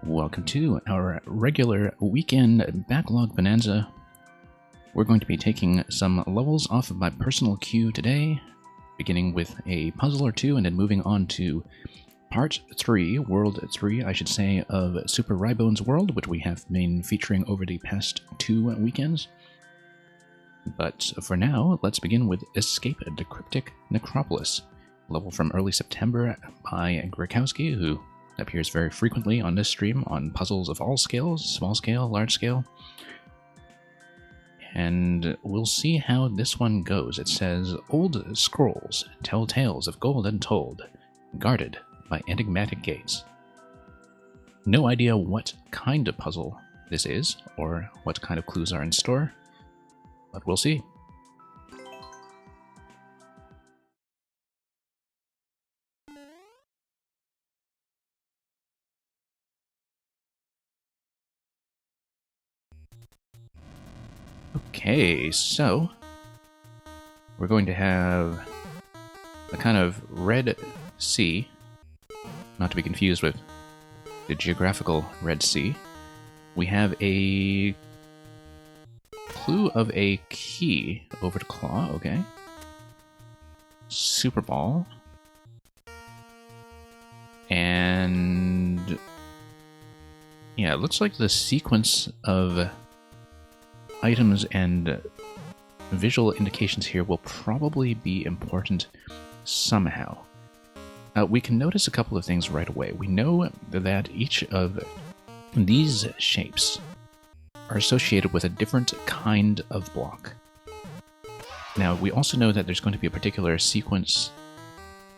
Welcome to our regular weekend backlog bonanza. We're going to be taking some levels off of my personal queue today, beginning with a puzzle or two and then moving on to part 3, world 3, I should say, of Super Rybone's World, which we have been featuring over the past 2 weekends. But for now, let's begin with Escape the Cryptic Necropolis, level from early September by Grakowski, who appears very frequently on this stream on puzzles of all scales, small scale, large scale. And we'll see how this one goes. It says, old scrolls tell tales of gold untold, guarded by enigmatic gates. No idea what kind of puzzle this is, or what kind of clues are in store, but we'll see. Okay, so we're going to have a kind of Red Sea, not to be confused with the geographical Red Sea. We have a clue of a key over to Claw, okay. Super Ball. And yeah, it looks like the sequence of items and visual indications here will probably be important somehow. We can notice a couple of things right away. We know that each of these shapes are associated with a different kind of block. Now, we also know that there's going to be a particular sequence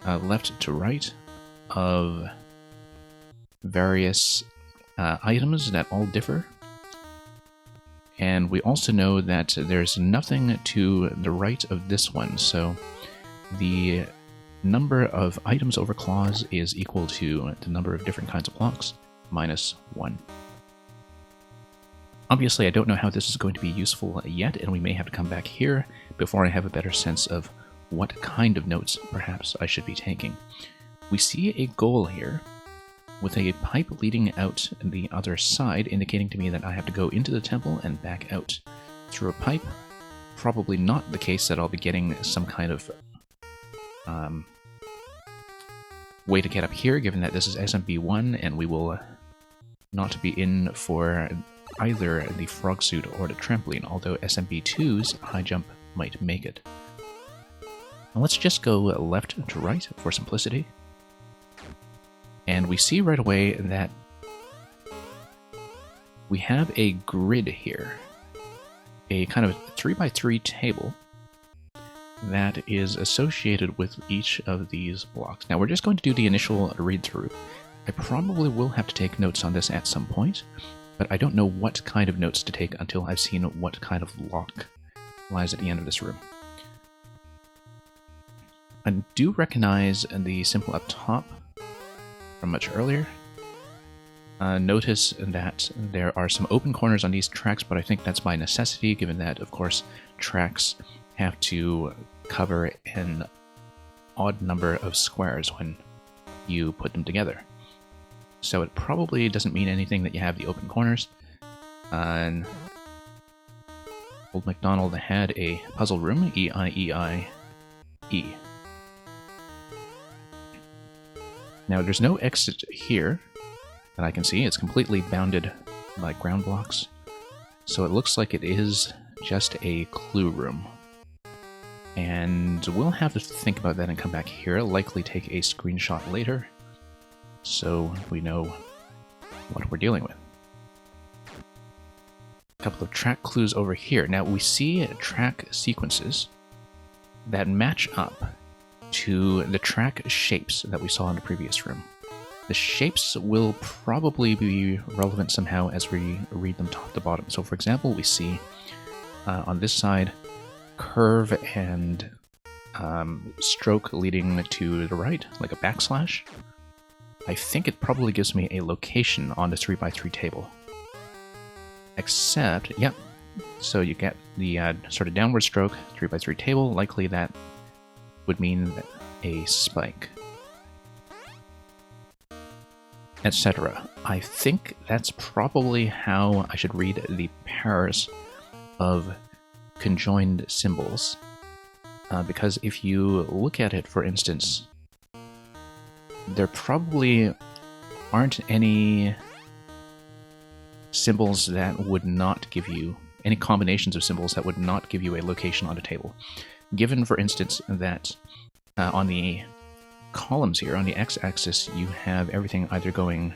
left to right of various items that all differ. And we also know that there's nothing to the right of this one, so the number of items over claws is equal to the number of different kinds of blocks, minus 1. Obviously, I don't know how this is going to be useful yet, and we may have to come back here before I have a better sense of what kind of notes perhaps I should be taking. We see a goal here, with a pipe leading out the other side, indicating to me that I have to go into the temple and back out through a pipe. Probably not the case that I'll be getting some kind of way to get up here, given that this is SMB1, and we will not be in for either the frog suit or the trampoline, although SMB2's high jump might make it. Now let's just go left to right for simplicity. And we see right away that we have a grid here, a kind of 3x3 table that is associated with each of these blocks. Now we're just going to do the initial read-through. I probably will have to take notes on this at some point, but I don't know what kind of notes to take until I've seen what kind of lock lies at the end of this room. I do recognize the symbol up top from much earlier. Notice that there are some open corners on these tracks, but I think that's by necessity, given that, of course, tracks have to cover an odd number of squares when you put them together. So it probably doesn't mean anything that you have the open corners. And Old MacDonald had a puzzle room, E-I-E-I-E. Now, there's no exit here that I can see. It's completely bounded by ground blocks. So it looks like it is just a clue room. And we'll have to think about that and come back here. Likely take a screenshot later, so we know what we're dealing with. A couple of track clues over here. Now, we see track sequences that match up to the track shapes that we saw in the previous room. The shapes will probably be relevant somehow as we read them top to bottom. So for example, we see on this side curve and stroke leading to the right, like a backslash. I think it probably gives me a location on the 3x3 table. Except, yep, so you get the sort of downward stroke 3x3 table, likely that would mean a spike. etc. I think that's probably how I should read the pairs of conjoined symbols. Because if you look at it, for instance, there probably aren't any symbols that would not give you, any combinations of symbols that would not give you a location on a table. Given, for instance, that on the columns here, on the x-axis, you have everything either going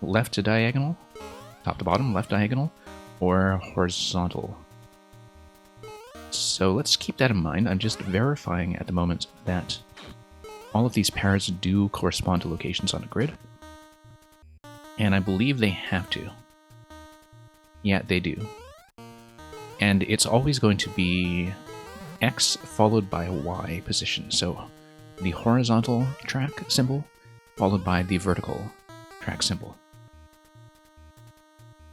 left to diagonal, top to bottom, left diagonal, or horizontal. So let's keep that in mind. I'm just verifying at the moment that all of these pairs do correspond to locations on a grid. And I believe they have to. Yeah, they do. And it's always going to be X followed by a Y position. So the horizontal track symbol followed by the vertical track symbol.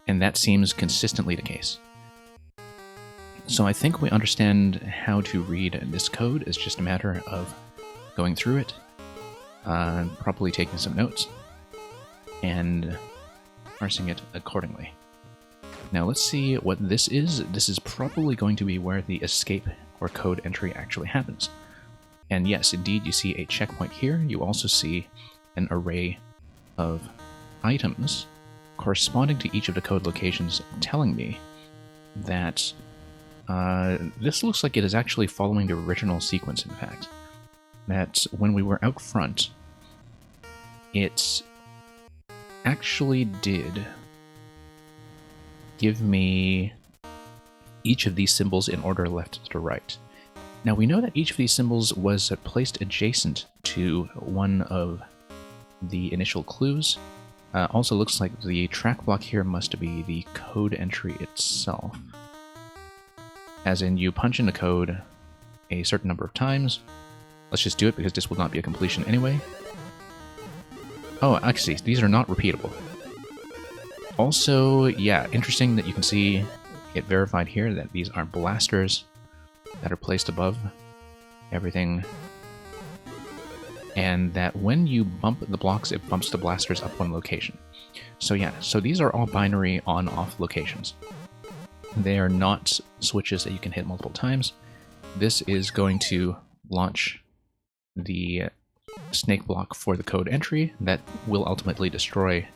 And that seems consistently the case. So I think we understand how to read this code. It's just a matter of going through it, probably taking some notes, and parsing it accordingly. Now let's see what this is. This is probably going to be where the escape or code entry actually happens. And yes, indeed, you see a checkpoint here. You also see an array of items corresponding to each of the code locations, telling me that this looks like it is actually following the original sequence, in fact. That when we were out front, it actually did give me each of these symbols in order left to right. Now we know that each of these symbols was placed adjacent to one of the initial clues. Also looks like the track block here must be the code entry itself. As in, you punch in the code a certain number of times. Let's just do it because this will not be a completion anyway. Oh, actually, these are not repeatable. Also, yeah, interesting that you can see it verified here that these are blasters that are placed above everything. And that when you bump the blocks, it bumps the blasters up one location. So yeah, so these are all binary on-off locations. They are not switches that you can hit multiple times. This is going to launch the snake block for the code entry that will ultimately destroy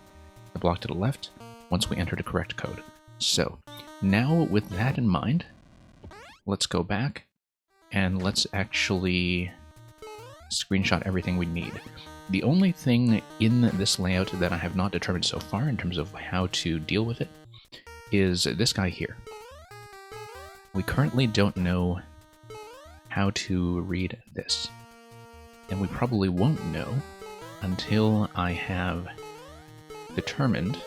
the block to the left once we enter the correct code. So now with that in mind, let's go back and let's actually screenshot everything we need. The only thing in this layout that I have not determined so far in terms of how to deal with it is this guy here. We currently don't know how to read this, and we probably won't know until I have determined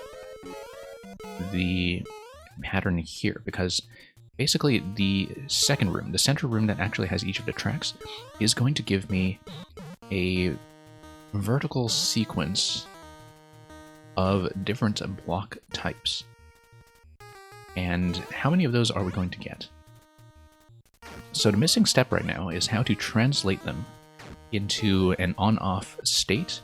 the pattern here, because basically the second room, the center room that actually has each of the tracks, is going to give me a vertical sequence of different block types. And how many of those are we going to get? So the missing step right now is how to translate them into an on-off state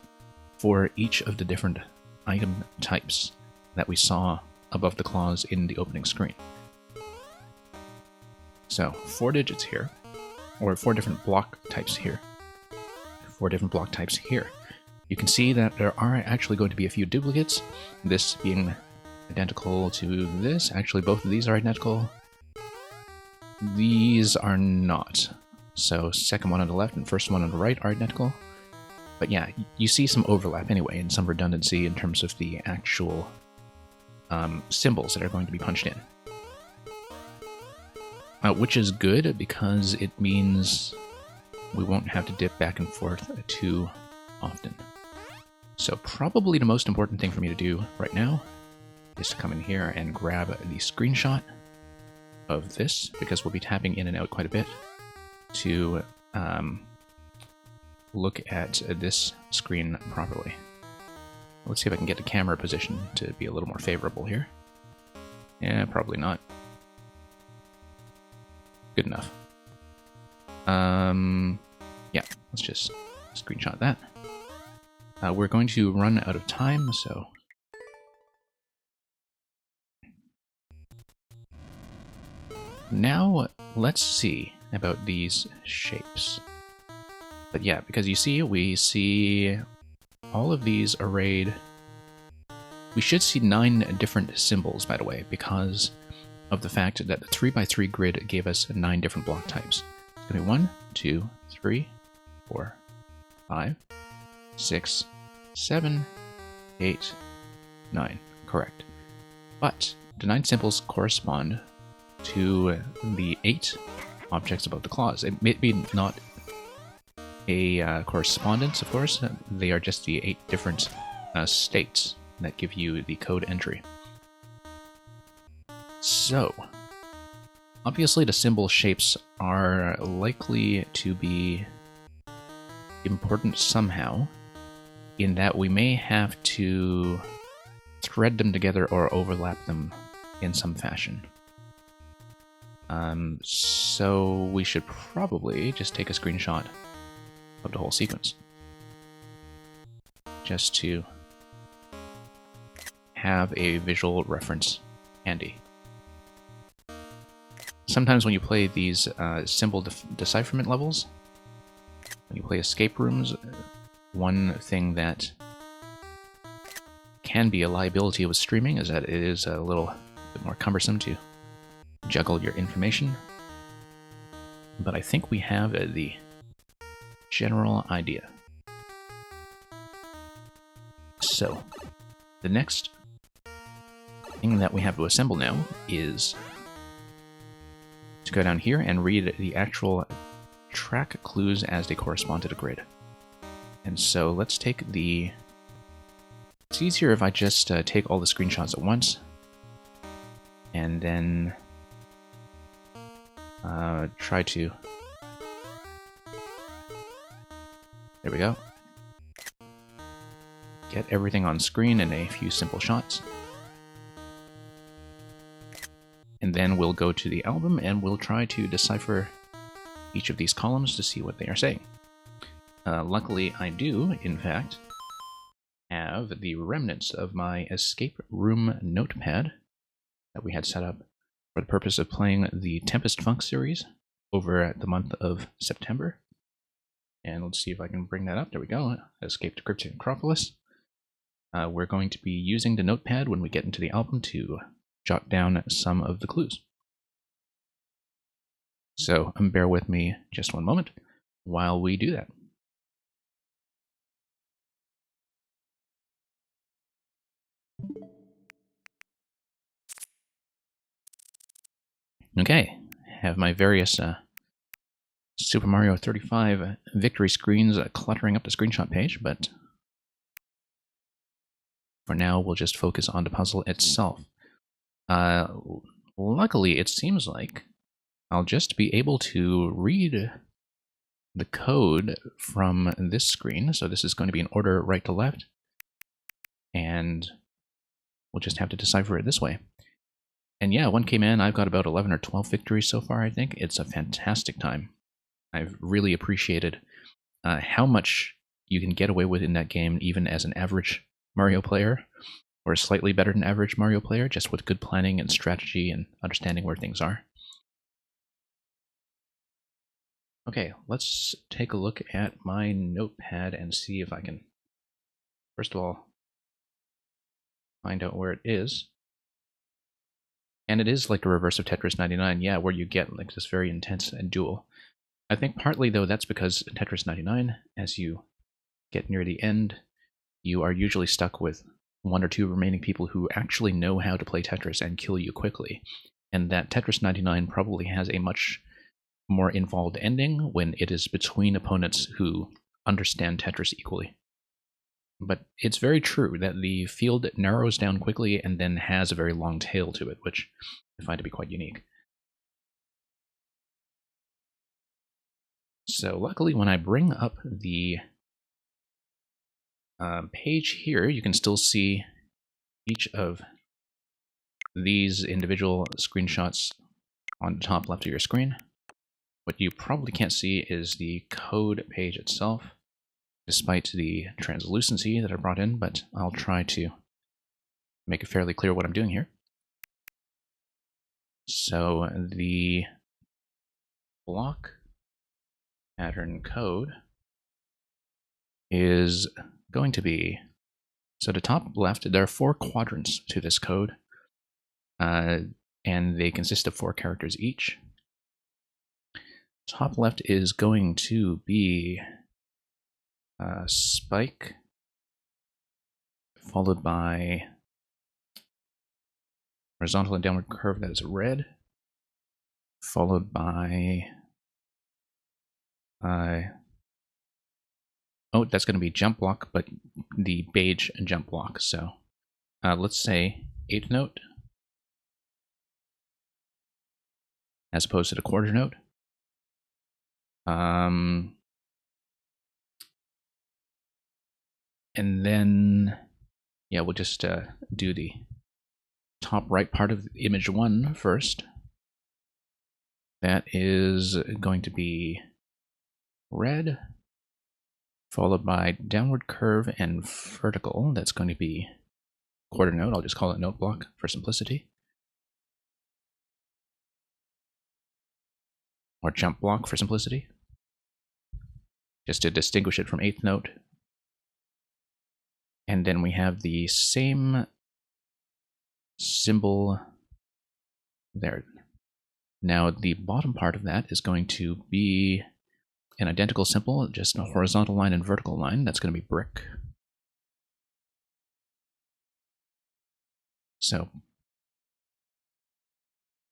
for each of the different item types that we saw above the clause in the opening screen. So 4 digits here, or 4 different block types here, 4 different block types here. You can see that there are actually going to be a few duplicates, this being identical to this. Actually, both of these are identical. These are not. So second one on the left and first one on the right are identical. But yeah, you see some overlap anyway, and some redundancy in terms of the actual symbols that are going to be punched in. Which is good, because it means we won't have to dip back and forth too often. So probably the most important thing for me to do right now is to come in here and grab the screenshot of this, because we'll be tapping in and out quite a bit to look at this screen properly. Let's see if I can get the camera position to be a little more favorable here. Yeah, probably not. Good enough. Yeah, let's just screenshot that. We're going to run out of time, so... Now, let's see about these shapes. But yeah, because you see, we see all of these arrayed. We should see 9 different symbols, by the way, because of the fact that the 3x3 grid gave us 9 different block types. It's going to be 1, 2, 3, 4, 5, 6, 7, 8, 9. Correct. But the 9 symbols correspond to the 8 objects above the clause. It may be not a correspondence, of course. They are just the 8 different states that give you the code entry. So, obviously the symbol shapes are likely to be important somehow, in that we may have to thread them together or overlap them in some fashion. So we should probably just take a screenshot of the whole sequence, just to have a visual reference handy. Sometimes when you play these symbol decipherment levels, when you play escape rooms, one thing that can be a liability with streaming is that it is a little bit more cumbersome to juggle your information. But I think we have the general idea. So, the next thing that we have to assemble now is to go down here and read the actual track clues as they correspond to the grid. And so let's take the... It's easier if I just take all the screenshots at once, and then try to... There we go. Get everything on screen in a few simple shots. And then we'll go to the album and we'll try to decipher each of these columns to see what they are saying. Luckily, I do, in fact, have the remnants of my escape room notepad that we had set up for the purpose of playing the Tempest Funk series over the month of September. And let's see if I can bring that up. There we go. Escape to Cryptic Necropolis. We're going to be using the notepad when we get into the album to jot down some of the clues. So bear with me just one moment while we do that. Okay, have my various Super Mario 35 victory screens cluttering up the screenshot page, but for now we'll just focus on the puzzle itself. Luckily, it seems like I'll just be able to read the code from this screen. So this is going to be in order right to left, and we'll just have to decipher it this way. And yeah, 1K man, I've got about 11 or 12 victories so far, I think. It's a fantastic time. I've really appreciated how much you can get away with in that game, even as an average Mario player, or a slightly better than average Mario player, just with good planning and strategy and understanding where things are. Okay, let's take a look at my notepad and see if I can, first of all, find out where it is. And it is like the reverse of Tetris 99, yeah, where you get like this very intense duel. I think partly, though, that's because Tetris 99, as you get near the end, you are usually stuck with 1 or 2 remaining people who actually know how to play Tetris and kill you quickly. And that Tetris 99 probably has a much more involved ending when it is between opponents who understand Tetris equally. But it's very true that the field narrows down quickly and then has a very long tail to it, which I find to be quite unique. So luckily, when I bring up the page here, you can still see each of these individual screenshots on the top left of your screen. What you probably can't see is the code page itself. despite the translucency that I brought in, but I'll try to make it fairly clear what I'm doing here. So the block pattern code is going to be, so the top left, there are 4 quadrants to this code, and they consist of 4 characters each. Top left is going to be spike, followed by horizontal and downward curve, that is red, followed by oh, that's going to be jump block, but the beige jump block. So let's say 8th note as opposed to the quarter note. And then, yeah, we'll just do the top right part of image 1 first. That is going to be red, followed by downward curve and vertical. That's going to be quarter note. I'll just call it note block for simplicity. Or jump block for simplicity, just to distinguish it from 8th note. And then we have the same symbol there. Now the bottom part of that is going to be an identical symbol, just a horizontal line and vertical line. That's going to be brick. So,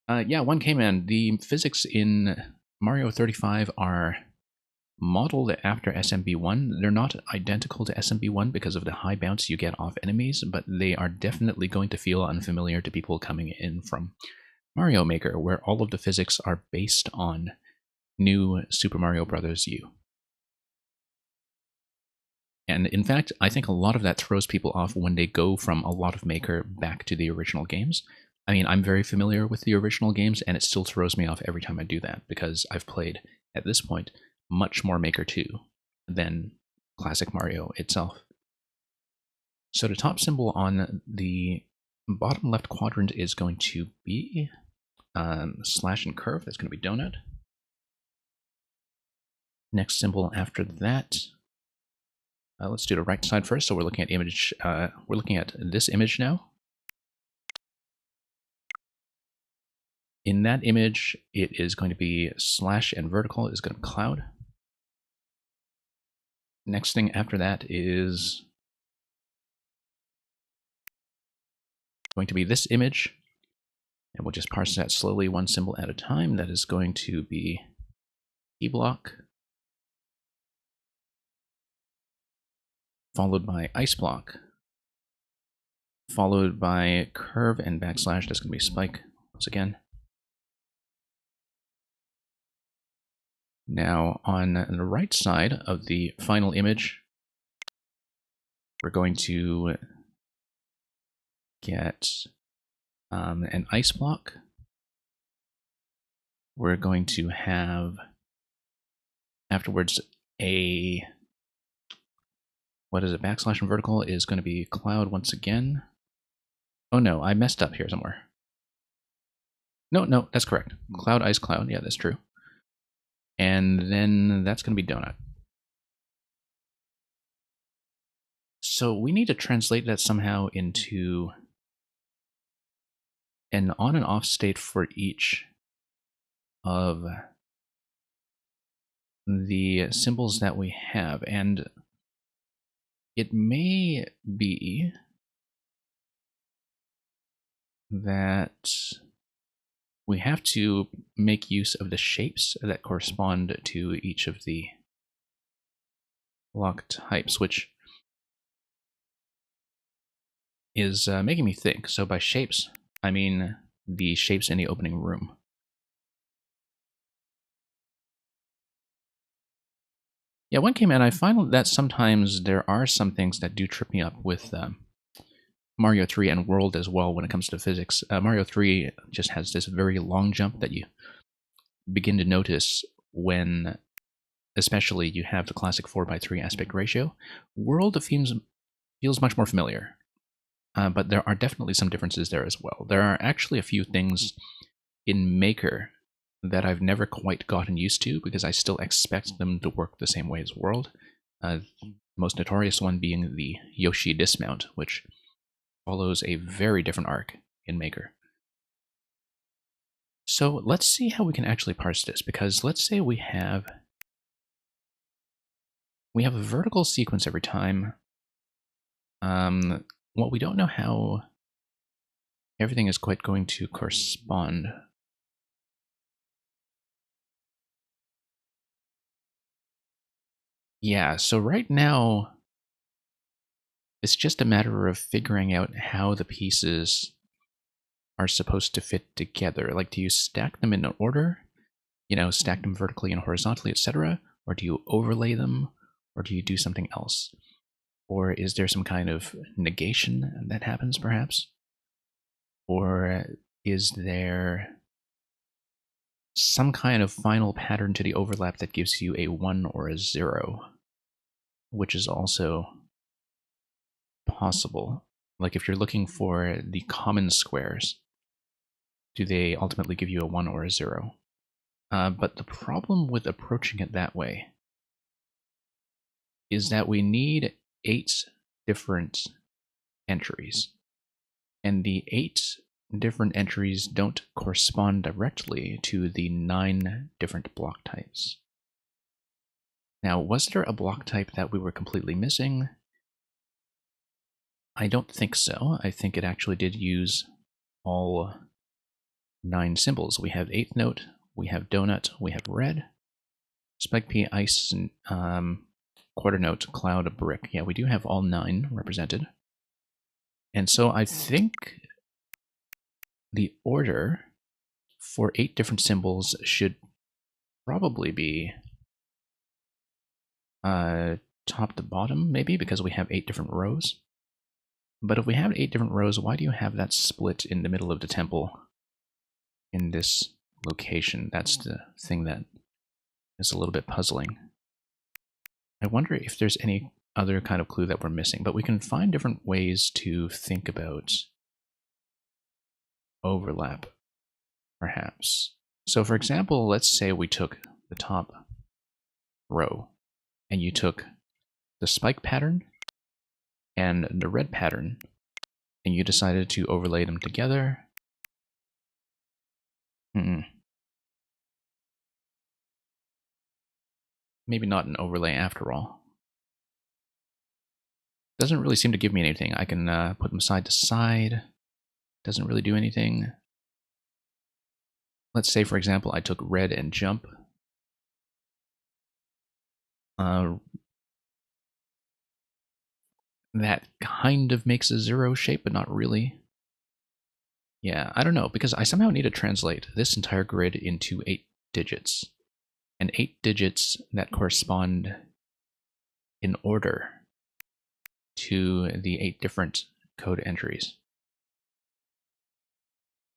yeah, one came in. The physics in Mario 35 are modeled after SMB1. They're not identical to SMB1 because of the high bounce you get off enemies, but they are definitely going to feel unfamiliar to people coming in from Mario Maker, where all of the physics are based on new Super Mario Bros. U. And in fact, I think a lot of that throws people off when they go from a lot of Maker back to the original games. I mean, I'm very familiar with the original games, and it still throws me off every time I do that, because I've played, at this point, much more Maker 2 than classic Mario itself. So the top symbol on the bottom left quadrant is going to be slash and curve. That's going to be donut. Next symbol after that, let's do the right side first. So we're looking at image. We're looking at this image now. In that image, it is going to be slash and vertical is going to be cloud. Next thing after that is going to be this image, and we'll just parse that slowly, one symbol at a time. That is going to be key block, followed by ice block, followed by curve and backslash. That's going to be spike once again. Now, on the right side of the final image, we're going to get an ice block. We're going to have afterwards a, what is it, backslash and vertical is going to be cloud once again. Oh no, I messed up here somewhere. No, that's correct. Cloud, ice, cloud. Yeah, that's true. And then that's going to be donut. So we need to translate that somehow into an on and off state for each of the symbols that we have. And it may be that we have to make use of the shapes that correspond to each of the block types, which is making me think. So by shapes, I mean the shapes in the opening room. Yeah, one came in, I find that sometimes there are some things that do trip me up with Mario 3 and World as well when it comes to physics. Mario 3 just has this very long jump that you begin to notice when especially you have the classic 4:3 aspect ratio, world feels much more familiar. But there are definitely some differences there as well. There are actually a few things in Maker that I've never quite gotten used to because I still expect them to work the same way as World. Most notorious one being the Yoshi dismount, which follows a very different arc in Maker. So let's see how we can actually parse this, because let's say we have a vertical sequence every time. Well, we don't know how everything is quite going to correspond. Yeah, so right now, it's just a matter of figuring out how the pieces are supposed to fit together. Like, do you stack them in order? You know, stack them vertically and horizontally, etc.? Or do you overlay them? Or do you do something else? Or is there some kind of negation that happens, perhaps? Or is there some kind of final pattern to the overlap that gives you a 1 or a 0? Which is also possible. Like if you're looking for the common squares, do they ultimately give you a 1 or a 0? But the problem with approaching it that way is that we need 8 different entries. And the 8 different entries don't correspond directly to the 9 different block types. Now, was there a block type that we were completely missing? I don't think so. I think it actually did use all 9 symbols. We have 8th note, we have donut, we have red, spike pea, ice, quarter note, cloud, brick. Yeah, we do have all 9 represented. And so I think the order for 8 different symbols should probably be top to bottom, maybe, because we have 8 different rows. But if we have 8 different rows, why do you have that split in the middle of the temple in this location? That's the thing that is a little bit puzzling. I wonder if there's any other kind of clue that we're missing, but we can find different ways to think about overlap, perhaps. So for example, let's say we took the top row and you took the spike pattern and the red pattern and you decided to overlay them together. Maybe not an overlay after all. Doesn't really seem to give me anything. I can put them side to side. Doesn't really do anything. Let's say, for example, I took red and jump. That kind of makes a 0 shape, but not really. Yeah, I don't know, because I somehow need to translate this entire grid into 8 digits. And 8 digits that correspond in order to the 8 different code entries.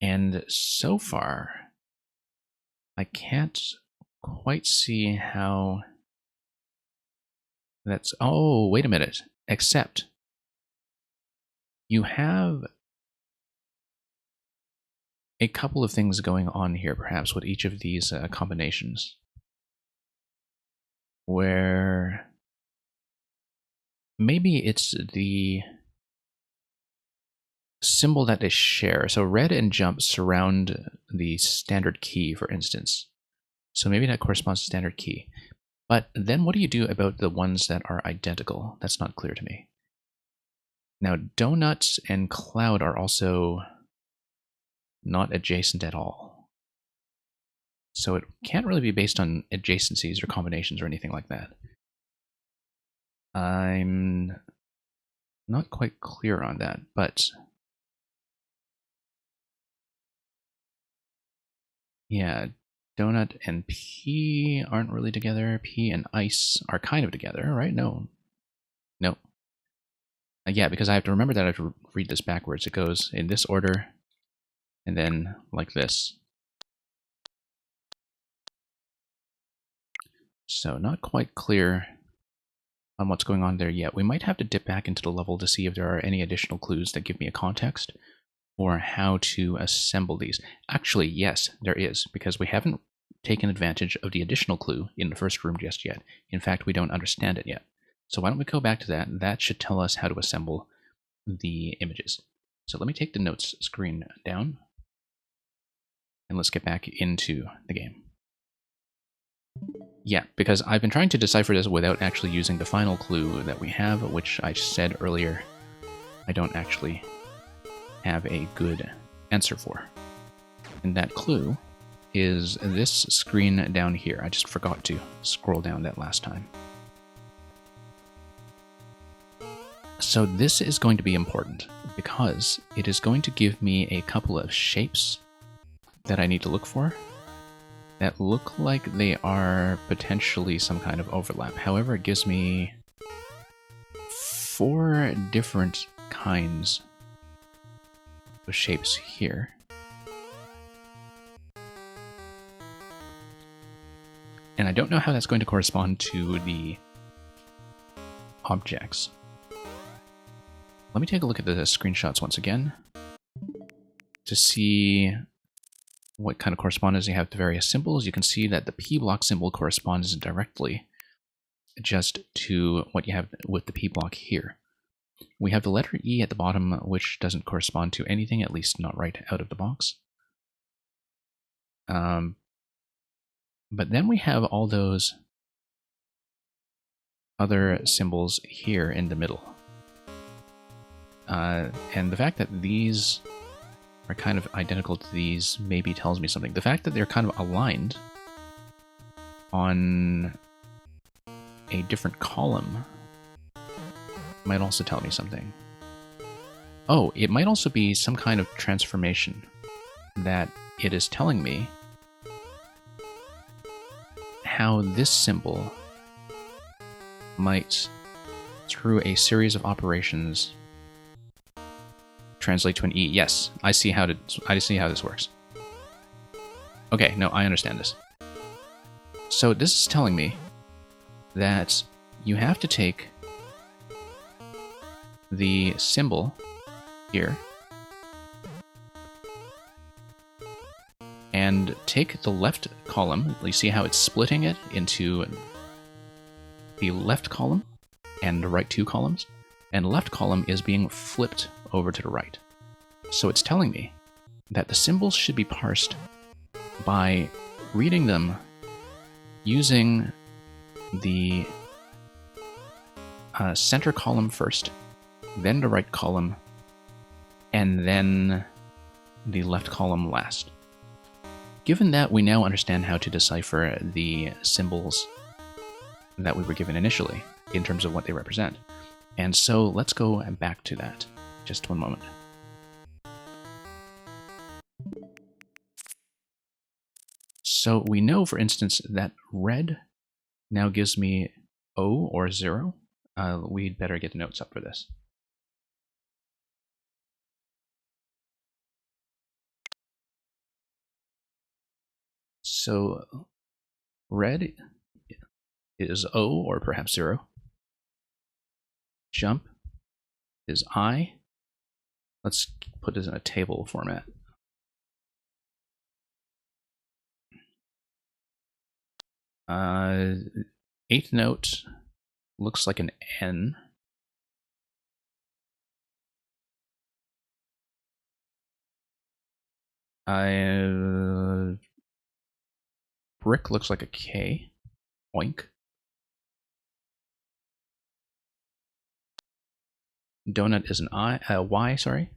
And so far, I can't quite see how that's... Oh, wait a minute. Except you have a couple of things going on here, perhaps, with each of these combinations. Where maybe it's the symbol that they share. So red and jump surround the standard key, for instance. So maybe that corresponds to standard key. But then what do you do about the ones that are identical? That's not clear to me. Now, donuts and cloud are also not adjacent at all. So it can't really be based on adjacencies or combinations or anything like that. I'm not quite clear on that, but yeah, donut and pea aren't really together. Pea and ice are kind of together, right? No. Nope. Yeah, because I have to remember that I have to read this backwards. It goes in this order, and then like this. So not quite clear on what's going on there yet. We might have to dip back into the level to see if there are any additional clues that give me a context or how to assemble these. Actually, yes, there is, because we haven't taken advantage of the additional clue in the first room just yet. In fact, we don't understand it yet. So why don't we go back to that? That should tell us how to assemble the images. So let me take the notes screen down, and let's get back into the game. Yeah, because I've been trying to decipher this without actually using the final clue that we have, which I said earlier I don't actually have a good answer for. And that clue is this screen down here. I just forgot to scroll down that last time. So this is going to be important because it is going to give me a couple of shapes that I need to look for that look like they are potentially some kind of overlap. However, it gives me 4 different kinds of shapes here. And I don't know how that's going to correspond to the objects. Let me take a look at the screenshots once again to see what kind of correspondence they have to various symbols. You can see that the P block symbol corresponds directly just to what you have with the P block here. We have the letter E at the bottom, which doesn't correspond to anything, at least not right out of the box. But then we have all those other symbols here in the middle. And the fact that these are kind of identical to these maybe tells me something. The fact that they're kind of aligned on a different column might also tell me something. Oh, it might also be some kind of transformation that it is telling me how this symbol might, through a series of operations, translate to an E. Yes, I see how this works. Okay, no, I understand this. So this is telling me that you have to take the symbol here and take the left column. You see how it's splitting it into the left column and the right 2 columns? And the left column is being flipped over to the right. So it's telling me that the symbols should be parsed by reading them using the center column first, then the right column, and then the left column last. Given that we now understand how to decipher the symbols that we were given initially in terms of what they represent. And so let's go back to that. Just one moment. So we know, for instance, that red now gives me O or 0. We'd better get the notes up for this. So red is O or perhaps 0. Jump is I. Let's put this in a table format. Eighth note looks like an N. Brick looks like a K. Oink. Donut is an Y, sorry.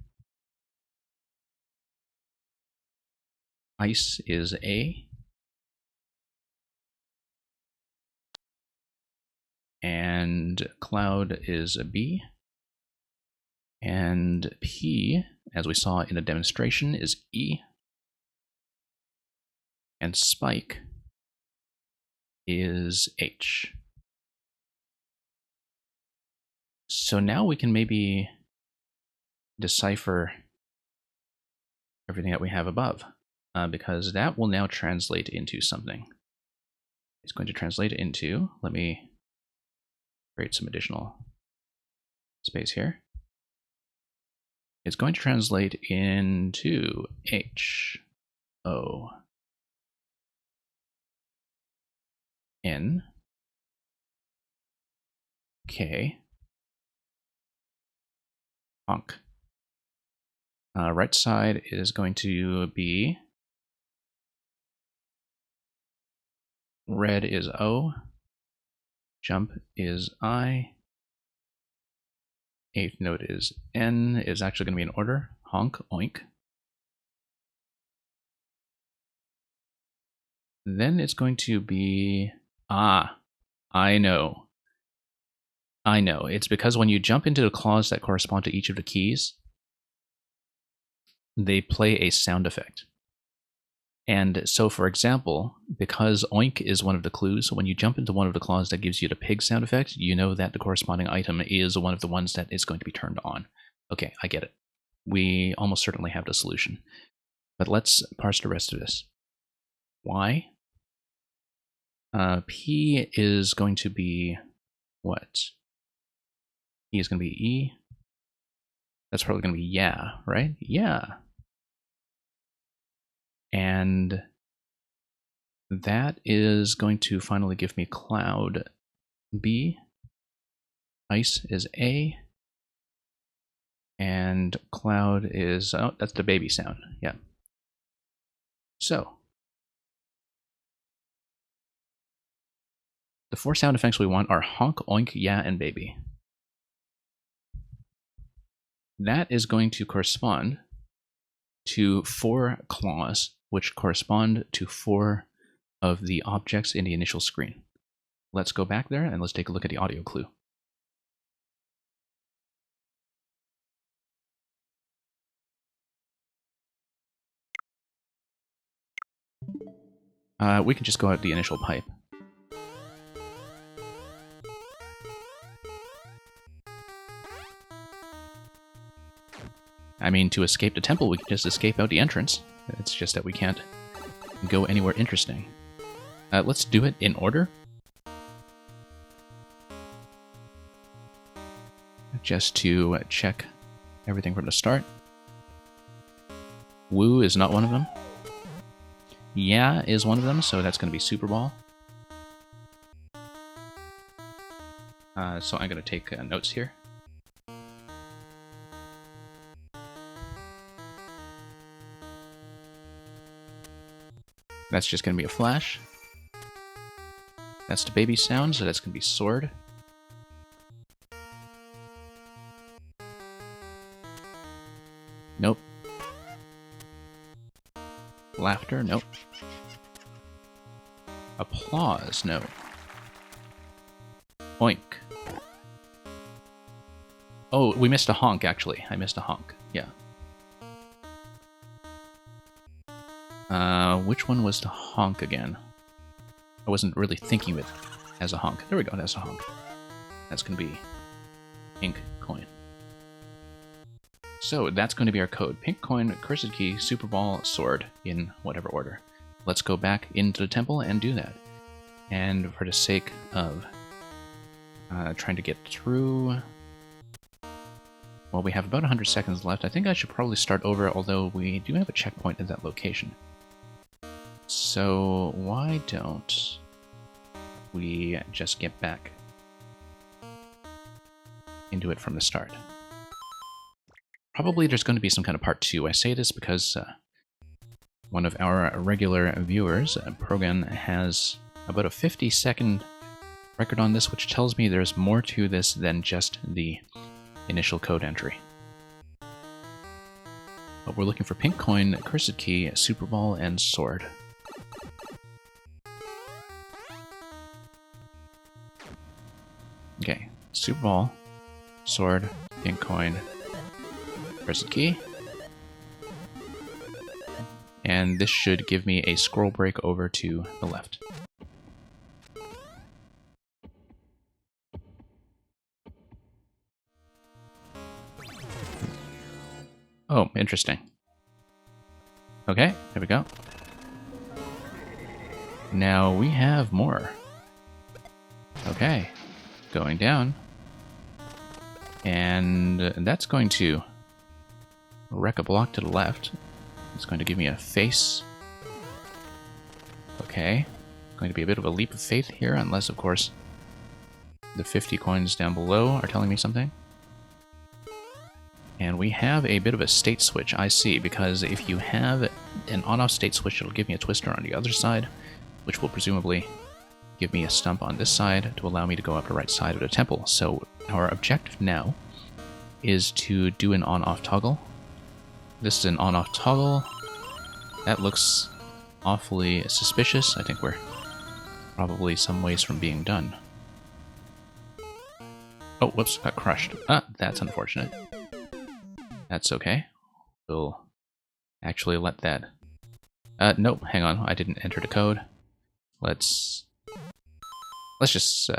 Ice is A. And cloud is a B. And P, as we saw in the demonstration, is E. And spike is H. So now we can maybe decipher everything that we have above, because that will now translate into something. It's going to translate into, let me create some additional space here. It's going to translate into H O N K honk. Right side is going to be red is O, jump is I, eighth note is N, is actually going to be in order, honk, oink. Then it's going to be, I know. It's because when you jump into the claws that correspond to each of the keys, they play a sound effect. And so, for example, because oink is one of the clues, when you jump into one of the claws that gives you the pig sound effect, you know that the corresponding item is one of the ones that is going to be turned on. Okay, I get it. We almost certainly have the solution. But let's parse the rest of this. Y. P is going to be what? E is going to be E. That's probably going to be yeah, right? Yeah. And that is going to finally give me cloud B. Ice is A. And cloud is, oh, that's the baby sound. Yeah. So, the 4 sound effects we want are honk, oink, yeah, and baby. That is going to correspond to 4 claws, which correspond to 4 of the objects in the initial screen. Let's go back there and let's take a look at the audio clue. We can just go out the initial pipe. I mean, to escape the temple, we can just escape out the entrance. It's just that we can't go anywhere interesting. Let's do it in order. Just to check everything from the start. Woo is not one of them. Yeah is one of them, so that's going to be Super Ball. So I'm going to take notes here. That's just going to be a flash. That's the baby sound, so that's going to be sword. Nope. Laughter, nope. Applause, no. Oink. Oh, we missed a honk, actually. I missed a honk, yeah. Which one was the honk again? I wasn't really thinking of it as a honk. There we go, that's a honk. That's going to be pink coin. So that's going to be our code. Pink coin, cursed key, super ball, sword, in whatever order. Let's go back into the temple and do that. And for the sake of trying to get through... Well, we have about 100 seconds left. I think I should probably start over, although we do have a checkpoint at that location. So why don't we just get back into it from the start? Probably there's going to be some kind of part 2. I say this because one of our regular viewers, Progan, has about a 50-second record on this, which tells me there's more to this than just the initial code entry. But we're looking for pink coin, cursed key, super ball, and sword. Okay, super ball, sword, pink coin, cursed key. And this should give me a scroll break over to the left. Oh, interesting. Okay, there we go. Now we have more. Okay, going down. And that's going to wreck a block to the left. It's going to give me a face. Okay, going to be a bit of a leap of faith here, unless, of course, the 50 coins down below are telling me something. And we have a bit of a state switch, I see, because if you have an on-off state switch, it'll give me a twister on the other side, which will presumably give me a stump on this side to allow me to go up the right side of the temple. So our objective now is to do an on-off toggle. This is an on-off toggle. That looks awfully suspicious. I think we're probably some ways from being done. Oh, whoops, got crushed. Ah, that's unfortunate. That's okay. We'll actually let that... nope, hang on, I didn't enter the code. Let's just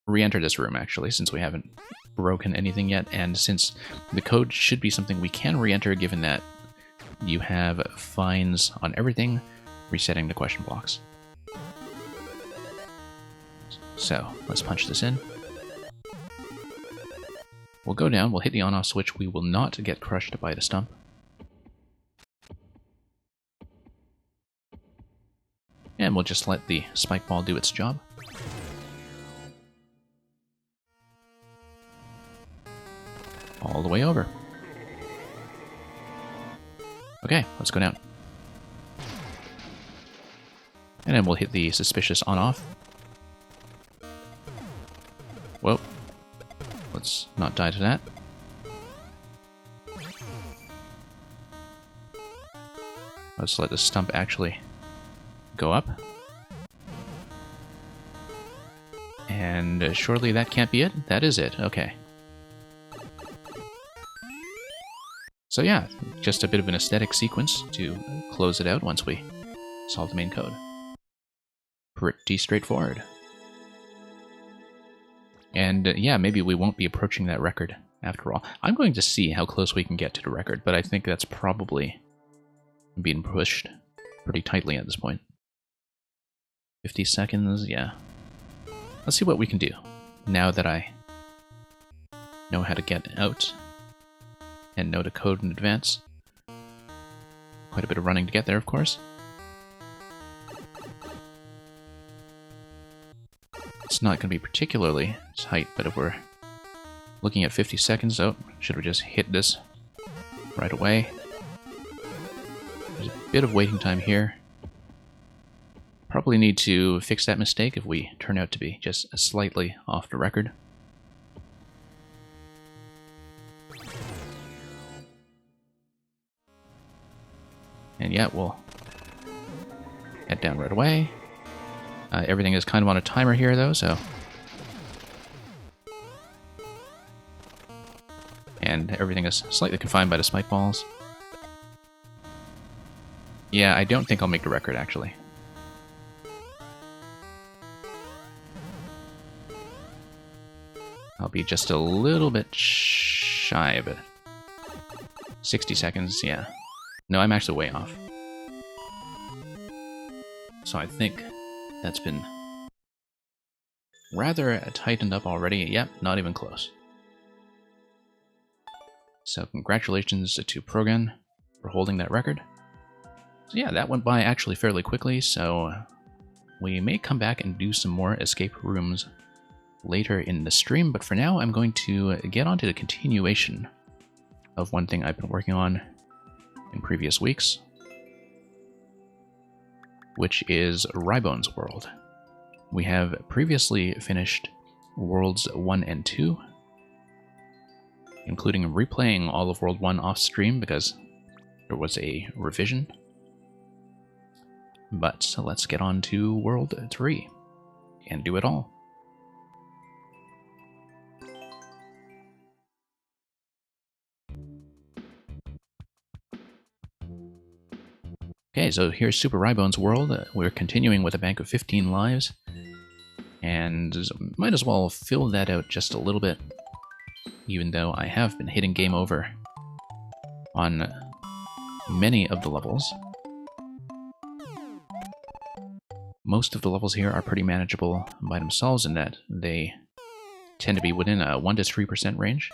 re-enter this room, actually, since we haven't broken anything yet, and since the code should be something we can re-enter, given that you have fines on everything, resetting the question blocks. So, let's punch this in. We'll go down, we'll hit the on-off switch, we will not get crushed by the stump. And we'll just let the spike ball do its job. All the way over. Okay, let's go down. And then we'll hit the suspicious on-off. Whoa. Let's not die to that. Let's let the stump actually go up. And surely that can't be it? That is it, okay. So yeah, just a bit of an aesthetic sequence to close it out once we solve the main code. Pretty straightforward. And yeah, maybe we won't be approaching that record after all. I'm going to see how close we can get to the record, but I think that's probably being pushed pretty tightly at this point. 50 seconds, yeah. Let's see what we can do now that I know how to get out and know the code in advance. Quite a bit of running to get there, of course. It's not going to be particularly tight, but if we're looking at 50 seconds, oh, should we just hit this right away? There's a bit of waiting time here. Probably need to fix that mistake if we turn out to be just slightly off the record. And yeah, we'll head down right away. Everything is kind of on a timer here, though, so... And everything is slightly confined by the spike balls. Yeah, I don't think I'll make the record, actually. I'll be just a little bit shy of it. 60 seconds, yeah. No, I'm actually way off. So I think that's been rather tightened up already. Yep, not even close. So congratulations to Progan for holding that record. So yeah, that went by actually fairly quickly, so we may come back and do some more escape rooms later in the stream, but for now I'm going to get on to the continuation of one thing I've been working on in previous weeks, which is Rybone's World. We have previously finished Worlds 1 and 2, including replaying all of World 1 off stream because there was a revision. But let's get on to World 3 and do it all. Okay, so here's Super Rybone's World. We're continuing with a bank of 15 lives, and might as well fill that out just a little bit, even though I have been hitting game over on many of the levels. most of the levels here are pretty manageable by themselves in that they tend to be within a 1 to 3% range.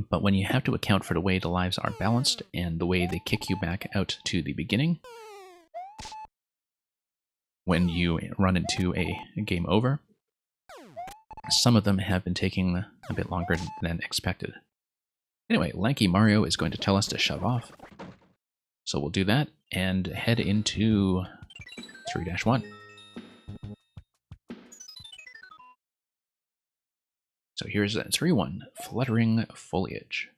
But when you have to account for the way the lives are balanced and the way they kick you back out to the beginning, when you run into a game over, some of them have been taking a bit longer than expected. Anyway, Lanky Mario is going to tell us to shove off. So we'll do that and head into 3-1. So here's 3-1, Fluttering Foliage.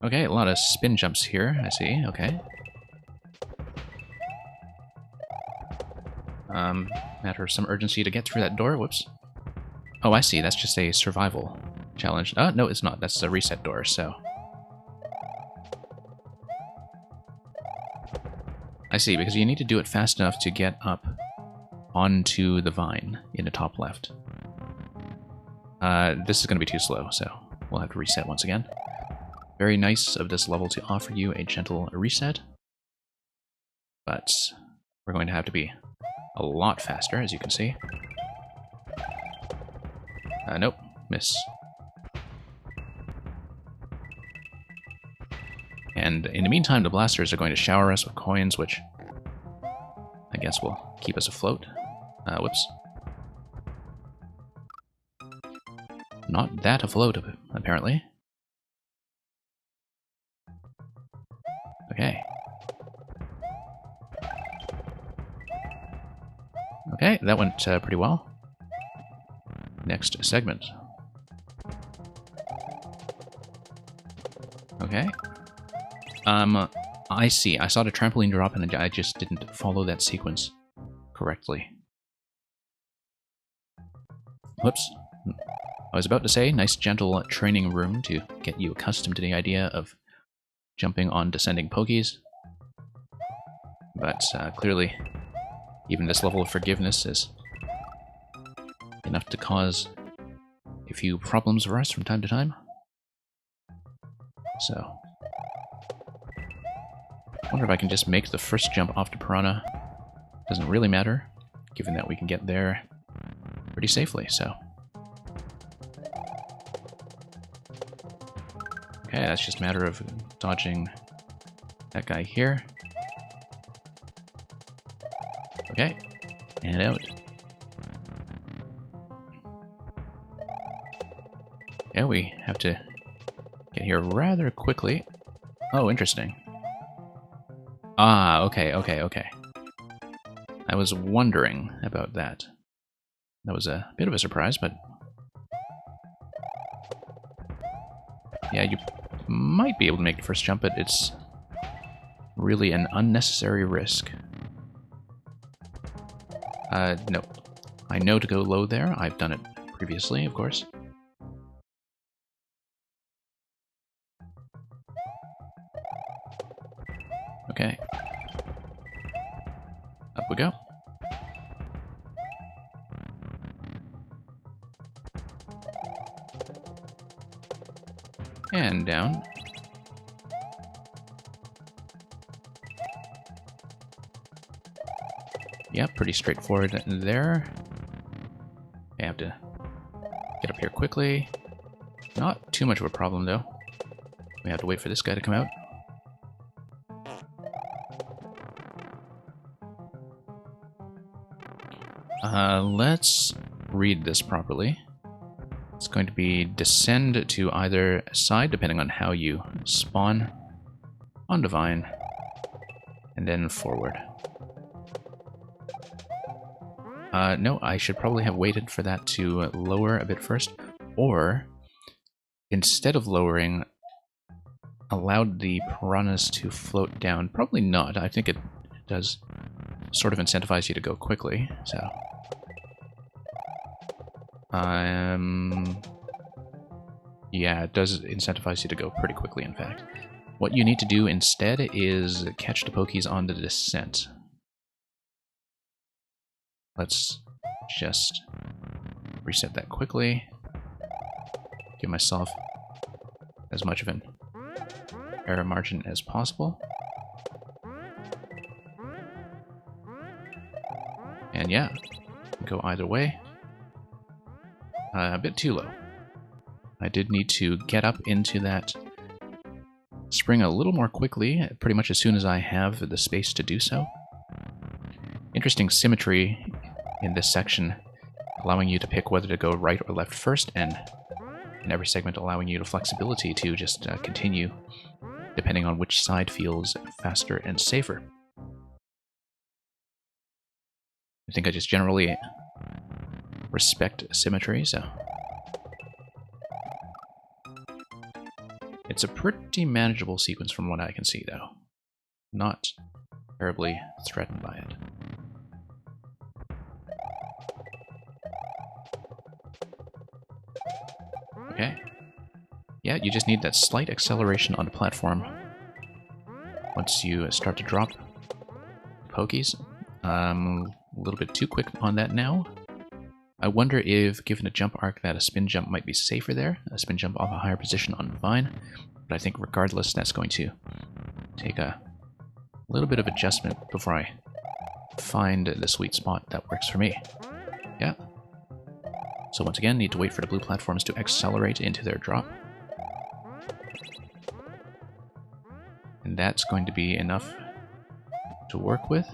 Okay, a lot of spin jumps here, I see, okay. Matter of some urgency to get through that door, whoops. Oh, I see, that's just a survival challenge. Oh, no, it's not, that's a reset door, so. I see, because you need to do it fast enough to get up onto the vine in the top left. This is going to be too slow, so we'll have to reset once again. Very nice of this level to offer you a gentle reset, but we're going to have to be a lot faster, as you can see. Nope, miss. And in the meantime, the blasters are going to shower us with coins, which I guess will keep us afloat. Whoops. Not that afloat, apparently. Okay. Okay, that went pretty well. Next segment. Okay. I see. I saw the trampoline drop and I just didn't follow that sequence correctly. Whoops. I was about to say, nice gentle training room to get you accustomed to the idea of jumping on descending pokies. But clearly, even this level of forgiveness is enough to cause a few problems for us from time to time. So, I wonder if I can just make the first jump off to Piranha. Doesn't really matter, given that we can get there pretty safely, so. Okay, that's just a matter of dodging that guy here. Okay, and out. Yeah, we have to get here rather quickly. Oh, interesting. Ah, okay. I was wondering about that. That was a bit of a surprise, but yeah, you might be able to make the first jump, but it's really an unnecessary risk. No. I know to go low there. I've done it previously, of course. Okay. Up we go. And down. Yeah, pretty straightforward there. I have to get up here quickly. Not too much of a problem, though. We have to wait for this guy to come out. Let's read this properly. It's going to be descend to either side, depending on how you spawn, on Divine, and then forward. No, I should probably have waited for that to lower a bit first, or instead of lowering, allowed the piranhas to float down. Probably not. I think it does sort of incentivize you to go quickly, so. Yeah, it does incentivize you to go pretty quickly, in fact. What you need to do instead is catch the pokies on the descent. Let's just reset that quickly. Give myself as much of an error margin as possible. And yeah, go either way. A bit too low. I did need to get up into that spring a little more quickly, pretty much as soon as I have the space to do so. Interesting symmetry in this section, allowing you to pick whether to go right or left first, and in every segment allowing you the flexibility to just continue depending on which side feels faster and safer. I think I just generally respect symmetry, so it's a pretty manageable sequence from what I can see, though. Not terribly threatened by it. Okay. Yeah, you just need that slight acceleration on the platform once you start to drop pokies. A little bit too quick on that now. I wonder if, given a jump arc, that a spin jump might be safer there. A spin jump off a higher position on Vine. But I think regardless, that's going to take a little bit of adjustment before I find the sweet spot that works for me. Yeah. So once again, need to wait for the blue platforms to accelerate into their drop. And that's going to be enough to work with.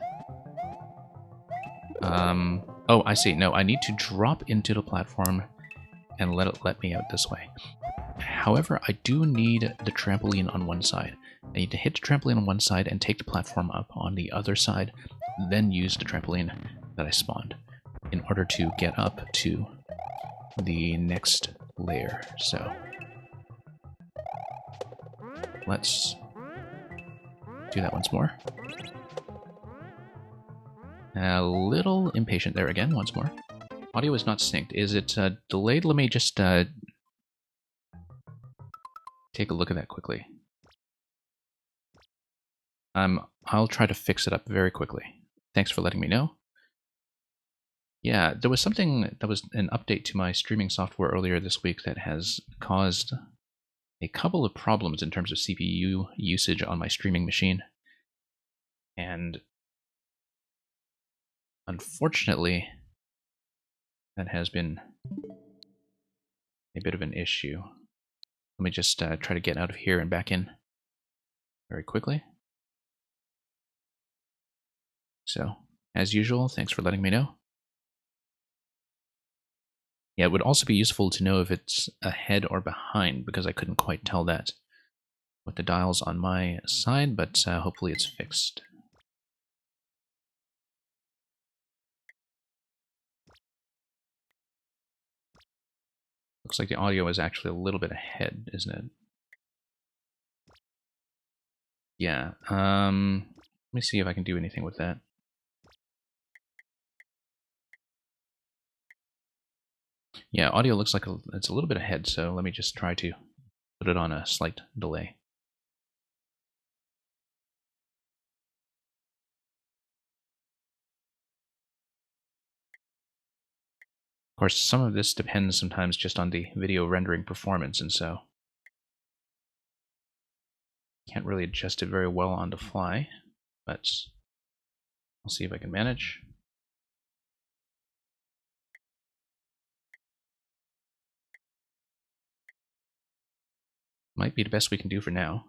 Oh, I see. No, I need to drop into the platform and let me out this way. However, I do need the trampoline on one side. I need to hit the trampoline on one side and take the platform up on the other side, then use the trampoline that I spawned in order to get up to the next layer. So let's do that once more. A little impatient there again, once more. Audio is not synced. Is it delayed? Let me just take a look at that quickly. I'll try to fix it up very quickly. Thanks for letting me know. Yeah, there was something that was an update to my streaming software earlier this week that has caused a couple of problems in terms of CPU usage on my streaming machine. And unfortunately, that has been a bit of an issue. Let me just try to get out of here and back in very quickly. So, as usual, thanks for letting me know. Yeah, it would also be useful to know if it's ahead or behind, because I couldn't quite tell that with the dials on my side, but hopefully it's fixed. Looks like the audio is actually a little bit ahead, isn't it? Yeah, let me see if I can do anything with that. Yeah, audio looks like it's a little bit ahead, so let me just try to put it on a slight delay. Of course, some of this depends sometimes just on the video rendering performance, and so can't really adjust it very well on the fly, but I'll see if I can manage. Might be the best we can do for now.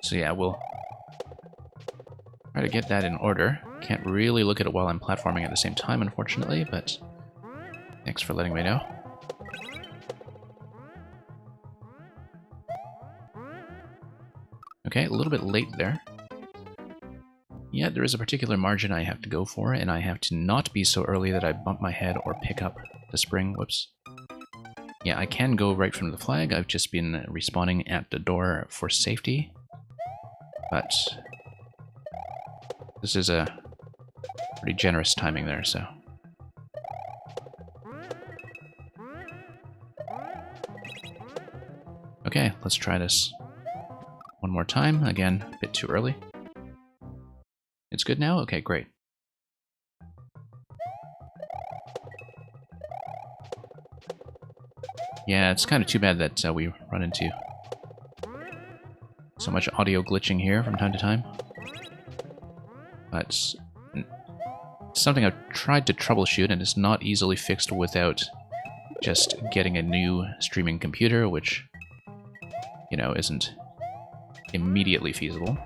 So yeah, we'll try to get that in order. Can't really look at it while I'm platforming at the same time, unfortunately, but thanks for letting me know. Okay, a little bit late there. Yeah, there is a particular margin I have to go for, and I have to not be so early that I bump my head or pick up the spring. Whoops. Yeah, I can go right from the flag. I've just been respawning at the door for safety. But this is a pretty generous timing there, so. Okay, let's try this one more time. Again, a bit too early. It's good now? Okay, great. Yeah, it's kind of too bad that we run into so much audio glitching here from time to time. But it's something I've tried to troubleshoot, and it's not easily fixed without just getting a new streaming computer, which, you know, isn't immediately feasible.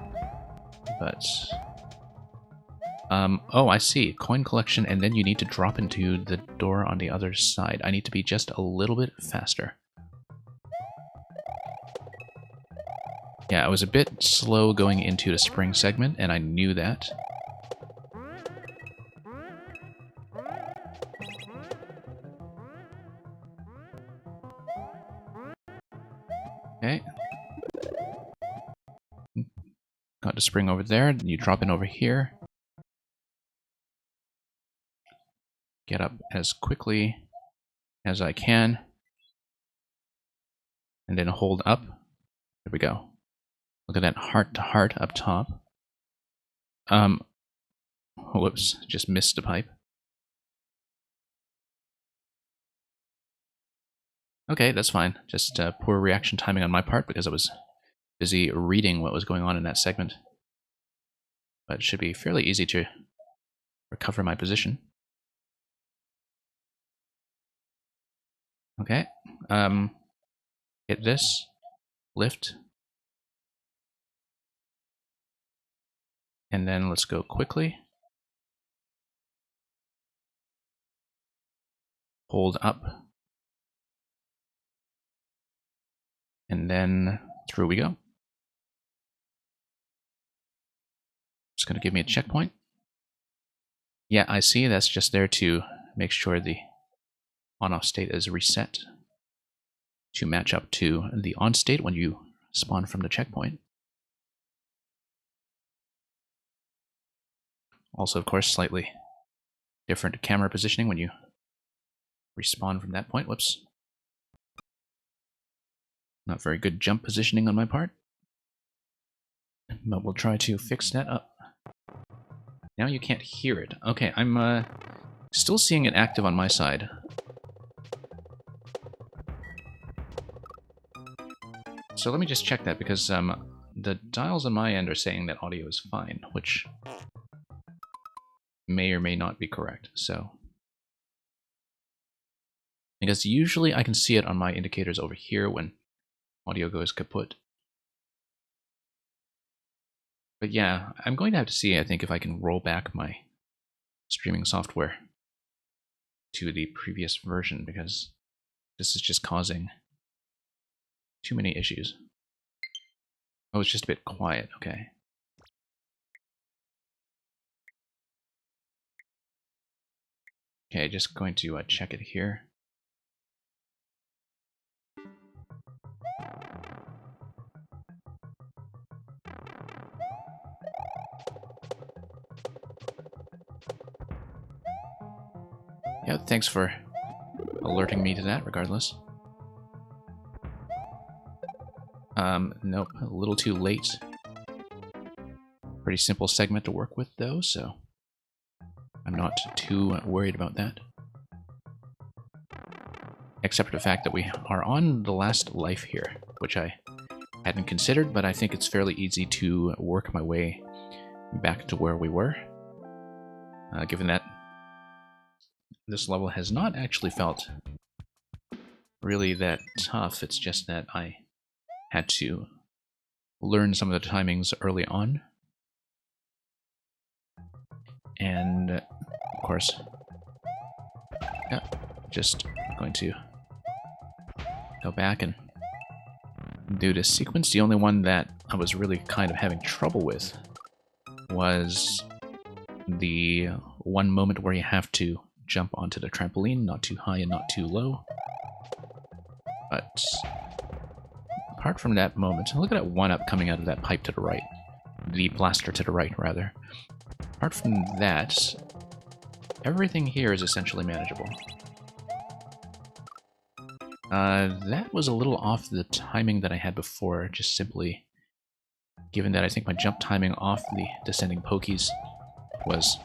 But oh, I see. Coin collection, and then you need to drop into the door on the other side. I need to be just a little bit faster. Yeah, I was a bit slow going into the spring segment, and I knew that. Okay. Got to spring over there, then you drop in over here. Get up as quickly as I can. And then hold up. There we go. Look at that heart to heart up top. Whoops, just missed a pipe. Okay, that's fine. Just poor reaction timing on my part because I was busy reading what was going on in that segment. But it should be fairly easy to recover my position. Okay. Hit this. Lift. And then let's go quickly. Hold up. And then through we go. It's going to give me a checkpoint. Yeah, I see. That's just there to make sure the on-off state is reset to match up to the on state when you spawn from the checkpoint. Also, of course, slightly different camera positioning when you respawn from that point. Whoops. Not very good jump positioning on my part. But we'll try to fix that up. Now you can't hear it. Okay, I'm still seeing it active on my side. So let me just check that, because the dials on my end are saying that audio is fine, which may or may not be correct. So, because usually I can see it on my indicators over here when audio goes kaput. But yeah, I'm going to have to see, I think, if I can roll back my streaming software to the previous version, because this is just causing too many issues. Oh, it's just a bit quiet. Okay. Okay, just going to check it here. Yeah, thanks for alerting me to that, regardless. Nope, a little too late. Pretty simple segment to work with, though, so I'm not too worried about that. Except for the fact that we are on the last life here, which I hadn't considered, but I think it's fairly easy to work my way back to where we were. Given that this level has not actually felt really that tough, it's just that I had to learn some of the timings early on. And, of course, yeah, just going to go back and do this sequence. The only one that I was really kind of having trouble with was the one moment where you have to jump onto the trampoline, not too high and not too low. But apart from that moment, look at that one-up coming out of that pipe to the right. The blaster to the right, rather. Apart from that, everything here is essentially manageable. That was a little off the timing that I had before, just simply given that I think my jump timing off the descending pokies was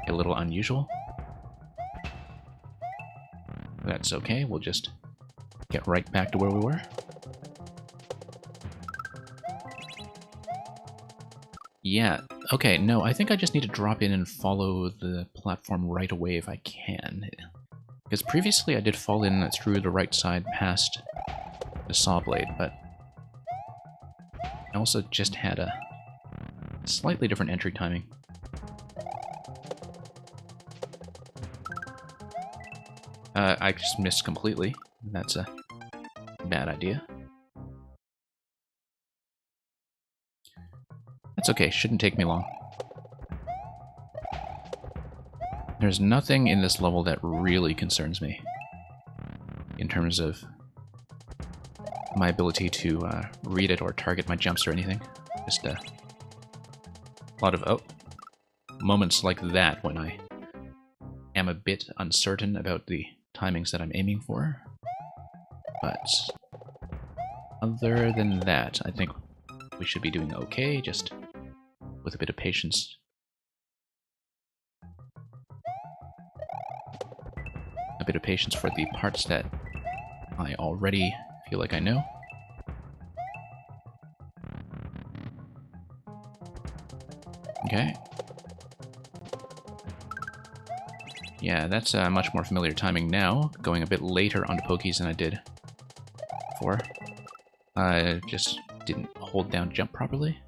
a little unusual. That's okay, we'll just get right back to where we were. Yeah, okay, no, I think I just need to drop in and follow the platform right away if I can. Because previously I did fall in through the right side past the saw blade, but I also just had a slightly different entry timing. I just missed completely. That's a bad idea. That's okay, shouldn't take me long. There's nothing in this level that really concerns me in terms of my ability to read it or target my jumps or anything. Just a lot of moments like that when I am a bit uncertain about the timings that I'm aiming for. But other than that, I think we should be doing okay, just with a bit of patience. A bit of patience for the parts that I already feel like I know. Okay. Yeah, that's much more familiar timing now, going a bit later onto pokies than I did before. I just didn't hold down jump properly.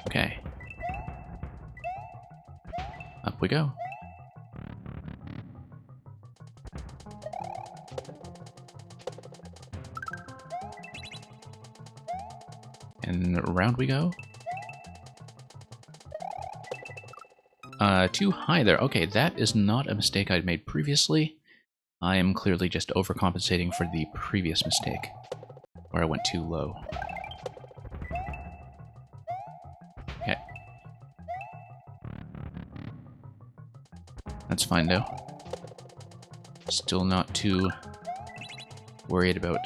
Okay. Up we go. And around we go. Too high there. Okay, that is not a mistake I'd made previously. I am clearly just overcompensating for the previous mistake, where I went too low. Okay. That's fine, though. Still not too worried about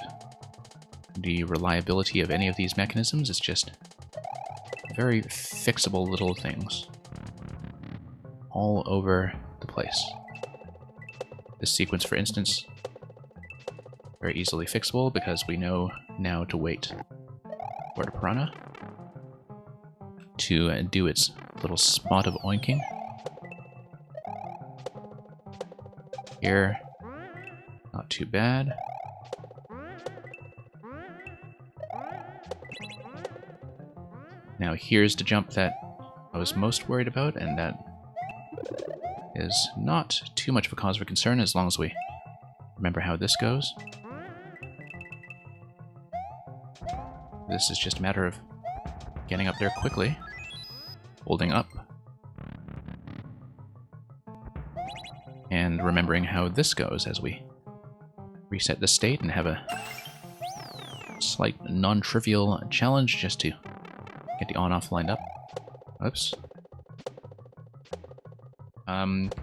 the reliability of any of these mechanisms. It's just very fixable little things all over the place. This sequence, for instance, very easily fixable because we know now to wait for the piranha to do its little spot of oinking. Here, not too bad. Now here's the jump that I was most worried about, and that is not too much of a cause for concern as long as we remember how this goes. This is just a matter of getting up there quickly, holding up, and remembering how this goes as we reset the state and have a slight non-trivial challenge just to get the on-off lined up. Oops.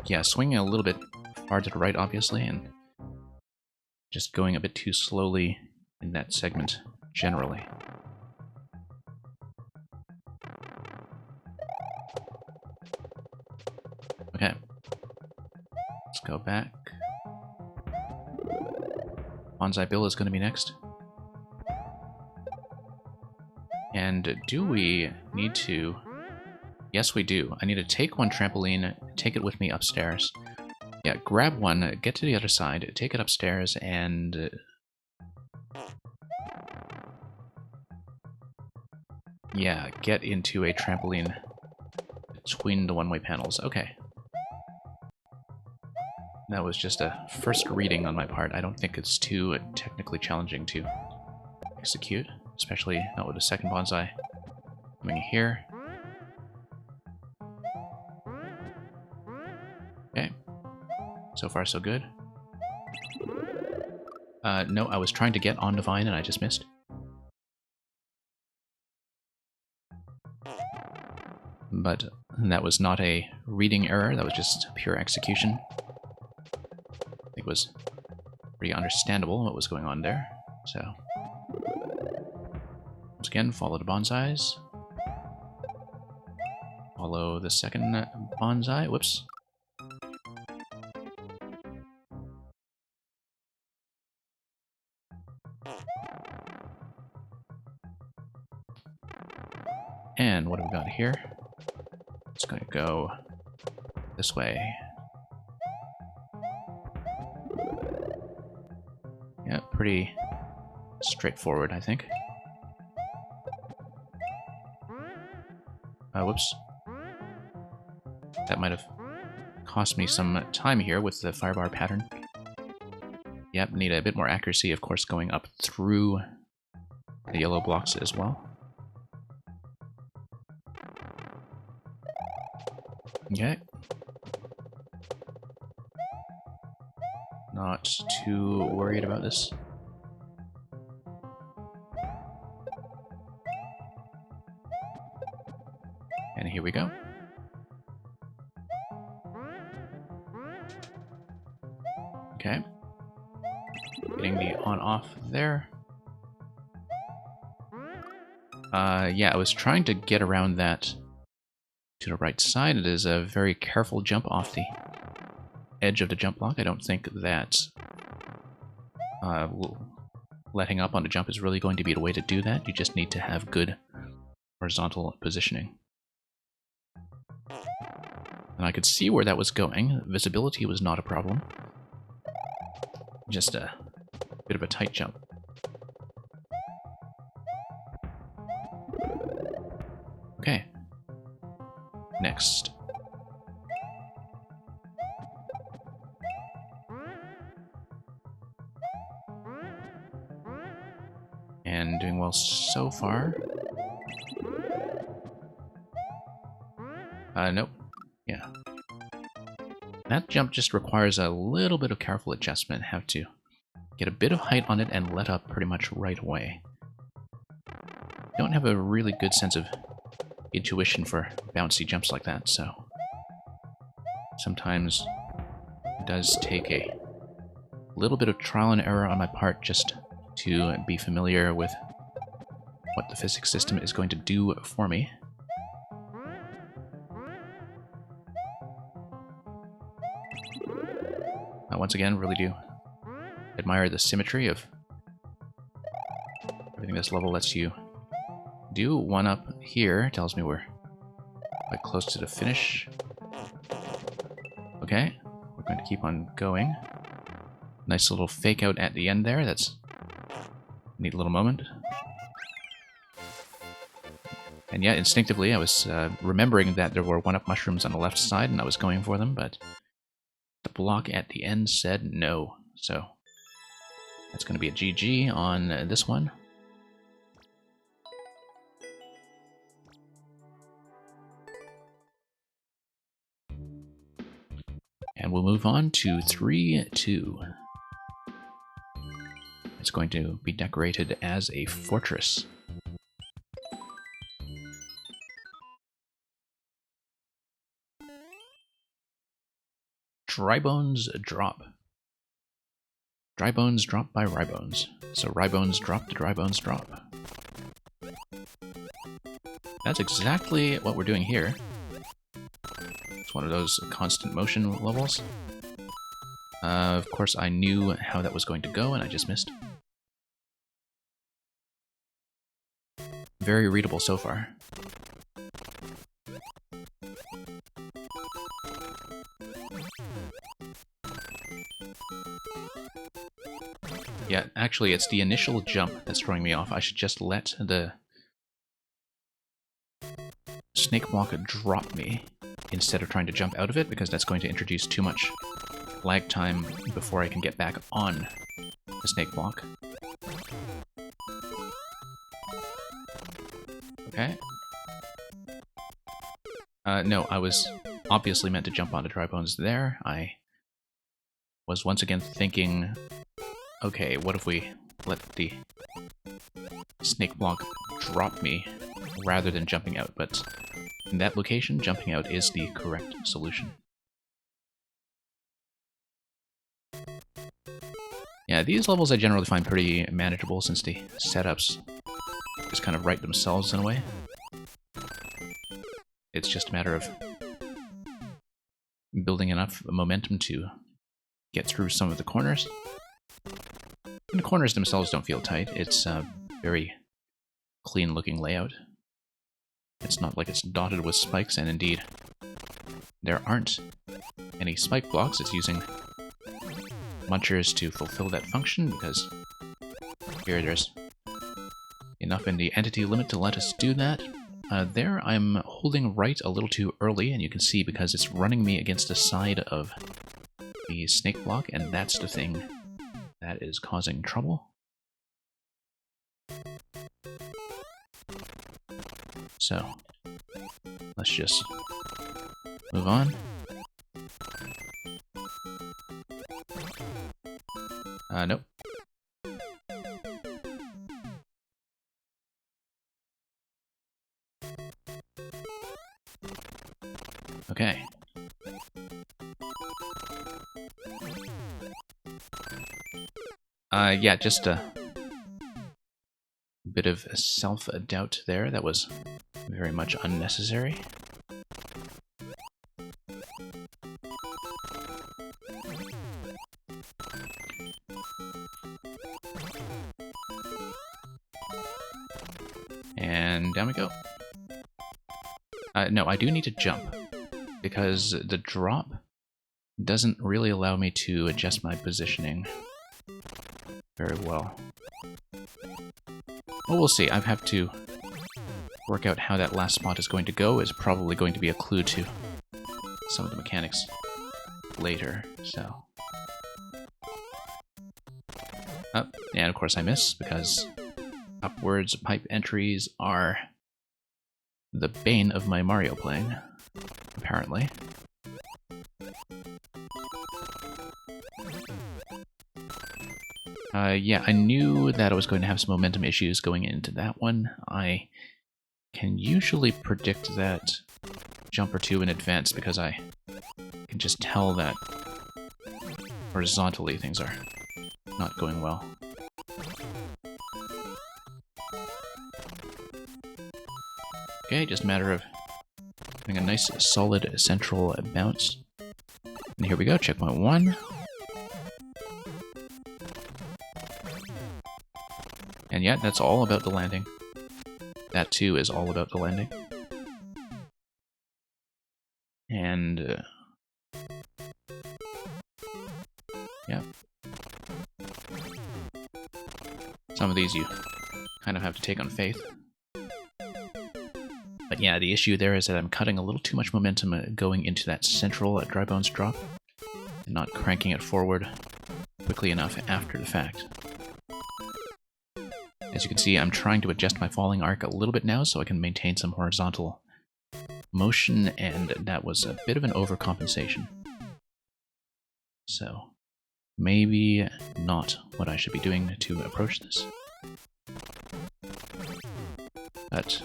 Yeah, swinging a little bit far to the right, obviously, and just going a bit too slowly in that segment, generally. Okay. Let's go back. Bonsai Bill is going to be next. And do we need to... Yes, we do. I need to take one trampoline, take it with me upstairs. Yeah, grab one, get to the other side, take it upstairs, and... yeah, get into a trampoline between the one-way panels. Okay. That was just a first reading on my part. I don't think it's too technically challenging to execute, especially not with a second bonsai coming here. Okay. So far, so good. No, I was trying to get on the vine and I just missed. But that was not a reading error, that was just pure execution. I think it was pretty understandable what was going on there, so... Once again, follow the bonsais. Follow the second bonsai. Whoops. And what do we got here? It's going to go this way. Yeah, pretty straightforward, I think. Whoops. That might have cost me some time here with the firebar pattern. Yep, need a bit more accuracy, of course, going up through the yellow blocks as well. Okay. Not too worried about this. And here we go. Okay. Getting the on-off there. Yeah, I was trying to get around that to the right side. It is a very careful jump off the edge of the jump block. I don't think that letting up on the jump is really going to be the way to do that. You just need to have good horizontal positioning. And I could see where that was going. Visibility was not a problem. Just a bit of a tight jump. Okay. Next. And doing well so far. Nope. Yeah. That jump just requires a little bit of careful adjustment. Have to get a bit of height on it and let up pretty much right away. Don't have a really good sense of intuition for bouncy jumps like that, so sometimes it does take a little bit of trial and error on my part just to be familiar with what the physics system is going to do for me. Once again, really do admire the symmetry of everything this level lets you do. One up here tells me we're quite close to the finish. Okay, we're going to keep on going. Nice little fake out at the end there. That's a neat little moment. And yeah, instinctively I was remembering that there were one-up mushrooms on the left side and I was going for them, but the block at the end said no. So that's going to be a GG on this one. And we'll move on to 3-2. It's going to be decorated as a fortress. Dry bones drop. Dry bones drop by Rybones. So Rybones drop, the dry bones drop. That's exactly what we're doing here. It's one of those constant motion levels. Of course, I knew how that was going to go, and I just missed. Very readable so far. Yeah, actually, it's the initial jump that's throwing me off. I should just let the snake block drop me instead of trying to jump out of it, because that's going to introduce too much lag time before I can get back on the snake block. Okay. No, I was obviously meant to jump onto dry bones there. I was once again thinking, okay, what if we let the snake block drop me rather than jumping out? But in that location, jumping out is the correct solution. Yeah, these levels I generally find pretty manageable since the setups just kind of write themselves in a way. It's just a matter of building enough momentum to get through some of the corners. And the corners themselves don't feel tight. It's a very clean-looking layout. It's not like it's dotted with spikes, and indeed, there aren't any spike blocks. It's using munchers to fulfill that function, because here there's enough in the entity limit to let us do that. There I'm holding right a little too early, and you can see because it's running me against the side of the snake block, and that's the thing that is causing trouble. So, let's just move on. Nope. Okay. Yeah, just a bit of self-doubt there. That was very much unnecessary. And down we go. No, I do need to jump, because the drop doesn't really allow me to adjust my positioning very well. Well, we'll see. I have to work out how that last spot is going to go. Is probably going to be a clue to some of the mechanics later, so... Up, and of course I miss, because upwards pipe entries are the bane of my Mario playing, apparently. Yeah, I knew that I was going to have some momentum issues going into that one. I can usually predict that jump or two in advance, because I can just tell that horizontally things are not going well. Okay, just a matter of having a nice solid central bounce. And here we go, checkpoint 1. And yeah, that's all about the landing. That too is all about the landing. And yeah. Some of these you kind of have to take on faith. But yeah, the issue there is that I'm cutting a little too much momentum going into that central dry bones drop, and not cranking it forward quickly enough after the fact. As you can see, I'm trying to adjust my falling arc a little bit now so I can maintain some horizontal motion, and that was a bit of an overcompensation. So, maybe not what I should be doing to approach this. But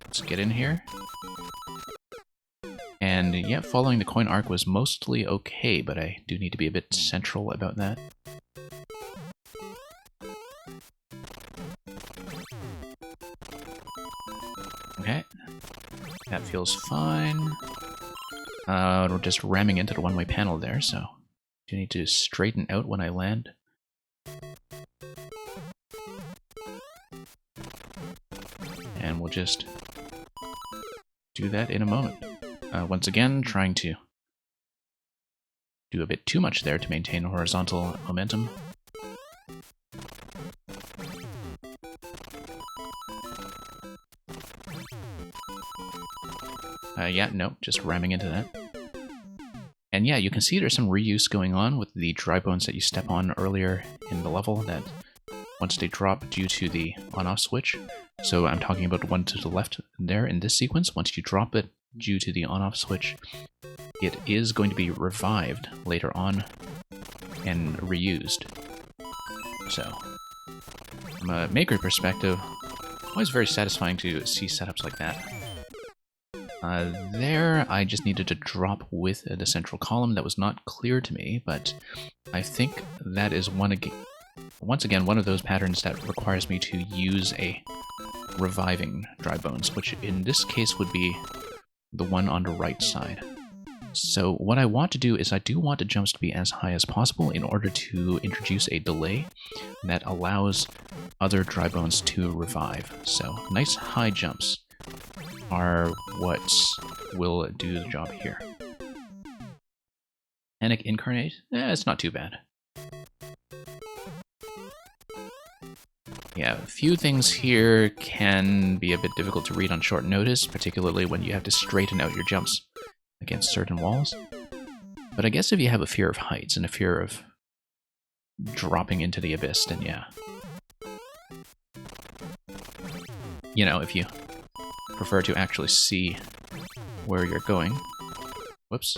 let's get in here. And yeah, following the coin arc was mostly okay, but I do need to be a bit central about that. Okay, that feels fine. We're just ramming into the one-way panel there, so I do need to straighten out when I land. And we'll just do that in a moment. Once again, trying to do a bit too much there to maintain horizontal momentum. Yeah, no, just ramming into that. And yeah, you can see there's some reuse going on with the dry bones that you step on earlier in the level, that once they drop due to the on-off switch. So I'm talking about the one to the left there in this sequence. Once you drop it due to the on-off switch, it is going to be revived later on and reused. So, from a maker perspective, always very satisfying to see setups like that. There, I just needed to drop with the central column. That was not clear to me, but I think that is once again one of those patterns that requires me to use a reviving dry bones, which in this case would be the one on the right side. So what I want to do is I do want the jumps to be as high as possible in order to introduce a delay that allows other dry bones to revive. So nice high jumps are what will do the job here. Panic Incarnate? It's not too bad. Yeah, a few things here can be a bit difficult to read on short notice, particularly when you have to straighten out your jumps against certain walls. But I guess if you have a fear of heights and a fear of dropping into the abyss, then yeah. You know, if you prefer to actually see where you're going. Whoops.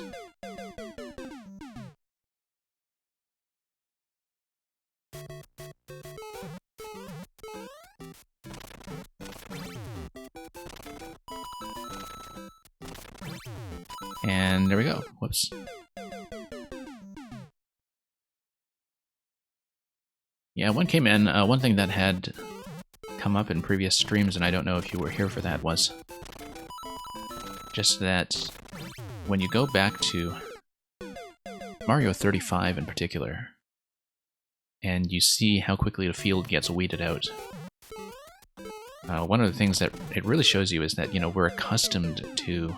And there we go. Whoops. Yeah, one came in. One thing that had come up in previous streams, and I don't know if you were here for that, was just that when you go back to Mario 35 in particular, and you see how quickly the field gets weeded out, one of the things that it really shows you is that, you know, we're accustomed to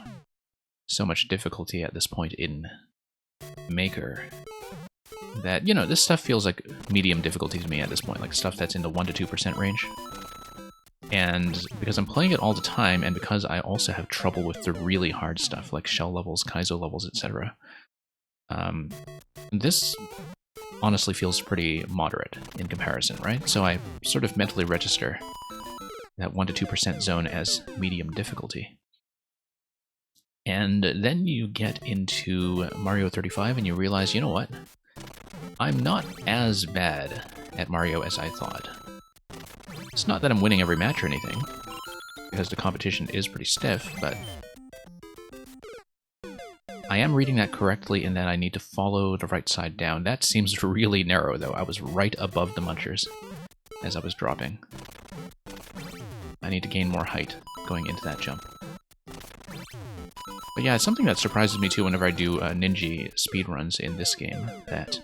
so much difficulty at this point in Maker that, you know, this stuff feels like medium difficulty to me at this point, like stuff that's in the 1 to 2% range. And because I'm playing it all the time, and because I also have trouble with the really hard stuff, like shell levels, Kaizo levels, etc., this honestly feels pretty moderate in comparison, right? So I sort of mentally register that 1 to 2% zone as medium difficulty. And then you get into Mario 35 and you realize, you know what? I'm not as bad at Mario as I thought. It's not that I'm winning every match or anything, because the competition is pretty stiff, but I am reading that correctly in that I need to follow the right side down. That seems really narrow, though. I was right above the munchers as I was dropping. I need to gain more height going into that jump. But yeah, it's something that surprises me too whenever I do ninja speedruns in this game, that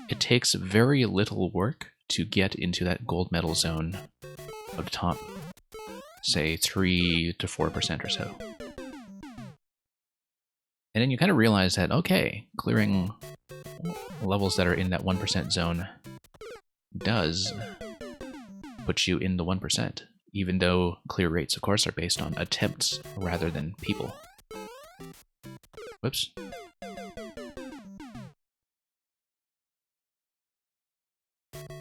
it takes very little work to get into that gold medal zone of the top, say, 3 to 4% or so. And then you kind of realize that, okay, clearing levels that are in that 1% zone does put you in the 1%, even though clear rates, of course, are based on attempts rather than people. Whoops.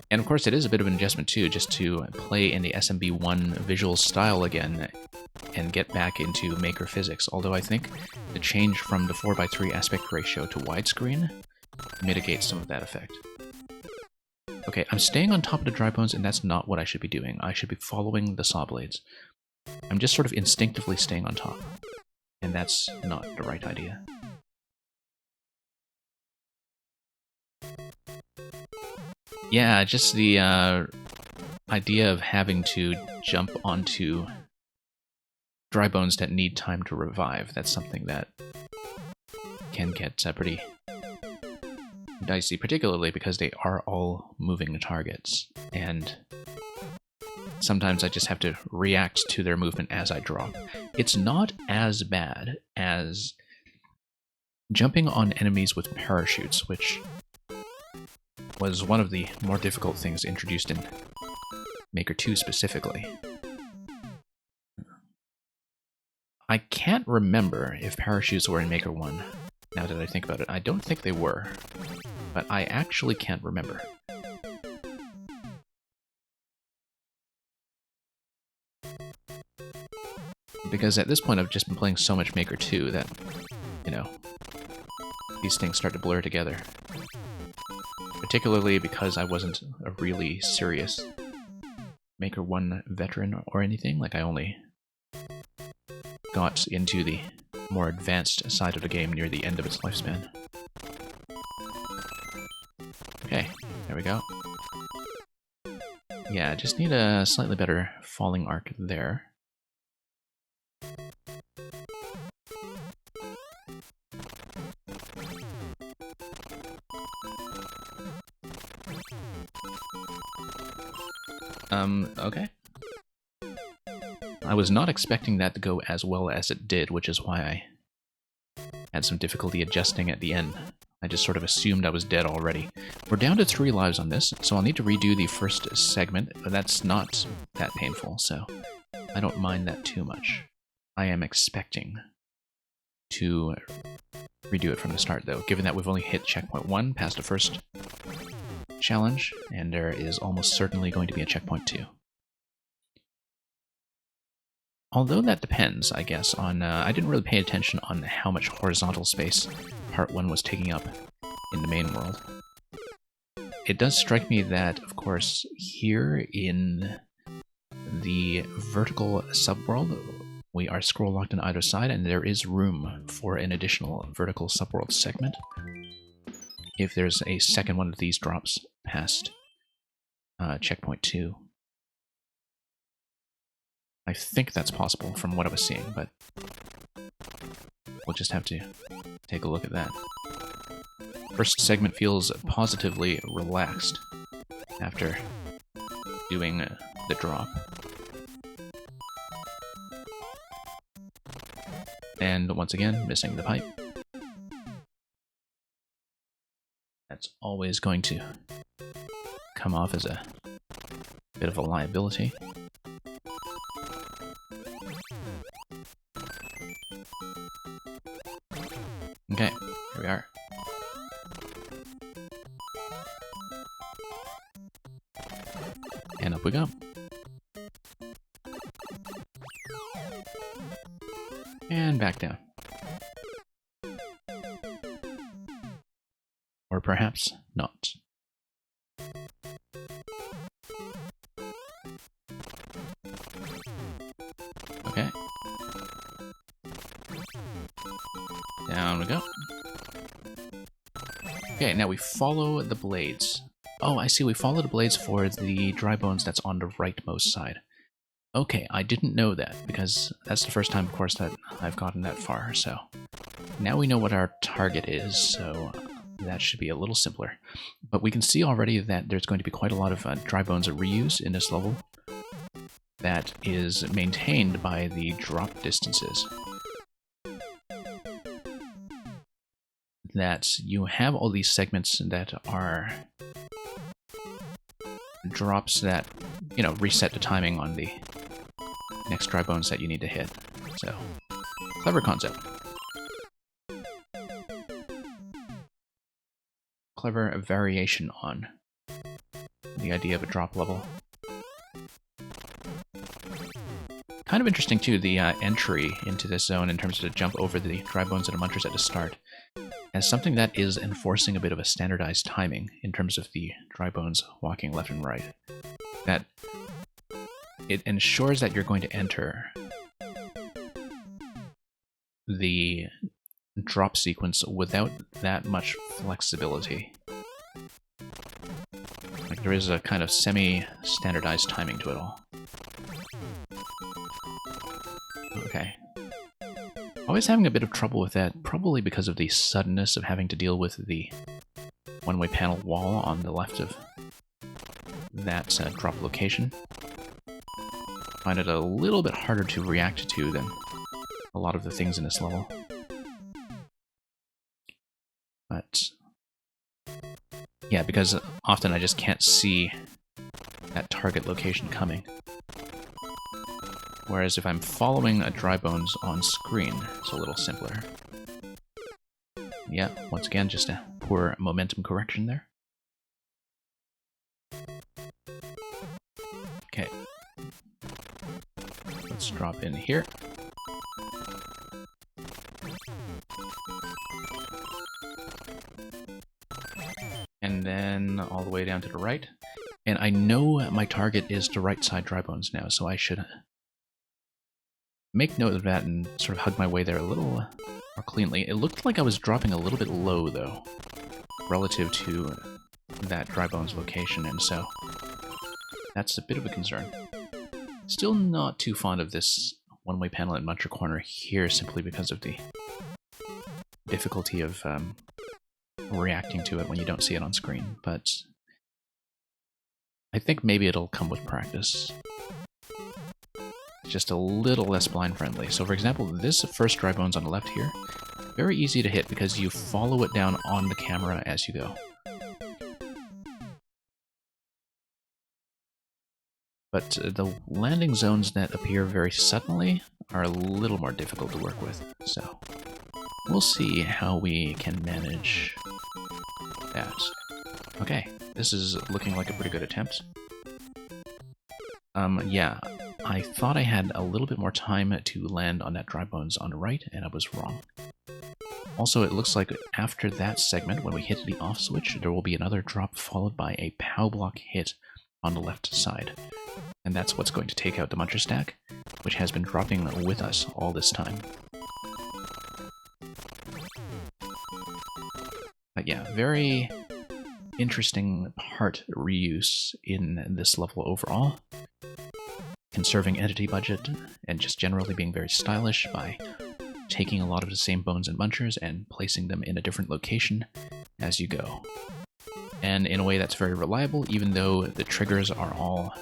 And of course it is a bit of an adjustment too, just to play in the SMB1 visual style again and get back into Maker physics, although I think the change from the 4:3 aspect ratio to widescreen mitigates some of that effect. Okay, I'm staying on top of the dry bones, and that's not what I should be doing. I should be following the saw blades. I'm just sort of instinctively staying on top, and that's not the right idea. Yeah, just the idea of having to jump onto dry bones that need time to revive. That's something that can get pretty dicey, particularly because they are all moving targets, and sometimes I just have to react to their movement as I drop. It's not as bad as jumping on enemies with parachutes, which was one of the more difficult things introduced in Maker 2 specifically. I can't remember if parachutes were in Maker 1, now that I think about it. I don't think they were, but I actually can't remember. Because at this point I've just been playing so much Maker 2 that, you know, these things start to blur together. Particularly because I wasn't a really serious Maker 1 veteran or anything. Like, I only got into the more advanced side of the game near the end of its lifespan. Okay, there we go. Yeah, just need a slightly better falling arc there. Okay. I was not expecting that to go as well as it did, which is why I had some difficulty adjusting at the end. I just sort of assumed I was dead already. We're down to 3 lives on this, so I'll need to redo the first segment, but that's not that painful, so I don't mind that too much. I am expecting to redo it from the start, though, given that we've only hit checkpoint 1 past the first challenge, and there is almost certainly going to be a checkpoint 2. Although that depends, I guess, on... I didn't really pay attention on how much horizontal space Part 1 was taking up in the main world. It does strike me that, of course, here in the vertical subworld, we are scroll-locked on either side, and there is room for an additional vertical subworld segment if there's a second one of these drops past checkpoint 2. I think that's possible from what I was seeing, but we'll just have to take a look at that. First segment feels positively relaxed after doing the drop. And once again, missing the pipe. That's always going to come off as a bit of a liability. Okay, here we are. And up we go. And back down. Or perhaps not. Okay. Down we go. Okay, now we follow the blades. Oh, I see, we follow the blades for the dry bones that's on the rightmost side. Okay, I didn't know that, because that's the first time, of course, that I've gotten that far, so... Now we know what our target is, so that should be a little simpler. But we can see already that there's going to be quite a lot of dry bones reuse in this level that is maintained by the drop distances. That you have all these segments that are drops that, you know, reset the timing on the next dry bones that you need to hit. So, clever concept. Clever variation on the idea of a drop level. Kind of interesting, too, the entry into this zone in terms of the jump over the dry bones and the munchers at the start, as something that is enforcing a bit of a standardized timing in terms of the dry bones walking left and right. That it ensures that you're going to enter the drop sequence without that much flexibility. Like, there is a kind of semi-standardized timing to it all. Okay. Always having a bit of trouble with that, probably because of the suddenness of having to deal with the one-way panel wall on the left of that drop location. Find it a little bit harder to react to than a lot of the things in this level. But yeah, because often I just can't see that target location coming. Whereas if I'm following a dry bones on screen, it's a little simpler. Yeah, once again, just a poor momentum correction there. Okay. Let's drop in here. And then all the way down to the right. And I know my target is the right side dry bones now, so I should make note of that and sort of hug my way there a little more cleanly. It looked like I was dropping a little bit low, though, relative to that dry bones location, and so that's a bit of a concern. Still not too fond of this one-way panel in Muncher Corner here, simply because of the difficulty of reacting to it when you don't see it on screen, but I think maybe it'll come with practice. It's just a little less blind-friendly. So for example, this first dry bones on the left here, very easy to hit because you follow it down on the camera as you go. But the landing zones that appear very suddenly are a little more difficult to work with, so we'll see how we can manage that. Okay, this is looking like a pretty good attempt. Yeah, I thought I had a little bit more time to land on that dry bones on the right, and I was wrong. Also, it looks like after that segment, when we hit the off switch, there will be another drop followed by a POW block hit on the left side. And that's what's going to take out the Muncher stack, which has been dropping with us all this time. But yeah, very interesting part reuse in this level overall. Conserving entity budget, and just generally being very stylish by taking a lot of the same bones and munchers and placing them in a different location as you go. And in a way that's very reliable, even though the triggers are all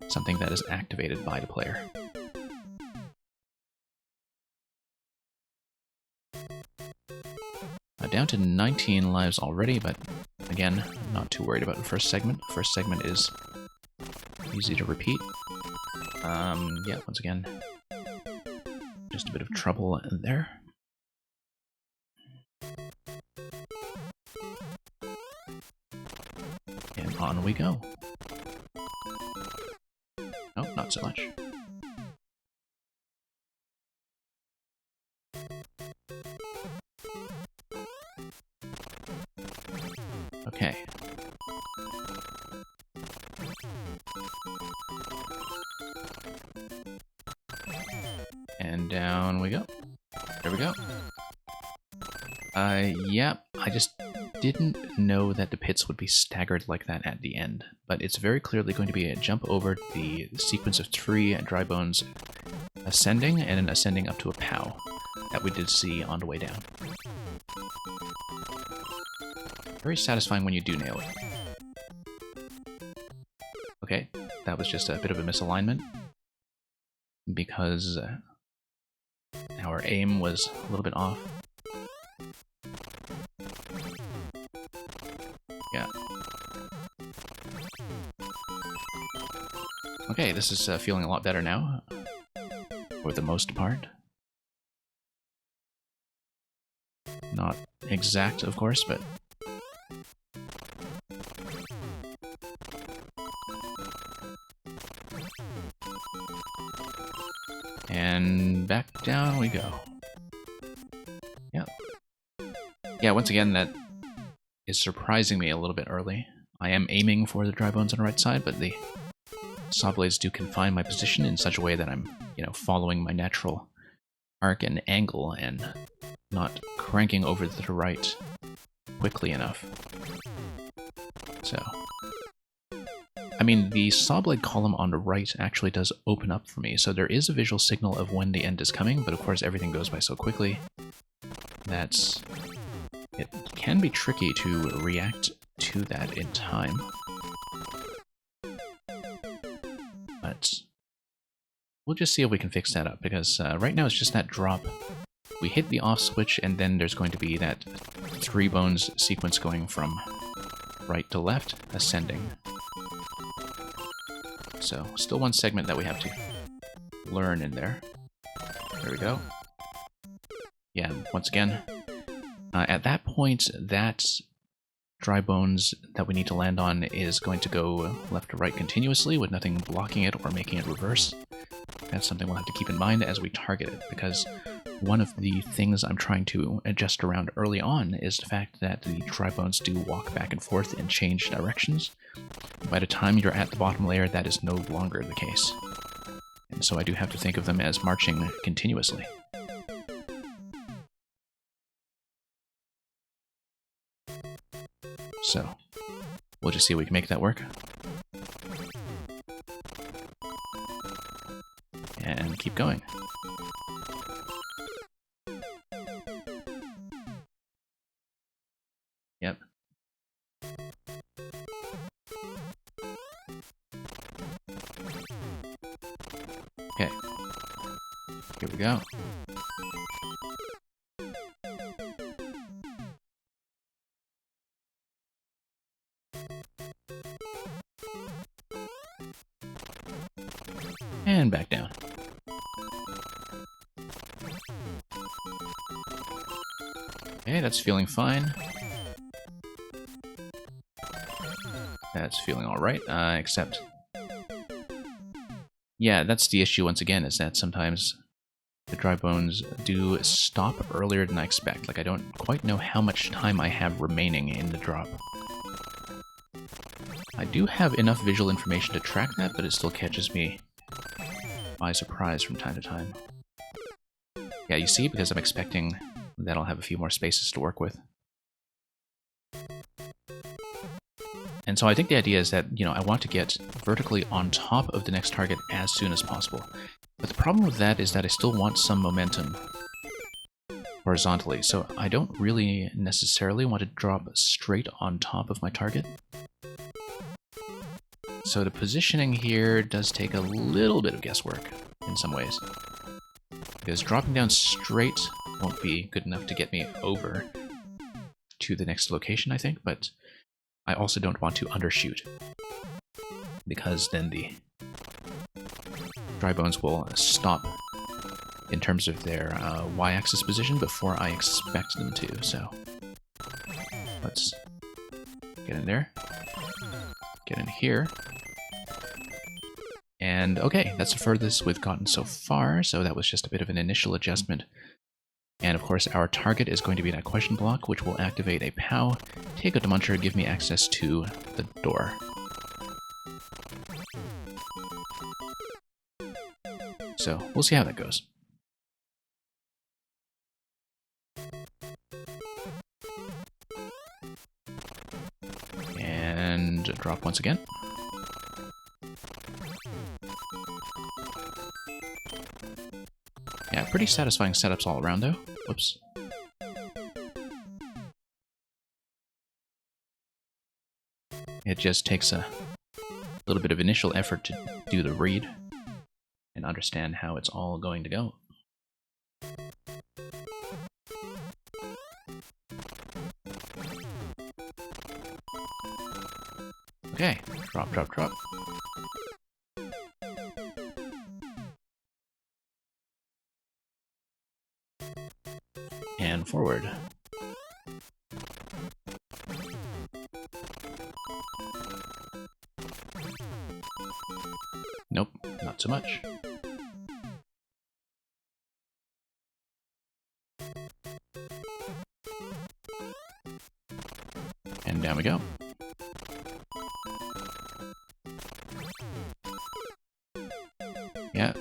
something that is activated by the player. Down to 19 lives already, but again, not too worried about the first segment. The first segment is easy to repeat. Yeah, once again, just a bit of trouble there. And on we go. Oh, not so much. Okay. And down we go. There we go. Yeah, I just didn't know that the pits would be staggered like that at the end, but it's very clearly going to be a jump over the sequence of 3 dry bones ascending, and then ascending up to a POW that we did see on the way down. Very satisfying when you do nail it. Okay, that was just a bit of a misalignment, because our aim was a little bit off. Yeah. Okay, this is feeling a lot better now, for the most part. Not exact, of course, but... And back down we go. Yep. Yeah, once again, that is surprising me a little bit early. I am aiming for the dry bones on the right side, but the saw blades do confine my position in such a way that I'm, following my natural arc and angle and not cranking over to the right quickly enough. So, I mean, the saw blade column on the right actually does open up for me, so there is a visual signal of when the end is coming, but of course everything goes by so quickly that it can be tricky to react to that in time. But we'll just see if we can fix that up, because right now it's just that drop. We hit the off switch, and then there's going to be that 3 bones sequence going from right to left, ascending. So, still one segment that we have to learn in there. There we go. Yeah, once again, at that point, that dry bones that we need to land on is going to go left to right continuously with nothing blocking it or making it reverse. That's something we'll have to keep in mind as we target it, because one of the things I'm trying to adjust around early on is the fact that the dry bones do walk back and forth and change directions. By the time you're at the bottom layer, that is no longer the case. And so I do have to think of them as marching continuously. So, we'll just see if we can make that work. and keep going. Yep. Okay. Here we go. And back down. Okay, that's feeling fine. That's feeling alright, except... Yeah, that's the issue once again, is that sometimes the dry bones do stop earlier than I expect. Like, I don't quite know how much time I have remaining in the drop. I do have enough visual information to track that, but it still catches me by surprise from time to time. Yeah, you see, because I'm expecting that I'll have a few more spaces to work with. And so I think the idea is that, you know, I want to get vertically on top of the next target as soon as possible. But the problem with that is that I still want some momentum horizontally, so I don't really necessarily want to drop straight on top of my target. So the positioning here does take a little bit of guesswork in some ways. Because dropping down straight won't be good enough to get me over to the next location, I think, but I also don't want to undershoot, because then the dry bones will stop in terms of their y-axis position before I expect them to, so let's get in there, get in here, and okay, that's the furthest we've gotten so far, so that was just a bit of an initial adjustment. And of course, our target is going to be that question block, which will activate a POW, take out the muncher, give me access to the door. So, we'll see how that goes. And drop once again. Yeah, pretty satisfying setups all around, though. Whoops. It just takes a little bit of initial effort to do the read and understand how it's all going to go. Okay, drop, drop, drop. And forward. Nope, not so much. And down we go. Yeah.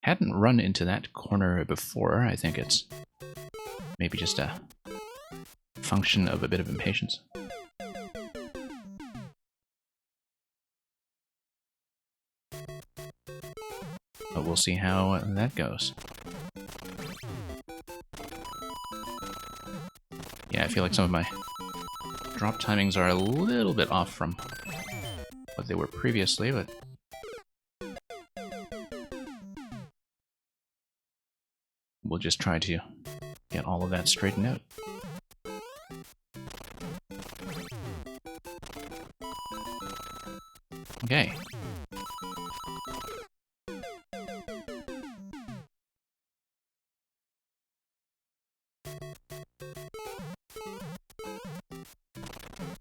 Hadn't run into that corner before. I think it's maybe just a function of a bit of impatience. But we'll see how that goes. Yeah, I feel like some of my drop timings are a little bit off from what they were previously, but we'll just try to get all of that straightened out. Okay.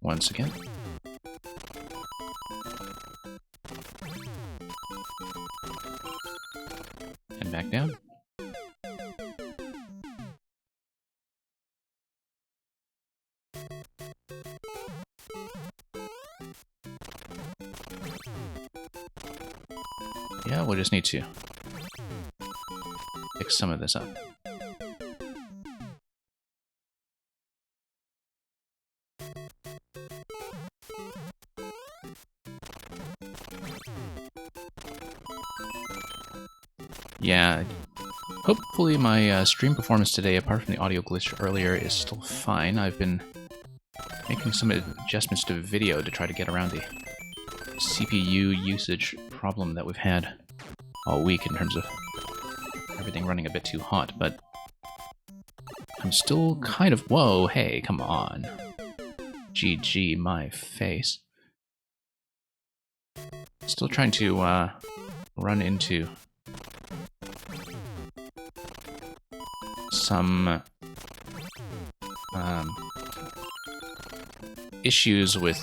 Once again. And back down. Yeah, we'll just need to fix some of this up. Yeah, hopefully my stream performance today, apart from the audio glitch earlier, is still fine. I've been making some adjustments to video to try to get around the CPU usage problem that we've had all week in terms of everything running a bit too hot, but I'm still kind of... Whoa, hey, come on. GG, my face. Still trying to run into some issues with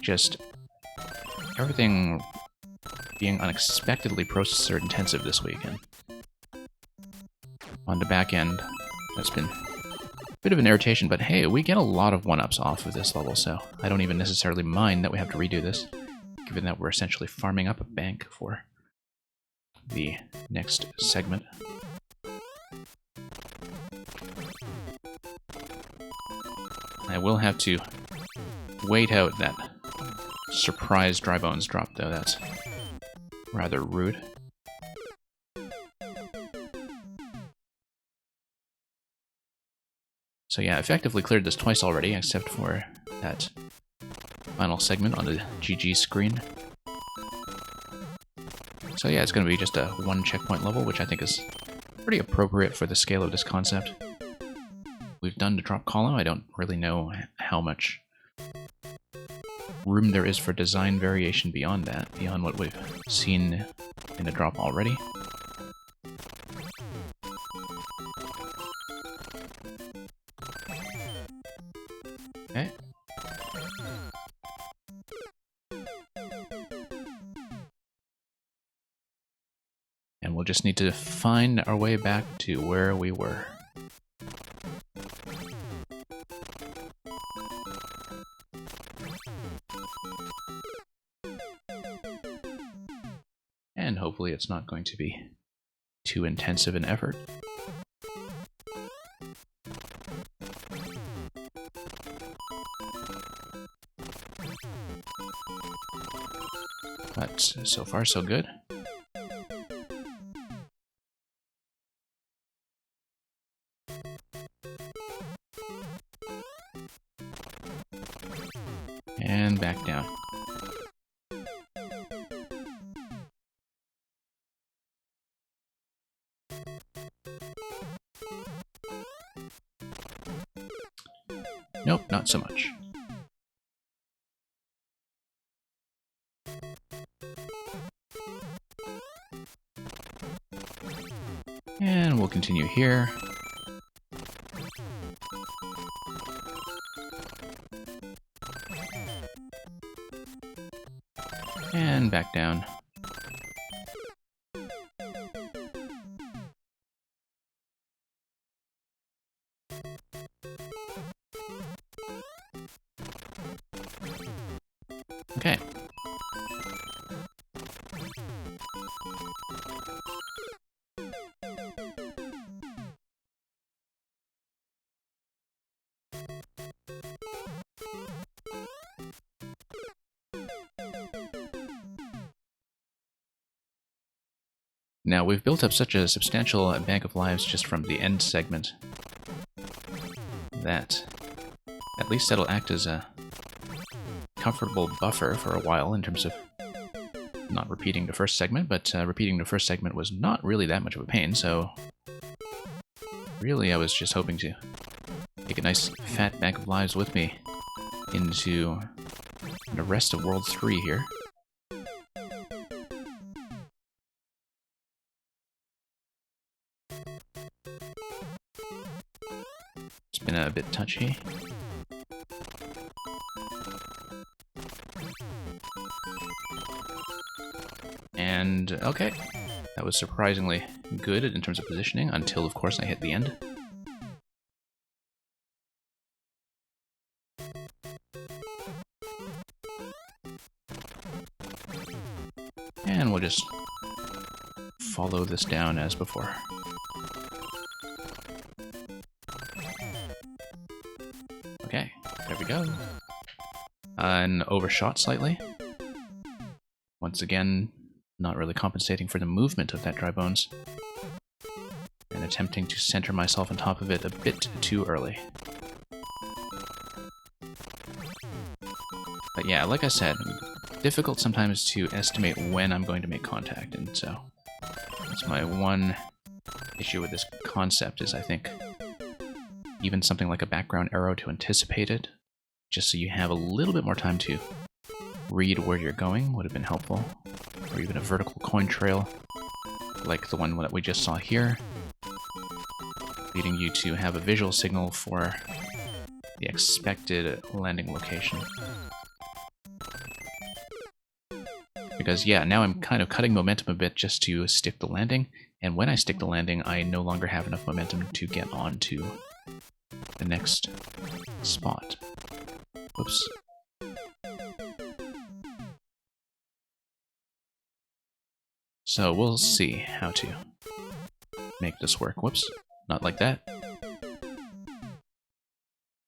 just everything being unexpectedly processor intensive this weekend. On the back end, that's been a bit of an irritation, but hey, we get a lot of 1-ups off of this level, so I don't even necessarily mind that we have to redo this, given that we're essentially farming up a bank for the next segment. I will have to wait out that surprise dry bones drop, though. That's rather rude. So yeah, effectively cleared this twice already, except for that final segment on the GG screen. So yeah, it's going to be just a 1 checkpoint level, which I think is pretty appropriate for the scale of this concept. We've done to drop column. I don't really know how much room there is for design variation beyond that, beyond what we've seen in the drop already. Okay. And we'll just need to find our way back to where we were. And hopefully it's not going to be too intensive an effort. But so far, so good. And back down. Nope, not so much. And we'll continue here. And back down. Okay. Now, we've built up such a substantial bank of lives just from the end segment that at least that'll act as a comfortable buffer for a while in terms of not repeating the first segment, but repeating the first segment was not really that much of a pain, so really I was just hoping to take a nice fat bank of lives with me into the rest of World 3 here. It's been a bit touchy. And okay, that was surprisingly good in terms of positioning until, of course, I hit the end. And we'll just follow this down as before. Okay, there we go. And overshot slightly. Once again, not really compensating for the movement of that dry bones, and attempting to center myself on top of it a bit too early. But yeah, like I said, difficult sometimes to estimate when I'm going to make contact, and so that's my one issue with this concept is I think even something like a background arrow to anticipate it, just so you have a little bit more time to read where you're going, would have been helpful. Or even a vertical coin trail, like the one that we just saw here, leading you to have a visual signal for the expected landing location. Because yeah, now I'm kind of cutting momentum a bit just to stick the landing, and when I stick the landing, I no longer have enough momentum to get on to the next spot. Whoops. So we'll see how to make this work. Whoops, not like that.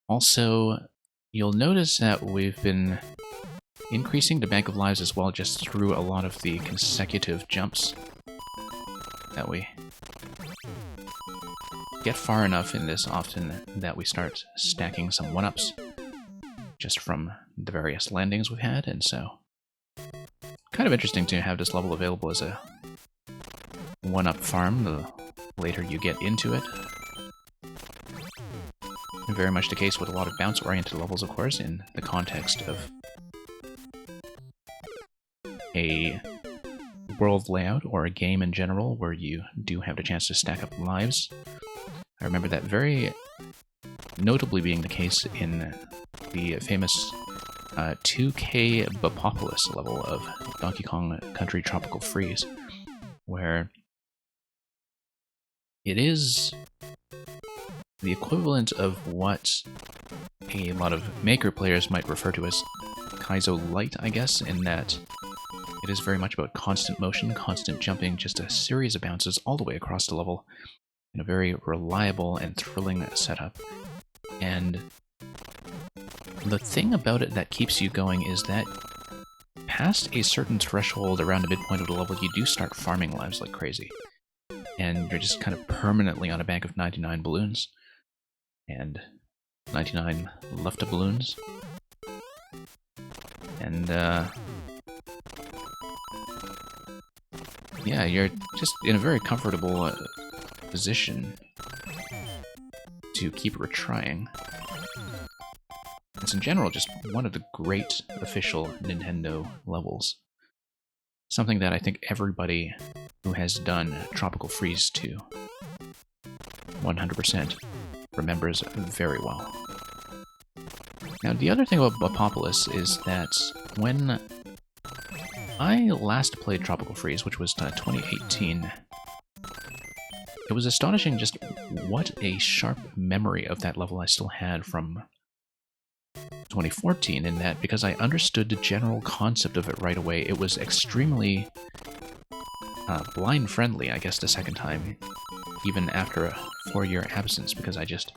Also, you'll notice that we've been increasing the bank of lives as well, just through a lot of the consecutive jumps that we get far enough in this often that we start stacking some 1-ups just from the various landings we've had, and so kind of interesting to have this level available as a 1-up farm the later you get into it. And very much the case with a lot of bounce-oriented levels, of course, in the context of a world layout or a game in general where you do have the chance to stack up lives. I remember that very notably being the case in the famous 2K Bopopolis level of Donkey Kong Country Tropical Freeze, where it is the equivalent of what a lot of Maker players might refer to as Kaizo Light, I guess, in that it is very much about constant motion, constant jumping, just a series of bounces all the way across the level in a very reliable and thrilling setup. And the thing about it that keeps you going is that past a certain threshold around the midpoint of the level, you do start farming lives like crazy. And you're just kind of permanently on a bank of 99 balloons. And 99 left balloons. And, yeah, you're just in a very comfortable position to keep retrying. It's in general just one of the great official Nintendo levels. Something that I think everybody who has done Tropical Freeze 2 100% remembers very well. Now, the other thing about Bopopolis is that when I last played Tropical Freeze, which was 2018, it was astonishing just what a sharp memory of that level I still had from 2014, in that because I understood the general concept of it right away, it was extremely blind-friendly, I guess, the second time, even after a 4-year absence, because I just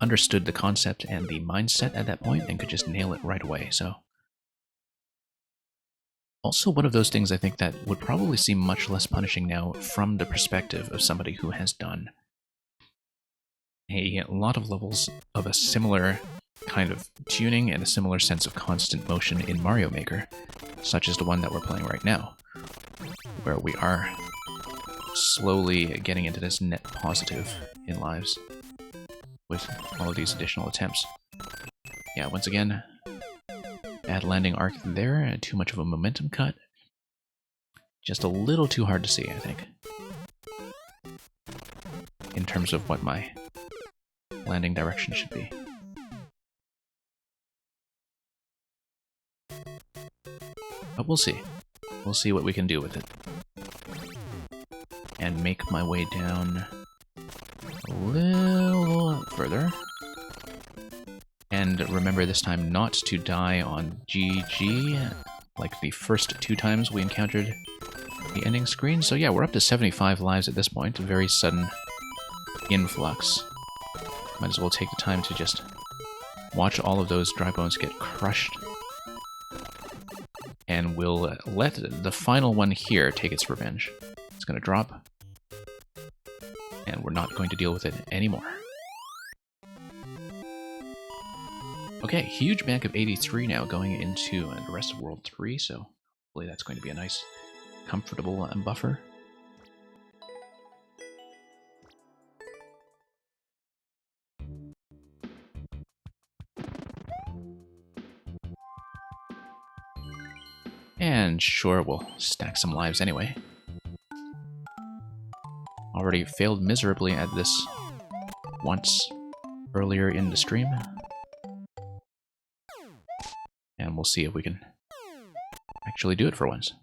understood the concept and the mindset at that point and could just nail it right away, so. Also, one of those things I think that would probably seem much less punishing now from the perspective of somebody who has done a lot of levels of a similar kind of tuning and a similar sense of constant motion in Mario Maker, such as the one that we're playing right now, where we are slowly getting into this net positive in lives with all of these additional attempts. Yeah, once again, bad landing arc there, too much of a momentum cut. Just a little too hard to see, I think, in terms of what my landing direction should be. But we'll see. We'll see what we can do with it. And make my way down a little further. And remember this time not to die on GG, like the first 2 times we encountered the ending screen. So yeah, we're up to 75 lives at this point, a very sudden influx. Might as well take the time to just watch all of those dry bones get crushed. And we'll let the final one here take its revenge. It's going to drop. And we're not going to deal with it anymore. Okay, huge bank of 83 now going into the rest of World 3, so hopefully that's going to be a nice, comfortable buffer. And sure, we'll stack some lives anyway. Already failed miserably at this once earlier in the stream. And we'll see if we can actually do it for once.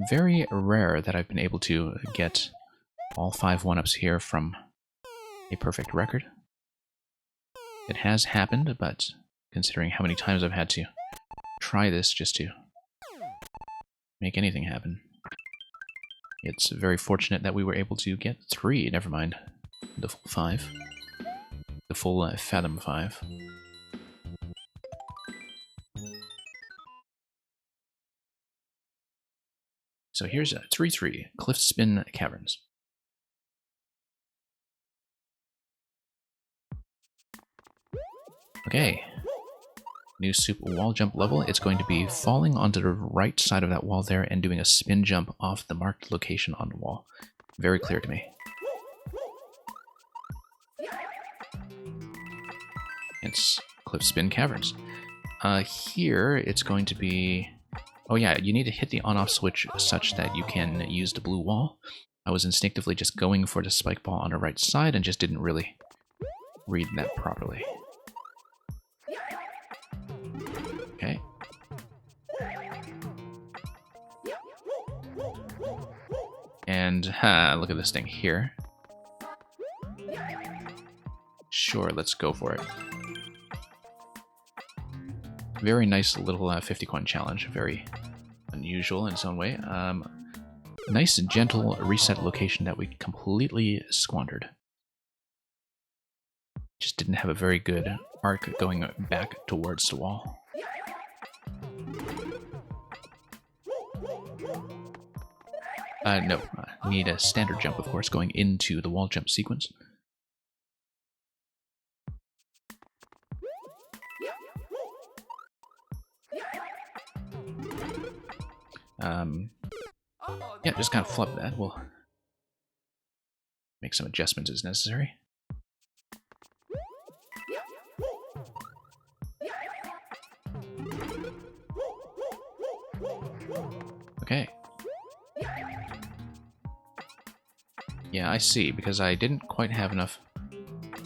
Very rare that I've been able to get all 5 1-ups here from a perfect record. It has happened, but considering how many times I've had to try this just to make anything happen, it's very fortunate that we were able to get 3, never mind the full 5. The full Fathom 5. So here's a 3-3, Cliff Spin Caverns. Okay. New soup wall jump level. It's going to be falling onto the right side of that wall there and doing a spin jump off the marked location on the wall. Very clear to me. It's Cliff Spin Caverns. Here, it's going to be... Oh yeah, you need to hit the on-off switch such that you can use the blue wall. I was instinctively just going for the spike ball on the right side and just didn't really read that properly. Okay. And, look at this thing here. Sure, let's go for it. Very nice little 50-coin challenge. Very unusual in its own way. Nice, gentle reset location that we completely squandered. Just didn't have a very good arc going back towards the wall. No. Need a standard jump, of course, going into the wall jump sequence. Yeah, just kind of flub that. We'll make some adjustments as necessary. Okay. Yeah, I see, because I didn't quite have enough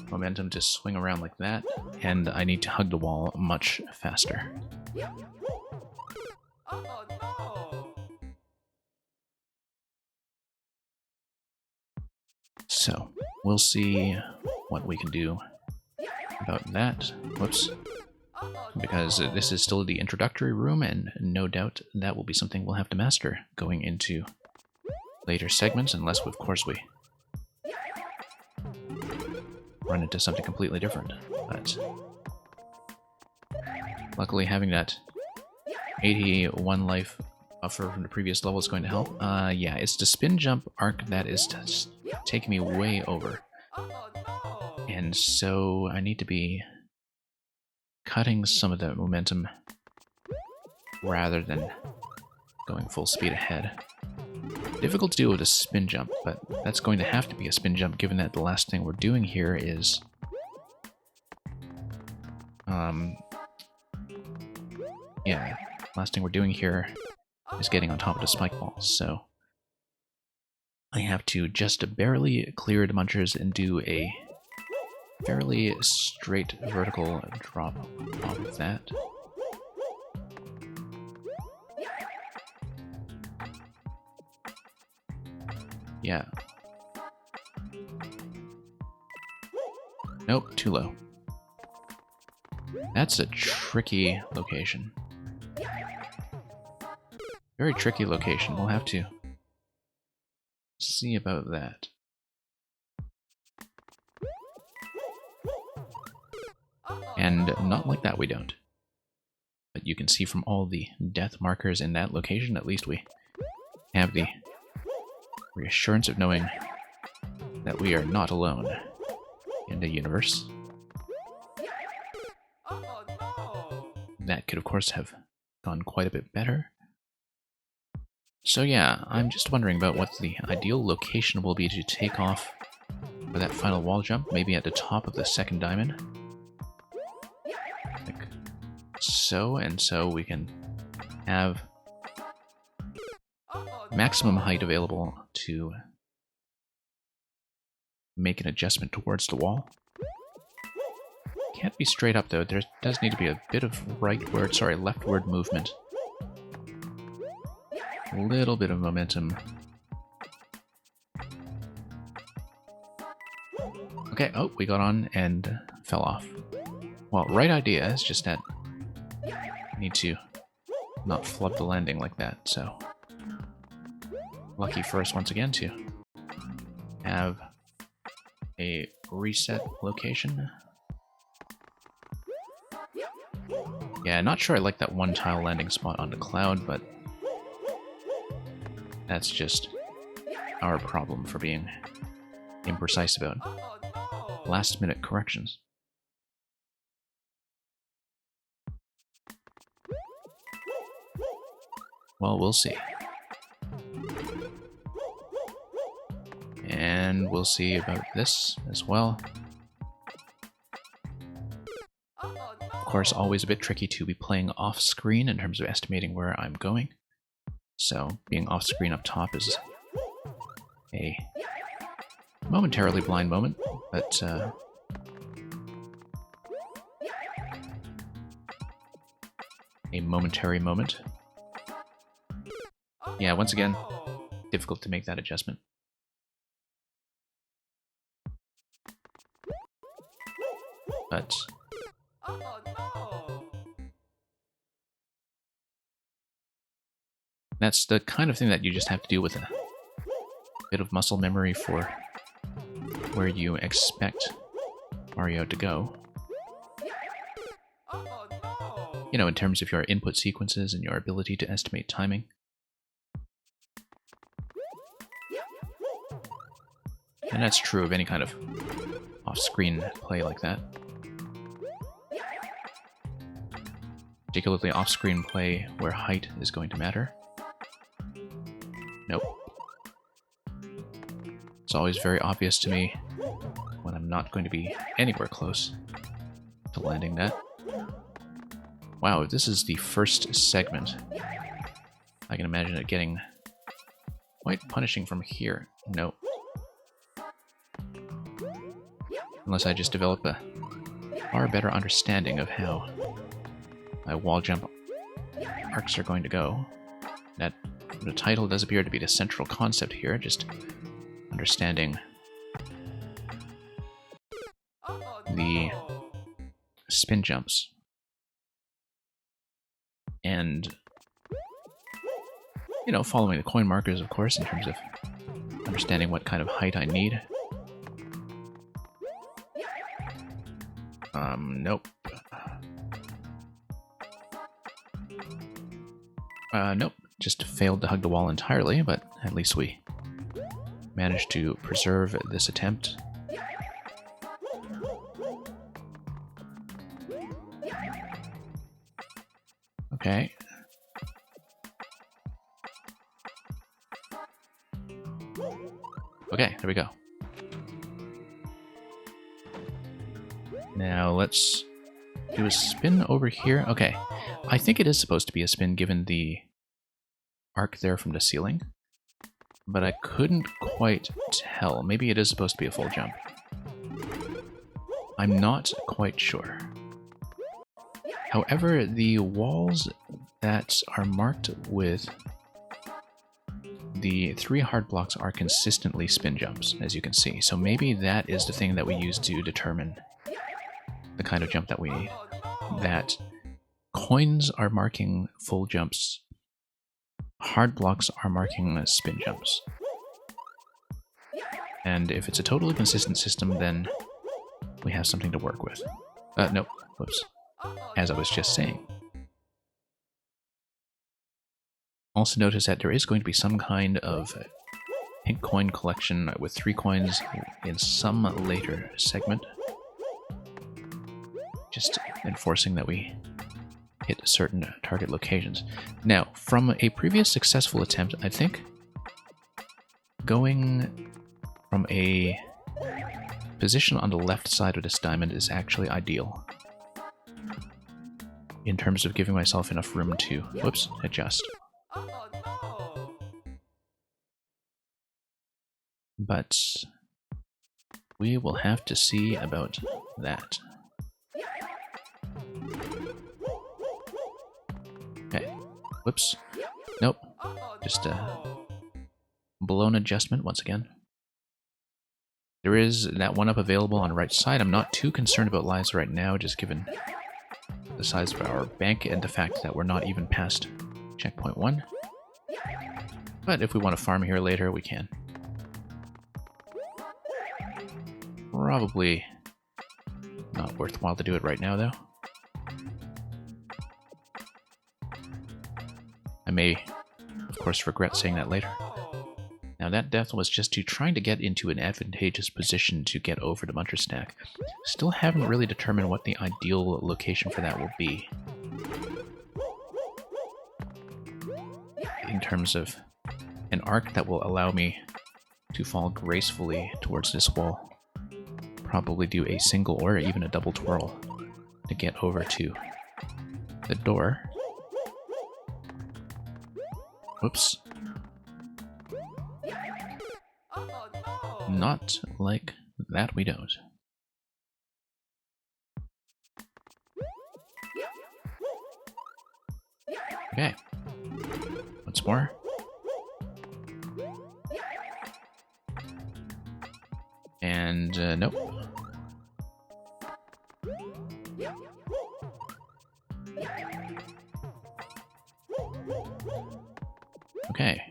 momentum to swing around like that, and I need to hug the wall much faster. So, we'll see what we can do about that. Whoops. Because this is still the introductory room, and no doubt that will be something we'll have to master going into later segments, unless, of course, we run into something completely different. But luckily, having that 81 life buffer from the previous level is going to help. Yeah, it's the spin jump arc that is taking me way over. And so I need to be cutting some of the momentum rather than going full speed ahead. Difficult to do with a spin jump, but that's going to have to be a spin jump given that the last thing we're doing here is yeah, last thing we're doing here is getting on top of the spike balls, so I have to just barely clear the munchers and do a fairly straight vertical drop off of that. Yeah. Nope, too low. That's a tricky location. Very tricky location. We'll have to see about that. And not like that we don't. But you can see from all the death markers in that location, at least we have the reassurance of knowing that we are not alone in the universe. That could, of course, have gone quite a bit better. So yeah, I'm just wondering about what the ideal location will be to take off for that final wall jump. Maybe at the top of the second diamond. Like so, and so we can have maximum height available to make an adjustment towards the wall. Can't be straight up though, there does need to be a bit of leftward movement. A little bit of momentum. Okay, oh, we got on and fell off. Well, right idea, it's just that I need to not flub the landing like that, so... Lucky for us once again to have a reset location. Yeah, not sure I like that one tile landing spot on the cloud, but that's just our problem for being imprecise about last-minute corrections. Well, we'll see. And we'll see about this as well. Of course, always a bit tricky to be playing off-screen in terms of estimating where I'm going. So, being off-screen up top is a momentarily blind moment, but a momentary moment. Yeah, once again, difficult to make that adjustment. But that's the kind of thing that you just have to do with a bit of muscle memory for where you expect Mario to go. You know, in terms of your input sequences and your ability to estimate timing. And that's true of any kind of off-screen play like that. Particularly off-screen play where height is going to matter. Nope. It's always very obvious to me when I'm not going to be anywhere close to landing that. Wow, if this is the first segment, I can imagine it getting quite punishing from here. Nope. Unless I just develop a far better understanding of how my wall jump arcs are going to go. That the title does appear to be the central concept here, just understanding the spin jumps. And, you know, following the coin markers, of course, in terms of understanding what kind of height I need. Nope. Nope. Just failed to hug the wall entirely, but at least we managed to preserve this attempt. Okay. Okay, there we go. Now let's do a spin over here. Okay, I think it is supposed to be a spin given the arc there from the ceiling, but I couldn't quite tell. Maybe it is supposed to be a full jump. I'm not quite sure. However, the walls that are marked with the 3 hard blocks are consistently spin jumps, as you can see. So maybe that is the thing that we use to determine the kind of jump that we need. That coins are marking full jumps, hard blocks are marking spin jumps. And if it's a totally consistent system, then we have something to work with. Nope, whoops. As I was just saying. Also notice that there is going to be some kind of pink coin collection with 3 coins in some later segment. Just enforcing that we hit certain target locations. Now, from a previous successful attempt, I think going from a position on the left side of this diamond is actually ideal in terms of giving myself enough room to, whoops, adjust. But we will have to see about that. Okay, whoops, nope, just a blown adjustment once again. There is that 1-up available on the right side. I'm not too concerned about lives right now, just given the size of our bank and the fact that we're not even past checkpoint 1. But if we want to farm here later, we can. Probably not worthwhile to do it right now, though. I may, of course, regret saying that later. Now that death was just to trying to get into an advantageous position to get over the Muncher stack. Still haven't really determined what the ideal location for that will be. In terms of an arc that will allow me to fall gracefully towards this wall. Probably do a single or even a double twirl to get over to the door. Whoops. Not like that we don't. Okay. Once more. And nope. Okay.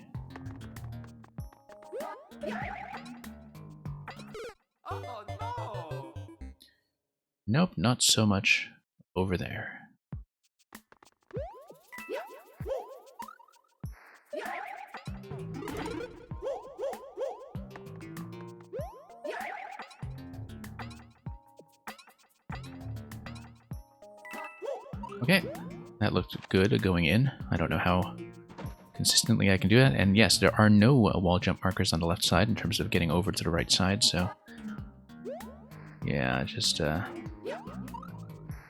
Nope, not so much over there. Okay, that looked good going in. I don't know how consistently I can do that. And yes, there are no wall jump markers on the left side in terms of getting over to the right side, so yeah, just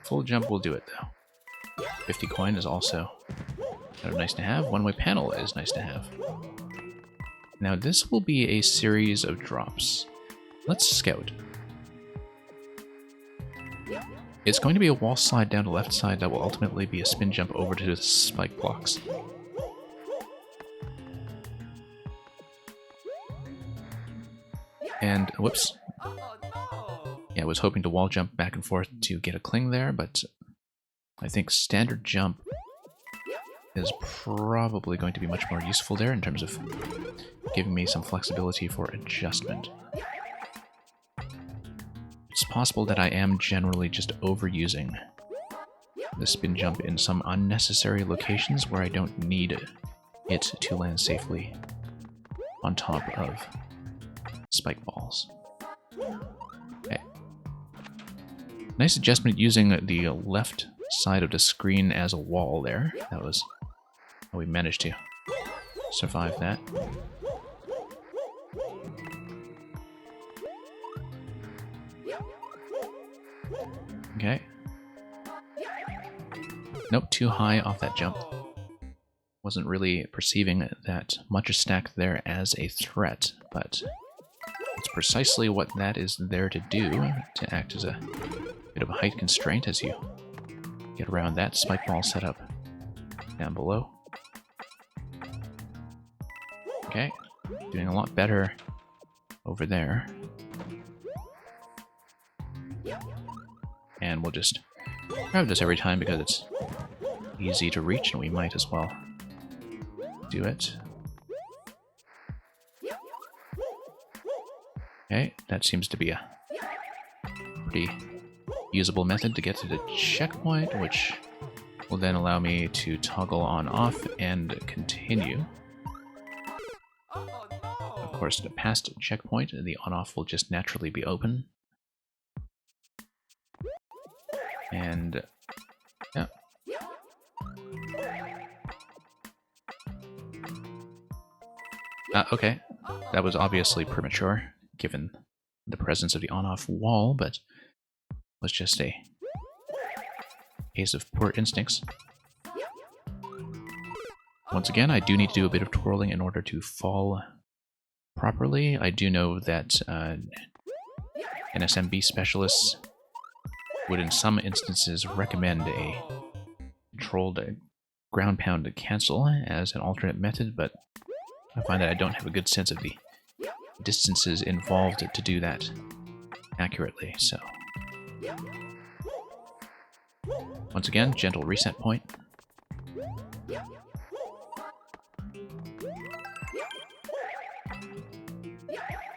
full jump will do it though. 50 coin is also kind of nice to have. One-way panel is nice to have. Now this will be a series of drops. Let's scout. It's going to be a wall slide down the left side that will ultimately be a spin jump over to the spike blocks. And, whoops. Yeah, I was hoping to wall jump back and forth to get a cling there, but I think standard jump is probably going to be much more useful there in terms of giving me some flexibility for adjustment. It's possible that I am generally just overusing the spin jump in some unnecessary locations where I don't need it to land safely on top of spike balls. Okay. Nice adjustment using the left side of the screen as a wall there. That was how we managed to survive that. Okay. Nope, too high off that jump. Wasn't really perceiving that Muncher stack there as a threat, but it's precisely what that is there to do, to act as a bit of a height constraint as you get around that spike ball setup down below. Okay, doing a lot better over there. And we'll just grab this every time because it's easy to reach, and we might as well do it. Okay, that seems to be a pretty usable method to get to the checkpoint, which will then allow me to toggle on off and continue. Of course, at a past checkpoint, the on-off will just naturally be open. And yeah. Okay, that was obviously premature, given the presence of the on-off wall, but was just a case of poor instincts. Once again, I do need to do a bit of twirling in order to fall properly. I do know that NSMB specialists would in some instances recommend a controlled ground pound cancel as an alternate method, but I find that I don't have a good sense of the distances involved to do that accurately, so... Once again, gentle reset point.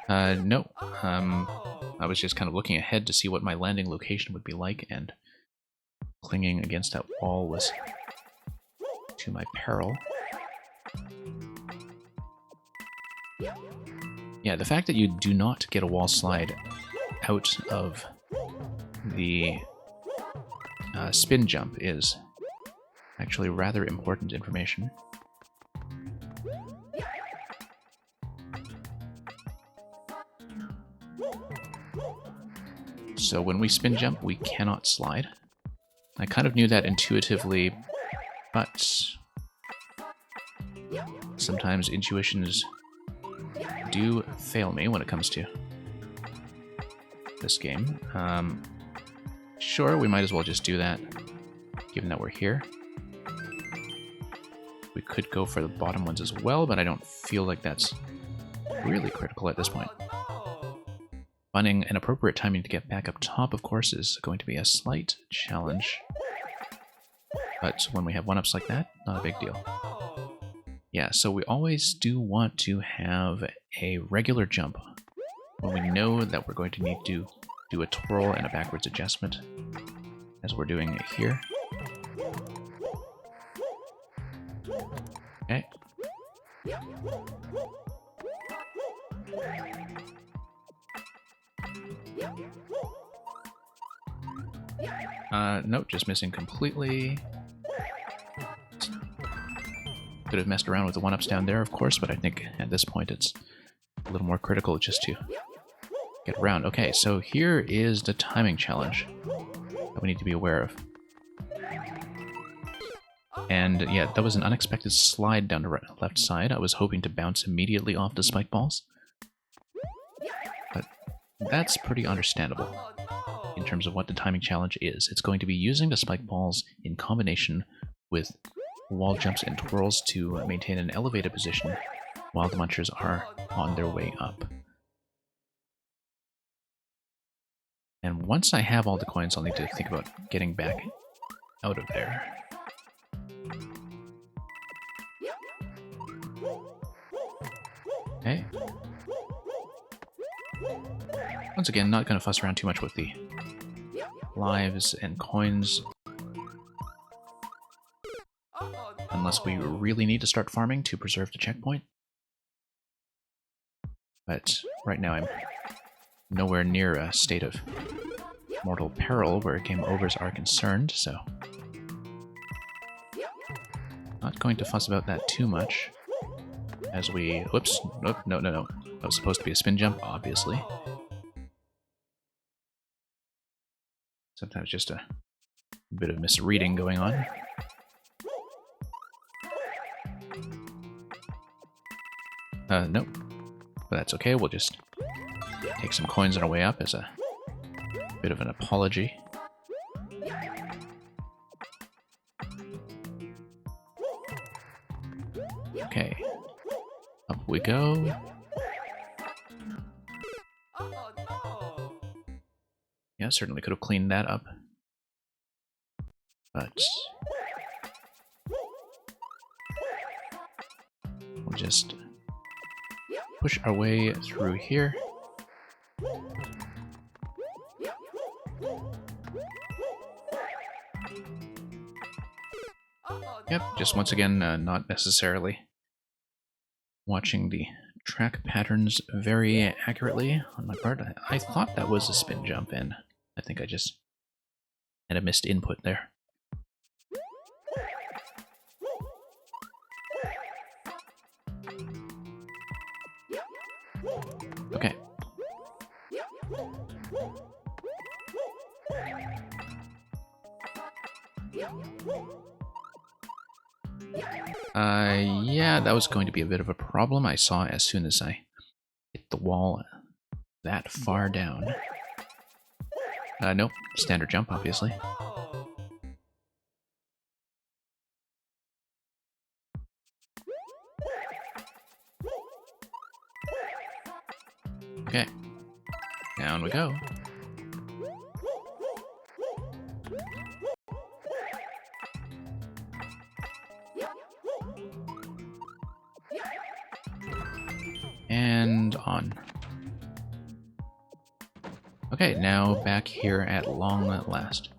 No. I was just kind of looking ahead to see what my landing location would be like, and clinging against that wall was to my peril. Yeah, the fact that you do not get a wall slide out of the spin jump is actually rather important information. So when we spin jump, we cannot slide. I kind of knew that intuitively, but sometimes intuitions do fail me when it comes to this game. Sure, we might as well just do that, given that we're here. We could go for the bottom ones as well, but I don't feel like that's really critical at this point. Finding an appropriate timing to get back up top, of course, is going to be a slight challenge. But when we have one-ups like that, not a big deal. Yeah, so we always do want to have a regular jump when we know that we're going to need to do a twirl and a backwards adjustment, as we're doing here. Okay. Nope, just missing completely. Could have messed around with the one-ups down there, of course, but I think at this point it's a little more critical just to get around. Okay, so here is the timing challenge that we need to be aware of. And yeah, that was an unexpected slide down the left side. I was hoping to bounce immediately off the spike balls, but that's pretty understandable in terms of what the timing challenge is. It's going to be using the spike balls in combination with wall jumps and twirls to maintain an elevated position while the munchers are on their way up. And once I have all the coins, I'll need to think about getting back out of there. Okay. Once again, not going to fuss around too much with the lives and coins, unless we really need to start farming to preserve the checkpoint. But right now I'm nowhere near a state of mortal peril where game overs are concerned, so not going to fuss about that too much. As we... Whoops. Nope, no. That was supposed to be a spin jump, obviously. Sometimes just a bit of misreading going on. Nope. But that's okay, we'll just take some coins on our way up as a bit of an apology. Okay. Up we go. Yeah, certainly could have cleaned that up. But we'll just push our way through here. Yep, just once again, not necessarily watching the track patterns very accurately on my part. I thought that was a spin jump, and I think I just had a missed input there. Okay. Yeah, that was going to be a bit of a problem. I saw as soon as I hit the wall that far down. Nope, standard jump, obviously. Okay, down we go. And on. Okay, now back here at long last.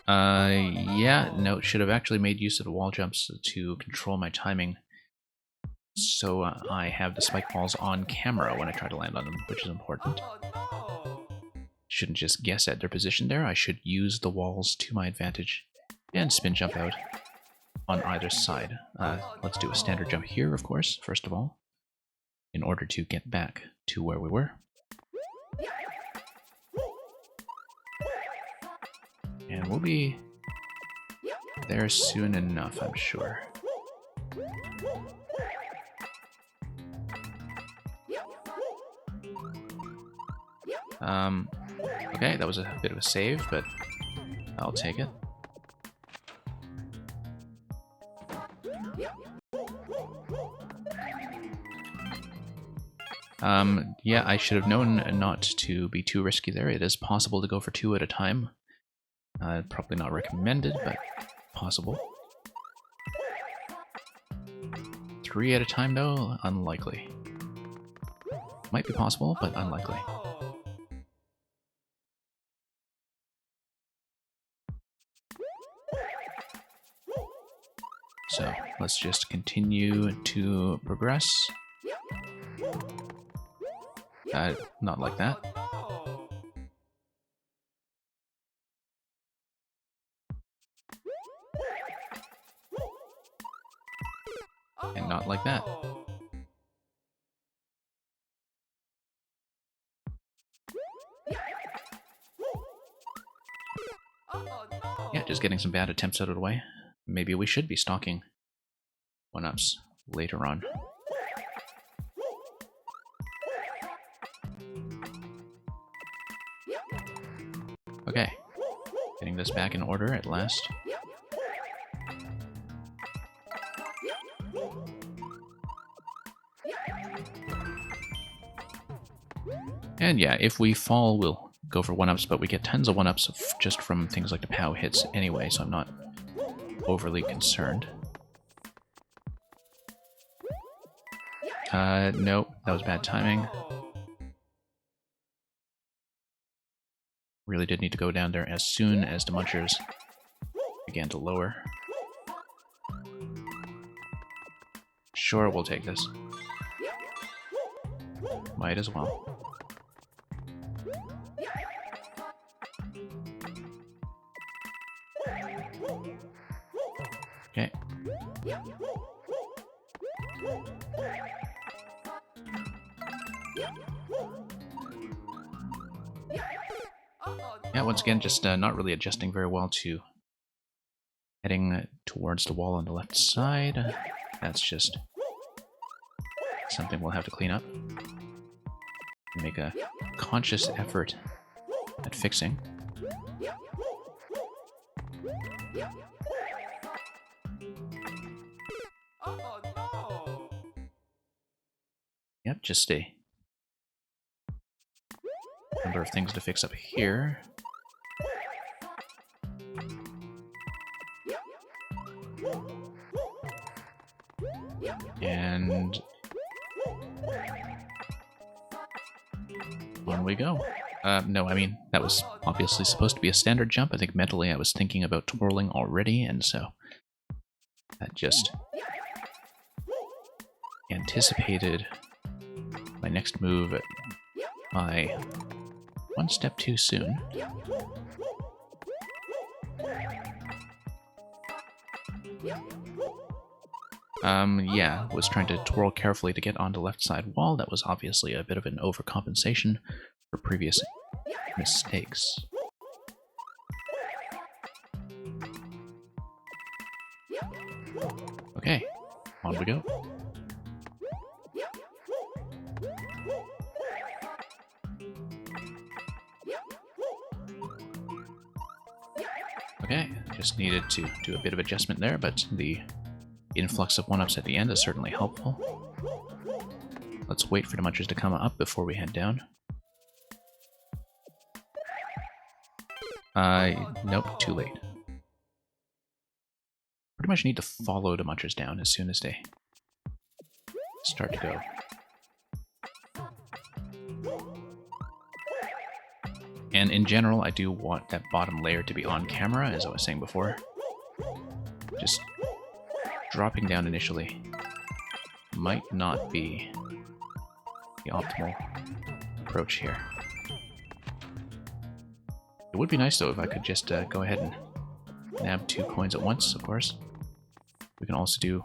Yeah, no, should have actually made use of the wall jumps to control my timing. So I have the spike balls on camera when I try to land on them, which is important. Shouldn't just guess at their position there, I should use the walls to my advantage and spin jump out on either side. Let's do a standard jump here, of course, first of all, in order to get back to where we were. And we'll be there soon enough, I'm sure. Okay, that was a bit of a save, but I'll take it. Yeah, I should have known not to be too risky there. It is possible to go for 2 at a time. Probably not recommended, but possible. 3 at a time, though? Unlikely. Might be possible, but unlikely. So, let's just continue to progress. Not like that. And not like that. Yeah, just getting some bad attempts out of the way. Maybe we should be stocking 1-ups later on. Okay, getting this back in order at last. And yeah, if we fall, we'll go for 1-ups, but we get tons of 1-ups just from things like the POW hits anyway, so I'm not overly concerned. Nope, that was bad timing. Really did need to go down there as soon as the munchers began to lower. Sure, we'll take this. Might as well. Okay. Yeah, once again, just not really adjusting very well to heading towards the wall on the left side. That's just something we'll have to clean up. Make a conscious effort at fixing. Yep, just a number of things to fix up here. And on we go. No, I mean, that was obviously supposed to be a standard jump. I think mentally I was thinking about twirling already, and so that just anticipated my next move by one step too soon. Yeah, was trying to twirl carefully to get onto left side wall. That was obviously a bit of an overcompensation for previous mistakes. Okay, on we go. Okay, just needed to do a bit of adjustment there, but the influx of 1-ups at the end is certainly helpful. Let's wait for the munchers to come up before we head down. Nope, too late. Pretty much need to follow the munchers down as soon as they start to go. And in general, I do want that bottom layer to be on camera, as I was saying before. Just dropping down initially might not be the optimal approach here. It would be nice, though, if I could just go ahead and nab 2 coins at once, of course. We can also do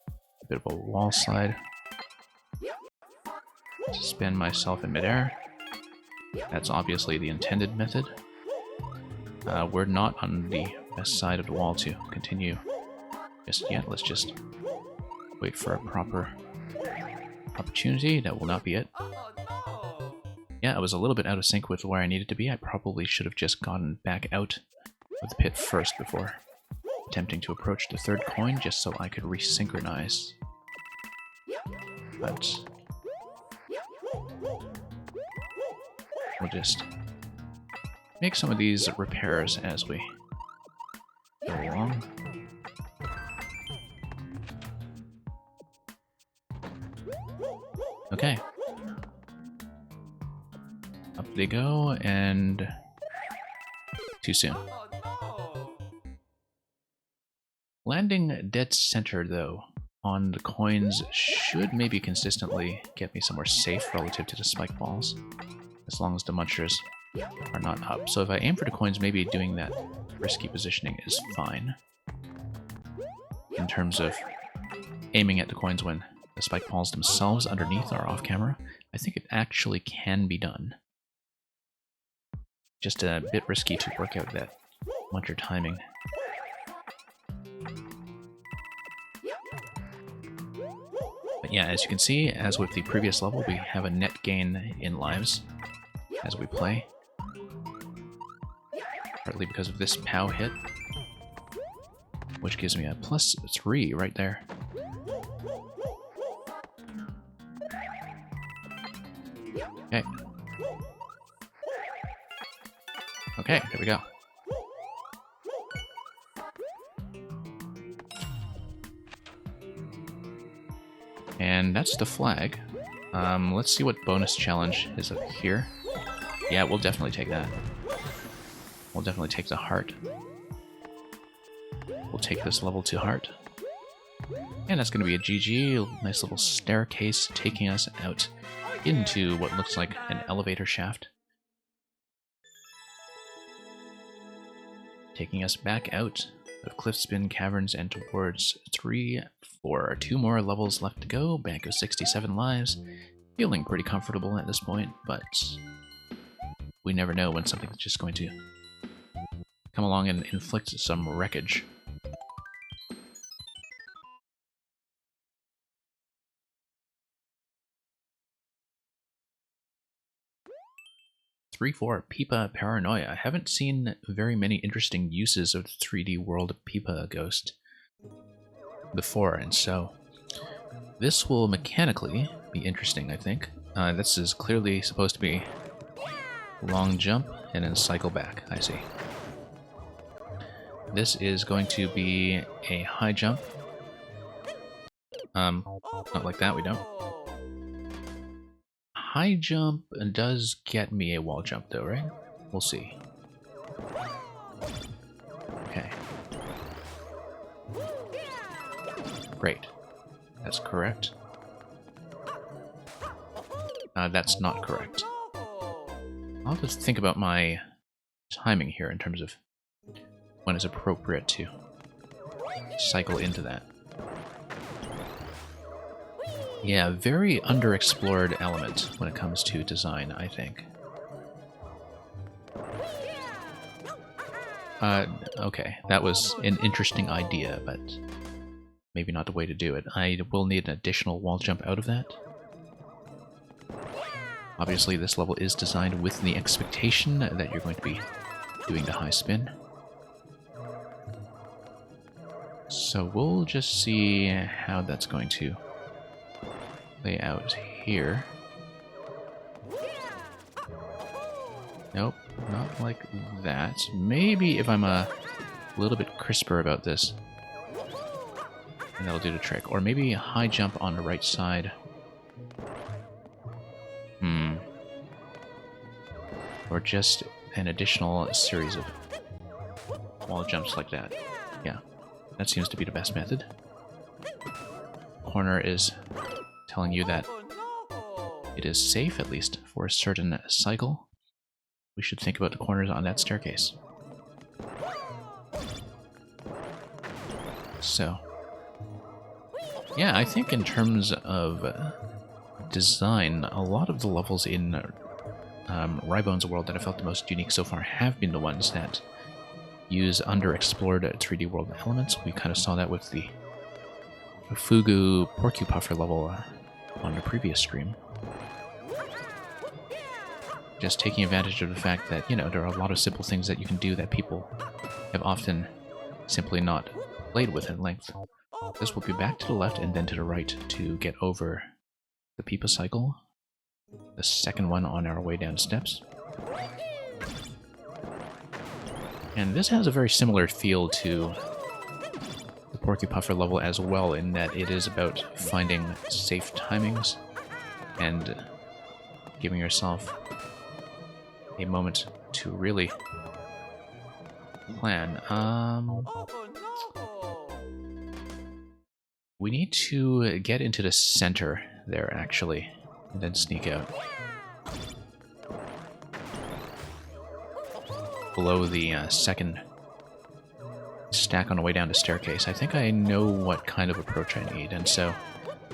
a bit of a wall slide. Suspend myself in midair. That's obviously the intended method. We're not on the best side of the wall to continue just yet. Let's just wait for a proper opportunity. That will not be it. Yeah, I was a little bit out of sync with where I needed to be. I probably should have just gotten back out of the pit first before attempting to approach the 3rd coin, just so I could resynchronize. But we'll just make some of these repairs as we go along. Okay. Up they go, and too soon. Landing dead center, though, on the coins should maybe consistently get me somewhere safe relative to the spike balls, as long as the munchers are not up. So if I aim for the coins, maybe doing that risky positioning is fine. In terms of aiming at the coins when the spike balls themselves underneath are off camera, I think it actually can be done. Just a bit risky to work out that muncher timing. But yeah, as you can see, as with the previous level, we have a net gain in lives as we play. Partly because of this POW hit, which gives me a +3 right there. Okay. Okay, there we go. And that's the flag. Let's see what bonus challenge is up here. Yeah, we'll definitely take that. We'll definitely take the heart. We'll take this level to heart. And that's going to be a GG. Nice little staircase taking us out into what looks like an elevator shaft. Taking us back out of Cliffspin Caverns and towards 2 more levels left to go. Bank of 67 lives. Feeling pretty comfortable at this point, but we never know when something's just going to come along and inflict some wreckage. For Pipa Paranoia. I haven't seen very many interesting uses of the 3D world of Pipa Ghost before, and so this will mechanically be interesting, I think. This is clearly supposed to be long jump and then cycle back, I see. This is going to be a high jump. Not like that, we don't. high jump does get me a wall jump though, right? We'll see. Okay. Great. That's correct. That's not correct. I'll just think about my timing here in terms of when it's appropriate to cycle into that. Yeah, very underexplored element when it comes to design, I think. Okay, that was an interesting idea, but maybe not the way to do it. I will need an additional wall jump out of that. Obviously, this level is designed with the expectation that you're going to be doing the high spin. So we'll just see how that's going to play out here. Nope, not like that. Maybe if I'm a little bit crisper about this, and that'll do the trick. Or maybe a high jump on the right side. Or just an additional series of wall jumps like that. Yeah, that seems to be the best method. Corner is telling you that it is safe, at least for a certain cycle. We should think about the corners on that staircase. So, yeah, I think in terms of design, a lot of the levels in Rybone's world that I felt the most unique so far have been the ones that use underexplored 3D world elements. We kind of saw that with the Fugu Porcupuffer level on the previous stream. Just taking advantage of the fact that, you know, there are a lot of simple things that you can do that people have often simply not played with at length. This will be back to the left and then to the right to get over the Peepa cycle. The second one on our way down steps. And this has a very similar feel to the Porcupuffer level as well, in that it is about finding safe timings and giving yourself a moment to really plan. We need to get into the center there, actually, and then sneak out. Below the second stack on the way down the staircase. I think I know what kind of approach I need, and so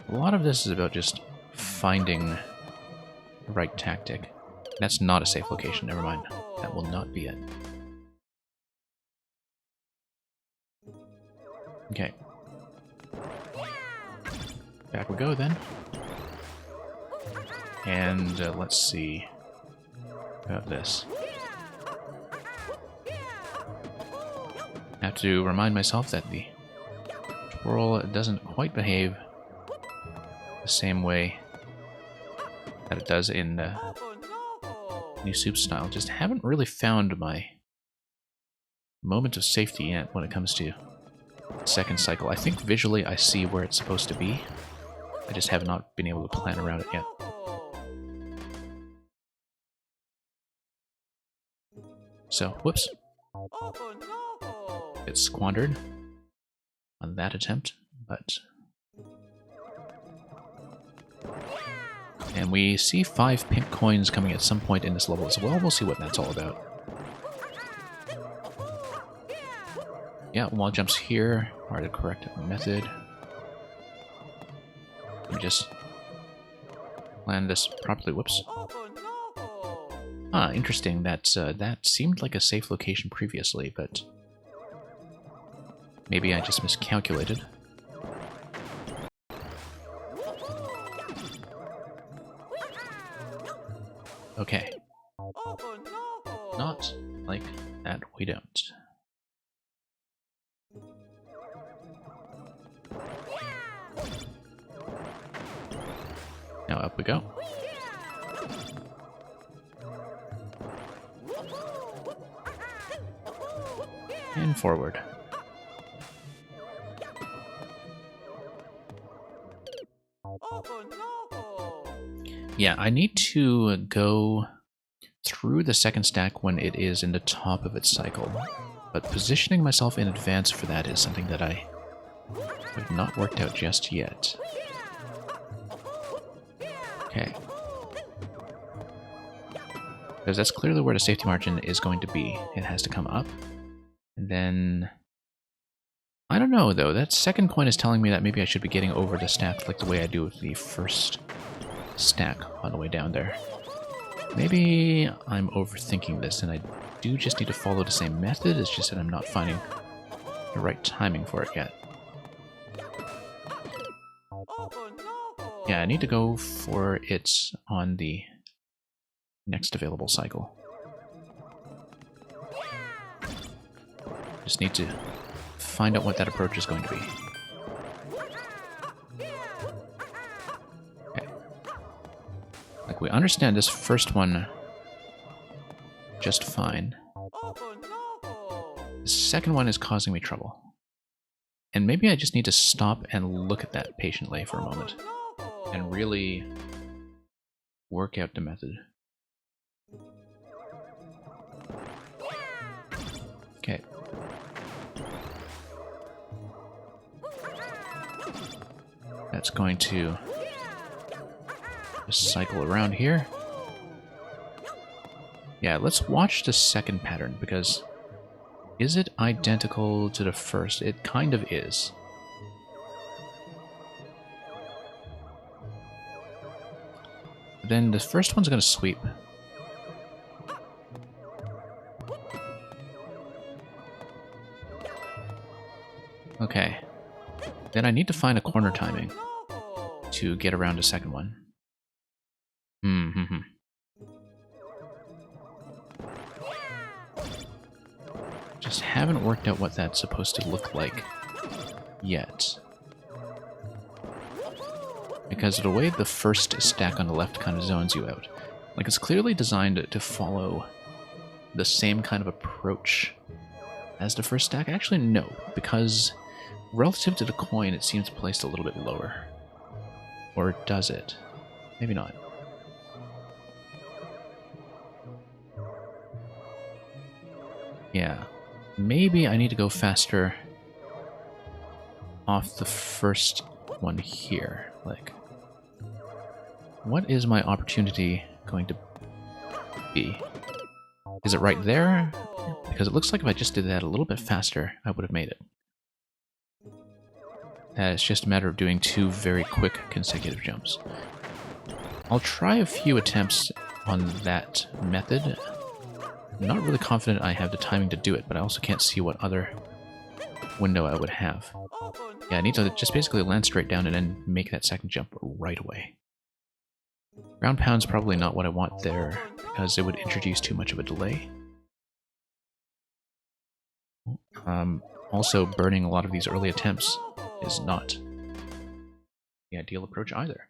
a lot of this is about just finding the right tactic. That's not a safe location, never mind. That will not be it. Okay. Back we go then. And let's see about this. I have to remind myself that the twirl doesn't quite behave the same way that it does in New Soup style. Just haven't really found my moment of safety yet when it comes to second cycle. I think visually I see where it's supposed to be. I just have not been able to plan around it yet. So, whoops. It's squandered on that attempt, but... And we see 5 pink coins coming at some point in this level as well. We'll see what that's all about. Yeah, wall jumps here are the correct method. Let me just plan this properly. Whoops. Ah, interesting. That seemed like a safe location previously, but maybe I just miscalculated. Okay. Not like that, we don't. Now up we go. And forward. Yeah, I need to go through the second stack when it is in the top of its cycle. But positioning myself in advance for that is something that I have not worked out just yet. Okay. Because that's clearly where the safety margin is going to be. It has to come up. And then... I don't know, though. That second coin is telling me that maybe I should be getting over the stack like the way I do with the first stack on the way down there. Maybe I'm overthinking this, and I do just need to follow the same method. It's just that I'm not finding the right timing for it yet. Yeah, I need to go for it on the next available cycle. Just need to find out what that approach is going to be. Okay. Like, we understand this first one just fine. The second one is causing me trouble. And maybe I just need to stop and look at that patiently for a moment. And really work out the method. Okay. That's going to just cycle around here. Yeah, let's watch the second pattern, because is it identical to the first? It kind of is. Then the first one's going to sweep. Okay. Then I need to find a corner timing to get around the second one. Just haven't worked out what that's supposed to look like yet. Because of the way the first stack on the left kind of zones you out. Like, it's clearly designed to follow the same kind of approach as the first stack. Actually, no, because relative to the coin, it seems placed a little bit lower. Or does it? Maybe not. Yeah. Maybe I need to go faster off the first one here. Like, what is my opportunity going to be? Is it right there? Because it looks like if I just did that a little bit faster, I would have made it. It's just a matter of doing two very quick consecutive jumps. I'll try a few attempts on that method. I'm not really confident I have the timing to do it, but I also can't see what other window I would have. Yeah, I need to just basically land straight down and then make that second jump right away. Ground pound's probably not what I want there, because it would introduce too much of a delay. Also, burning a lot of these early attempts is not the ideal approach either.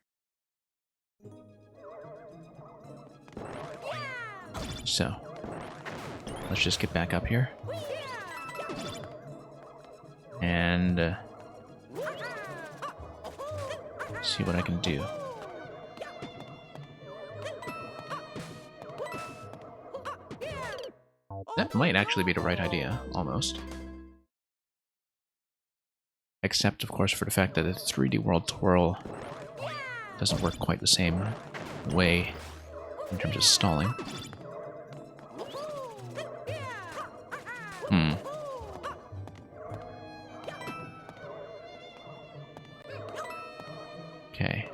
So, let's just get back up here. And see what I can do. That might actually be the right idea, almost. Except, of course, for the fact that the 3D World Twirl doesn't work quite the same way in terms of stalling. Okay.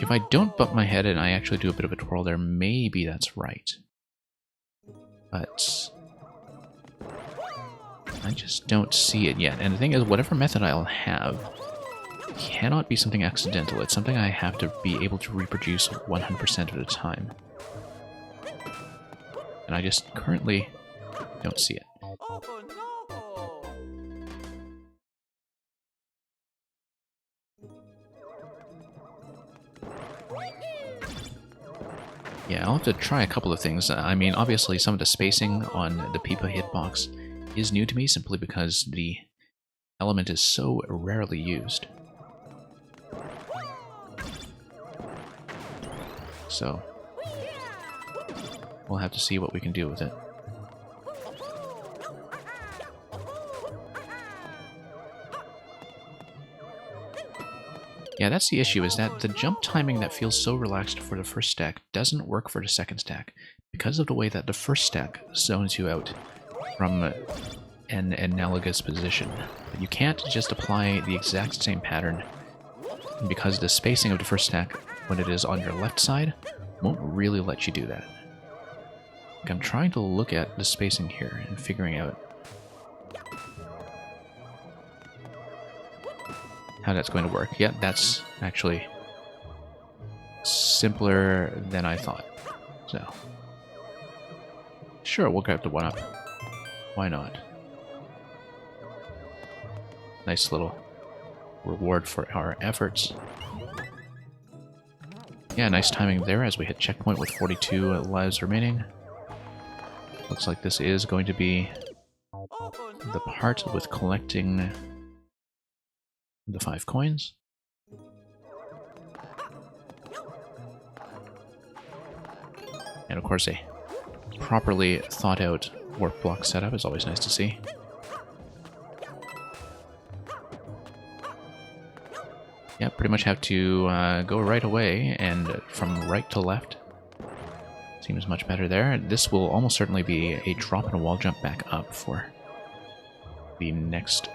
If I don't bump my head and I actually do a bit of a twirl there, maybe that's right. But I just don't see it yet. And the thing is, whatever method I'll have cannot be something accidental. It's something I have to be able to reproduce 100% of the time. And I just currently don't see it. Yeah, I'll have to try a couple of things. I mean, obviously some of the spacing on the Pipa hitbox is new to me simply because the element is so rarely used. So we'll have to see what we can do with it. Yeah, that's the issue, is that the jump timing that feels so relaxed for the first stack doesn't work for the second stack, because of the way that the first stack zones you out from an analogous position. You can't just apply the exact same pattern, because the spacing of the first stack, when it is on your left side, won't really let you do that. Like, I'm trying to look at the spacing here and figuring out how that's going to work. Yeah, that's actually simpler than I thought. So, sure, we'll grab the 1-up. Why not? Nice little reward for our efforts. Yeah, nice timing there as we hit checkpoint with 42 lives remaining. Looks like this is going to be the part with collecting the 5 coins. And of course, a properly thought out warp block setup is always nice to see. Yeah, pretty much have to go right away and from right to left. Seems much better there. This will almost certainly be a drop and a wall jump back up for the next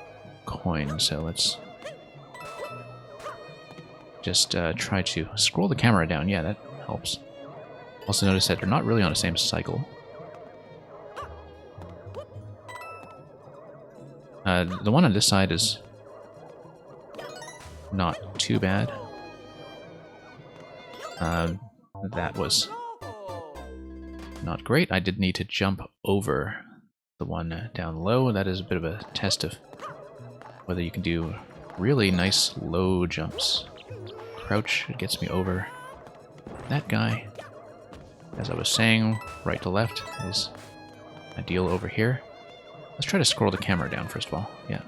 coin. So let's just try to scroll the camera down. Yeah, that helps. Also notice that they're not really on the same cycle. The one on this side is not too bad. That was not great. I did need to jump over the one down low. That is a bit of a test of whether you can do really nice low jumps. Crouch gets me over that guy. As I was saying, right to left is ideal over here. Let's try to scroll the camera down first of all. Yeah.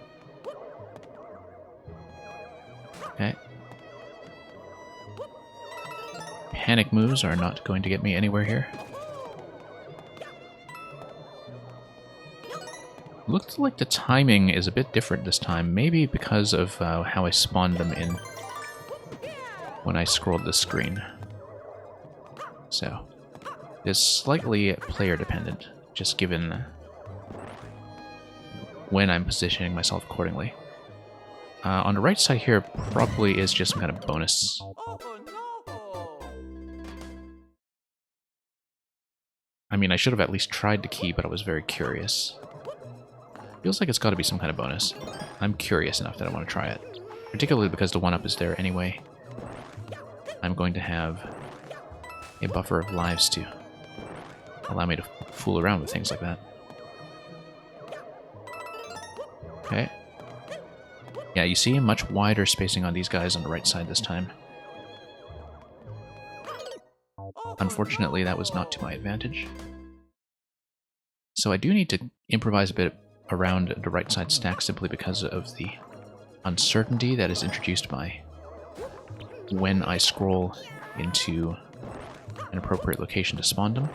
Okay. Panic moves are not going to get me anywhere here. Looks like the timing is a bit different this time, maybe because of how I spawned them in when I scrolled the screen. So, it's slightly player dependent, just given when I'm positioning myself accordingly. On the right side here probably is just some kind of bonus. I mean, I should have at least tried the key, but I was very curious. Feels like it's got to be some kind of bonus. I'm curious enough that I want to try it. Particularly because the 1-up is there anyway. I'm going to have a buffer of lives to allow me to fool around with things like that. Okay. Yeah, you see much wider spacing on these guys on the right side this time. Unfortunately, that was not to my advantage. So I do need to improvise a bit around the right side stack simply because of the uncertainty that is introduced by when I scroll into an appropriate location to spawn them.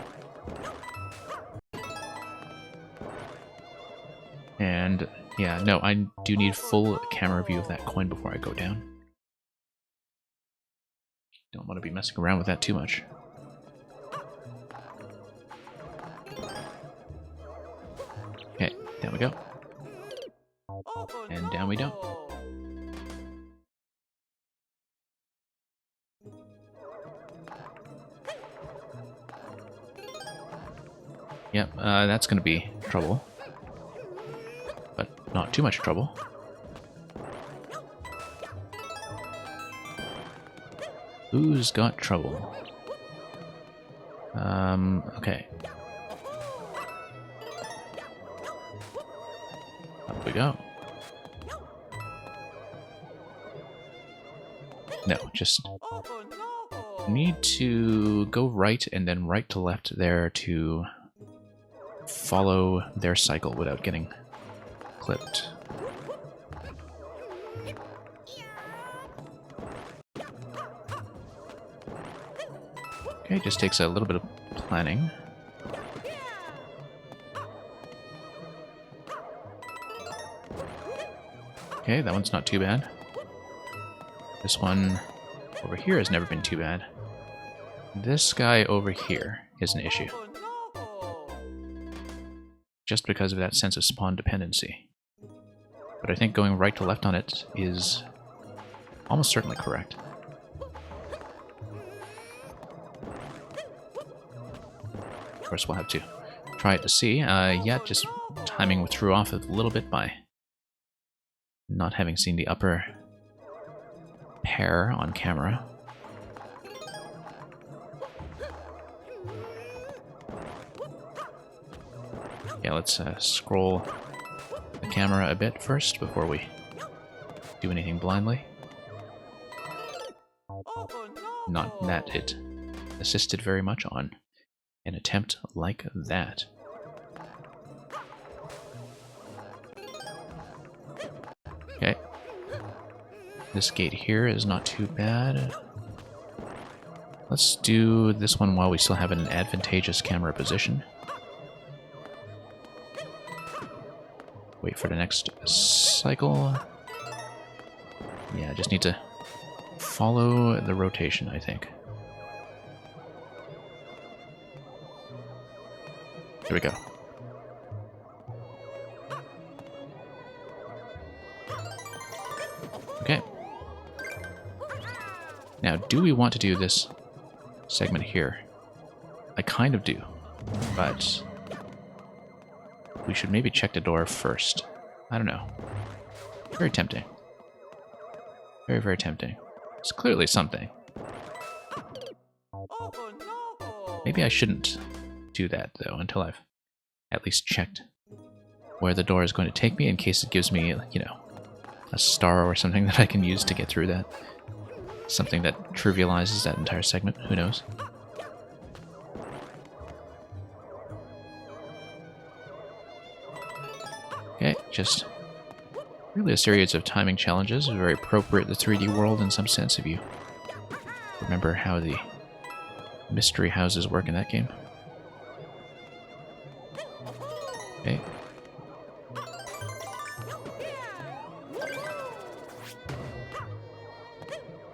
And yeah, no, I do need full camera view of that coin before I go down. Don't want to be messing around with that too much. Okay, down we go. And down we don't. Yep, that's going to be trouble. But not too much trouble. Who's got trouble? Okay. Up we go. No, just need to go right and then right to left there to follow their cycle without getting clipped. Okay, just takes a little bit of planning. Okay, that one's not too bad. This one over here has never been too bad. This guy over here is an issue. Just because of that sense of spawn dependency. But I think going right to left on it is almost certainly correct. Of course, we'll have to try it to see. Yeah, just timing threw off a little bit by not having seen the upper pair on camera. Yeah, let's scroll the camera a bit first before we do anything blindly. Not that it assisted very much on an attempt like that. Okay. This gate here is not too bad. Let's do this one while we still have an advantageous camera position. Wait for the next cycle. Yeah, just need to follow the rotation, I think. Here we go. Okay. Now, do we want to do this segment here? I kind of do, but we should maybe check the door first. I don't know. Very tempting. Very, very tempting. It's clearly something. Maybe I shouldn't do that, though, until I've at least checked where the door is going to take me, in case it gives me, you know, a star or something that I can use to get through that. Something that trivializes that entire segment. Who knows? Okay, just really a series of timing challenges. Very appropriate to the 3D world in some sense, if you remember how the mystery houses work in that game. Okay.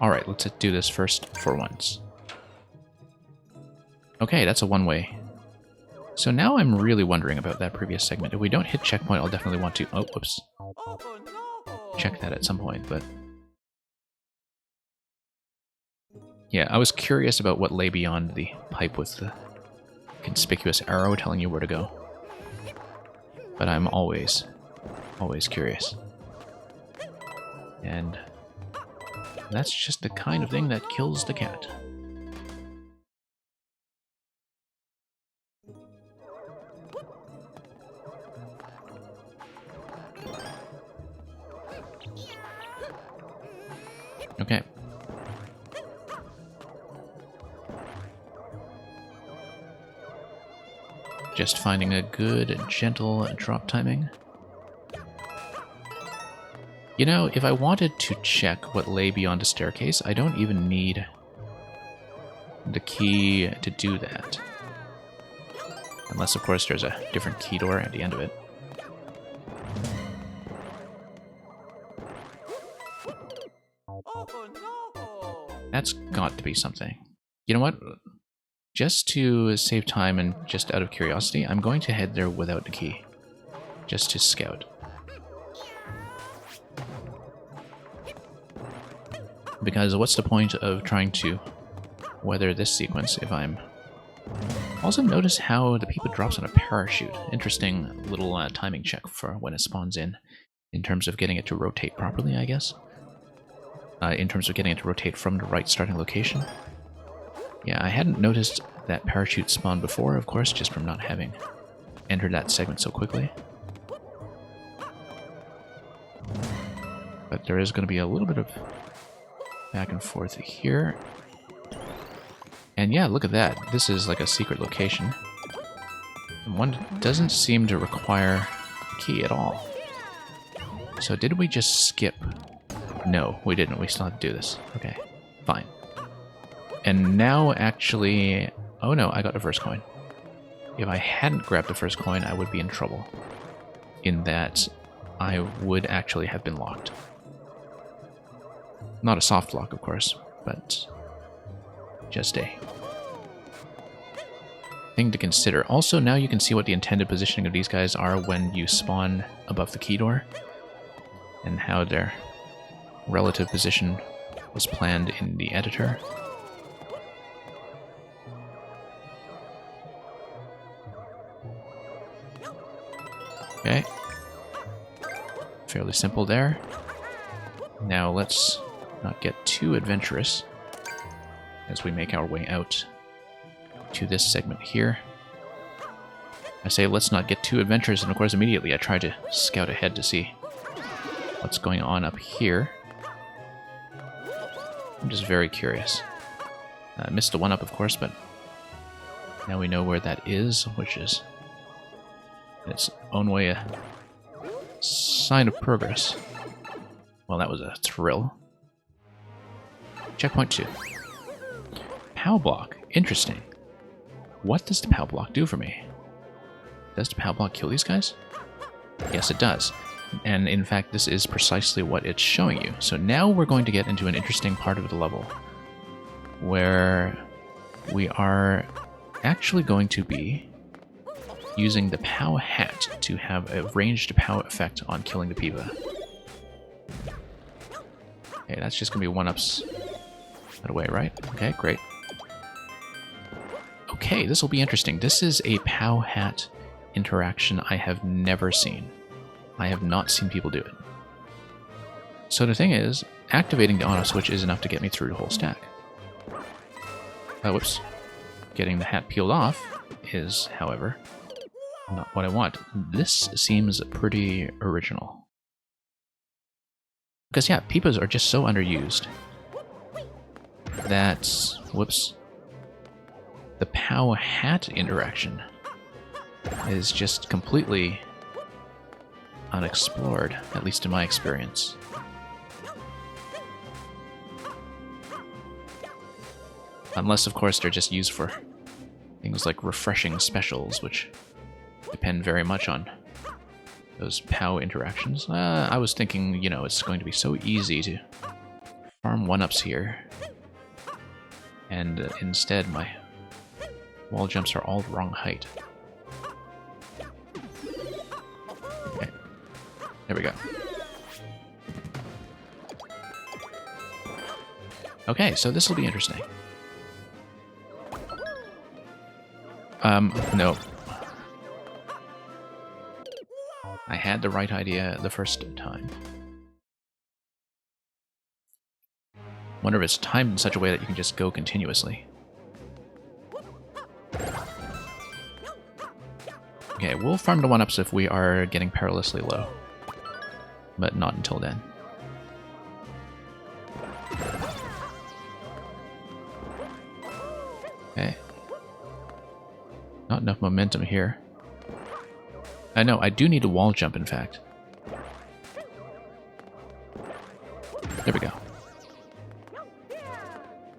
Alright, let's do this first for once. Okay, that's a one-way. So now I'm really wondering about that previous segment. If we don't hit checkpoint, I'll definitely want to... Oh, whoops. Check that at some point, but... Yeah, I was curious about what lay beyond the pipe with the conspicuous arrow telling you where to go. But I'm always curious. And that's just the kind of thing that kills the cat. Okay. Just finding a good, gentle drop timing. You know, if I wanted to check what lay beyond a staircase, I don't even need the key to do that. Unless, of course, there's a different key door at the end of it. That's got to be something. You know what? Just to save time and just out of curiosity, I'm going to head there without the key. Just to scout. Because what's the point of trying to weather this sequence if I'm... Also notice how the peep drops on a parachute. Interesting little timing check for when it spawns in terms of getting it to rotate properly, I guess. In terms of getting it to rotate from the right starting location. Yeah, I hadn't noticed that parachute spawn before, of course, just from not having entered that segment so quickly. But there is going to be a little bit of back and forth here. And yeah, look at that. This is like a secret location. And one doesn't seem to require a key at all. So did we just skip? No, we didn't. We still have to do this. Okay, fine. And now, actually... Oh no, I got the first coin. If I hadn't grabbed the first coin, I would be in trouble. In that, I would actually have been locked. Not a soft lock, of course, but just a thing to consider. Also, now you can see what the intended positioning of these guys are when you spawn above the key door, and how their relative position was planned in the editor. Okay. Fairly simple there. Now let's not get too adventurous as we make our way out to this segment here. I say let's not get too adventurous, and of course immediately I try to scout ahead to see what's going on up here. I'm just very curious. I missed the one-up, of course, but now we know where that is, which is in its own way a sign of progress. Well, that was a thrill. Checkpoint 2. POW block. Interesting. What does the POW block do for me? Does the POW block kill these guys? Yes, it does. And in fact, this is precisely what it's showing you. So now we're going to get into an interesting part of the level where we are actually going to be using the POW hat to have a ranged POW effect on killing the Piva. Okay, that's just going to be one-ups that way, right? Okay, great. Okay, this will be interesting. This is a POW hat interaction I have never seen. I have not seen people do it. So the thing is, activating the auto switch is enough to get me through the whole stack. Whoops. Getting the hat peeled off is, however, not what I want. This seems pretty original. Because yeah, Pivas are just so underused that, whoops, the POW hat interaction is just completely unexplored, at least in my experience. Unless, of course, they're just used for things like refreshing specials, which depend very much on those POW interactions. I was thinking, you know, it's going to be so easy to farm one-ups here. And instead, my wall jumps are all the wrong height. Okay. There we go. Okay, so this will be interesting. No. I had the right idea the first time. Wonder if it's timed in such a way that you can just go continuously. Okay, we'll farm the one-ups if we are getting perilously low. But not until then. Okay. Not enough momentum here. I know, I do need a wall jump, in fact. There we go.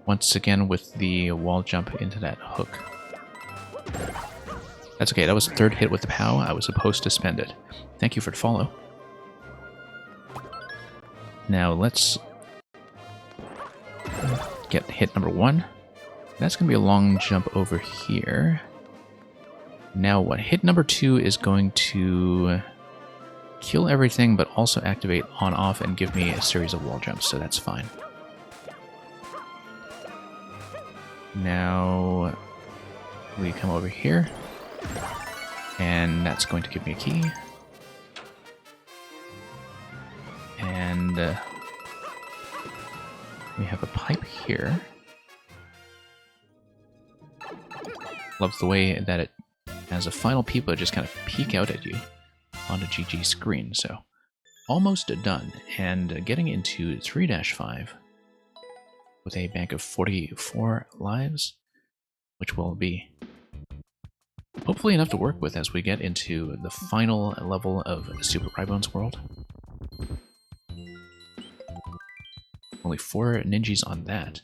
Once again with the wall jump into that hook. That's okay, that was the third hit with the POW. I was supposed to spend it. Thank you for the follow. Now let's get hit number 1. That's going to be a long jump over here. Now what? Hit number 2 is going to kill everything, but also activate on-off and give me a series of wall jumps, so that's fine. Now we come over here, and that's going to give me a key. And we have a pipe here. Love the way that it, as a final Pipa, just kind of peek out at you on the GG screen. So almost done, and getting into 3-5 with a bank of 44 lives, which will be hopefully enough to work with as we get into the final level of Super Rybone's world. Only 4 ninjas on that.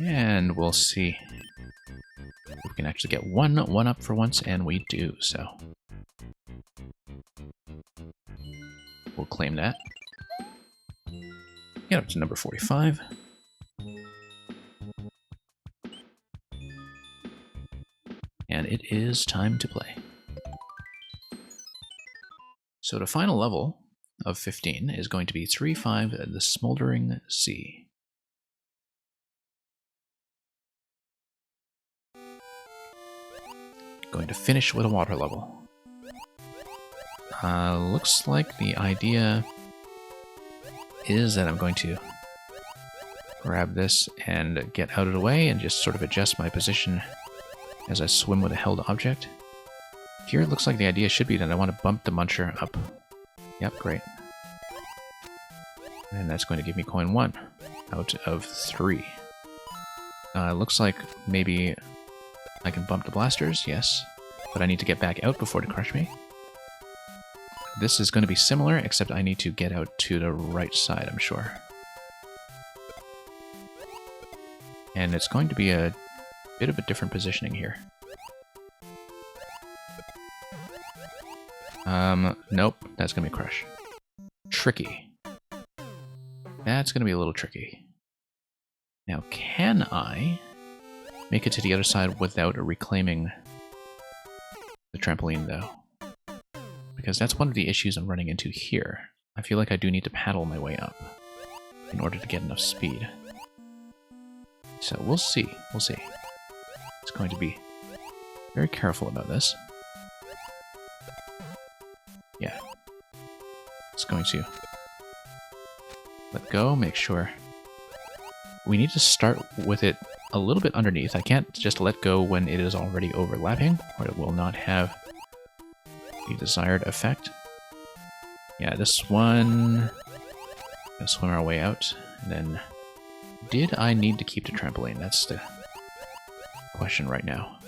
And we'll see if we can actually get one up for once, and we do, so. We'll claim that. Get up to number 45. And it is time to play. So the final level of 15 is going to be 3-5, the Smoldering Sea. Going to finish with a water level. Looks like the idea is that I'm going to grab this and get out of the way and just sort of adjust my position as I swim with a held object. Here it looks like the idea should be that I want to bump the muncher up. Yep, great. And that's going to give me coin 1 out of 3. Looks like maybe I can bump the blasters, yes. But I need to get back out before they crush me. This is going to be similar, except I need to get out to the right side, I'm sure. And it's going to be a bit of a different positioning here. Nope, that's going to be a crush. Tricky. That's going to be a little tricky. Now, can I make it to the other side without reclaiming the trampoline, though? Because that's one of the issues I'm running into here. I feel like I do need to paddle my way up in order to get enough speed. So we'll see. We'll see. It's going to be very careful about this. Yeah. It's going to let go, make sure. We need to start with it a little bit underneath. I can't just let go when it is already overlapping, or it will not have the desired effect. Yeah, this one... Gonna swim our way out, and then... Did I need to keep the trampoline? That's the question right now.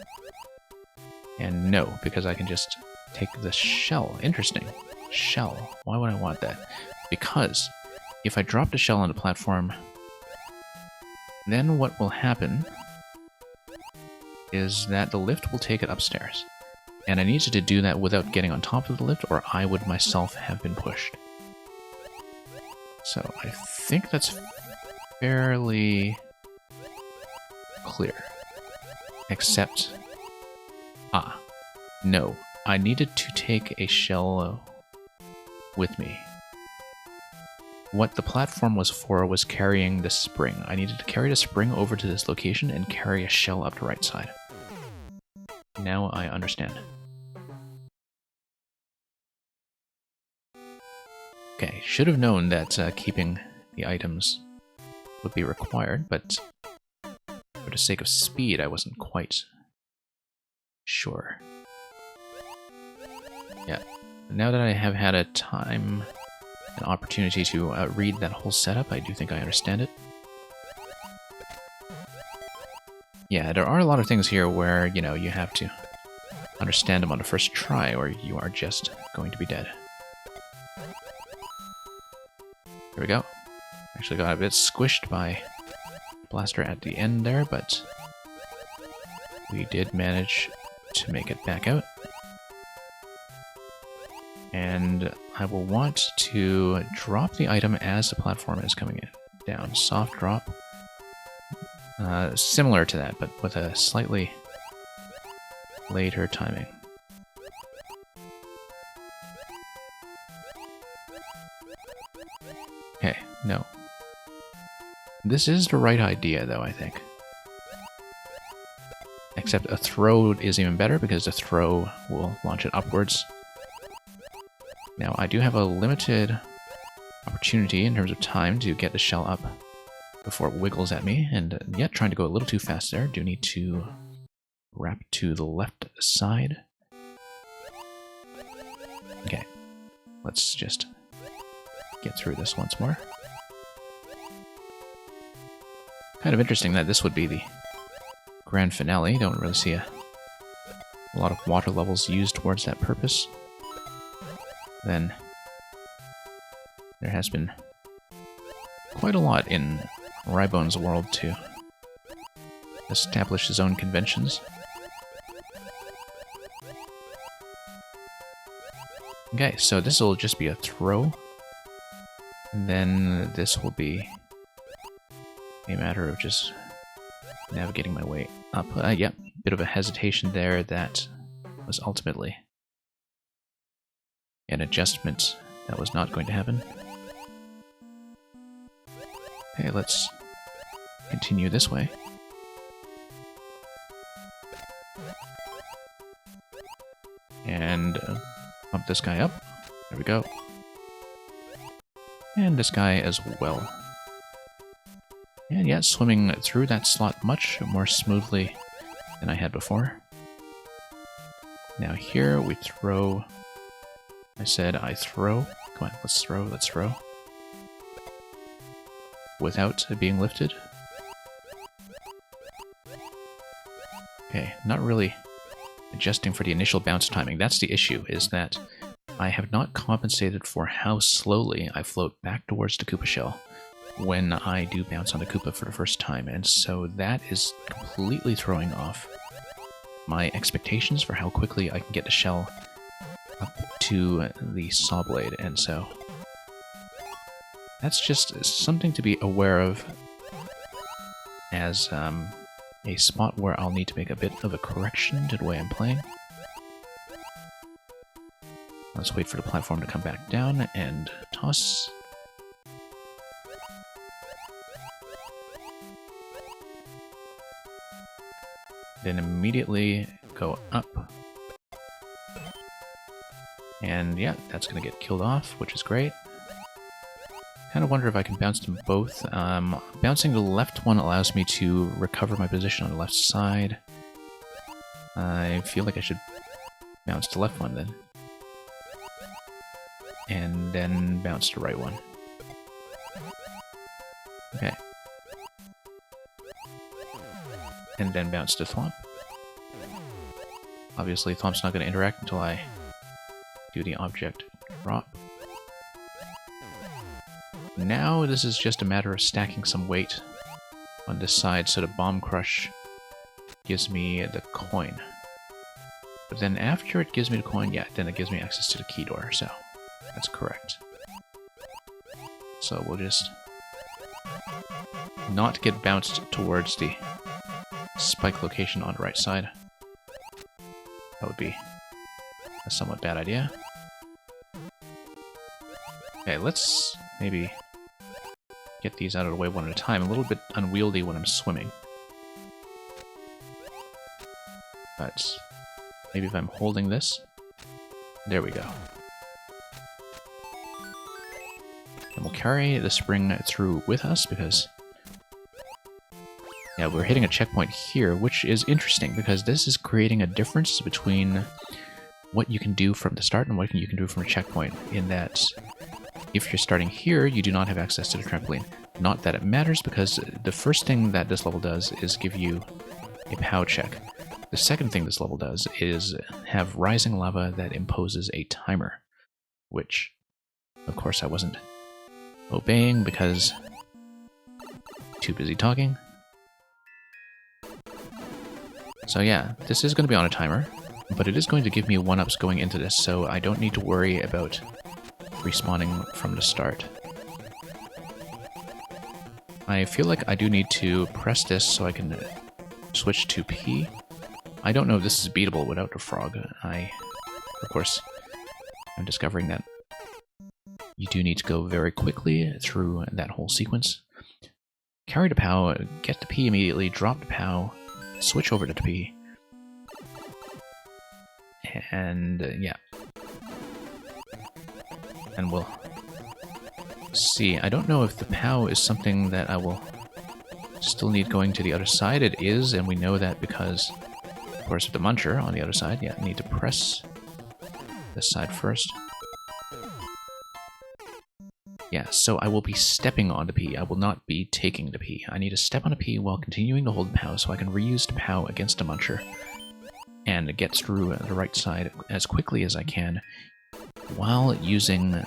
And no, because I can just take the shell. Interesting. Shell. Why would I want that? Because if I drop the shell on the platform, then what will happen is that the lift will take it upstairs. And I needed to do that without getting on top of the lift, or I would myself have been pushed. So I think that's fairly clear. Except... no. I needed to take a shell with me. What the platform was for was carrying the spring. I needed to carry the spring over to this location and carry a shell up the right side. Now I understand. Okay, should have known that keeping the items would be required, but for the sake of speed, I wasn't quite sure. Yeah, now that I have had a time, an opportunity to read that whole setup, I do think I understand it. Yeah, there are a lot of things here where, you know, you have to understand them on the first try, or you are just going to be dead. Here we go. Actually got a bit squished by Blaster at the end there, but we did manage to make it back out. And I will want to drop the item as the platform is coming in. Down. Soft drop. Similar to that, but with a slightly later timing. Okay, no. This is the right idea, though, I think. Except a throw is even better, because the throw will launch it upwards. Now, I do have a limited opportunity in terms of time to get the shell up before it wiggles at me, and yet trying to go a little too fast there. Do need to wrap to the left side. Okay, let's just get through this once more. Kind of interesting that this would be the grand finale. Don't really see a lot of water levels used towards that purpose. Then there has been quite a lot in Rybone's world to establish his own conventions. Okay, so this will just be a throw. And then this will be a matter of just navigating my way up. Yep, bit of a hesitation there that was ultimately an adjustment that was not going to happen. Okay, let's continue this way. And bump this guy up. There we go. And this guy as well. And yeah, swimming through that slot much more smoothly than I had before. Now here we throw... I said I throw. Come on, let's throw, let's throw. Without being lifted. Okay, not really adjusting for the initial bounce timing. That's the issue, is that I have not compensated for how slowly I float back towards the Koopa shell when I do bounce on the Koopa for the first time, and so that is completely throwing off my expectations for how quickly I can get the shell up to the saw blade, and so that's just something to be aware of as a spot where I'll need to make a bit of a correction to the way I'm playing. Let's wait for the platform to come back down and toss. Then immediately go up. And yeah, that's going to get killed off, which is great. Kind of wonder if I can bounce them both. Bouncing the left one allows me to recover my position on the left side. I feel like I should bounce the left one then. And then bounce the right one. Okay. And then bounce to Thwomp. Obviously, Thwomp's not going to interact until I do the object drop. Now this is just a matter of stacking some weight on this side so the Bomb Crush gives me the coin. But then after it gives me the coin, yeah, then it gives me access to the key door, so that's correct. So we'll just not get bounced towards the spike location on the right side. That would be a somewhat bad idea. Okay, let's maybe get these out of the way one at a time. A little bit unwieldy when I'm swimming. But maybe if I'm holding this... There we go. And we'll carry the spring through with us because... Yeah, we're hitting a checkpoint here, which is interesting because this is creating a difference between what you can do from the start and what you can do from a checkpoint, in that if you're starting here, you do not have access to the trampoline. Not that it matters, because the first thing that this level does is give you a POW check. The second thing this level does is have rising lava that imposes a timer, which, of course, I wasn't obeying because too busy talking. So yeah, this is going to be on a timer, but it is going to give me 1-ups going into this, so I don't need to worry about respawning from the start. I feel like I do need to press this so I can switch to P. I don't know if this is beatable without the frog. Of course, I'm discovering that you do need to go very quickly through that whole sequence. Carry the POW, get the P immediately, drop the POW, switch over to the P. And yeah. And we'll see. I don't know if the POW is something that I will still need going to the other side. It is, and we know that because, of course, with the Muncher on the other side, yeah, I need to press this side first. Yeah, so I will be stepping on the P. I will not be taking the P. I need to step on a P while continuing to hold the POW so I can reuse the POW against the Muncher and get through the right side as quickly as I can while using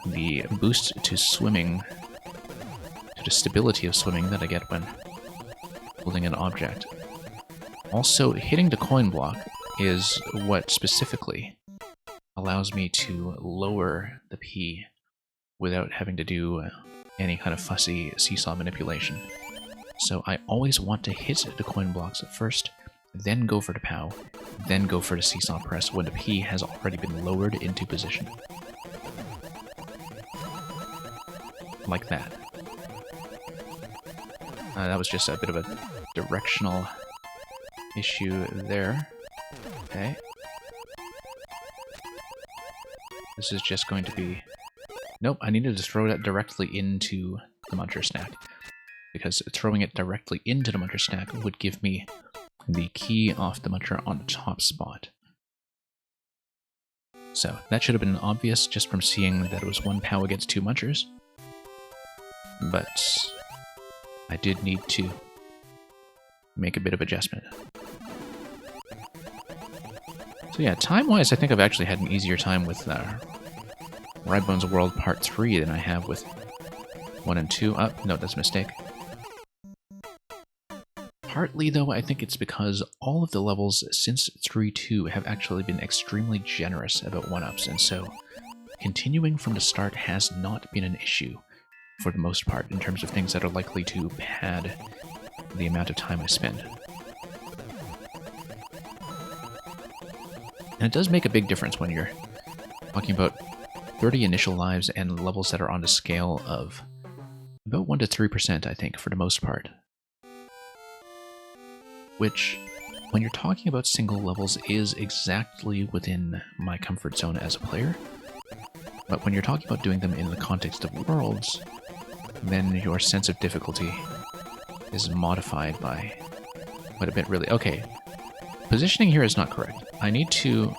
the boost to swimming, to the stability of swimming that I get when holding an object. Also, hitting the coin block is what specifically allows me to lower the P without having to do any kind of fussy seesaw manipulation. So I always want to hit the coin blocks at first, then go for the POW, then go for the seesaw press when the P has already been lowered into position. Like that. That was just a bit of a directional issue there. Okay. This is just going to be... Nope, I needed to throw that directly into the muncher stack, because throwing it directly into the muncher stack would give me the key off the muncher on the top spot. So that should have been obvious just from seeing that it was 1 POW against 2 munchers. But I did need to make a bit of adjustment. So yeah, time-wise, I think I've actually had an easier time with Redbone's World Part 3 than I have with 1 and 2. Oh, no, that's a mistake. Partly, though, I think it's because all of the levels since 3.2 have actually been extremely generous about 1-ups, and so continuing from the start has not been an issue for the most part in terms of things that are likely to pad the amount of time I spend. And it does make a big difference when you're talking about 30 initial lives and levels that are on the scale of about 1 to 3%, I think, for the most part. Which, when you're talking about single levels, is exactly within my comfort zone as a player. But when you're talking about doing them in the context of worlds, then your sense of difficulty is modified by quite a bit, really. Okay, positioning here is not correct. I need to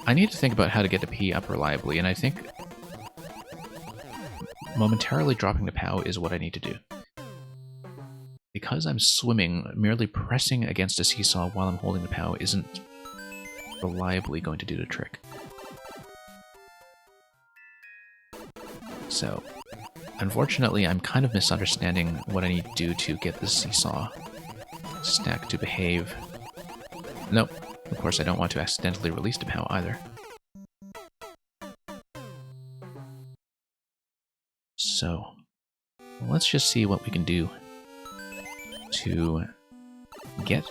think about how to get the P up reliably, and I think momentarily dropping the POW is what I need to do. Because I'm swimming, merely pressing against a seesaw while I'm holding the POW isn't reliably going to do the trick. So, unfortunately, I'm kind of misunderstanding what I need to do to get the seesaw stack to behave. Nope, of course I don't want to accidentally release the POW either. So, let's just see what we can do to get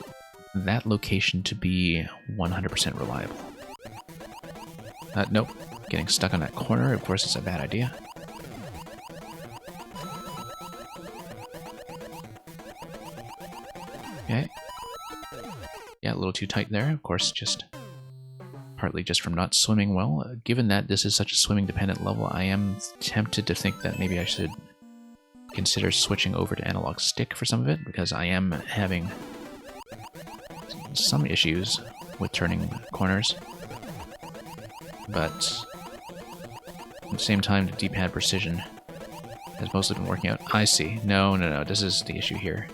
that location to be 100% reliable. Nope, getting stuck on that corner, of course, is a bad idea. Okay. Yeah, a little too tight there, of course, just partly just from not swimming well. Given that this is such a swimming-dependent level, I am tempted to think that maybe I should consider switching over to analog stick for some of it, because I am having some issues with turning corners. But at the same time, the D-pad precision has mostly been working out. I see. No, this is the issue here.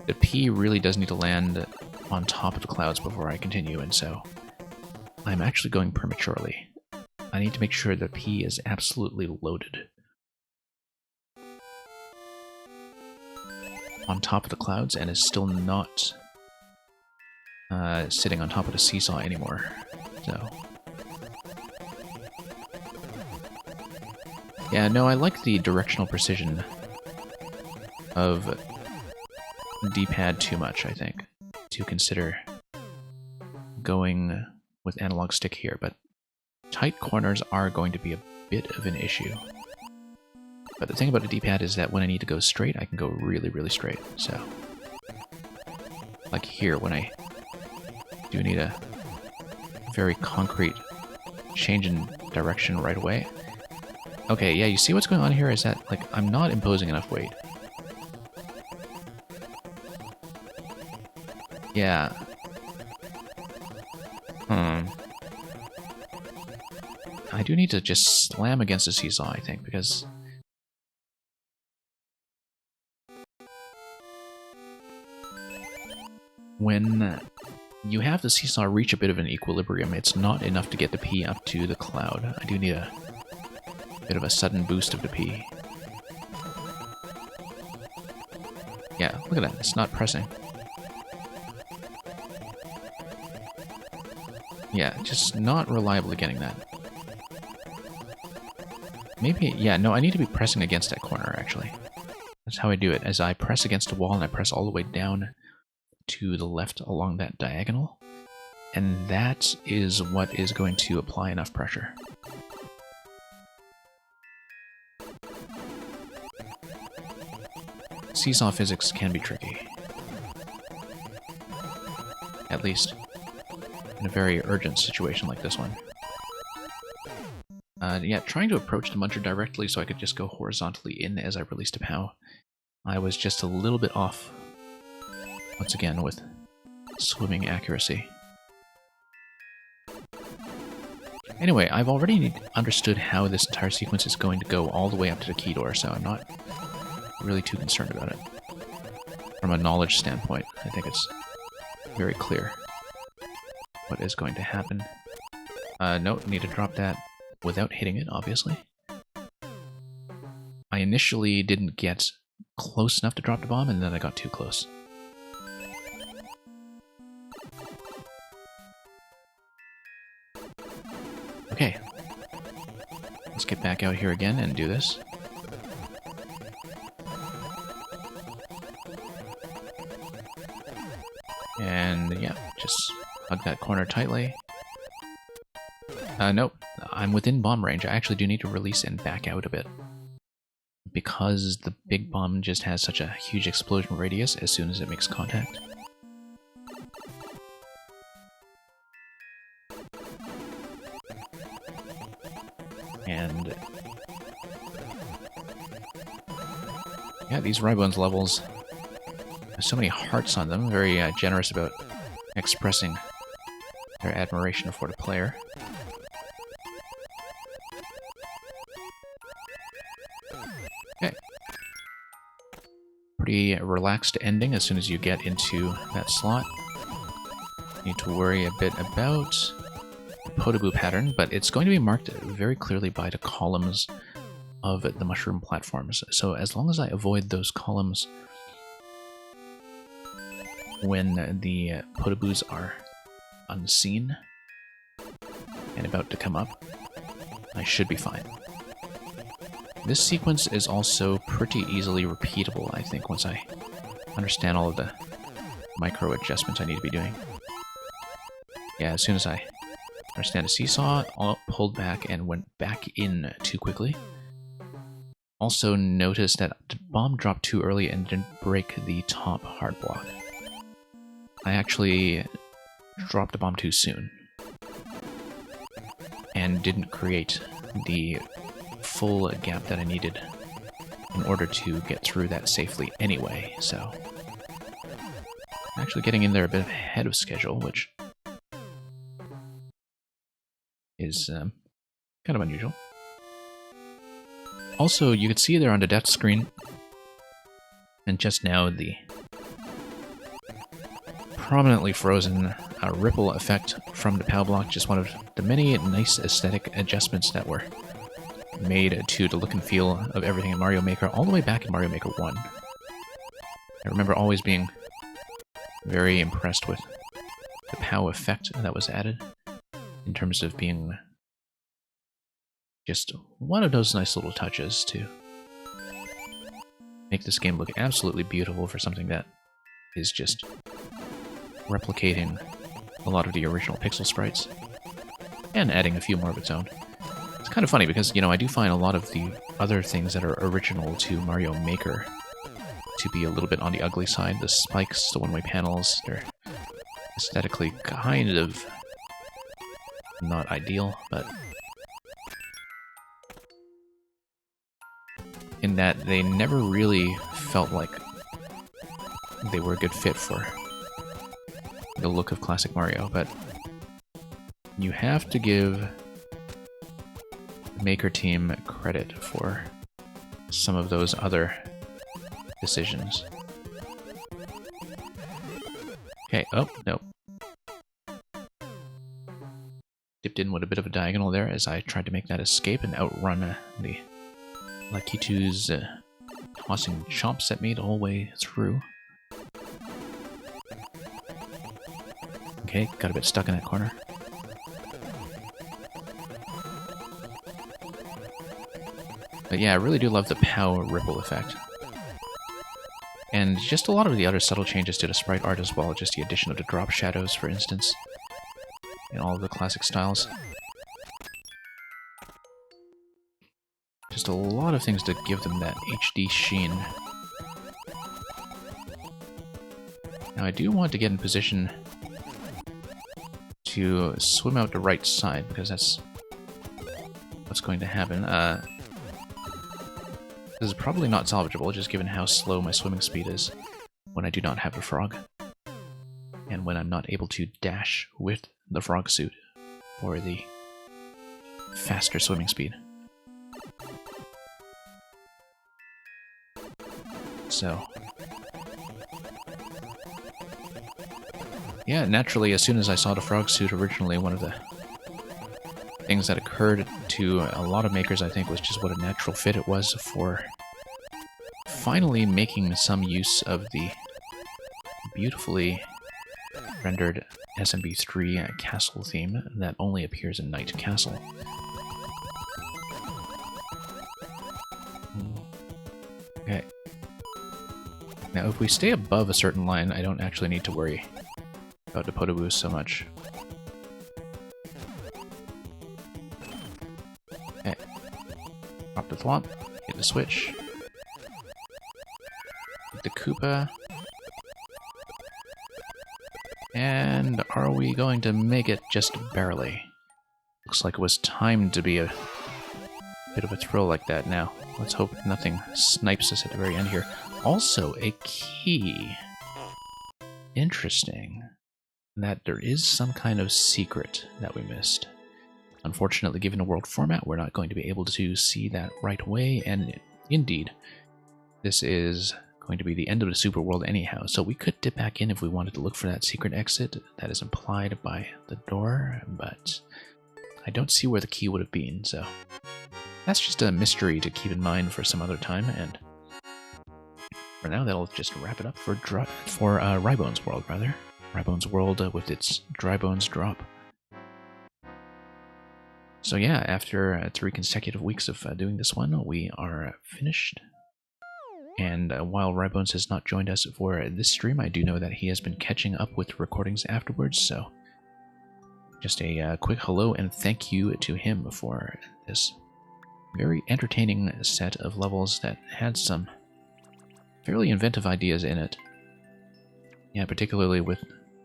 The P really does need to land on top of the clouds before I continue, and so I'm actually going prematurely. I need to make sure the P is absolutely loaded on top of the clouds and is still not sitting on top of the seesaw anymore. So yeah, no, I like the directional precision of D-pad too much, I think, to consider going with analog stick here, but tight corners are going to be a bit of an issue. But the thing about the D-pad is that when I need to go straight, I can go really, really straight. So, like here, when I do need a very concrete change in direction right away. Okay, yeah, you see what's going on here is that, like, I'm not imposing enough weight. Yeah. I do need to just slam against the seesaw, I think, because when you have the seesaw reach a bit of an equilibrium, it's not enough to get the P up to the cloud. I do need a bit of a sudden boost of the P. Yeah, look at that. It's not pressing. Yeah, just not reliably getting that. Maybe, yeah, no, I need to be pressing against that corner, actually. That's how I do it, as I press against a wall and I press all the way down to the left along that diagonal. And that is what is going to apply enough pressure. Seesaw physics can be tricky. At least in a very urgent situation like this one. Yeah, trying to approach the muncher directly so I could just go horizontally in as I released a POW. I was just a little bit off, once again, with swimming accuracy. Anyway, I've already understood how this entire sequence is going to go all the way up to the key door, so I'm not really too concerned about it. From a knowledge standpoint, I think it's very clear what is going to happen. Nope, need to drop that without hitting it, obviously. I initially didn't get close enough to drop the bomb, and then I got too close. Okay. Let's get back out here again and do this. And yeah, just hug that corner tightly. Nope, I'm within bomb range. I actually do need to release and back out a bit, because the big bomb just has such a huge explosion radius as soon as it makes contact. And yeah, these Rybones levels have so many hearts on them, very generous about expressing their admiration for the player. Okay. Pretty relaxed ending as soon as you get into that slot. Need to worry a bit about the Podoboo pattern, but it's going to be marked very clearly by the columns of the mushroom platforms. So as long as I avoid those columns when the Podoboos are unseen and about to come up, I should be fine. This sequence is also pretty easily repeatable, I think, once I understand all of the micro adjustments I need to be doing. Yeah, as soon as I understand a seesaw, I pulled back and went back in too quickly. Also noticed that the bomb dropped too early and didn't break the top hard block. I actually dropped the bomb too soon and didn't create the full gap that I needed in order to get through that safely anyway, so actually getting in there a bit ahead of schedule, which is kind of unusual. Also, you could see there on the death screen, and just now the prominently frozen ripple effect from the POW block, just one of the many nice aesthetic adjustments that were made to the look and feel of everything in Mario Maker, all the way back in Mario Maker 1. I remember always being very impressed with the POW effect that was added, in terms of being just one of those nice little touches to make this game look absolutely beautiful for something that is just replicating a lot of the original pixel sprites and adding a few more of its own. It's kind of funny because, you know, I do find a lot of the other things that are original to Mario Maker to be a little bit on the ugly side. The spikes, the one-way panels, they're aesthetically kind of not ideal, but in that they never really felt like they were a good fit for the look of classic Mario. But you have to give the Maker team credit for some of those other decisions. Okay, oh, no. Dipped in with a bit of a diagonal there as I tried to make that escape and outrun the Lakitu's tossing chomps at me the whole way through. Okay, got a bit stuck in that corner. But yeah, I really do love the POW ripple effect. And just a lot of the other subtle changes to the sprite art as well, just the addition of the drop shadows, for instance, in all of the classic styles. Just a lot of things to give them that HD sheen. Now I do want to get in position to swim out the right side, because that's what's going to happen. This is probably not salvageable, just given how slow my swimming speed is when I do not have a frog, and when I'm not able to dash with the frog suit for the faster swimming speed. So, yeah, naturally, as soon as I saw the frog suit originally, one of the things that occurred to a lot of makers, I think, was just what a natural fit it was for finally making some use of the beautifully rendered SMB3 castle theme that only appears in Night Castle. Okay. Now, if we stay above a certain line, I don't actually need to worry about the Podoboos so much. Okay. Drop the Thwomp, hit the switch, hit the Koopa, and are we going to make it just barely? Looks like it was timed to be a bit of a thrill like that. Now, let's hope nothing snipes us at the very end here. Also, a key. Interesting. That there is some kind of secret that we missed. Unfortunately, given the world format, we're not going to be able to see that right away, and indeed, this is going to be the end of the super world anyhow, so we could dip back in if we wanted to look for that secret exit that is implied by the door, but I don't see where the key would have been, so that's just a mystery to keep in mind for some other time, and for now, that'll just wrap it up for Rybone's World, rather. Rybone's World with its Dry Bones drop. So yeah, after 3 consecutive weeks of doing this one, we are finished. And while Rybones has not joined us for this stream, I do know that he has been catching up with recordings afterwards, so just a quick hello and thank you to him for this very entertaining set of levels that had some fairly inventive ideas in it. Yeah, particularly with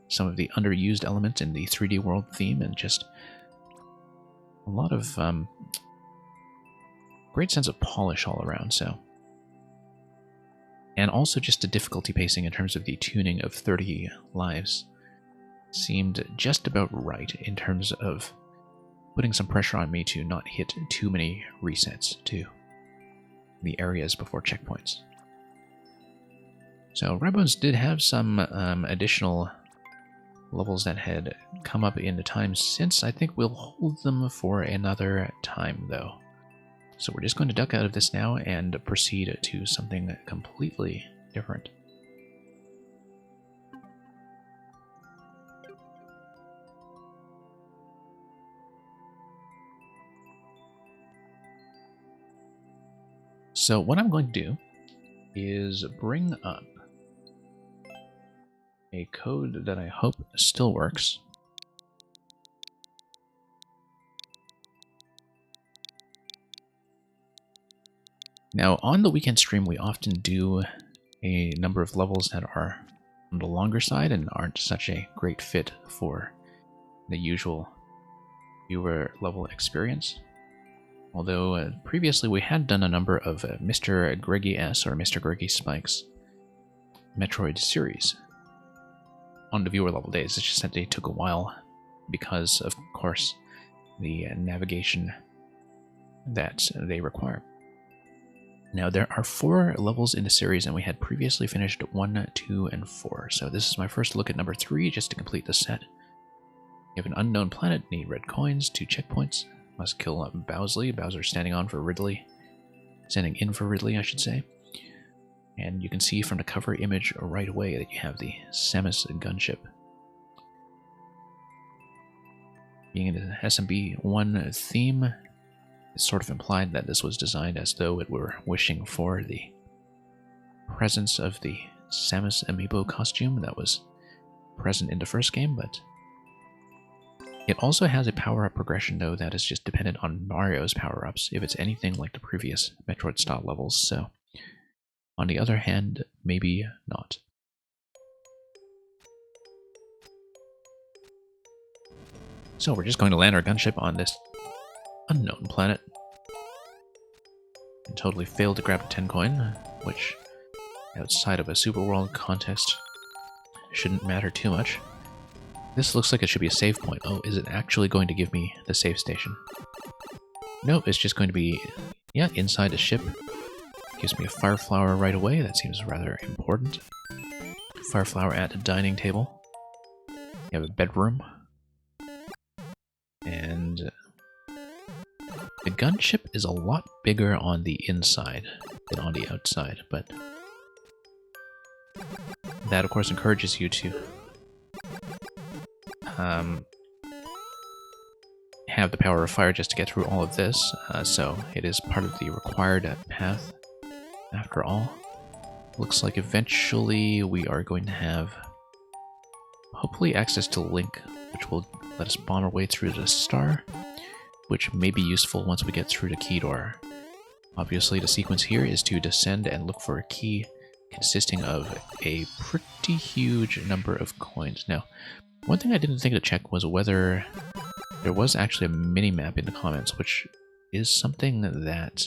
some of the underused elements in the 3D world theme, and just a lot of great sense of polish all around, so. And also just the difficulty pacing in terms of the tuning of 30 lives seemed just about right in terms of putting some pressure on me to not hit too many resets to the areas before checkpoints. So Rybones did have some additional levels that had come up in the time since. I think we'll hold them for another time, though. So we're just going to duck out of this now and proceed to something completely different. So what I'm going to do is bring up a code that I hope still works. Now, on the weekend stream, we often do a number of levels that are on the longer side and aren't such a great fit for the usual viewer level experience. Although previously we had done a number of Mr. Greggy S or Mr. Greggy Spike's Metroid series on the viewer level days. It's just that they took a while because, of course, the navigation that they require. Now, there are 4 levels in the series, and we had previously finished 1, 2, and 4. So this is my first look at number 3, just to complete the set. You have an unknown planet, need red coins, 2 checkpoints. Must kill Bowsley. Bowser standing on for Ridley. Standing in for Ridley, I should say. And you can see from the cover image right away that you have the Samus gunship. Being an SMB1 theme, it sort of implied that this was designed as though it were wishing for the presence of the Samus amiibo costume that was present in the first game, but it also has a power-up progression, though, that is just dependent on Mario's power-ups, if it's anything like the previous Metroid-style levels, so on the other hand, maybe not. So we're just going to land our gunship on this unknown planet. And totally failed to grab a 10 coin, which, outside of a Super World context, shouldn't matter too much. This looks like it should be a save point. Oh, is it actually going to give me the save station? Nope, it's just going to be, yeah, inside the ship. Gives me a fire flower right away. That seems rather important. Fire flower at a dining table. You have a bedroom. And the gunship is a lot bigger on the inside than on the outside, but that, of course, encourages you to have the power of fire just to get through all of this, so it is part of the required path after all. Looks like eventually we are going to have, hopefully, access to Link, which will let us bomb our way through the star, which may be useful once we get through the key door. Obviously, the sequence here is to descend and look for a key consisting of a pretty huge number of coins. Now, one thing I didn't think to check was whether there was actually a mini-map in the comments, which is something that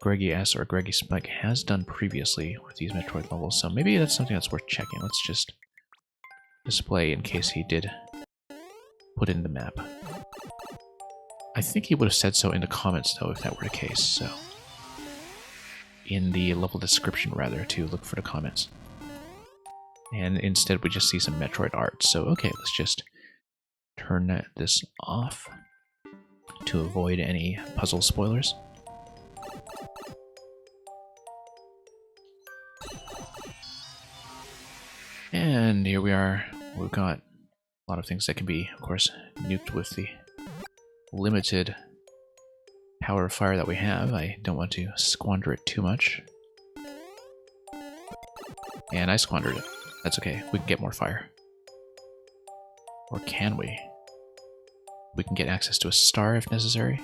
Greggy S or Greggy Spike has done previously with these Metroid levels, so maybe that's something that's worth checking. Let's just display in case he did put in the map. I think he would have said so in the comments, though, if that were the case, so in the level description, rather, to look for the comments. And instead we just see some Metroid art, so okay, let's just turn this off to avoid any puzzle spoilers. And here we are. We've got a lot of things that can be, of course, nuked with the limited power of fire that we have. I don't want to squander it too much. And I squandered it. That's okay. We can get more fire. Or can we? We can get access to a star if necessary.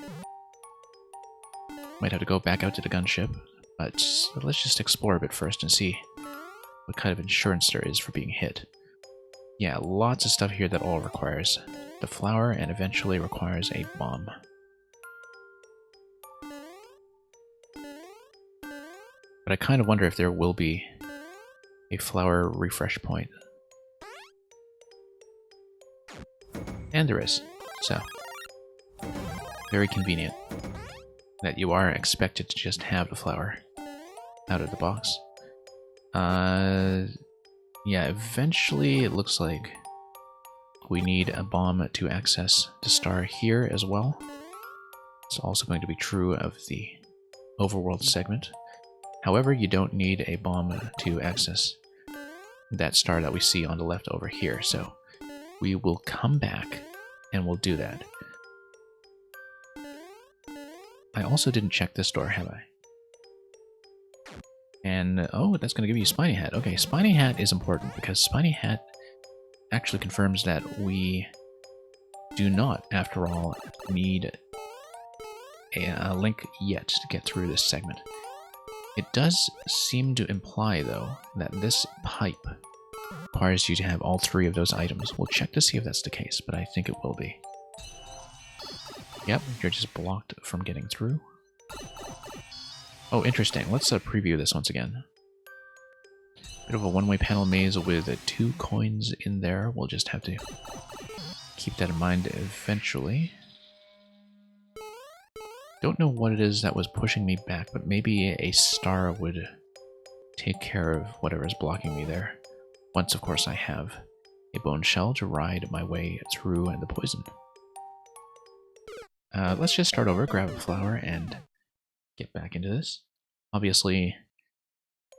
Might have to go back out to the gunship, but let's just explore a bit first and see what kind of insurance there is for being hit. Yeah, lots of stuff here that all requires the flower and eventually requires a bomb. But I kind of wonder if there will be a flower refresh point. And there is. So, very convenient that you are expected to just have the flower out of the box. Yeah, eventually it looks like we need a bomb to access the star here as well. It's also going to be true of the overworld segment. However, you don't need a bomb to access that star that we see on the left over here, so we will come back and we'll do that. I also didn't check this door, have I? And, oh, that's going to give you Spiny Hat. Okay, Spiny Hat is important because Spiny Hat actually confirms that we do not, after all, need a link yet to get through this segment. It does seem to imply, though, that this pipe requires you to have all three of those items. We'll check to see if that's the case, but I think it will be. Yep, you're just blocked from getting through. Oh, interesting. Let's preview this once again. Bit of a one-way panel maze with 2 coins in there. We'll just have to keep that in mind eventually. Don't know what it is that was pushing me back, but maybe a star would take care of whatever is blocking me there. Once, of course, I have a bone shell to ride my way through the poison. Let's just start over, grab a flower, and get back into this. Obviously,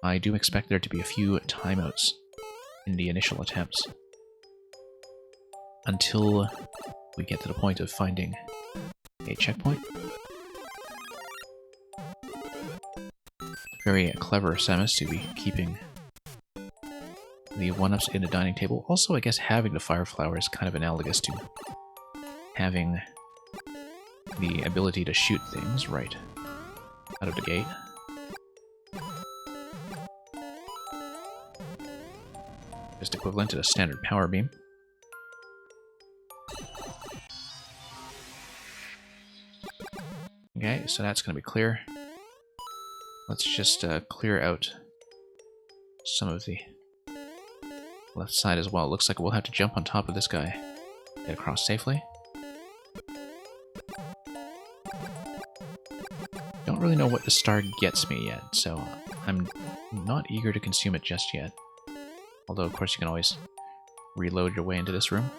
I do expect there to be a few timeouts in the initial attempts. until we get to the point of finding a checkpoint. Very clever Samus to be keeping the 1-ups in the dining table. Also, I guess having the fire flower is kind of analogous to having the ability to shoot things right out of the gate. Just equivalent to a standard power beam. Okay, so that's going to be clear. Let's just clear out some of the left side as well. Looks like we'll have to jump on top of this guy, get across safely. Don't really know what the star gets me yet, so I'm not eager to consume it just yet. Although, of course, you can always reload your way into this room.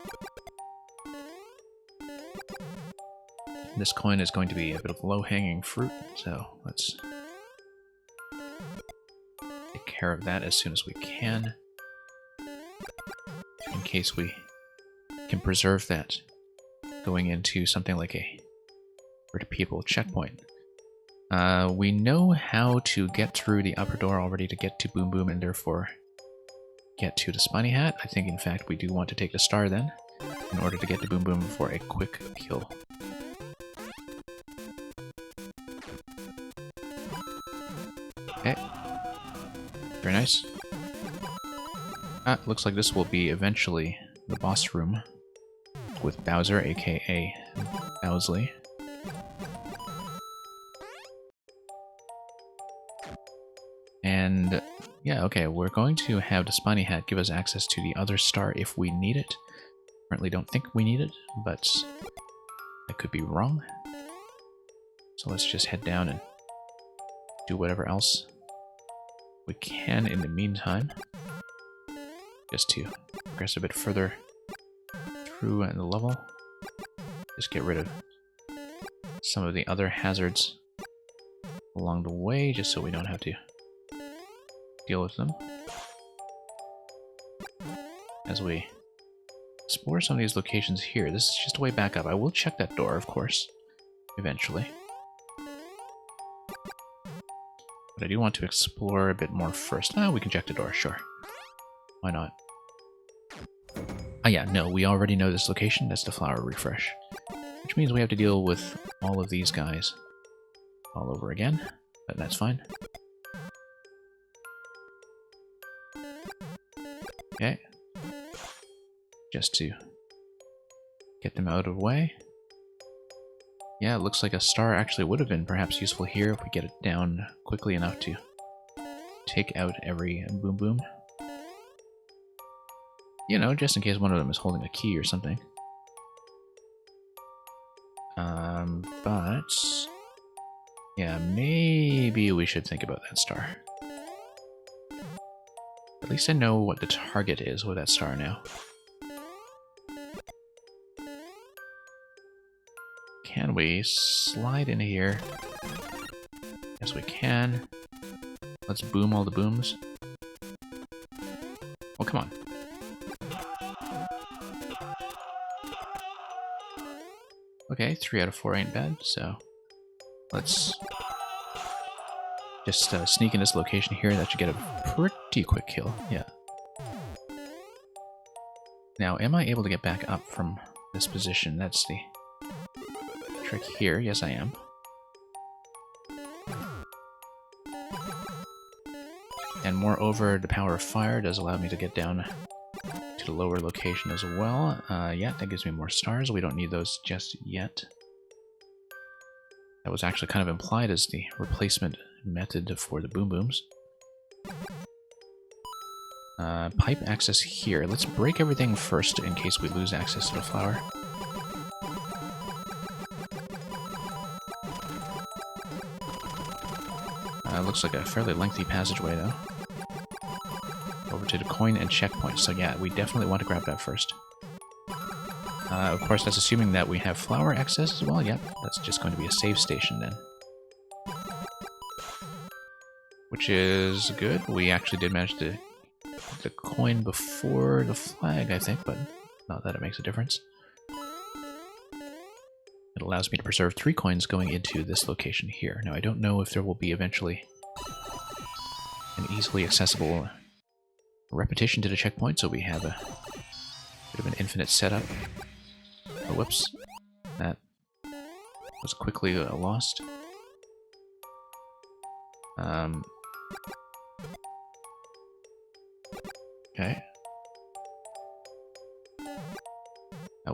This coin is going to be a bit of low-hanging fruit, so let's take care of that as soon as we can, in case we can preserve that going into something like a repeatable checkpoint. We know how to get through the upper door already to get to Boom Boom and therefore get to the Spiny Hat. I think, in fact, we do want to take the star then, in order to get to Boom Boom for a quick kill. Okay. Very nice. Looks like this will be eventually the boss room with Bowser, aka Bowsley. And yeah, okay, we're going to have the Spiny Hat give us access to the other star if we need it. Currently don't think we need it, but I could be wrong. So let's just head down and do whatever else we can in the meantime, just to progress a bit further through the level. Just get rid of some of the other hazards along the way, just so we don't have to deal with them. As we explore some of these locations here, this is just a way back up. I will check that door, of course, eventually. But I do want to explore a bit more first. We can check the door, sure. Why not? Yeah, no, we already know this location. That's the flower refresh. Which means we have to deal with all of these guys all over again, but that's fine. Okay. Just to get them out of the way. Yeah, it looks like a star actually would have been perhaps useful here if we get it down quickly enough to take out every Boom Boom. You know, just in case one of them is holding a key or something. But yeah, maybe we should think about that star. At least I know what the target is with that star now. Can we slide in here? Yes, we can. Let's boom all the booms. Oh, come on. Okay, 3 out of 4 ain't bad, so let's just sneak in this location here. That should get a pretty quick kill, yeah. Now, am I able to get back up from this position? That's the trick here. Yes, I am. And moreover, the power of fire does allow me to get down to the lower location as well. Yeah, that gives me more stars. We don't need those just yet. That was actually kind of implied as the replacement method for the Boom Booms. Pipe access here. Let's break everything first in case we lose access to the flower. Looks like a fairly lengthy passageway, though. Over to the coin and checkpoint. So yeah, we definitely want to grab that first. Of course, that's assuming that we have flower access as well. Yep, that's just going to be a save station then. Which is good. We actually did manage to get the coin before the flag, I think, but Not that it makes a difference. It allows me to preserve 3 coins going into this location here. Now, I don't know if there will be eventually an easily accessible repetition to the checkpoint, so we have a bit of an infinite setup. Oh, whoops. That was quickly lost. Okay.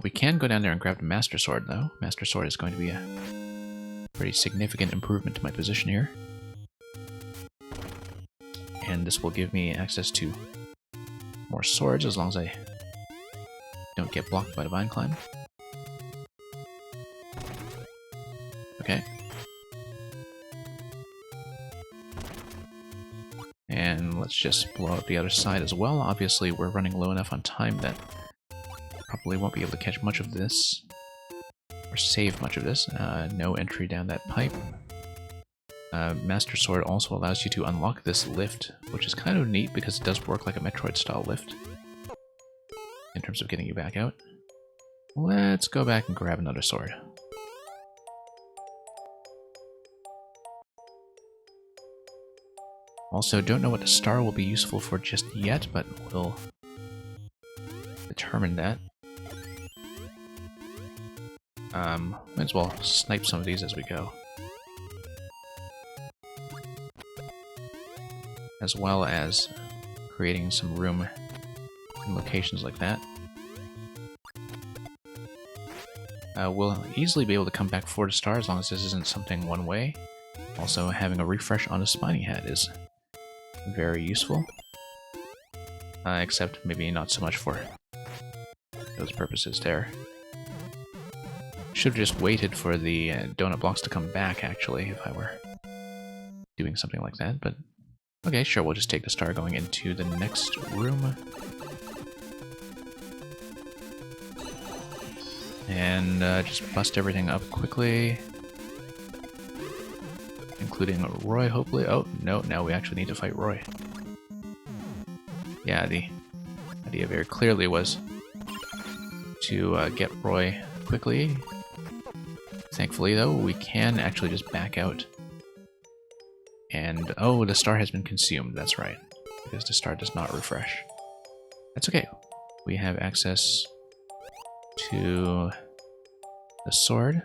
We can go down there and grab the Master Sword, though. Master Sword is going to be a pretty significant improvement to my position here. And this will give me access to more swords as long as I don't get blocked by the vine climb. Okay. And let's just blow up the other side as well. Obviously, we're running low enough on time that probably won't be able to catch much of this, or save much of this. No entry down that pipe. Master Sword also allows you to unlock this lift, which is kind of neat because it does work like a Metroid-style lift in terms of getting you back out. Let's go back and grab another sword. Also, don't know what the star will be useful for just yet, but we'll determine that. Might as well snipe some of these as we go. As well as creating some room in locations like that. We'll easily be able to come back for the star as long as this isn't something one way. Also, having a refresh on a spiny hat is very useful. Except maybe not so much for those purposes there. Should have just waited for the donut blocks to come back, actually, if I were doing something like that, but okay, sure, we'll just take the star going into the next room. And just bust everything up quickly. Including Roy, hopefully. Oh, no, now we actually need to fight Roy. Yeah, the idea very clearly was to get Roy quickly. Thankfully, though, we can actually just back out. And, oh, the star has been consumed, that's right. Because the star does not refresh. That's okay. We have access to the sword.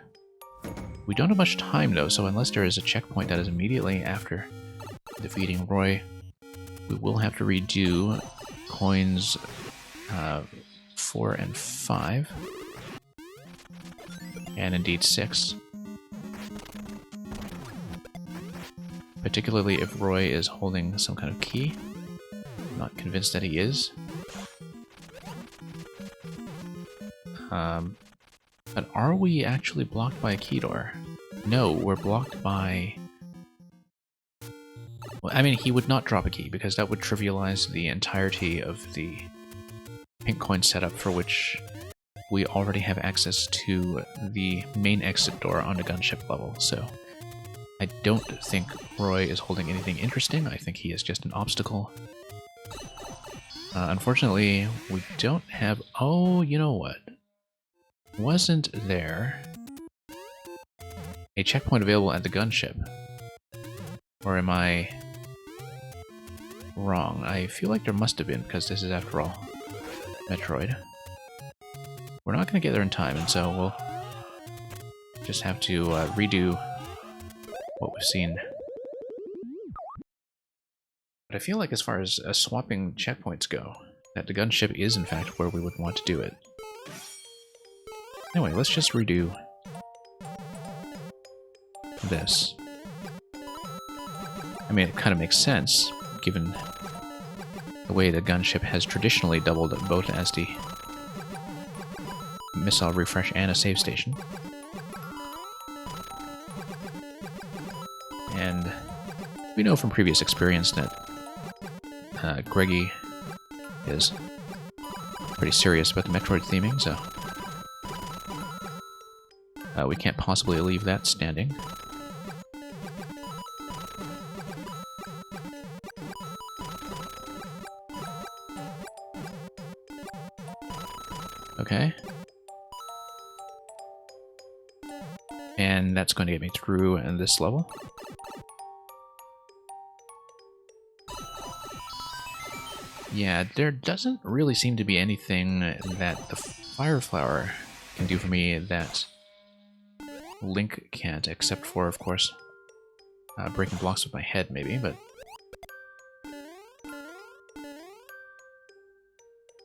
We don't have much time, though, so unless there is a checkpoint that is immediately after defeating Roy, we will have to redo coins 4 and 5. And indeed 6. Particularly if Roy is holding some kind of key. Not convinced that he is. But are we actually blocked by a key door? No, we're blocked by... Well, I mean, he would not drop a key, because that would trivialize the entirety of the pink coin setup, for which we already have access to the main exit door on the gunship level, so I don't think Roy is holding anything interesting. I think he is just an obstacle. Unfortunately, we don't have... Oh, you know what? Wasn't there a checkpoint available at the gunship? Or am I wrong? I feel like there must have been, because this is, after all, Metroid. We're not going to get there in time, and so we'll just have to redo what we've seen. But I feel like as far as swapping checkpoints go, that the gunship is in fact where we would want to do it. Anyway, let's just redo this. I mean, it kind of makes sense, given the way the gunship has traditionally doubled both as the missile refresh and a save station. And we know from previous experience that Greggy is pretty serious about the Metroid theming, so we can't possibly leave that standing. Okay. And that's going to get me through this level. Yeah, there doesn't really seem to be anything that the Fire Flower can do for me that Link can't, except for, of course, breaking blocks with my head, maybe, but...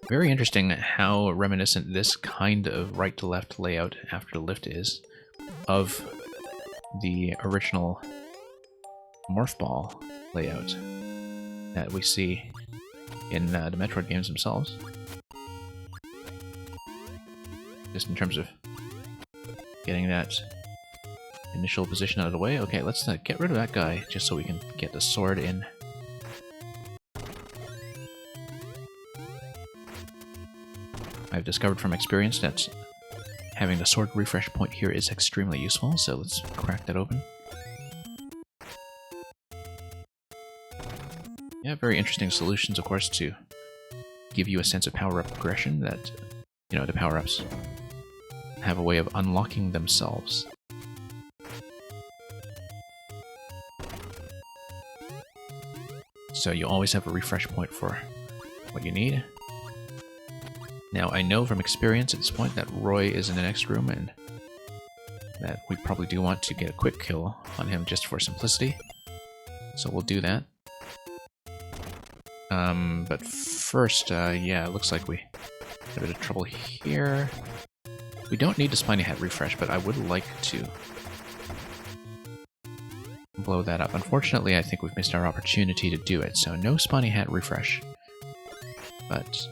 Very interesting how reminiscent this kind of right-to-left layout after the lift is of the original Morph Ball layout that we see in the Metroid games themselves. Just in terms of getting that initial position out of the way. Okay, let's get rid of that guy just so we can get the sword in. I've discovered from experience that having the sword refresh point here is extremely useful, so let's crack that open. Yeah, very interesting solutions, of course, to give you a sense of power-up progression that, you know, the power-ups have a way of unlocking themselves. So you always have a refresh point for what you need. Now, I know from experience at this point that Roy is in the next room, and that we probably do want to get a quick kill on him just for simplicity. So we'll do that. But first, yeah, it looks like we have a bit of trouble here. We don't need the Spiny Hat refresh, but I would like to blow that up. Unfortunately, I think we've missed our opportunity to do it, so no Spiny Hat refresh. But...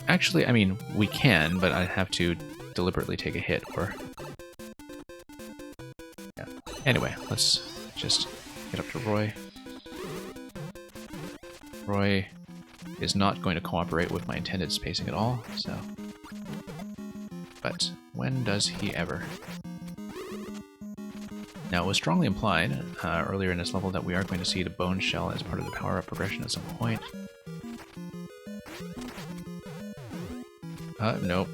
actually, I mean, we can, but I'd have to deliberately take a hit, or... yeah. Anyway, let's just get up to Roy. Roy is not going to cooperate with my intended spacing at all, so... but when does he ever? Now, it was strongly implied earlier in this level that we are going to see the Bone Shell as part of the power-up progression at some point. Nope.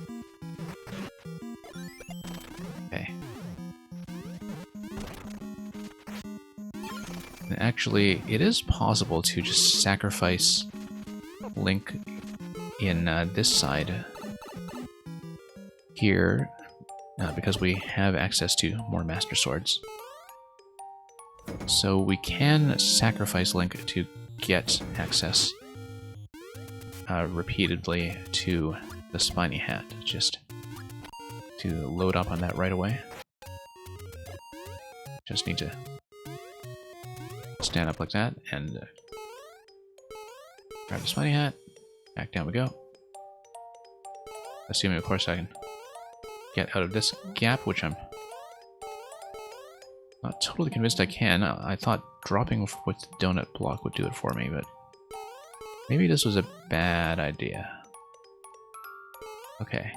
Okay. And actually, it is possible to just sacrifice Link in this side here, because we have access to more Master Swords. So we can sacrifice Link to get access repeatedly to the Spiny Hat, just to load up on that right away. Just need to stand up like that and grab the Spiny Hat. Back down we go. Assuming, of course, I can get out of this gap, which I'm not totally convinced I can. I thought dropping with the donut block would do it for me, but maybe this was a bad idea. Okay.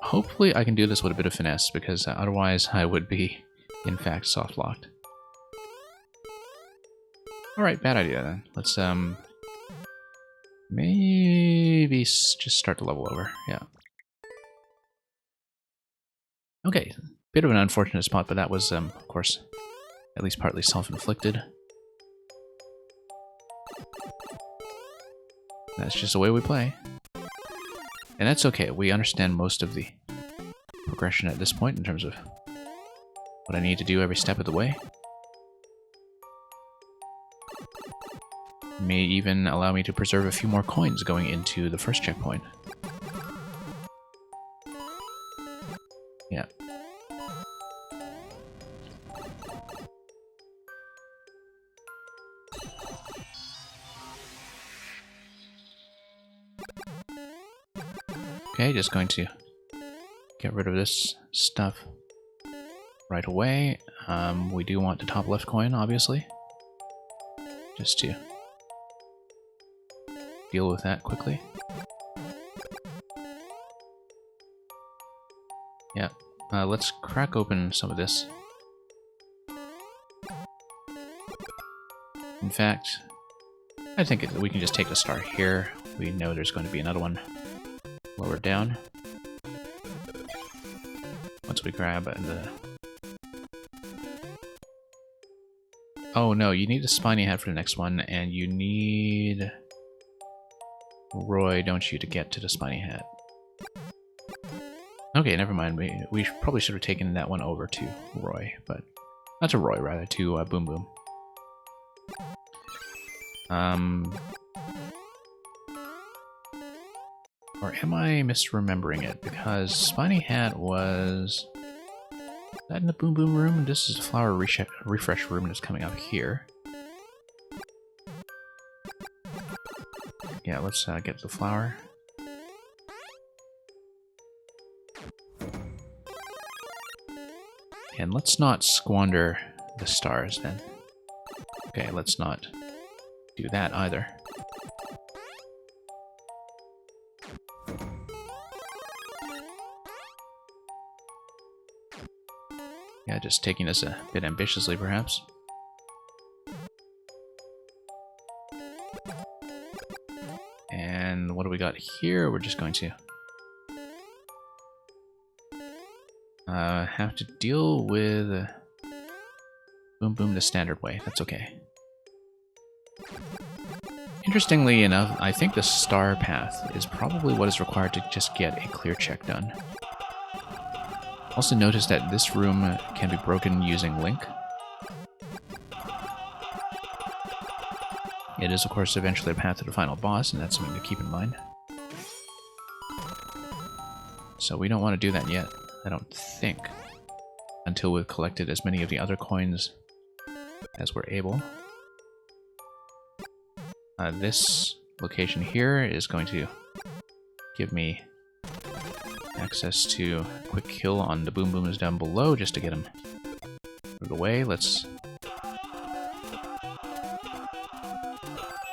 Hopefully I can do this with a bit of finesse, because otherwise I would be, in fact, soft-locked. Alright, bad idea then. Let's, maybe just start the level over. Yeah. Okay, bit of an unfortunate spot, but that was, of course, at least partly self-inflicted. That's just the way we play. And that's okay, we understand most of the progression at this point in terms of what I need to do every step of the way. May even allow me to preserve a few more coins going into the first checkpoint. Yeah. Okay, just going to get rid of this stuff right away. We do want the top left coin, obviously, just to deal with that quickly. Yeah, let's crack open some of this. In fact, I think we can just take the star here. We know there's going to be another one lower down. Once we grab the... Oh no, you need a spiny hat for the next one, and you need Roy, don't you, to get to the spiny hat. Okay, never mind. We probably should have taken that one over to Roy, but... Not to Roy, rather, to Boom Boom. Or am I misremembering it? Because Spiny Hat was... Is that in the Boom Boom room? This is the flower refresh room that's coming up here. Yeah, let's get the flower. And let's not squander the stars then. Okay, let's not do that either. Yeah, just taking this a bit ambitiously, perhaps. And what do we got here? We're just going to have to deal with Boom Boom the standard way. That's okay. Interestingly enough, I think the star path is probably what is required to just get a clear check done. Also notice that this room can be broken using Link. It is, of course, eventually a path to the final boss, and that's something to keep in mind. So we don't want to do that yet, I don't think, until we've collected as many of the other coins as we're able. This location here is going to give me access to a quick kill on the Boom Booms down below, just to get them out of the way. Let's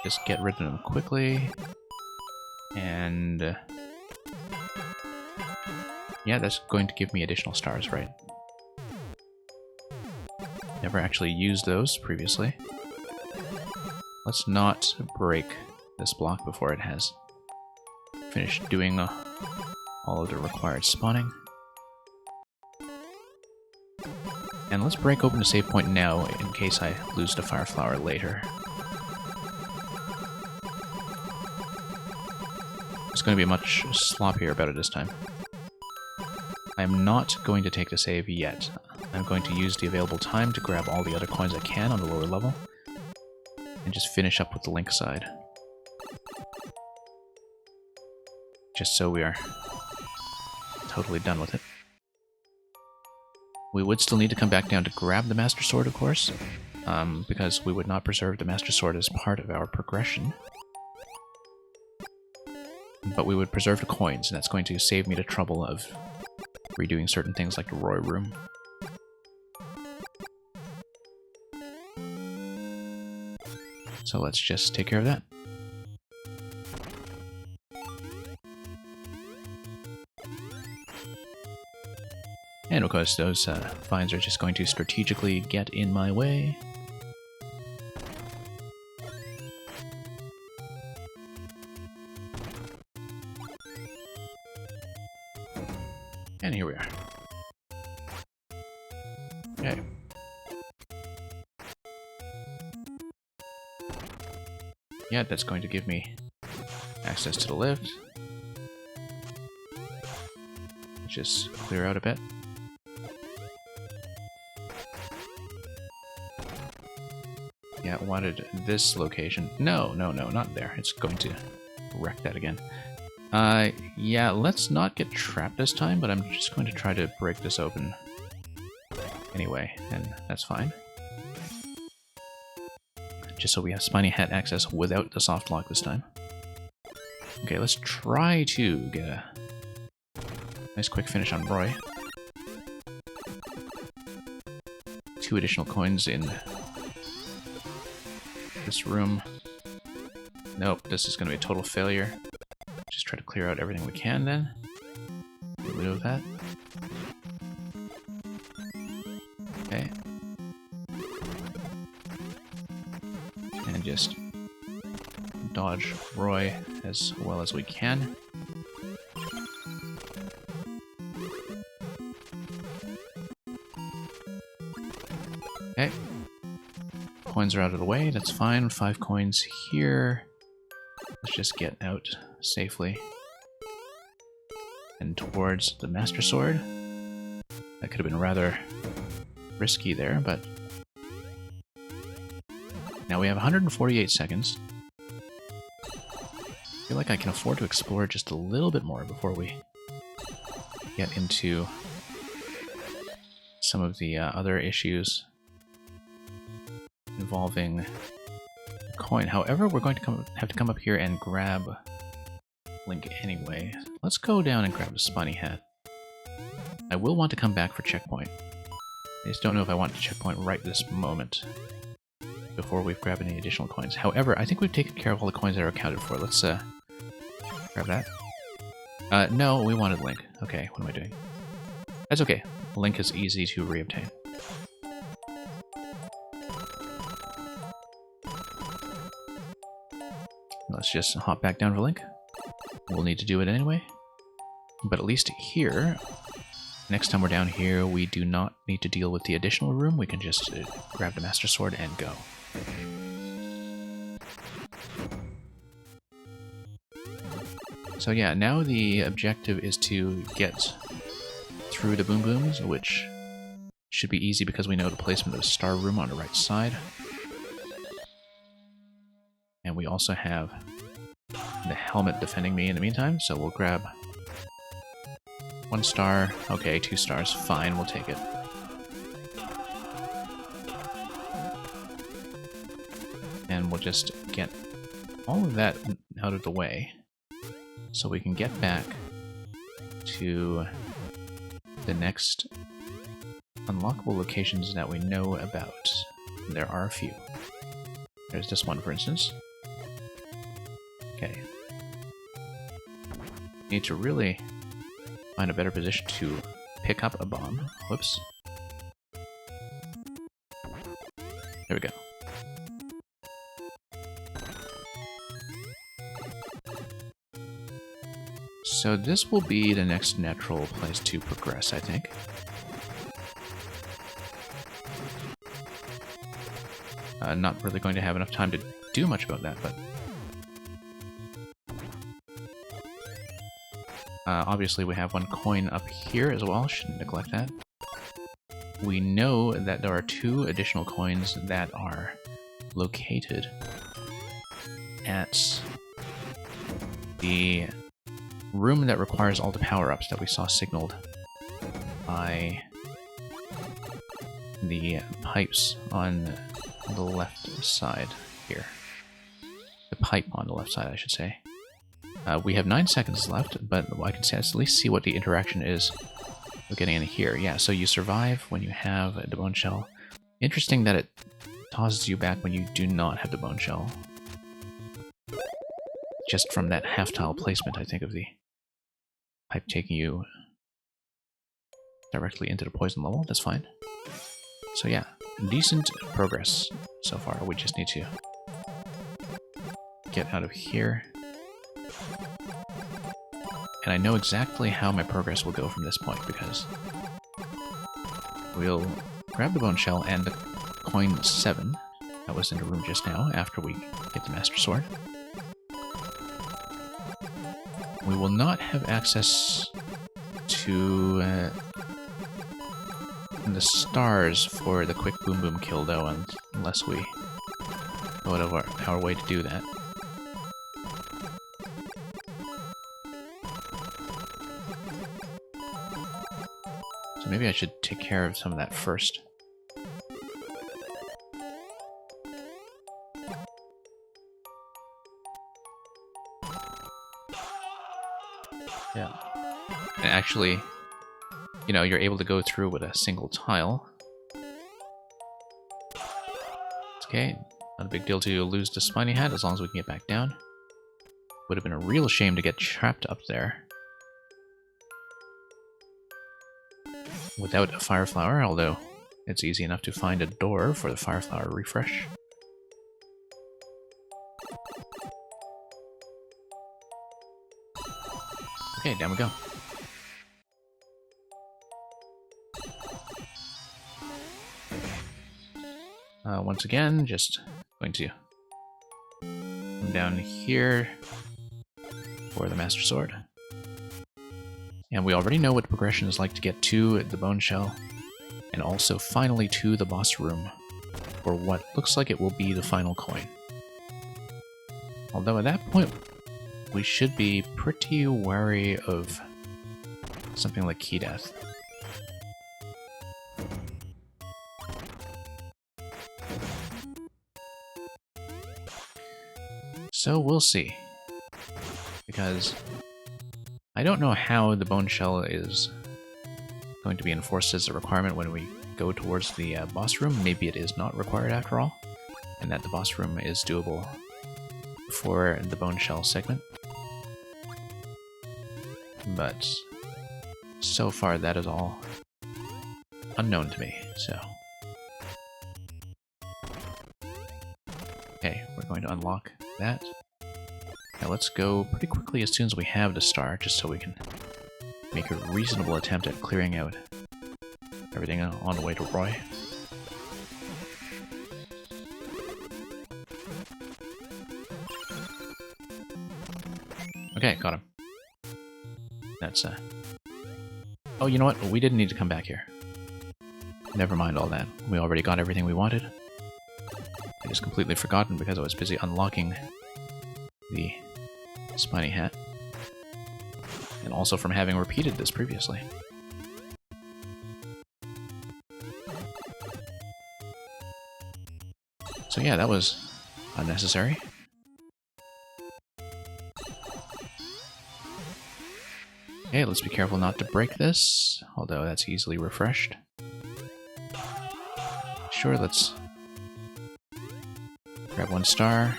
just get rid of them quickly. And yeah, that's going to give me additional stars, right? Never actually used those previously. Let's not break this block before it has finished doing all of the required spawning. And let's break open the save point now in case I lose the Fire Flower later. It's going to be much sloppier about it this time. I'm not going to take the save yet. I'm going to use the available time to grab all the other coins I can on the lower level and just finish up with the Link side. Just so we are totally done with it. We would still need to come back down to grab the Master Sword, of course, because we would not preserve the Master Sword as part of our progression. But we would preserve the coins, and that's going to save me the trouble of redoing certain things like the Roy room. So let's just take care of that. And of course, those vines are just going to strategically get in my way. And here we are. Okay. Yeah, that's going to give me access to the lift. Just clear out a bit. Yeah, I wanted this location. No, not there. It's going to wreck that again. Yeah, let's not get trapped this time, but I'm just going to try to break this open anyway, and that's fine. Just so we have Spiny Hat access without the soft lock this time. Okay, let's try to get a nice quick finish on Roy. 2 additional coins in this room. Nope, this is going to be a total failure. Just try to clear out everything we can then. Get rid of that. Okay. And just dodge Roy as well as we can. Okay. Coins are out of the way, that's fine. 5 coins here. Let's just get out safely. And towards the Master Sword. That could have been rather risky there, but... Now we have 148 seconds. I feel like I can afford to explore just a little bit more before we get into some of the other issues involving coin. However, we're going to have to come up here and grab Link anyway. Let's go down and grab the Spiny Hat. I will want to come back for checkpoint. I just don't know if I want to checkpoint right this moment before we've grabbed any additional coins. However, I think we've taken care of all the coins that are accounted for. Let's grab that. No, we wanted Link. Okay, what am I doing? That's okay. Link is easy to reobtain. Let's just hop back down for Link. We'll need to do it anyway. But at least here, next time we're down here, we do not need to deal with the additional room. We can just grab the Master Sword and go. So yeah, now the objective is to get through the Boom Booms, which should be easy because we know the placement of the Star Room on the right side. And we also have the helmet defending me in the meantime, so we'll grab 1 star. Okay, 2 stars. Fine, we'll take it. And we'll just get all of that out of the way so we can get back to the next unlockable locations that we know about. There are a few. There's this one, for instance. Okay. Need to really find a better position to pick up a bomb. Whoops. There we go. So this will be the next natural place to progress, I think. Not really going to have enough time to do much about that, but... obviously we have 1 coin up here as well, shouldn't neglect that. We know that there are 2 additional coins that are located at the room that requires all the power-ups that we saw signaled by the pipes on the left side here. The pipe on the left side, I should say. We have 9 seconds left, but I can at least see what the interaction is of getting in here. Yeah, so you survive when you have the bone shell. Interesting that it tosses you back when you do not have the bone shell. Just from that half-tile placement, I think, of the pipe taking you directly into the poison level. That's fine. So yeah, decent progress so far. We just need to get out of here. And I know exactly how my progress will go from this point, because we'll grab the bone shell and the coin 7 that was in the room just now after we get the Master Sword. We will not have access to the stars for the quick Boom Boom kill, though, unless we go out of our way to do that. So maybe I should take care of some of that first. Yeah. And actually, you know, you're able to go through with a single tile. It's okay. Not a big deal to lose the Spiny Hat as long as we can get back down. Would have been a real shame to get trapped up there without a Fire Flower, although it's easy enough to find a door for the Fire Flower refresh. Okay, down we go. Once again, just going to come down here for the Master Sword. And we already know what the progression is like to get to the Bone Shell, and also finally to the boss room, for what looks like it will be the final coin. Although at that point, we should be pretty wary of something like key death. So we'll see, because I don't know how the Bone Shell is going to be enforced as a requirement when we go towards the boss room. Maybe it is not required after all, and that the boss room is doable for the Bone Shell segment. But so far that is all unknown to me, so... Okay, we're going to unlock that. Now let's go pretty quickly as soon as we have the star, just so we can make a reasonable attempt at clearing out everything on the way to Roy. Okay, got him. That's, Oh, you know what? We didn't need to come back here. Never mind all that. We already got everything we wanted. I just completely forgotten because I was busy unlocking the spiny hat. And also from having repeated this previously. So yeah, that was unnecessary. Okay, let's be careful not to break this, although that's easily refreshed. Sure, let's grab one star,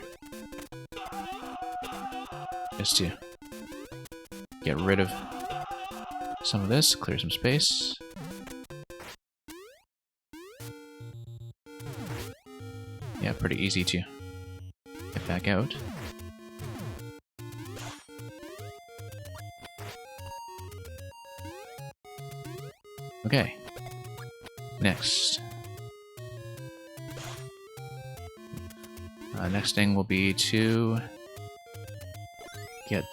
just to get rid of some of this, clear some space. Yeah, pretty easy to get back out. Okay, next. Next thing will be to get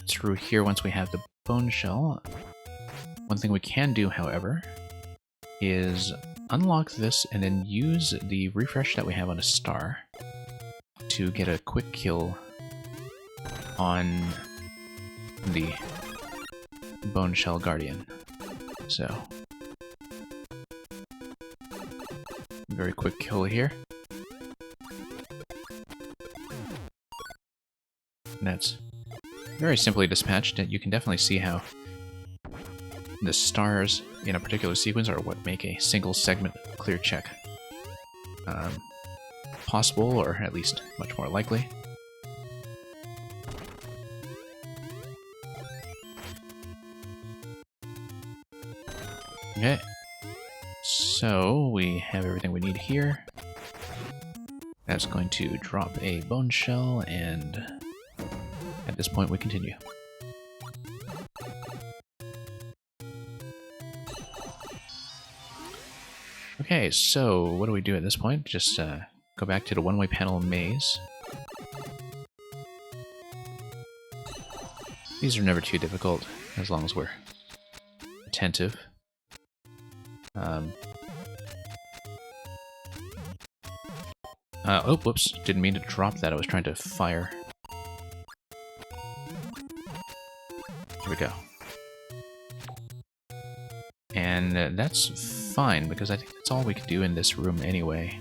through here once we have the Bone Shell. One thing we can do, however, is unlock this and then use the refresh that we have on a star to get a quick kill on the Bone Shell Guardian. So, very quick kill here. And that's very simply dispatched. You can definitely see how the stars in a particular sequence are what make a single segment clear check possible, or at least much more likely. Okay, so we have everything we need here. That's going to drop a Bone Shell, and at this point we continue. Okay, so what do we do at this point? Just go back to the one-way panel maze. These are never too difficult, as long as we're attentive. Oh, whoops, didn't mean to drop that, I was trying to fire. Here we go. And that's fine, because I think that's all we can do in this room anyway.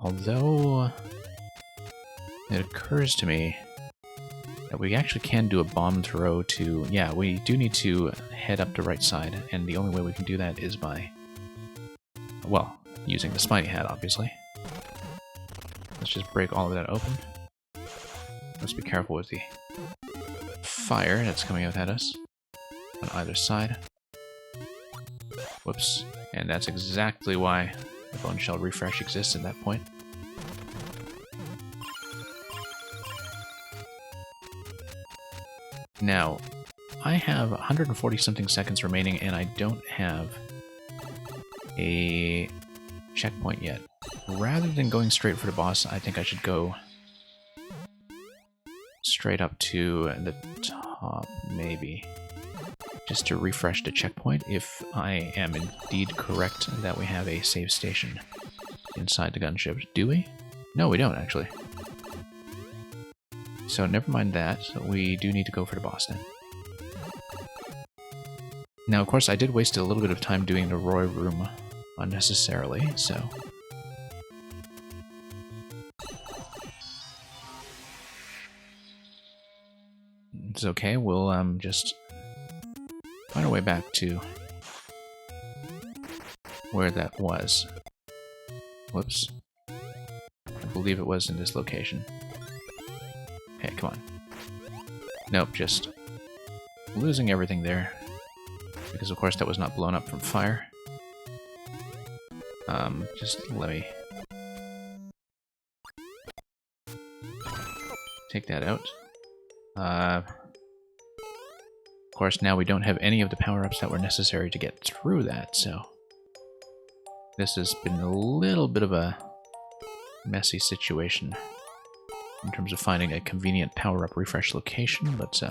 Although, it occurs to me that we actually can do a bomb throw to... Yeah, we do need to head up the right side, and the only way we can do that is by... well, using the spiny hat, obviously. Let's just break all of that open. Let's be careful with the fire that's coming out at us on either side. Whoops. And that's exactly why the Bone Shell refresh exists at that point. Now, I have 140 something seconds remaining and I don't have a checkpoint yet. Rather than going straight for the boss, I think I should go straight up to the top, maybe. Just to refresh the checkpoint, if I am indeed correct that we have a save station inside the gunship. Do we? No, we don't, actually. So never mind that. We do need to go for the boss then. Now, of course, I did waste a little bit of time doing the Roy room unnecessarily, so... It's okay, we'll just find our way back to where that was. Whoops. I believe it was in this location. Okay, come on. Nope, just losing everything there. Because of course that was not blown up from fire. Just let me take that out. Of course, now we don't have any of the power-ups that were necessary to get through that, so... This has been a little bit of a messy situation in terms of finding a convenient power-up refresh location, but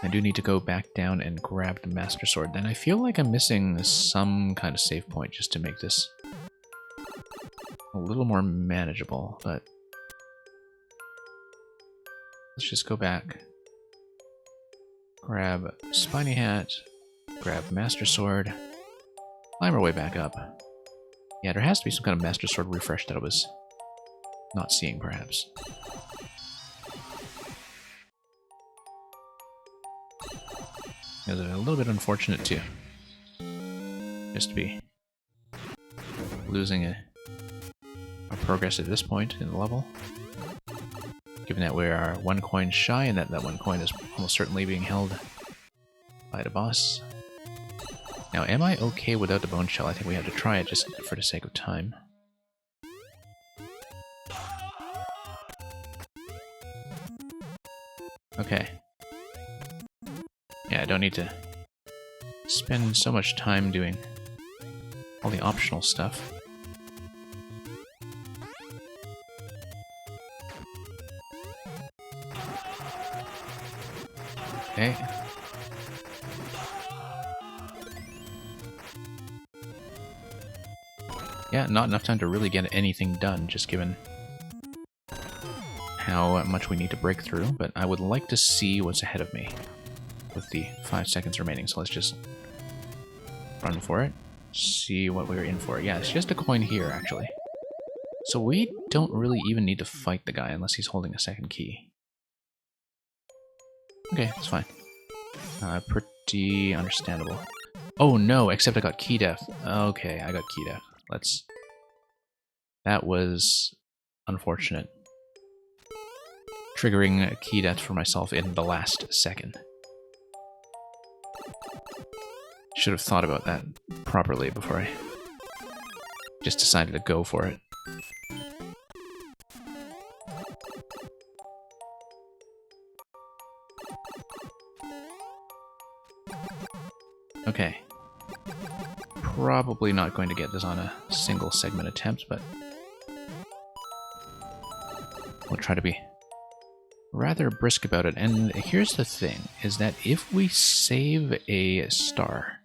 I do need to go back down and grab the Master Sword. Then I feel like I'm missing some kind of save point just to make this a little more manageable, but... Let's just go back, grab Spiny Hat, grab Master Sword, climb our way back up. Yeah, there has to be some kind of Master Sword refresh that I was not seeing, perhaps. It's a little bit unfortunate, too. Just to be losing a progress at this point in the level. Given that we are 1 coin shy, and that 1 coin is almost certainly being held by the boss. Now, am I okay without the bone shell? I think we have to try it just for the sake of time. Okay. Yeah, I don't need to spend so much time doing all the optional stuff. Okay. Yeah, not enough time to really get anything done, just given how much we need to break through, but I would like to see what's ahead of me with the 5 seconds remaining, so let's just run for it, see what we're in for. Yeah, it's just a coin here, actually. So we don't really even need to fight the guy unless he's holding a second key. Okay, that's fine. Pretty understandable. Oh no, except I got key death. Okay, I got key death. That was unfortunate. Triggering a key death for myself in the last second. Should have thought about that properly before I just decided to go for it. Okay. Probably not going to get this on a single segment attempt, but we'll try to be rather brisk about it. And here's the thing, is that if we save a star,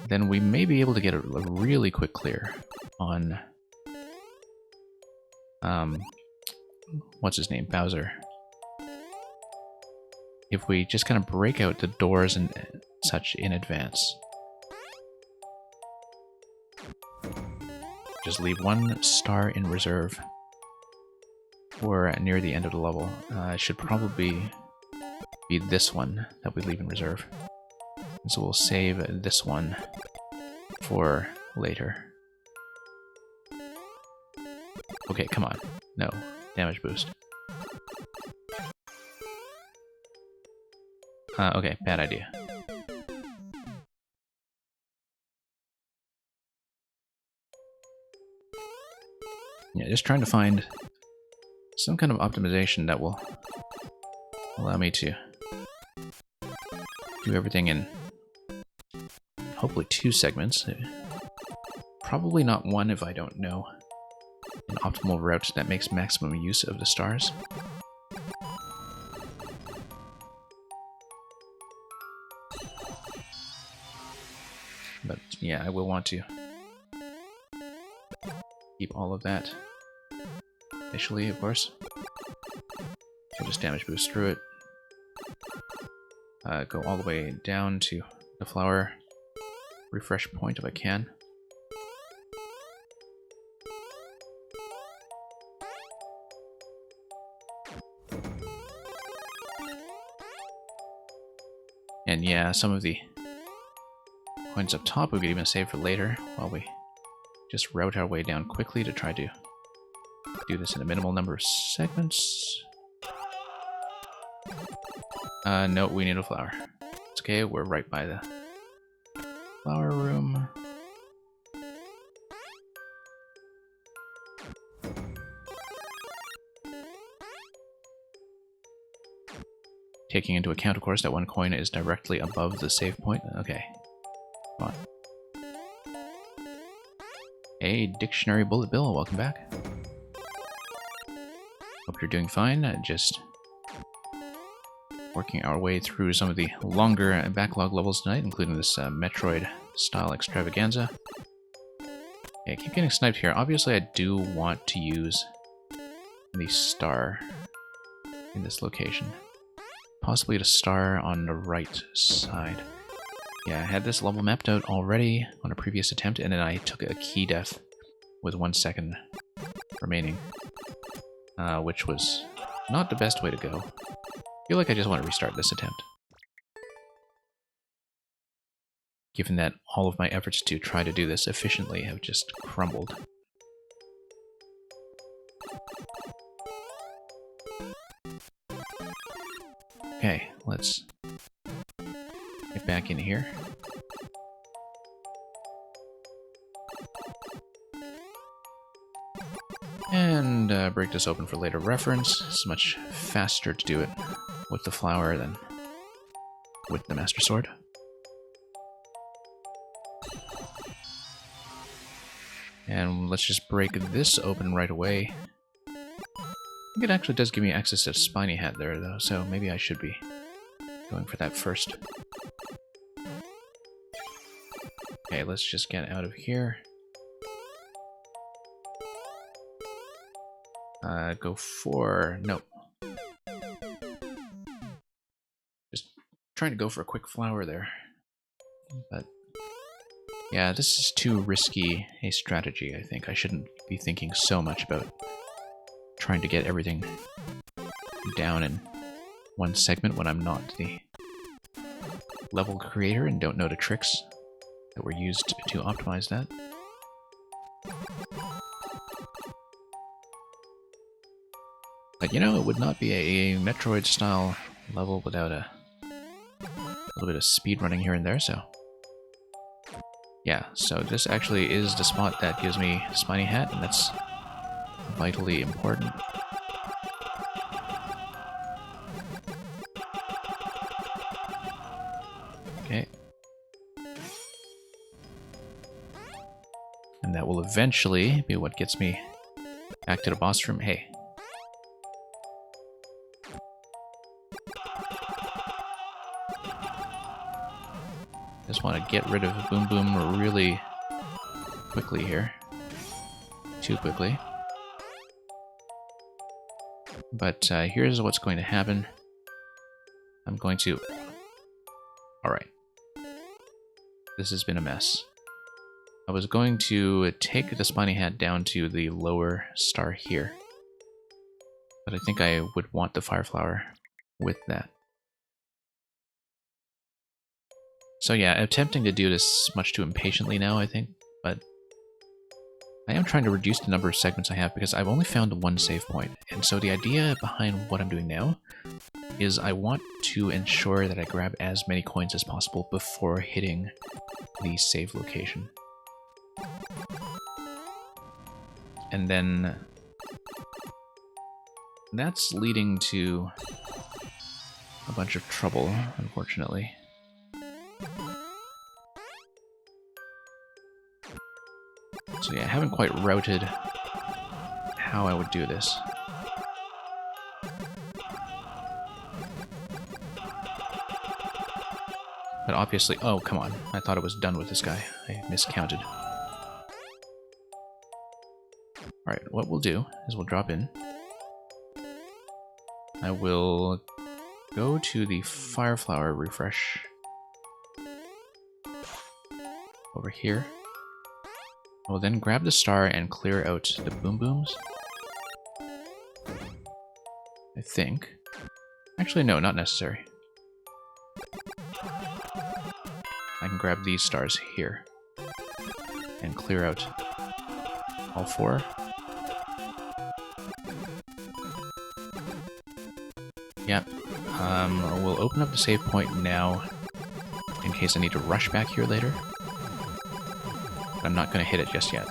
then we may be able to get a really quick clear on what's his name? Bowser. If we just kind of break out the doors and such in advance. Just leave 1 star in reserve for near the end of the level. It should probably be this one that we leave in reserve. And so we'll save this one for later. Okay, come on. No. Damage boost. Okay, bad idea. Yeah, just trying to find some kind of optimization that will allow me to do everything in hopefully 2 segments. Probably not 1 if I don't know an optimal route that makes maximum use of the stars. But yeah, I will want to keep all of that initially, of course. So just damage boost through it. Go all the way down to the flower refresh point if I can. And yeah, some of the coins up top we could even save for later while we just route our way down quickly to try to do this in a minimal number of segments. No, we need a flower. It's okay, we're right by the flower room. Taking into account, of course, that 1 coin is directly above the save point. Okay, come on. Hey, Dictionary Bullet Bill, welcome back. Hope you're doing fine. Just working our way through some of the longer backlog levels tonight, including this Metroid-style extravaganza. Okay, I keep getting sniped here. Obviously, I do want to use the star in this location. Possibly the star on the right side. Yeah, I had this level mapped out already on a previous attempt, and then I took a key death with 1 second remaining, which was not the best way to go. I feel like I just want to restart this attempt, given that all of my efforts to try to do this efficiently have just crumbled. Okay, let's get back in here. And break this open for later reference. It's much faster to do it with the flower than with the Master Sword. And let's just break this open right away. I think it actually does give me access to a spiny hat there, though, so maybe I should be going for that first. Okay, let's just get out of here. Go for... nope. Just trying to go for a quick flower there. But yeah, this is too risky a strategy, I think. I shouldn't be thinking so much about trying to get everything down in 1 segment when I'm not the level creator and don't know the tricks that were used to optimize that. But you know, it would not be a Metroid-style level without a little bit of speed running here and there, so... yeah, so this actually is the spot that gives me Spiny Hat, and that's vitally important. Okay. And that will eventually be what gets me back to the boss room. Hey. Just want to get rid of Boom Boom really quickly here. Too quickly. But here's what's going to happen. I'm going to... alright. This has been a mess. I was going to take the Spiny Hat down to the lower star here. But I think I would want the Fire Flower with that. So yeah, attempting to do this much too impatiently now, I think, but I am trying to reduce the number of segments I have because I've only found 1 save point. And so the idea behind what I'm doing now is I want to ensure that I grab as many coins as possible before hitting the save location. And then that's leading to a bunch of trouble, unfortunately. So yeah, I haven't quite routed how I would do this. But obviously... Oh, come on. I thought it was done with this guy. I miscounted. Alright, what we'll do is we'll drop in. I will go to the Fireflower refresh over here. I will then grab the star and clear out the boom booms. I think. Actually, no, not necessary. I can grab these stars here and clear out all 4. Yep. We'll open up the save point now in case I need to rush back here later. But I'm not going to hit it just yet.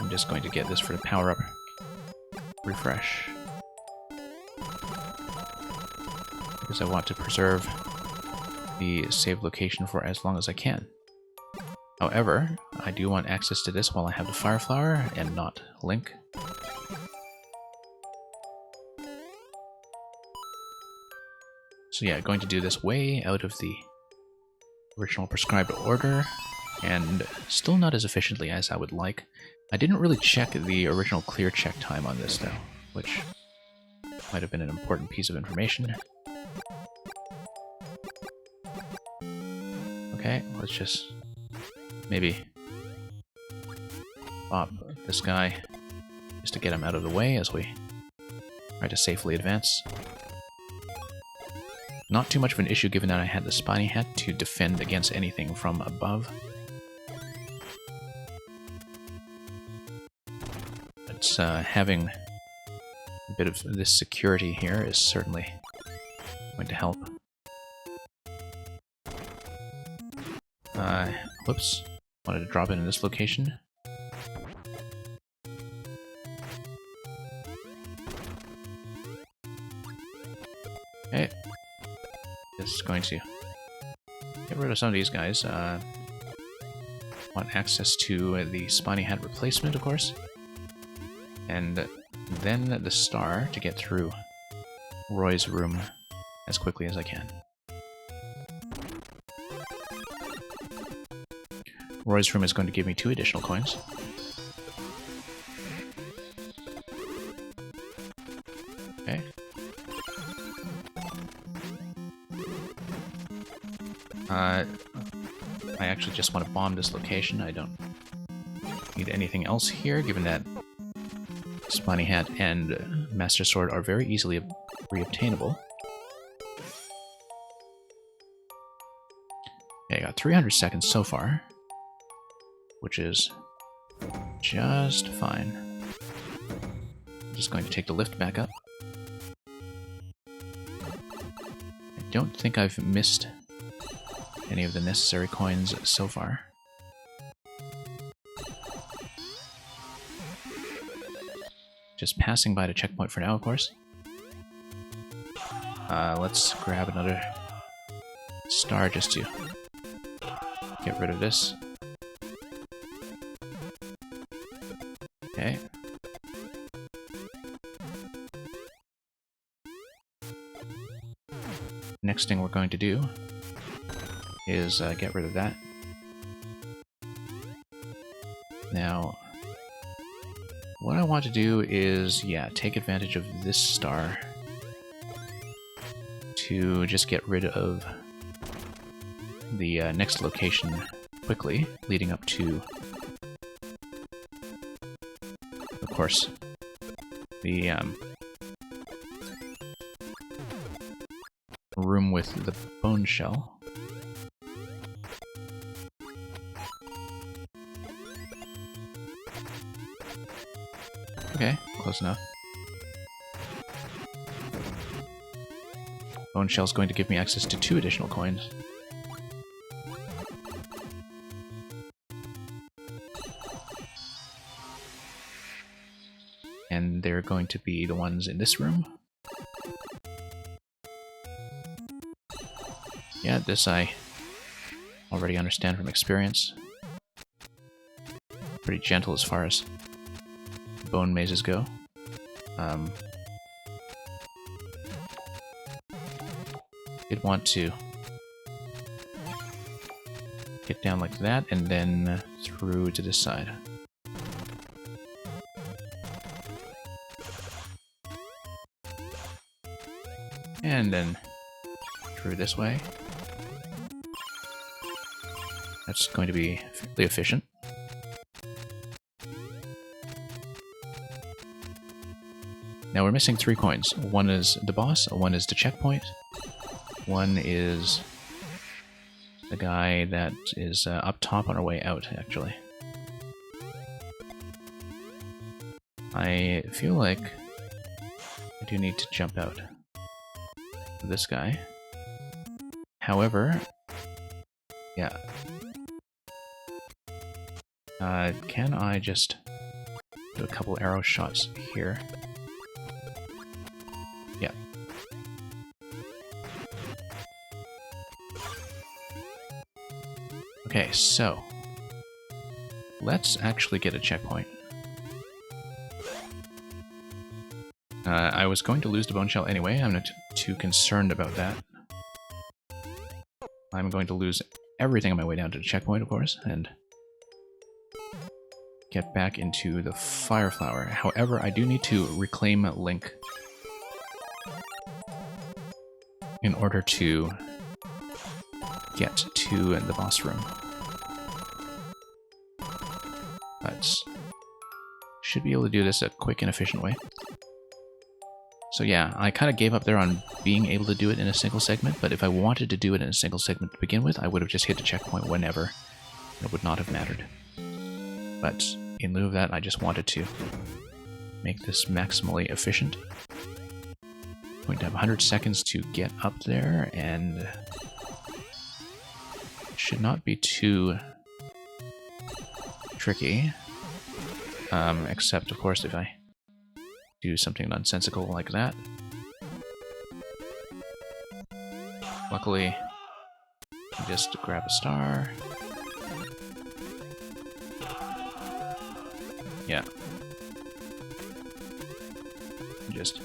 I'm just going to get this for the power-up refresh. Because I want to preserve the save location for as long as I can. However, I do want access to this while I have the Fireflower and not Link. So yeah, going to do this way out of the original prescribed order, and still not as efficiently as I would like. I didn't really check the original clear check time on this though, which might have been an important piece of information. Okay, let's just maybe bop this guy just to get him out of the way as we try to safely advance. Not too much of an issue given that I had the Spiny Hat to defend against anything from above. But having a bit of this security here is certainly going to help. Whoops. Wanted to drop in this location. Okay. Just going to get rid of some of these guys. Want access to the Spiny Hat replacement, of course. And then the star to get through Roy's room as quickly as I can. Roy's room is going to give me 2 additional coins. Okay. I actually just want to bomb this location. I don't need anything else here, given that Spiny Hat and Master Sword are very easily reobtainable. Okay, I got 300 seconds so far, which is just fine. I'm just going to take the lift back up. I don't think I've missed any of the necessary coins so far. Just passing by the checkpoint for now, of course. Let's grab another star just to get rid of this. Okay. Next thing we're going to do is get rid of that. Now, what I want to do is, yeah, take advantage of this star to just get rid of the next location quickly, leading up to, of course, the room with the bone shell. Okay, close enough. Bone shell's going to give me access to 2 additional coins. And they're going to be the ones in this room. Yeah, this I already understand from experience. Pretty gentle as far as bone mazes go. You'd want to get down like that and then through to this side. And then through this way. That's going to be fairly efficient. Now we're missing 3 coins. One is the boss, one is the checkpoint, one is the guy that is up top on our way out, actually. I feel like I do need to jump out. This guy. However, yeah. Can I just do a couple arrow shots here? Yeah. Okay, so let's actually get a checkpoint. I was going to lose the bone shell anyway. I'm not too concerned about that. I'm going to lose everything on my way down to the checkpoint, of course, and get back into the fire flower. However, I do need to reclaim Link in order to get to the boss room. But should be able to do this a quick and efficient way. So yeah, I kind of gave up there on being able to do it in a single segment, but if I wanted to do it in a single segment to begin with, I would have just hit the checkpoint whenever. It would not have mattered. But in lieu of that, I just wanted to make this maximally efficient. I'm going to have 100 seconds to get up there, and it should not be too tricky. Except, of course, if I do something nonsensical like that. Luckily, I just grab a star. Yeah. Just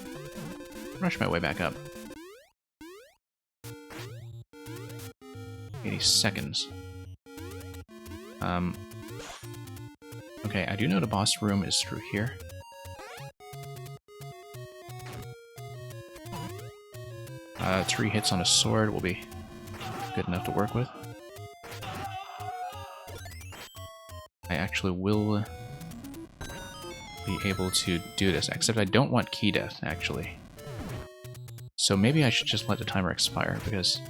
rush my way back up. 80 seconds. Okay, I do know the boss room is through here. Three hits on a sword will be good enough to work with. I actually will be able to do this, except I don't want key death, actually. So maybe I should just let the timer expire, because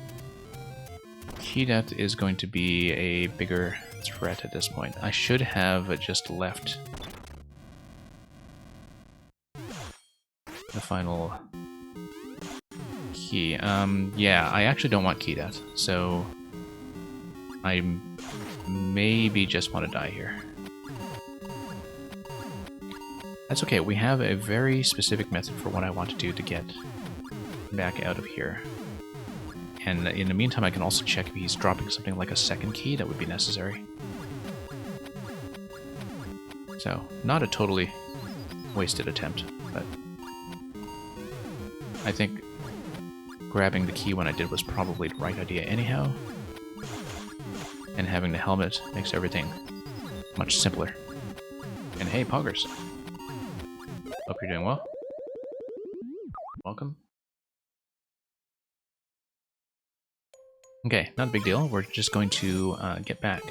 key death is going to be a bigger threat at this point. I should have just left the final key. Yeah, I actually don't want key death, so I maybe just want to die here. That's okay, we have a very specific method for what I want to do to get back out of here. And in the meantime, I can also check if he's dropping something like a second key that would be necessary. So, not a totally wasted attempt, but I think grabbing the key when I did was probably the right idea anyhow. And having the helmet makes everything much simpler. And hey, Poggers! Hope you're doing well. Welcome. Okay, not a big deal. We're just going to get back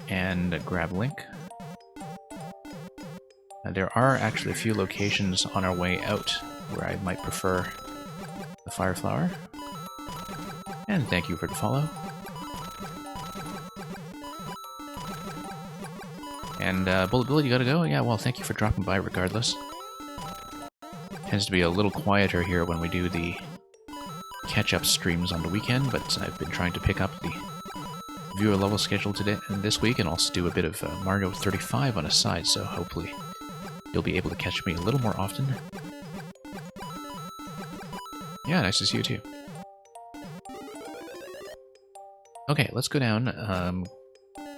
and grab Link. There are actually a few locations on our way out where I might prefer the Fire Flower. And thank you for the follow. And Bullet Bill, you gotta go? Yeah, well, thank you for dropping by regardless. Tends to be a little quieter here when we do the catch-up streams on the weekend, but I've been trying to pick up the viewer level schedule today and this week, and also do a bit of Mario 35 on the side, so hopefully you'll be able to catch me a little more often. Yeah, nice to see you too. Okay, let's go down.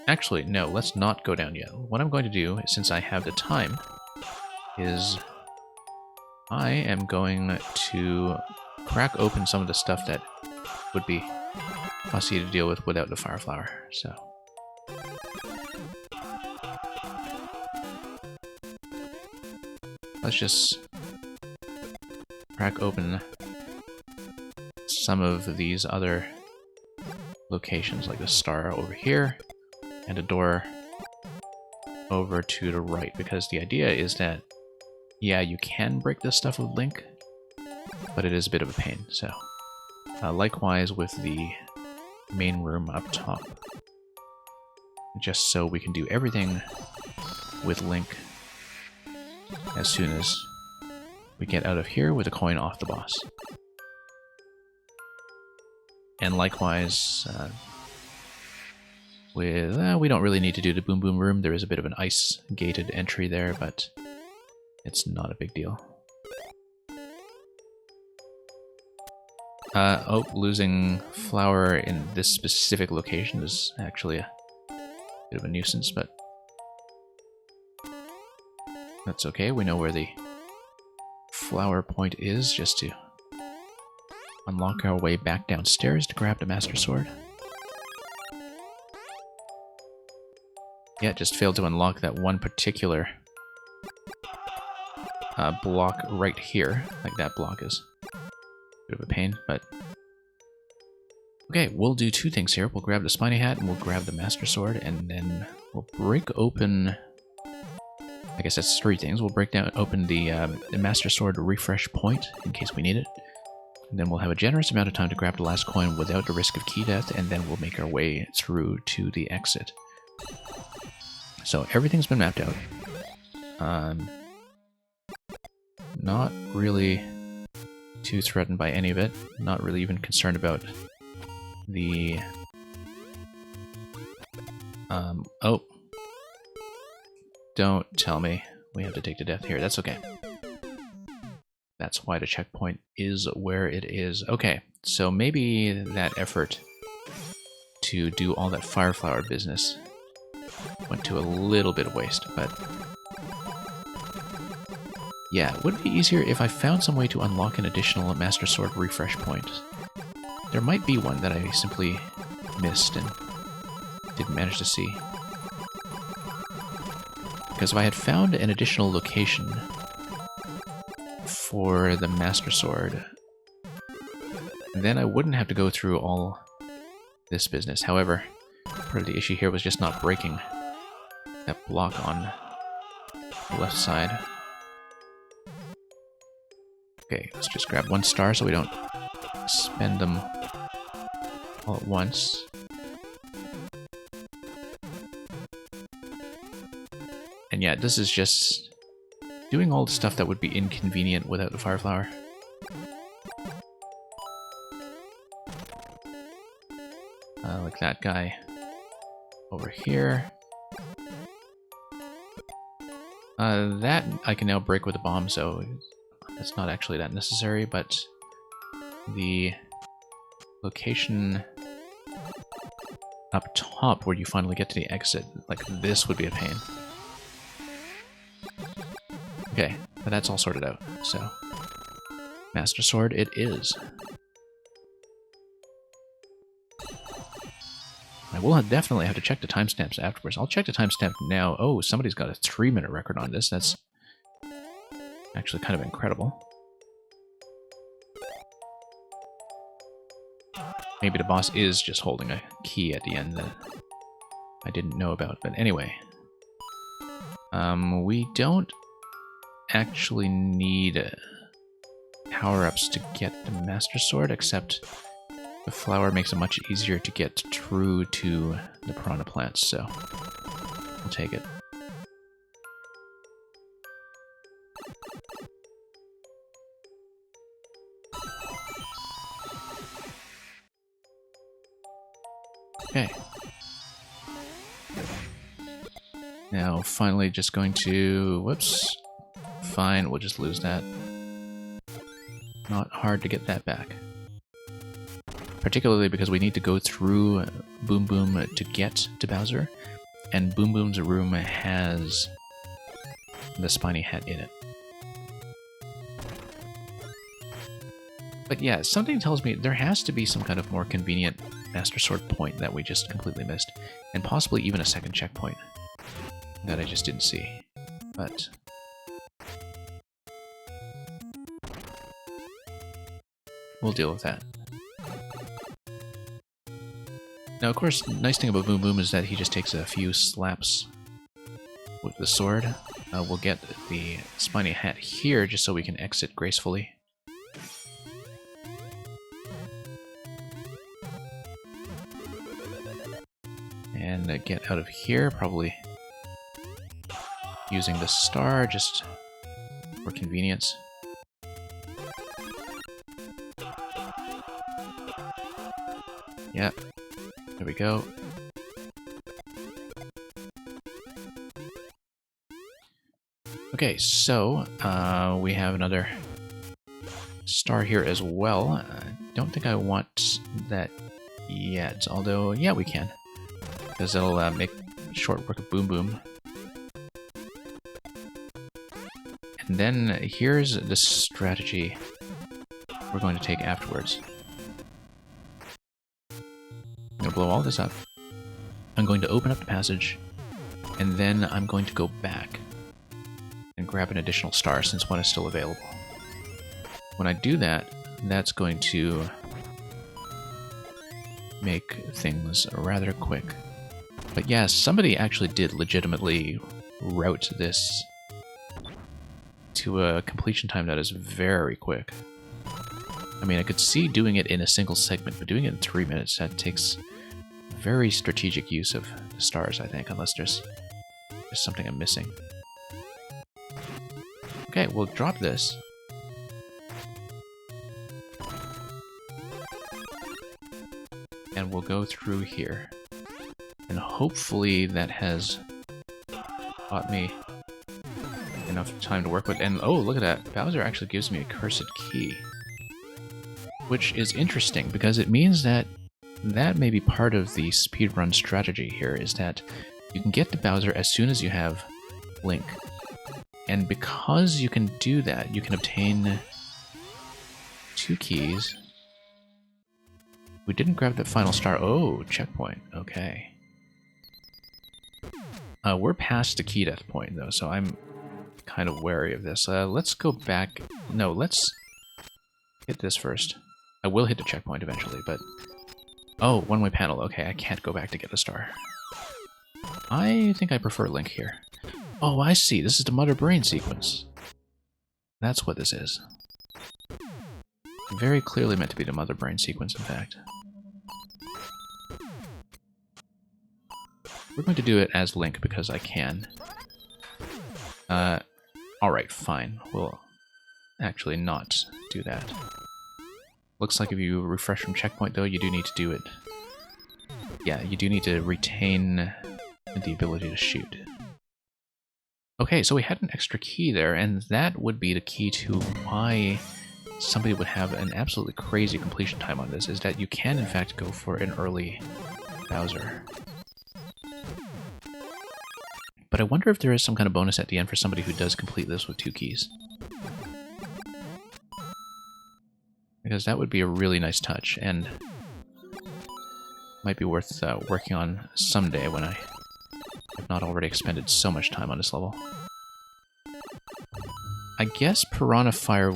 Actually, no, let's not go down yet. What I'm going to do, since I have the time, is I am going to crack open some of the stuff that would be fussy to deal with without the fire flower. So let's just crack open some of these other locations, like the star over here and a door over to the right, because the idea is that, yeah, you can break this stuff with Link, but it is a bit of a pain. So likewise with the main room up top, just so we can do everything with Link as soon as we get out of here with a coin off the boss. And likewise with we don't really need to do the Boom Boom room. There is a bit of an ice gated entry there, but it's not a big deal. Oh, losing flower in this specific location is actually a bit of a nuisance, but that's okay. We know where the flower point is, just to unlock our way back downstairs to grab the Master Sword. Yeah, just failed to unlock that one particular block right here. Like, that block is a bit of a pain, but... Okay, we'll do two things here. We'll grab the Spiny Hat and we'll grab the Master Sword, and then we'll break open... I guess that's three things. We'll break open the Master Sword refresh point, in case we need it. And then we'll have a generous amount of time to grab the last coin without the risk of key death, and then we'll make our way through to the exit. So everything's been mapped out. Not really too threatened by any of it. Not really even concerned about the... oh. Don't tell me we have to take the death here. That's okay. That's why the checkpoint is where it is. Okay, so maybe that effort to do all that fire flower business went to a little bit of waste, but yeah, it would be easier if I found some way to unlock an additional Master Sword refresh point. There might be one that I simply missed and didn't manage to see. Because if I had found an additional location for the Master Sword, then I wouldn't have to go through all this business. However, part of the issue here was just not breaking that block on the left side. Okay, let's just grab one star so we don't spend them all at once. And yeah, this is just doing all the stuff that would be inconvenient without the fire flower. Like that guy over here. That I can now break with a bomb, so that's not actually that necessary, but the location up top where you finally get to the exit, like this would be a pain. Okay, but that's all sorted out, so Master Sword it is. I will definitely have to check the timestamps afterwards. I'll check the timestamp now. Oh, somebody's got a 3-minute record on this. That's actually kind of incredible. Maybe the boss is just holding a key at the end that I didn't know about. But anyway, we don't actually need power-ups to get the Master Sword, except the flower makes it much easier to get through to the piranha plants, so we'll take it. Okay. Now, finally, just going to... Whoops. Fine, we'll just lose that. Not hard to get that back. particularly because we need to go through Boom Boom to get to Bowser, and Boom Boom's room has the spiny hat in it. But yeah, something tells me there has to be some kind of more convenient Master Sword point that we just completely missed, and possibly even a second checkpoint that I just didn't see. But we'll deal with that. Now, of course, the nice thing about Boom Boom is that he just takes a few slaps with the sword. We'll get the spiny hat here just so we can exit gracefully. And get out of here, probably using the star just for convenience. Yep, there we go. Okay, so we have another star here as well. I don't think I want that yet, although, yeah, we can. Because it'll make short work of Boom Boom. And then here's the strategy we're going to take afterwards. I'm going to blow all this up. I'm going to open up the passage, and then I'm going to go back and grab an additional star since one is still available. When I do that, that's going to make things rather quick. But yeah, somebody actually did legitimately route this to a completion time that is very quick. I mean, I could see doing it in a single segment, but doing it in 3 minutes, that takes very strategic use of the stars, I think, unless there's something I'm missing. Okay, we'll drop this. And we'll go through here. And hopefully that has bought me enough time to work with. And oh, look at that. Bowser actually gives me a cursed key. Which is interesting, because it means that that may be part of the speedrun strategy here, is that you can get to Bowser as soon as you have Link. And because you can do that, you can obtain 2 keys. We didn't grab that final star. Oh, checkpoint. Okay. We're past the key death point, though, so I'm kind of wary of this. Let's go back. No, let's hit this first. I will hit the checkpoint eventually, but... Oh, one-way panel. Okay, I can't go back to get the star. I think I prefer Link here. Oh, I see. This is the Mother Brain sequence. That's what this is. Very clearly meant to be the Mother Brain sequence, in fact. We're going to do it as Link because I can. Alright, fine. We'll actually not do that. Looks like if you refresh from checkpoint, though, you do need to do it. Yeah, you do need to retain the ability to shoot. Okay, so we had an extra key there, and that would be the key to why somebody would have an absolutely crazy completion time on this, is that you can, in fact, go for an early Bowser. But I wonder if there is some kind of bonus at the end for somebody who does complete this with 2 keys. Because that would be a really nice touch, and might be worth working on someday when I have not already expended so much time on this level. I guess Piranha Fire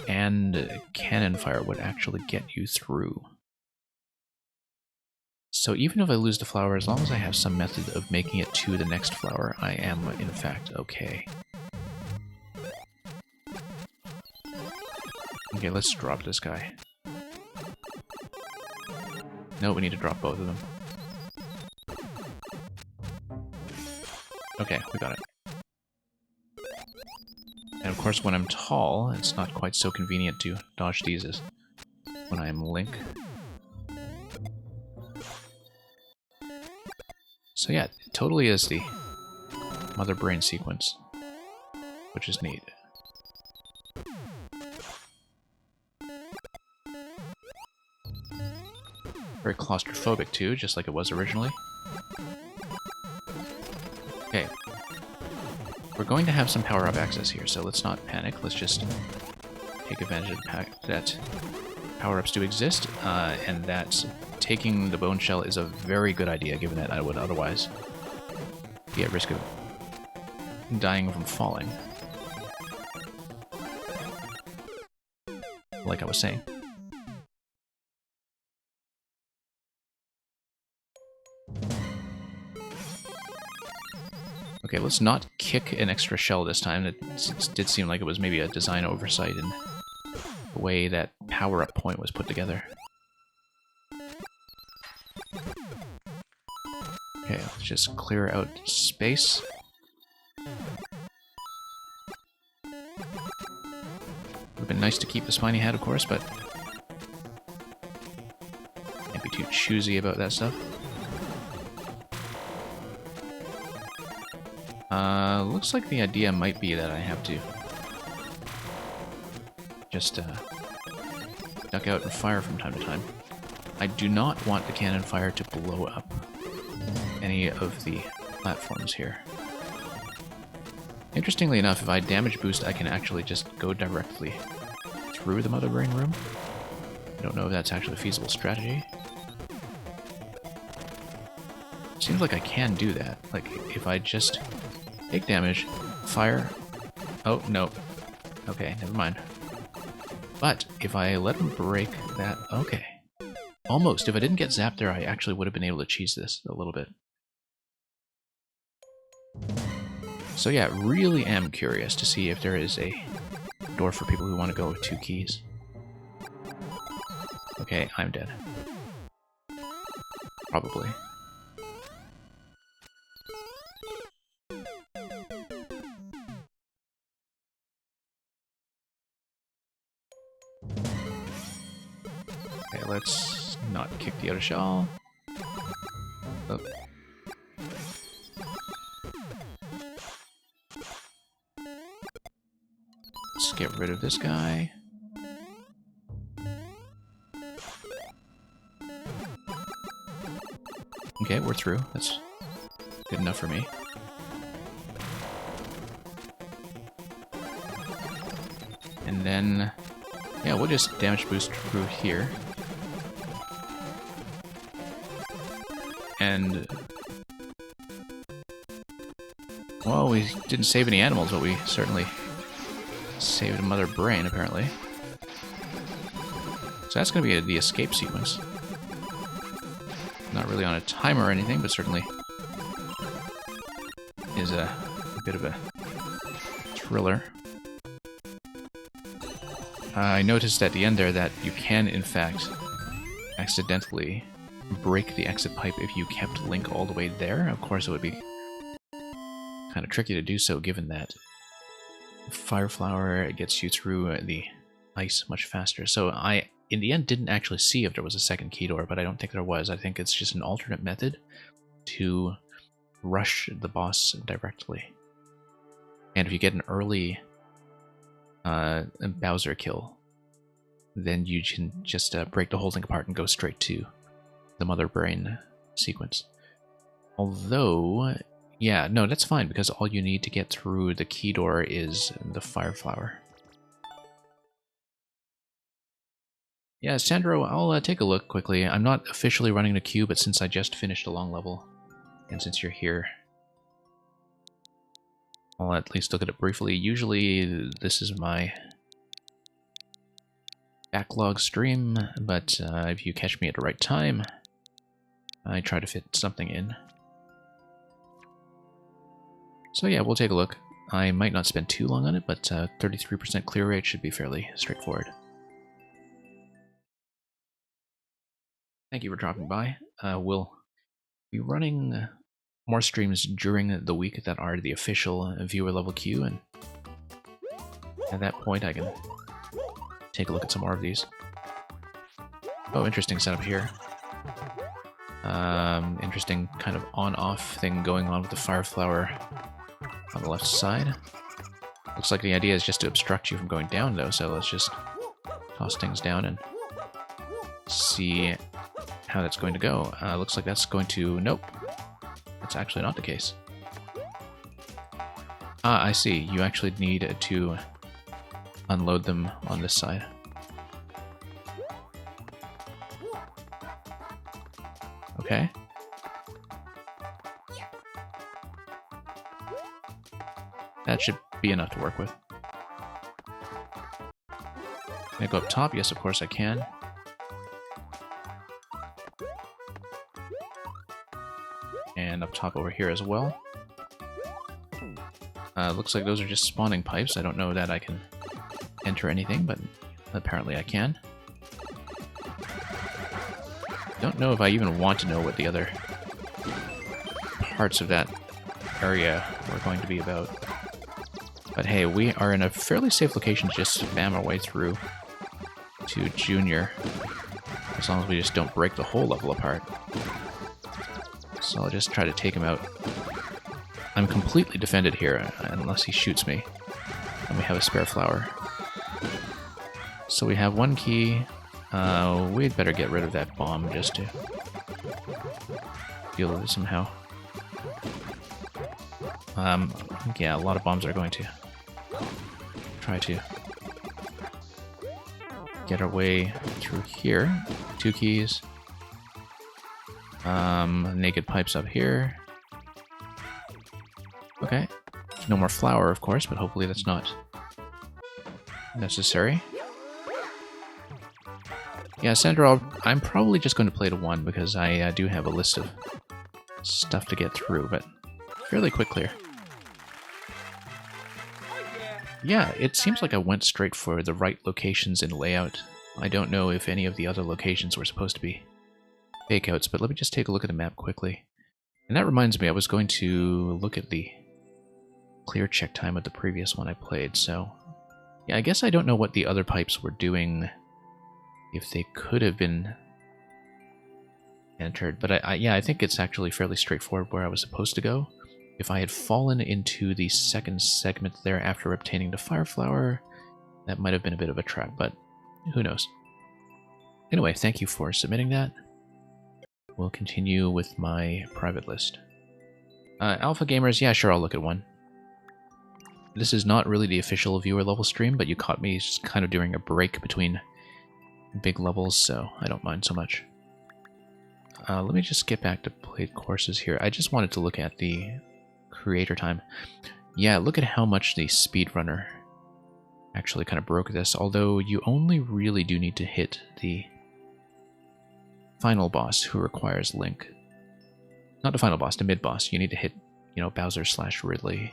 and Cannon Fire would actually get you through. So even if I lose the flower, as long as I have some method of making it to the next flower, I am, in fact, okay. Okay, let's drop this guy. No, we need to drop both of them. Okay, we got it. And of course, when I'm tall, it's not quite so convenient to dodge these as when I'm Link. So yeah, it totally is the Mother Brain sequence, which is neat. Very claustrophobic too, just like it was originally. Okay. We're going to have some power-up access here, so let's not panic. Let's just take advantage of the fact that power-ups do exist, and that taking the bone shell is a very good idea, given that I would otherwise be at risk of dying from falling. Like I was saying. Okay, let's not kick an extra shell this time. It did seem like it was maybe a design oversight in the way that power-up point was put together. Okay, let's just clear out space. Would have been nice to keep the spiny hat, of course, but can't be too choosy about that stuff. Looks like the idea might be that I have to just duck out and fire from time to time. I do not want the cannon fire to blow up any of the platforms here. Interestingly enough, if I damage boost, I can actually just go directly through the Mother Brain room. I don't know if that's actually a feasible strategy. Seems like I can do that. Like, if I just take damage, fire... Oh, no. Okay, never mind. But if I let him break that... Okay. Almost. If I didn't get zapped there, I actually would have been able to cheese this a little bit. So yeah, really am curious to see if there is a door for people who want to go with 2 keys. Okay, I'm dead. Probably. Okay, let's not kick the outer shell. Oh. Let's get rid of this guy. Okay, we're through. That's good enough for me. And then, yeah, we'll just damage boost through here. And, well, we didn't save any animals, but we certainly saved a Mother Brain, apparently. So that's going to be the escape sequence. Not really on a timer or anything, but certainly is a bit of a thriller. I noticed at the end there that you can, in fact, accidentally break the exit pipe if you kept Link all the way there. Of course, it would be kind of tricky to do so, given that Fire Flower gets you through the ice much faster. So I, in the end, didn't actually see if there was a second key door, but I don't think there was. I think it's just an alternate method to rush the boss directly. And if you get an early Bowser kill, then you can just break the whole thing apart and go straight to the Mother Brain sequence. Although, yeah, no, that's fine, because all you need to get through the key door is the Fire Flower. Yeah, Sandro, I'll take a look quickly. I'm not officially running the queue, but since I just finished a long level, and since you're here, I'll at least look at it briefly. Usually this is my backlog stream, but if you catch me at the right time, I try to fit something in. So yeah, we'll take a look. I might not spend too long on it, but 33% clear rate should be fairly straightforward. Thank you for dropping by. We'll be running more streams during the week that are the official viewer level queue, and at that point I can take a look at some more of these. Oh, interesting setup here. Interesting kind of on-off thing going on with the Fire Flower on the left side. Looks like the idea is just to obstruct you from going down, though, so let's just toss things down and see how that's going to go. Looks like that's going to... Nope. That's actually not the case. Ah, I see. You actually need to unload them on this side. Okay. That should be enough to work with. Can I go up top? Yes, of course I can. And up top over here as well. Looks like those are just spawning pipes. I don't know that I can enter anything, but apparently I can. Don't know if I even want to know what the other parts of that area were going to be about. But hey, we are in a fairly safe location to just spam our way through to Junior. As long as we just don't break the whole level apart. So I'll just try to take him out. I'm completely defended here, unless he shoots me. And we have a spare flower. So we have one key. We'd better get rid of that bomb just to deal with it somehow. Yeah, a lot of bombs are going to try to get our way through here. 2 keys. Naked pipes up here. Okay. No more flour, of course, but hopefully that's not necessary. Yeah, Sandra, I'm probably just going to play to 1 because I do have a list of stuff to get through, but fairly quick clear. Yeah, it seems like I went straight for the right locations in layout. I don't know if any of the other locations were supposed to be fake-outs, but let me just take a look at the map quickly. And that reminds me, I was going to look at the clear check time of the previous one I played, so... Yeah, I guess I don't know what the other pipes were doing, if they could have been entered, but I think it's actually fairly straightforward where I was supposed to go. If I had fallen into the second segment there after obtaining the fire flower, that might have been a bit of a trap, but who knows. Anyway, thank you for submitting that. We'll continue with my private list. Alpha Gamers, yeah, sure, I'll look at one. This is not really the official viewer level stream, but you caught me just kind of during a break between big levels, so I don't mind so much. Let me just get back to played courses here. I just wanted to look at the creator time. Yeah, look at how much the speedrunner actually kind of broke this, although you only really do need to hit the final boss who requires Link. Not the final boss, the mid-boss. You need to hit, you know, Bowser/Ridley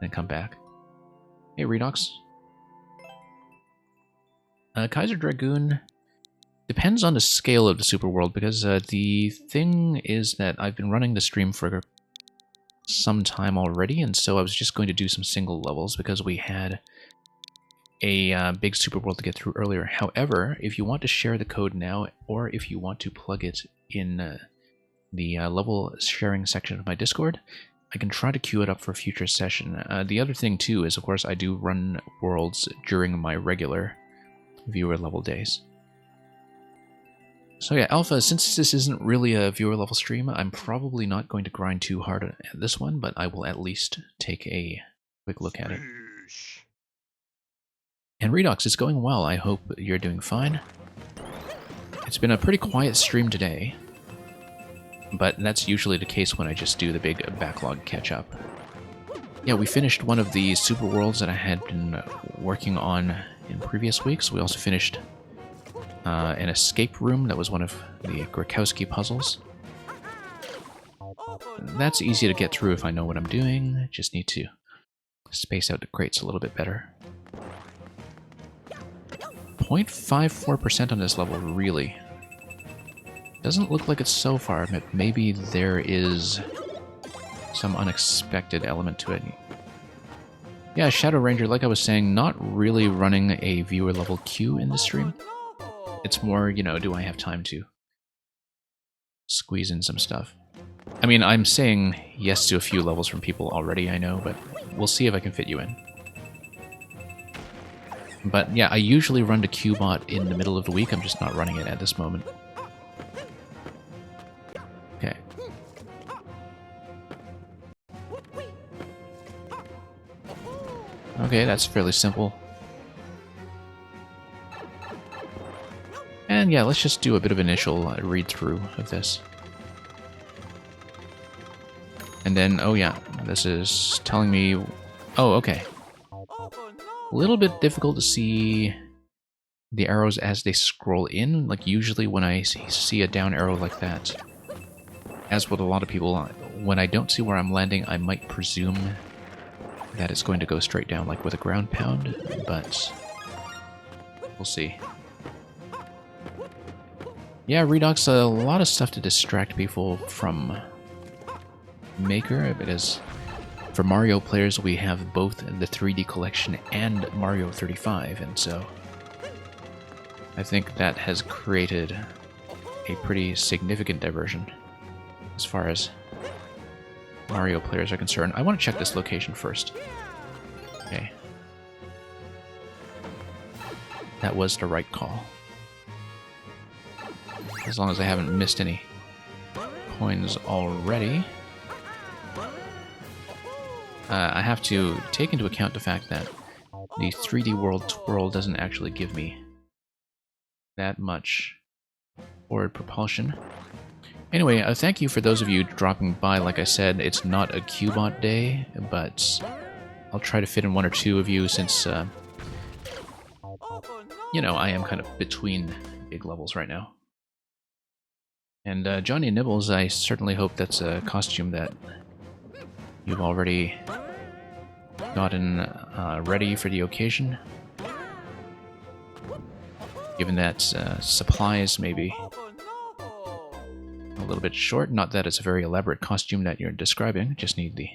and come back. Hey, Redox. Kaiser Dragoon depends on the scale of the super world, because the thing is that I've been running the stream for some time already, and so I was just going to do some single levels because we had a big super world to get through earlier. However, if you want to share the code now, or if you want to plug it in the level sharing section of my Discord, I can try to queue it up for a future session. The other thing too is, of course, I do run worlds during my regular viewer level days. So yeah, Alpha, since this isn't really a viewer level stream, I'm probably not going to grind too hard at this one, but I will at least take a quick look at it. And Redox, it's going well. I hope you're doing fine. It's been a pretty quiet stream today, but that's usually the case when I just do the big backlog catch-up. Yeah, we finished one of the super worlds that I had been working on in previous weeks. We also finished an escape room that was one of the Grakowski puzzles. That's easy to get through if I know what I'm doing. Just need to space out the crates a little bit better. 0.54% on this level, really. Doesn't look like it's so far, but maybe there is some unexpected element to it. Yeah, Shadow Ranger, like I was saying, not really running a viewer level queue in the stream. It's more, you know, do I have time to squeeze in some stuff? I mean, I'm saying yes to a few levels from people already, I know, but we'll see if I can fit you in. But yeah, I usually run to Qbot in the middle of the week. I'm just not running it at this moment. Okay, that's fairly simple. And yeah, let's just do a bit of initial read-through of this. And then, oh yeah, this is telling me... Oh, okay. A little bit difficult to see the arrows as they scroll in. Like, usually when I see a down arrow like that, as with a lot of people, when I don't see where I'm landing, I might presume that it's going to go straight down, like with a ground pound, but we'll see. Yeah, Redux, a lot of stuff to distract people from Maker, because for Mario players we have both the 3D collection and Mario 35, and so I think that has created a pretty significant diversion as far as Mario players are concerned. I want to check this location first. Okay. That was the right call. As long as I haven't missed any coins already. I have to take into account the fact that the 3D World Twirl doesn't actually give me that much forward propulsion. Anyway, thank you for those of you dropping by. Like I said, it's not a Qbot day, but I'll try to fit in one or two of you since, you know, I am kind of between big levels right now. And Johnny Nibbles, I certainly hope that's a costume that you've already gotten ready for the occasion. Given that supplies may be a little bit short. Not that it's a very elaborate costume that you're describing. Just need the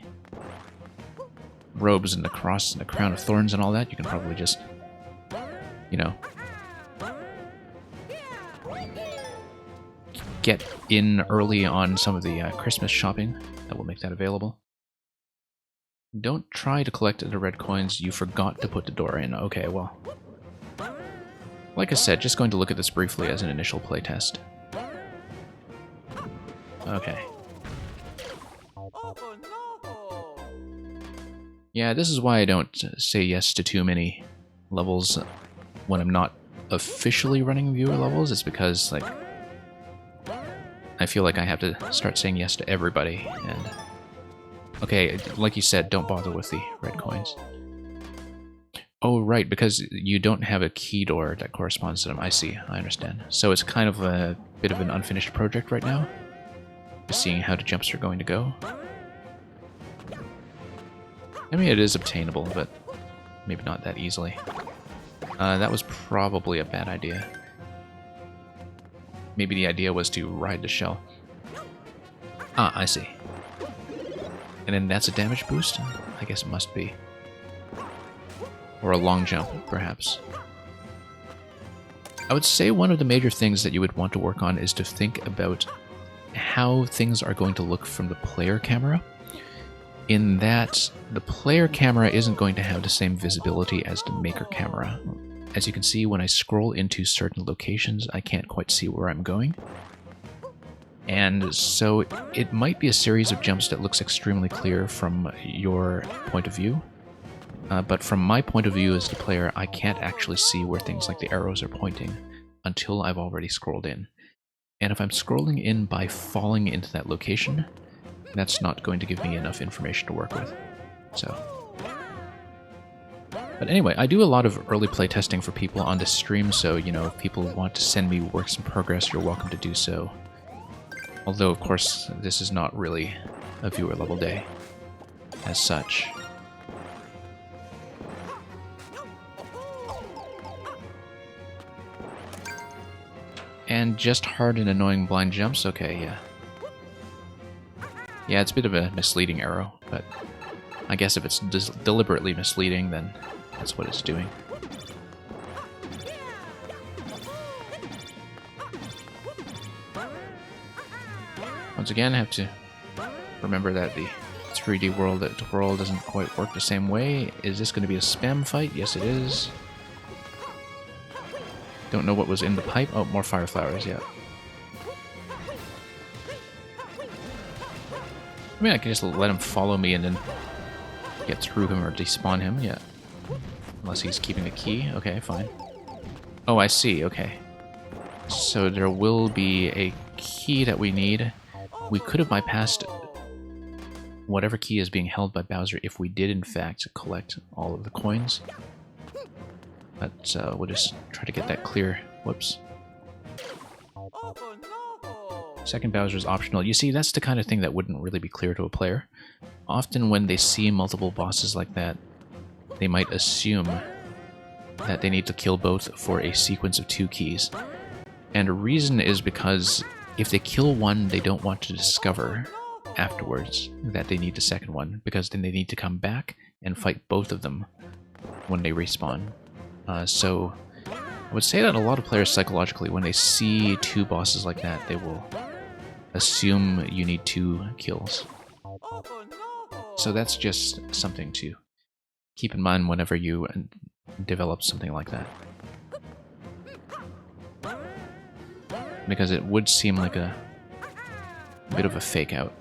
robes and the cross and the crown of thorns and all that. You can probably just, you know, get in early on some of the Christmas shopping that will make that available. Don't try to collect the red coins. You forgot to put the door in. Okay, well, like I said, just going to look at this briefly as an initial playtest. Okay. Yeah, this is why I don't say yes to too many levels when I'm not officially running viewer levels. It's because, like, I feel like I have to start saying yes to everybody, and... Okay, like you said, don't bother with the red coins. Oh, right, because you don't have a key door that corresponds to them. I see, I understand. So it's kind of a bit of an unfinished project right now? Just seeing how the jumps are going to go. I mean, it is obtainable, but maybe not that easily. That was probably a bad idea. Maybe the idea was to ride the shell. Ah, I see. And then that's a damage boost? I guess it must be. Or a long jump, perhaps. I would say one of the major things that you would want to work on is to think about how things are going to look from the player camera. In that, the player camera isn't going to have the same visibility as the maker camera. As you can see, when I scroll into certain locations, I can't quite see where I'm going. And so it might be a series of jumps that looks extremely clear from your point of view. But from my point of view as the player, I can't actually see where things like the arrows are pointing until I've already scrolled in. And if I'm scrolling in by falling into that location, that's not going to give me enough information to work with. So... But anyway, I do a lot of early play testing for people on this stream, so, you know, if people want to send me works in progress, you're welcome to do so. Although, of course, this is not really a viewer level day as such. And just hard and annoying blind jumps? Okay, yeah. Yeah, it's a bit of a misleading arrow, but I guess if it's deliberately misleading, then that's what it's doing. Once again, I have to remember that the 3D World at Twirl doesn't quite work the same way. Is this going to be a spam fight? Yes, it is. Don't know what was in the pipe. Oh, more fire flowers, yeah. I mean, I can just let him follow me and then get through him or despawn him, yeah. Unless he's keeping the key. Okay, fine. Oh, I see. Okay. So there will be a key that we need. We could have bypassed whatever key is being held by Bowser if we did in fact collect all of the coins. But we'll just try to get that clear. Whoops. Second Bowser is optional. You see, that's the kind of thing that wouldn't really be clear to a player. Often when they see multiple bosses like that, they might assume that they need to kill both for a sequence of 2 keys. And the reason is because if they kill one, they don't want to discover afterwards that they need the second one, because then they need to come back and fight both of them when they respawn. So I would say that a lot of players psychologically, when they see 2 bosses like that, they will assume you need 2 kills. So that's just something to keep in mind whenever you develop something like that. Because it would seem like a bit of a fake out.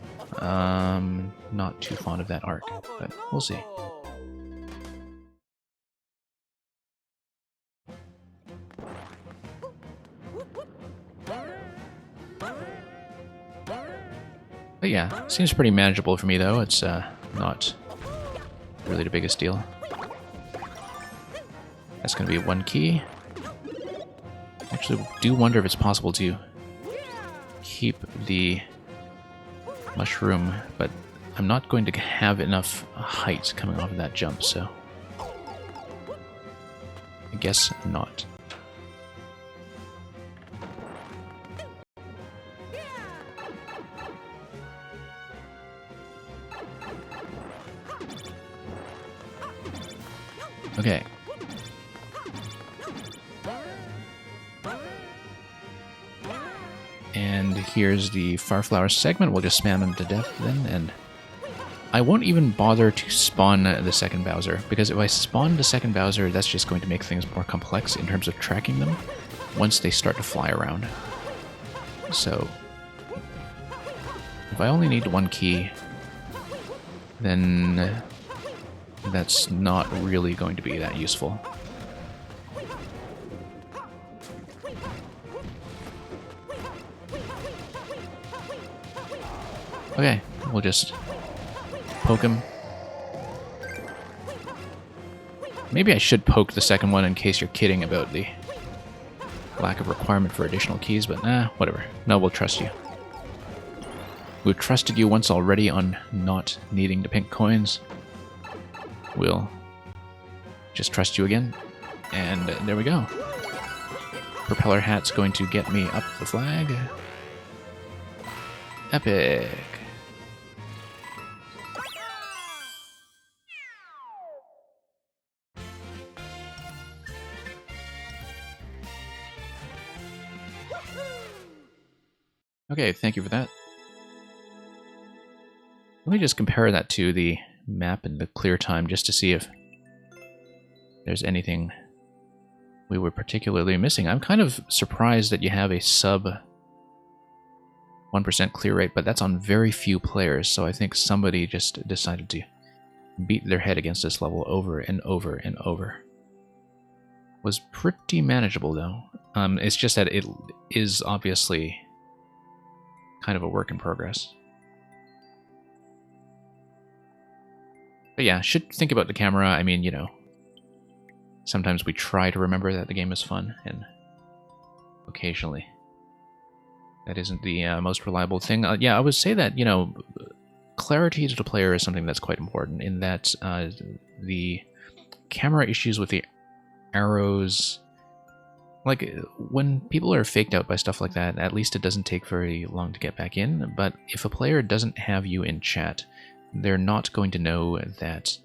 Not too fond of that arc, but we'll see. But yeah, seems pretty manageable for me though. It's not really the biggest deal. That's going to be 1 key. Actually, do wonder if it's possible to keep the mushroom, but I'm not going to have enough height coming off of that jump, so I guess not. Okay. And here's the Farflower segment. We'll just spam him to death then, and I won't even bother to spawn the second Bowser, because if I spawn the second Bowser, that's just going to make things more complex in terms of tracking them once they start to fly around. So, if I only need 1 key, then that's not really going to be that useful. Okay, we'll just poke him. Maybe I should poke the second one in case you're kidding about the lack of requirement for additional keys, but nah, whatever. No, we'll trust you. We've trusted you once already on not needing the pink coins. We'll just trust you again. And there we go. Propeller hat's going to get me up the flag. Epic. Okay, thank you for that. Let me just compare that to the map and the clear time just to see if there's anything we were particularly missing. I'm kind of surprised that you have a sub 1% clear rate, but that's on very few players, so I think somebody just decided to beat their head against this level over and over and over. Was pretty manageable though. It's just that it is obviously kind of a work in progress. But yeah, should think about the camera. I mean, you know, sometimes we try to remember that the game is fun, and occasionally that isn't the most reliable thing. Yeah, I would say that, you know, clarity to the player is something that's quite important, in that the camera issues with the arrows, like when people are faked out by stuff like that, at least it doesn't take very long to get back in. But if a player doesn't have you in chat, they're not going to know that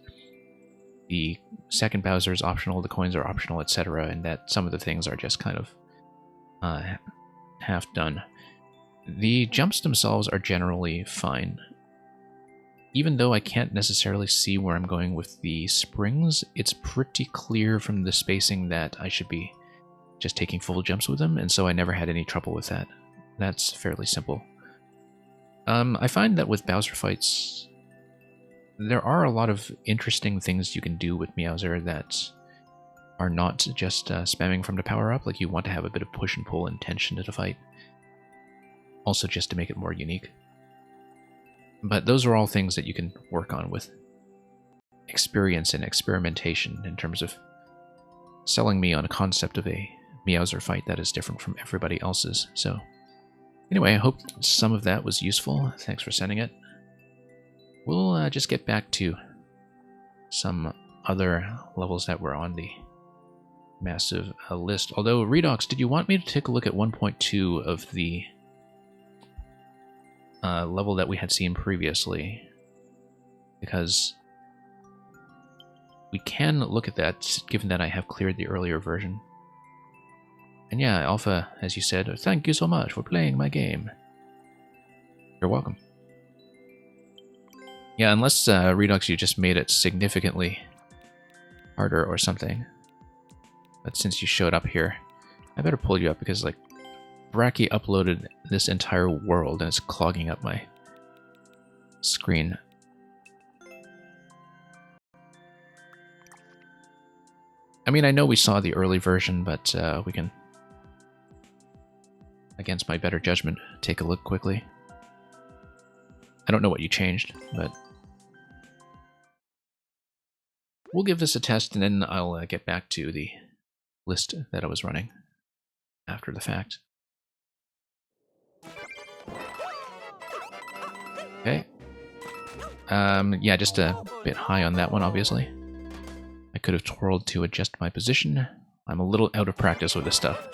the second Bowser is optional, the coins are optional, etc., and that some of the things are just kind of half done. The jumps themselves are generally fine. Even though I can't necessarily see where I'm going with the springs, it's pretty clear from the spacing that I should be just taking full jumps with them, and so I never had any trouble with that. That's fairly simple. I find that with Bowser fights, there are a lot of interesting things you can do with Meowser that are not just spamming from the power up. Like, you want to have a bit of push and pull and tension to the fight. Also just to make it more unique. But those are all things that you can work on with experience and experimentation in terms of selling me on a concept of a Meowser fight that is different from everybody else's. So anyway, I hope some of that was useful. Thanks for sending it. We'll just get back to some other levels that were on the massive list. Although, Redox, did you want me to take a look at 1.2 of the level that we had seen previously? Because we can look at that, given that I have cleared the earlier version. And yeah, Alpha, as you said, thank you so much for playing my game. You're welcome. Yeah, unless, Redux, you just made it significantly harder or something. But since you showed up here, I better pull you up because, like, Bracky uploaded this entire world and it's clogging up my screen. I mean, I know we saw the early version, but we can, against my better judgment, take a look quickly. I don't know what you changed, but we'll give this a test and then I'll get back to the list that I was running after the fact. Okay. Yeah, just a bit high on that one, obviously. I could have twirled to adjust my position. I'm a little out of practice with this stuff.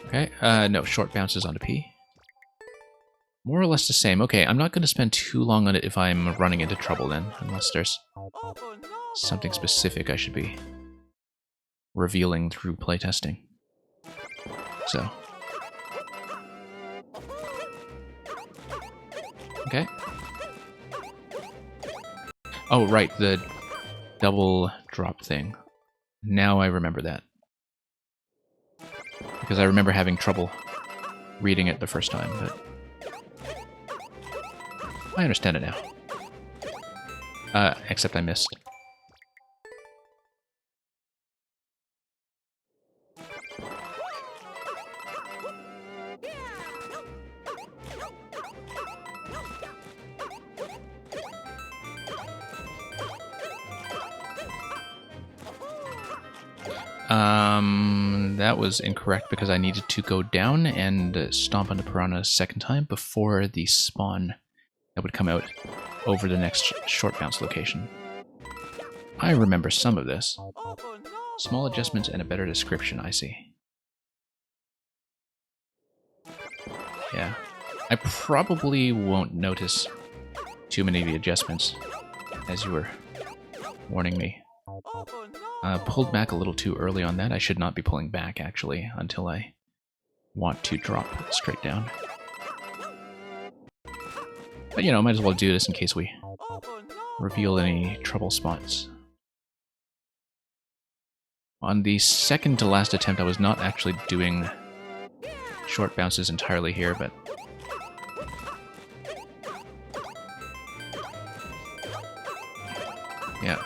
Okay, no, short bounces onto P. More or less the same. Okay, I'm not going to spend too long on it if I'm running into trouble then, unless there's something specific I should be revealing through playtesting. So. Okay. Oh, right, the double drop thing. Now I remember that. Because I remember having trouble reading it the first time, but I understand it now. Except I missed. That was incorrect because I needed to go down and stomp on the piranha a second time before the spawn that would come out over the next short bounce location. I remember some of this. Small adjustments and a better description, I see. Yeah. I probably won't notice too many of the adjustments, as you were warning me. Pulled back a little too early on that. I should not be pulling back, actually, until I want to drop straight down. But, you know, might as well do this in case we reveal any trouble spots. On the second to last attempt, I was not actually doing short bounces entirely here, but yeah.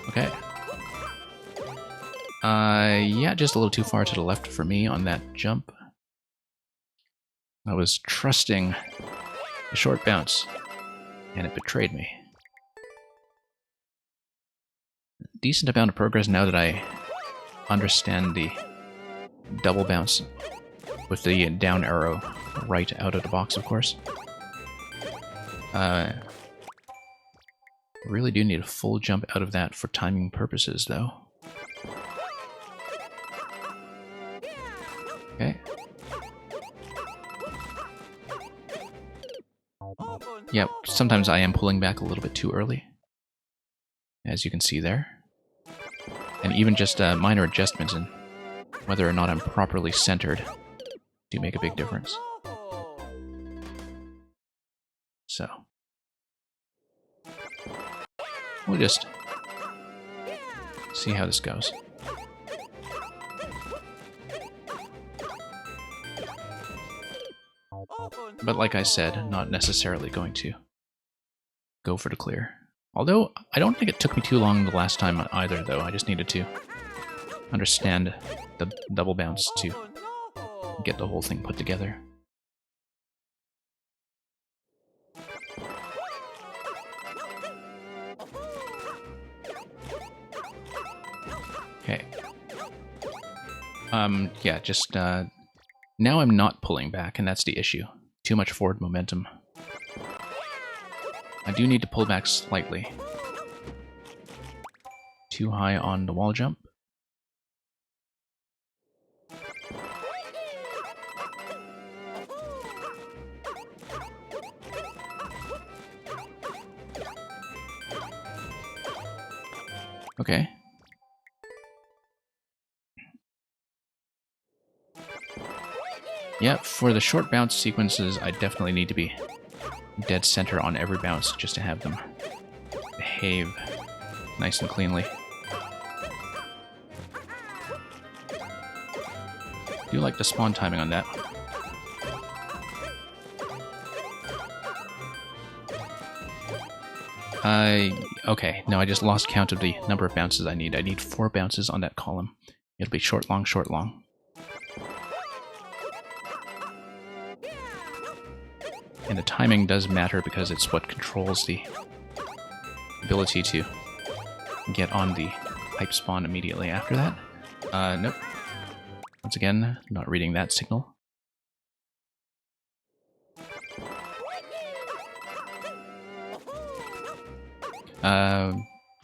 Okay. Yeah, just a little too far to the left for me on that jump. I was trusting the short bounce, and it betrayed me. Decent amount of progress now that I understand the double bounce with the down arrow right out of the box, of course. Really do need a full jump out of that for timing purposes, though. Okay. Yeah, sometimes I am pulling back a little bit too early, as you can see there. And even just minor adjustments in whether or not I'm properly centered do make a big difference. So we'll just see how this goes. But like I said, not necessarily going to go for the clear. Although, I don't think it took me too long the last time either, though. I just needed to understand the double bounce to get the whole thing put together. Okay. Yeah, just, now I'm not pulling back, and that's the issue. Too much forward momentum. I do need to pull back slightly. Too high on the wall jump. Okay. Yeah, for the short bounce sequences, I definitely need to be dead center on every bounce just to have them behave nice and cleanly. I do like the spawn timing on that. Okay, no, I just lost count of the number of bounces I need. I need 4 bounces on that column. It'll be short, long, short, long. And the timing does matter because it's what controls the ability to get on the hype spawn immediately after that. Nope. Once again, not reading that signal.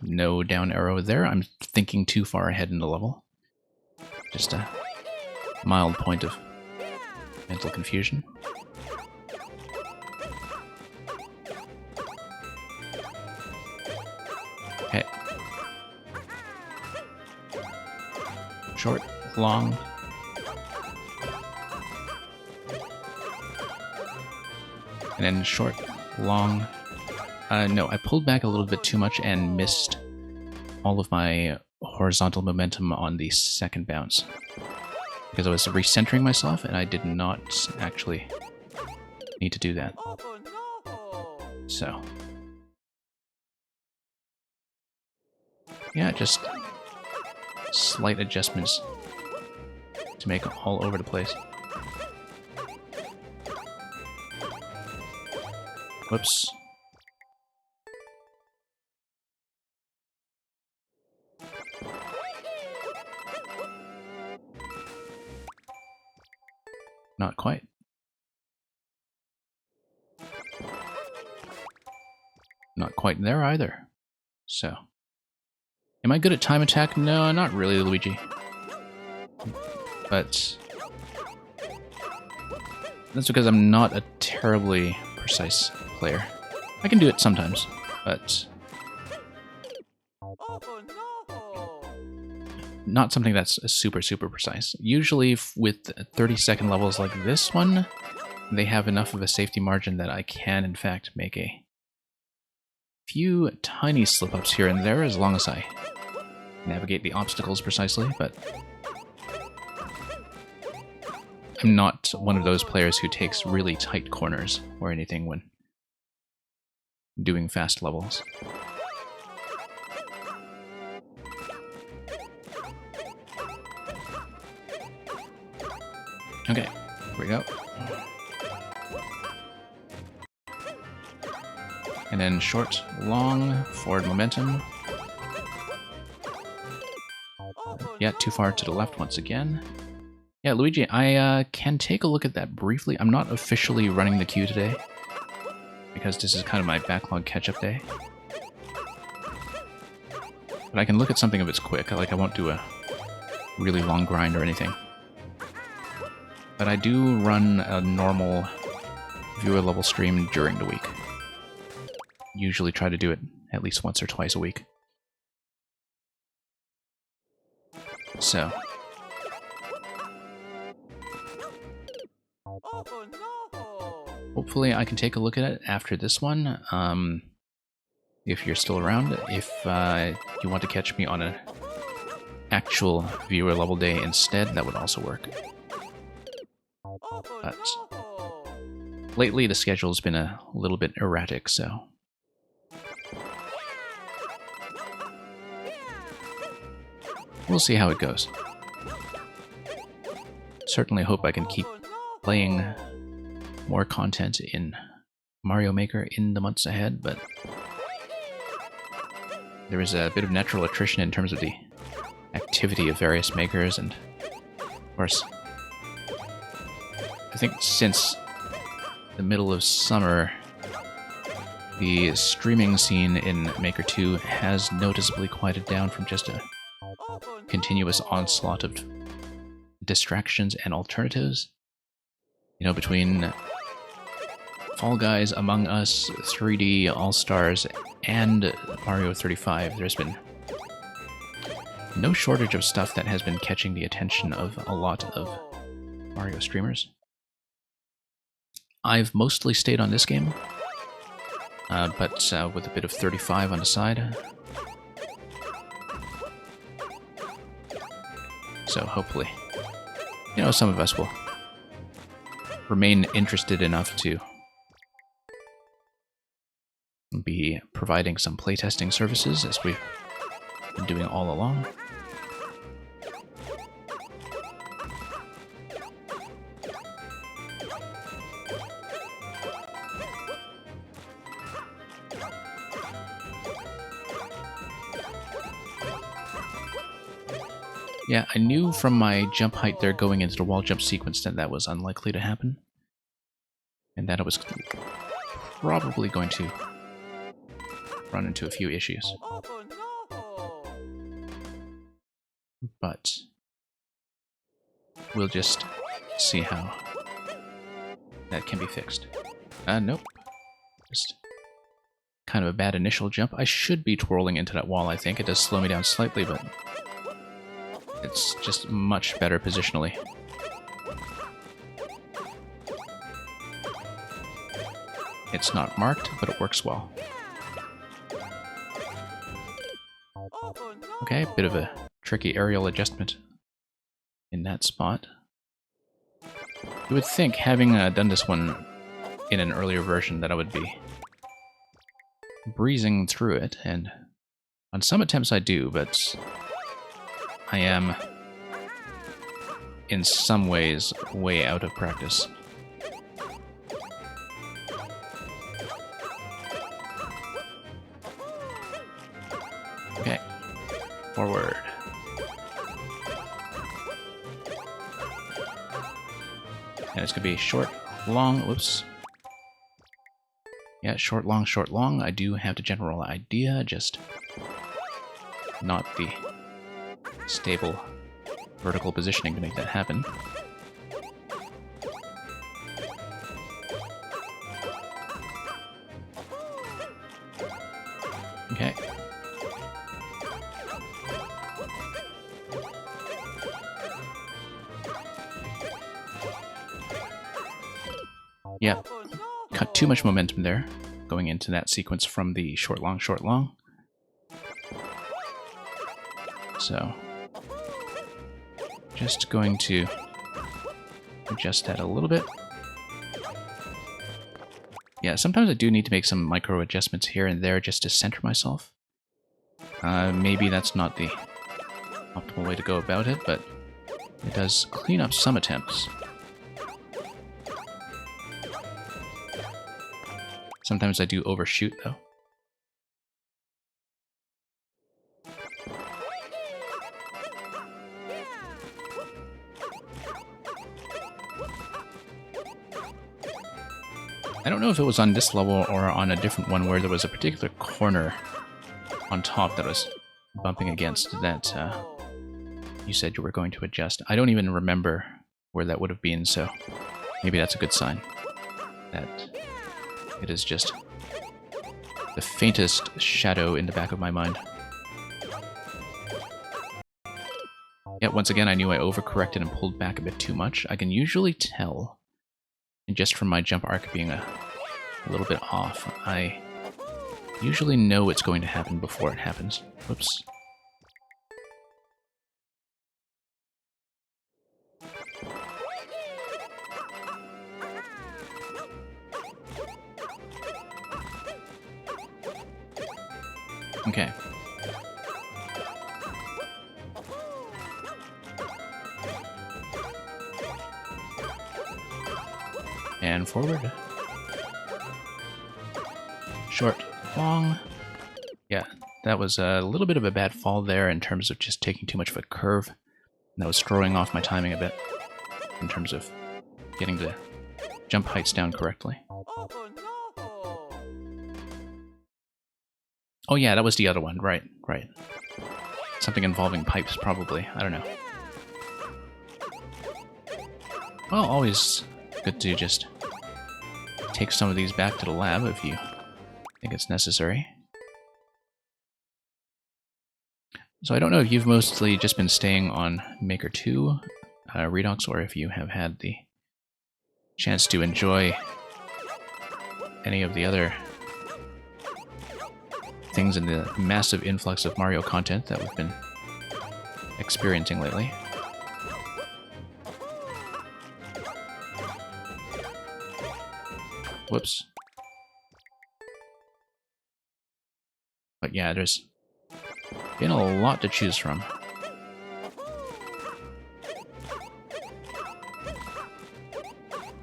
No down arrow there. I'm thinking too far ahead in the level. Just a mild point of mental confusion. Okay. Short, long. And then short, long. No, I pulled back a little bit too much and missed all of my horizontal momentum on the second bounce. Because I was recentering myself and I did not actually need to do that. So. Yeah, just slight adjustments to make it all over the place. Whoops. Not quite. Not quite there either. So. Am I good at time attack? No, not really, Luigi. But that's because I'm not a terribly precise player. I can do it sometimes, but not something that's super, super precise. Usually with 30-second levels like this one, they have enough of a safety margin that I can, in fact, make a few tiny slip-ups here and there as long as I navigate the obstacles precisely, but I'm not one of those players who takes really tight corners or anything when doing fast levels. Okay, here we go. And then short, long, forward momentum. Yeah, too far to the left once again. Yeah, Luigi, I can take a look at that briefly. I'm not officially running the queue today, because this is kind of my backlog catch-up day. But I can look at something if it's quick. Like, I won't do a really long grind or anything. But I do run a normal viewer level stream during the week. Usually try to do it at least once or twice a week. So. Hopefully I can take a look at it after this one. If you're still around. If you want to catch me on an actual viewer level day instead, that would also work. But lately the schedule's been a little bit erratic, so we'll see how it goes. Certainly hope I can keep playing more content in Mario Maker in the months ahead, but there is a bit of natural attrition in terms of the activity of various makers, and of course, I think since the middle of summer, the streaming scene in Maker 2 has noticeably quieted down from just a continuous onslaught of distractions and alternatives. You know, between Fall Guys, Among Us, 3D, All-Stars, and Mario 35, there's been no shortage of stuff that has been catching the attention of a lot of Mario streamers. I've mostly stayed on this game, but with a bit of 35 on the side. So hopefully, you know, some of us will remain interested enough to be providing some playtesting services, as we've been doing all along. Yeah, I knew from my jump height there going into the wall jump sequence that that was unlikely to happen, and that I was probably going to run into a few issues. But we'll just see how that can be fixed. Nope. Just kind of a bad initial jump. I should be twirling into that wall, I think. It does slow me down slightly, but it's just much better positionally. It's not marked, but it works well. Okay, bit of a tricky aerial adjustment in that spot. You would think, having done this one in an earlier version, that I would be breezing through it, and on some attempts I do, but I am, in some ways, way out of practice. Okay, forward. And it's gonna be short, long, whoops. Yeah, short, long, short, long. I do have the general idea, just not the stable vertical positioning to make that happen. Okay. Yeah, cut too much momentum there, going into that sequence from the short, long, short, long. So, just going to adjust that a little bit. Yeah, sometimes I do need to make some micro adjustments here and there just to center myself. Maybe that's not the optimal way to go about it, but it does clean up some attempts. Sometimes I do overshoot, though. I don't know if it was on this level or on a different one where there was a particular corner on top that was bumping against that you said you were going to adjust. I don't even remember where that would have been, so maybe that's a good sign that it is just the faintest shadow in the back of my mind. Yet once again, I knew I overcorrected and pulled back a bit too much. I can usually tell, and just from my jump arc being a little bit off, I usually know it's going to happen before it happens. Whoops. Okay. And forward. Short, long. Yeah, that was a little bit of a bad fall there in terms of just taking too much of a curve. That was throwing off my timing a bit in terms of getting the jump heights down correctly. Oh yeah, that was the other one. Right, right. Something involving pipes, probably. I don't know. Well, always good to just take some of these back to the lab if you think it's necessary. So I don't know if you've mostly just been staying on Maker 2 Redux, or if you have had the chance to enjoy any of the other things in the massive influx of Mario content that we've been experiencing lately. Whoops. But yeah, there's been a lot to choose from.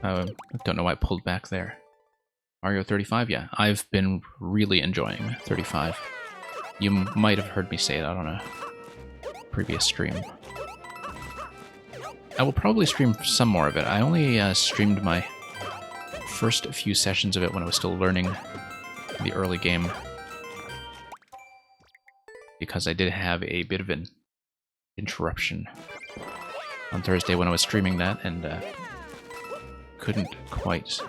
I don't know why I pulled back there. Mario 35, yeah. I've been really enjoying 35. You might have heard me say that on a previous stream. I will probably stream some more of it. I only streamed my first few sessions of it when I was still learning the early game, because I did have a bit of an interruption on Thursday when I was streaming that, and couldn't quite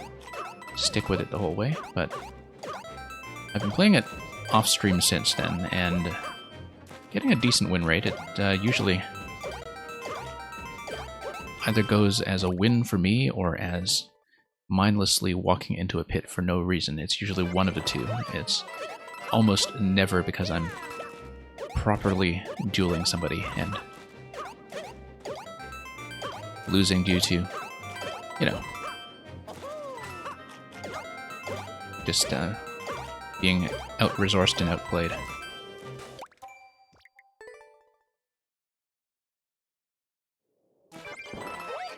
stick with it the whole way, but I've been playing it off-stream since then, and getting a decent win rate. It usually either goes as a win for me or as mindlessly walking into a pit for no reason. It's usually one of the two. It's almost never because I'm properly dueling somebody and losing due to, you know, just being out-resourced and outplayed.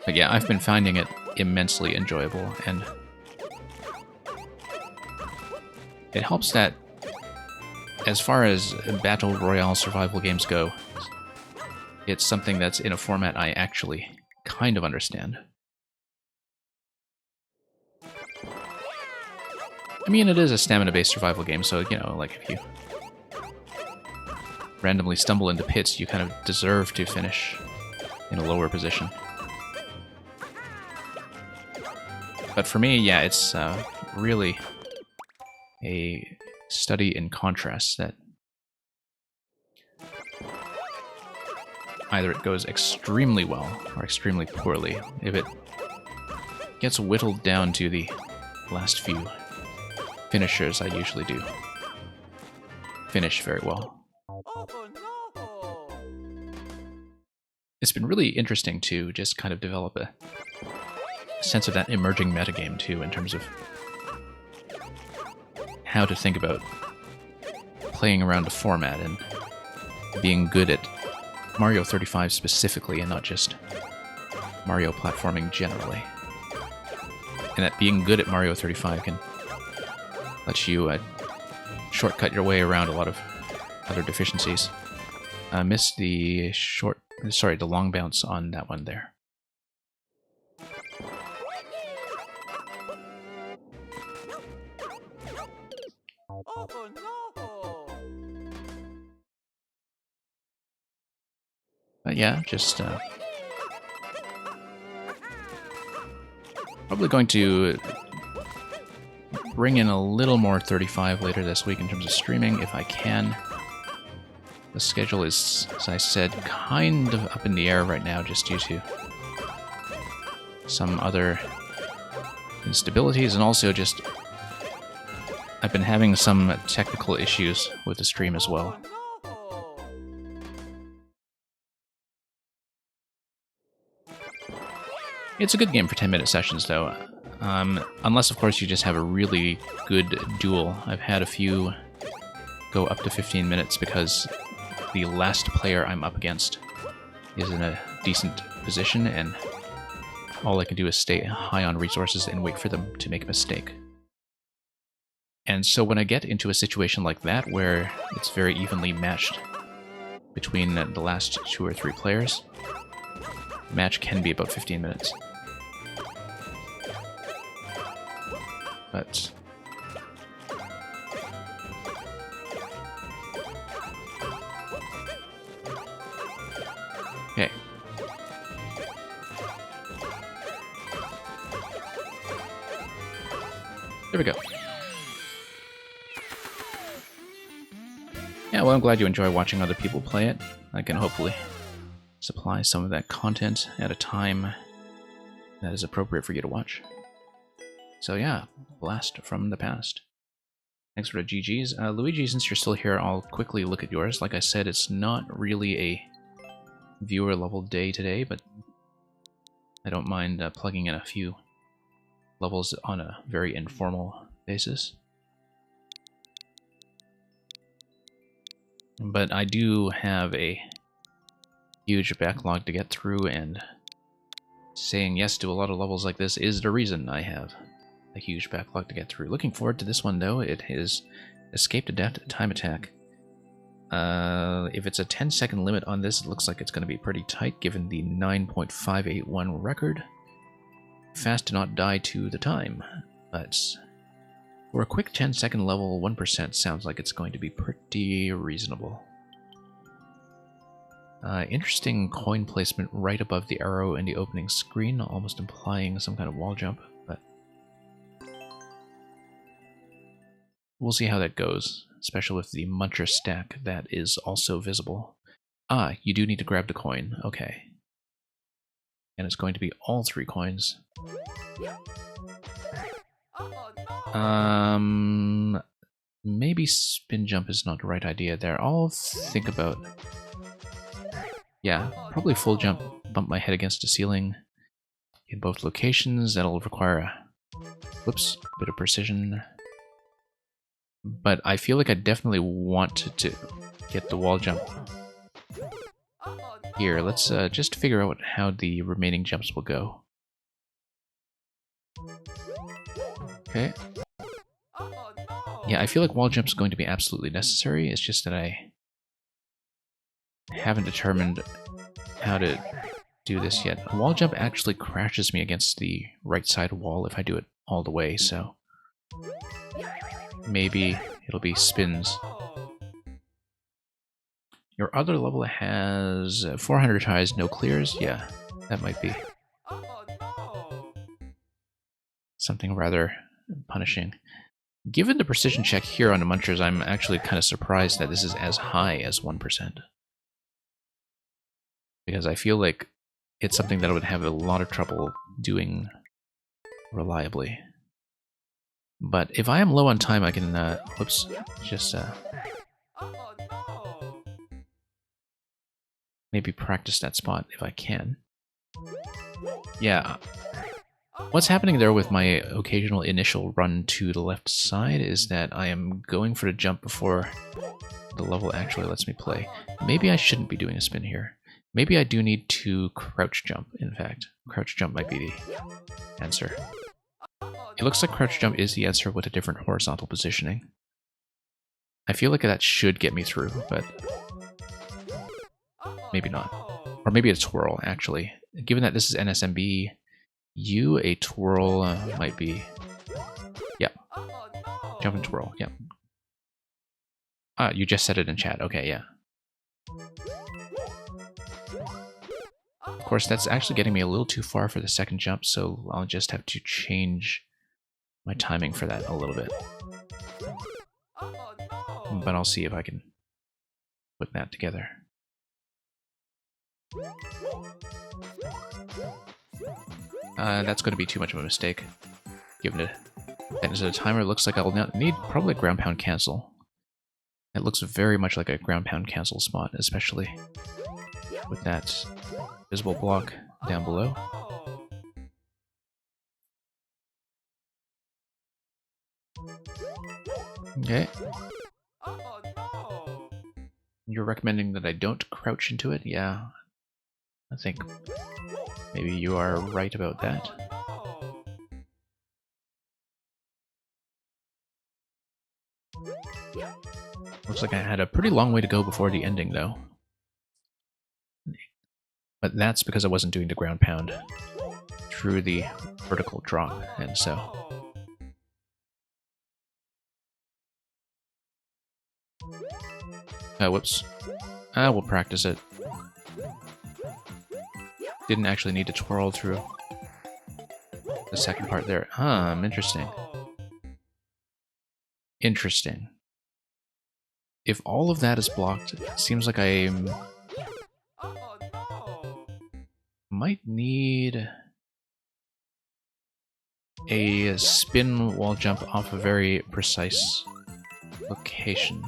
But yeah, I've been finding it immensely enjoyable, and it helps that as far as Battle Royale survival games go, it's something that's in a format I actually kind of understand. I mean, it is a stamina-based survival game, so, you know, like, if you randomly stumble into pits, you kind of deserve to finish in a lower position. But for me, yeah, it's really a study in contrast that either it goes extremely well or extremely poorly. If it gets whittled down to the last few finishers, I usually do finish very well. It's been really interesting to just kind of develop a sense of that emerging metagame too, in terms of how to think about playing around a format and being good at Mario 35 specifically, and not just Mario platforming generally. And that being good at Mario 35 can let you shortcut your way around a lot of other deficiencies. Missed the the long bounce on that one there. But yeah, just probably going to bring in a little more 35 later this week in terms of streaming, if I can. The schedule is, as I said, kind of up in the air right now, just due to some other instabilities, and also just I've been having some technical issues with the stream as well. It's a good game for 10-minute sessions, though. Unless, of course, you just have a really good duel. I've had a few go up to 15 minutes because the last player I'm up against is in a decent position, and all I can do is stay high on resources and wait for them to make a mistake. And so when I get into a situation like that, where it's very evenly matched between the last 2 or 3 players, the match can be about 15 minutes. But okay. There we go. Yeah, well, I'm glad you enjoy watching other people play it. I can hopefully supply some of that content at a time that is appropriate for you to watch. So yeah, blast from the past. Thanks for the GGs. Luigi, since you're still here, I'll quickly look at yours. Like I said, it's not really a viewer level day today, but I don't mind plugging in a few levels on a very informal basis. But I do have a huge backlog to get through, and saying yes to a lot of levels like this is the reason I have a huge backlog to get through. Looking forward to this one, though. It is Escape, Adapt, Time Attack. If it's a 10-second limit on this, it looks like it's going to be pretty tight, given the 9.581 record. Fast to not die to the time, but for a quick 10-second level, 1% sounds like it's going to be pretty reasonable. Interesting coin placement right above the arrow in the opening screen, almost implying some kind of wall jump, but we'll see how that goes, especially with the muncher stack that is also visible. Ah, you do need to grab the coin, okay. And it's going to be all 3 coins. Maybe spin jump is not the right idea there. I'll think about... Yeah, probably full jump, bump my head against the ceiling in both locations. That'll require a whoops, bit of precision. But I feel like I definitely want to get the wall jump. Here, let's just figure out how the remaining jumps will go. Okay. Yeah, I feel like wall jump is going to be absolutely necessary. It's just that I haven't determined how to do this yet. A wall jump actually crashes me against the right side wall if I do it all the way, so maybe it'll be spins. Your other level has 400 tries, no clears? Yeah, that might be something rather punishing. Given the precision check here on the munchers, I'm actually kind of surprised that this is as high as 1%. Because I feel like it's something that I would have a lot of trouble doing reliably. But if I am low on time, I can, whoops, just, maybe practice that spot if I can. Yeah. What's happening there with my occasional initial run to the left side is that I am going for the jump before the level actually lets me play. Maybe I shouldn't be doing a spin here. Maybe I do need to crouch jump, in fact. Crouch jump might be the answer. It looks like crouch jump is the answer with a different horizontal positioning. I feel like that should get me through, but maybe not. Or maybe a twirl, actually. Given that this is NSMB, a twirl might be... Yeah. Jump and twirl, yeah. Ah, you just said it in chat. Okay, yeah. Of course, that's actually getting me a little too far for the second jump, so I'll just have to change my timing for that a little bit. But I'll see if I can put that together. That's going to be too much of a mistake. Given it as a timer, it looks like I'll need probably a ground pound cancel. It looks very much like a ground pound cancel spot, especially with that visible block down below. Okay. You're recommending that I don't crouch into it? Yeah, I think maybe you are right about that. Looks like I had a pretty long way to go before the ending, though. But that's because I wasn't doing the ground pound through the vertical drop, and so... whoops. We'll practice it. Didn't actually need to twirl through the second part there. Interesting. Interesting. If all of that is blocked, it seems like I might need a spin wall jump off a very precise location.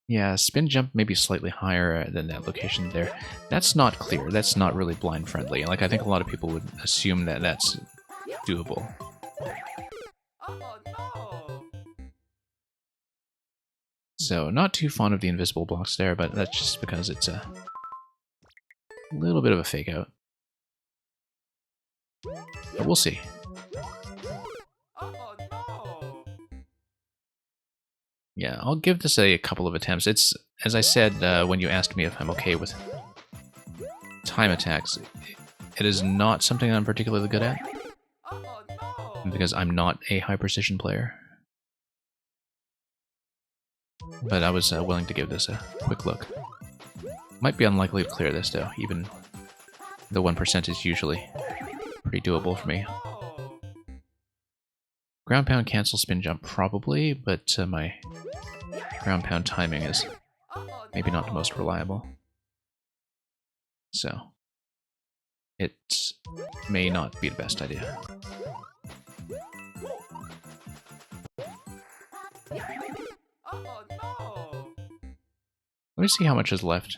Yeah, spin jump maybe slightly higher than that location there. That's not clear. That's not really blind friendly. Like, I think a lot of people would assume that that's doable. So, not too fond of the invisible blocks there, but that's just because it's a little bit of a fake out. But we'll see. Yeah, I'll give this a couple of attempts. It's, as I said when you asked me if I'm okay with time attacks, it is not something I'm particularly good at, because I'm not a high precision player. But I was willing to give this a quick look. Might be unlikely to clear this though, even the 1% is usually pretty doable for me. Ground pound cancel spin jump probably, but my ground pound timing is maybe not the most reliable. So it may not be the best idea. Let me see how much is left.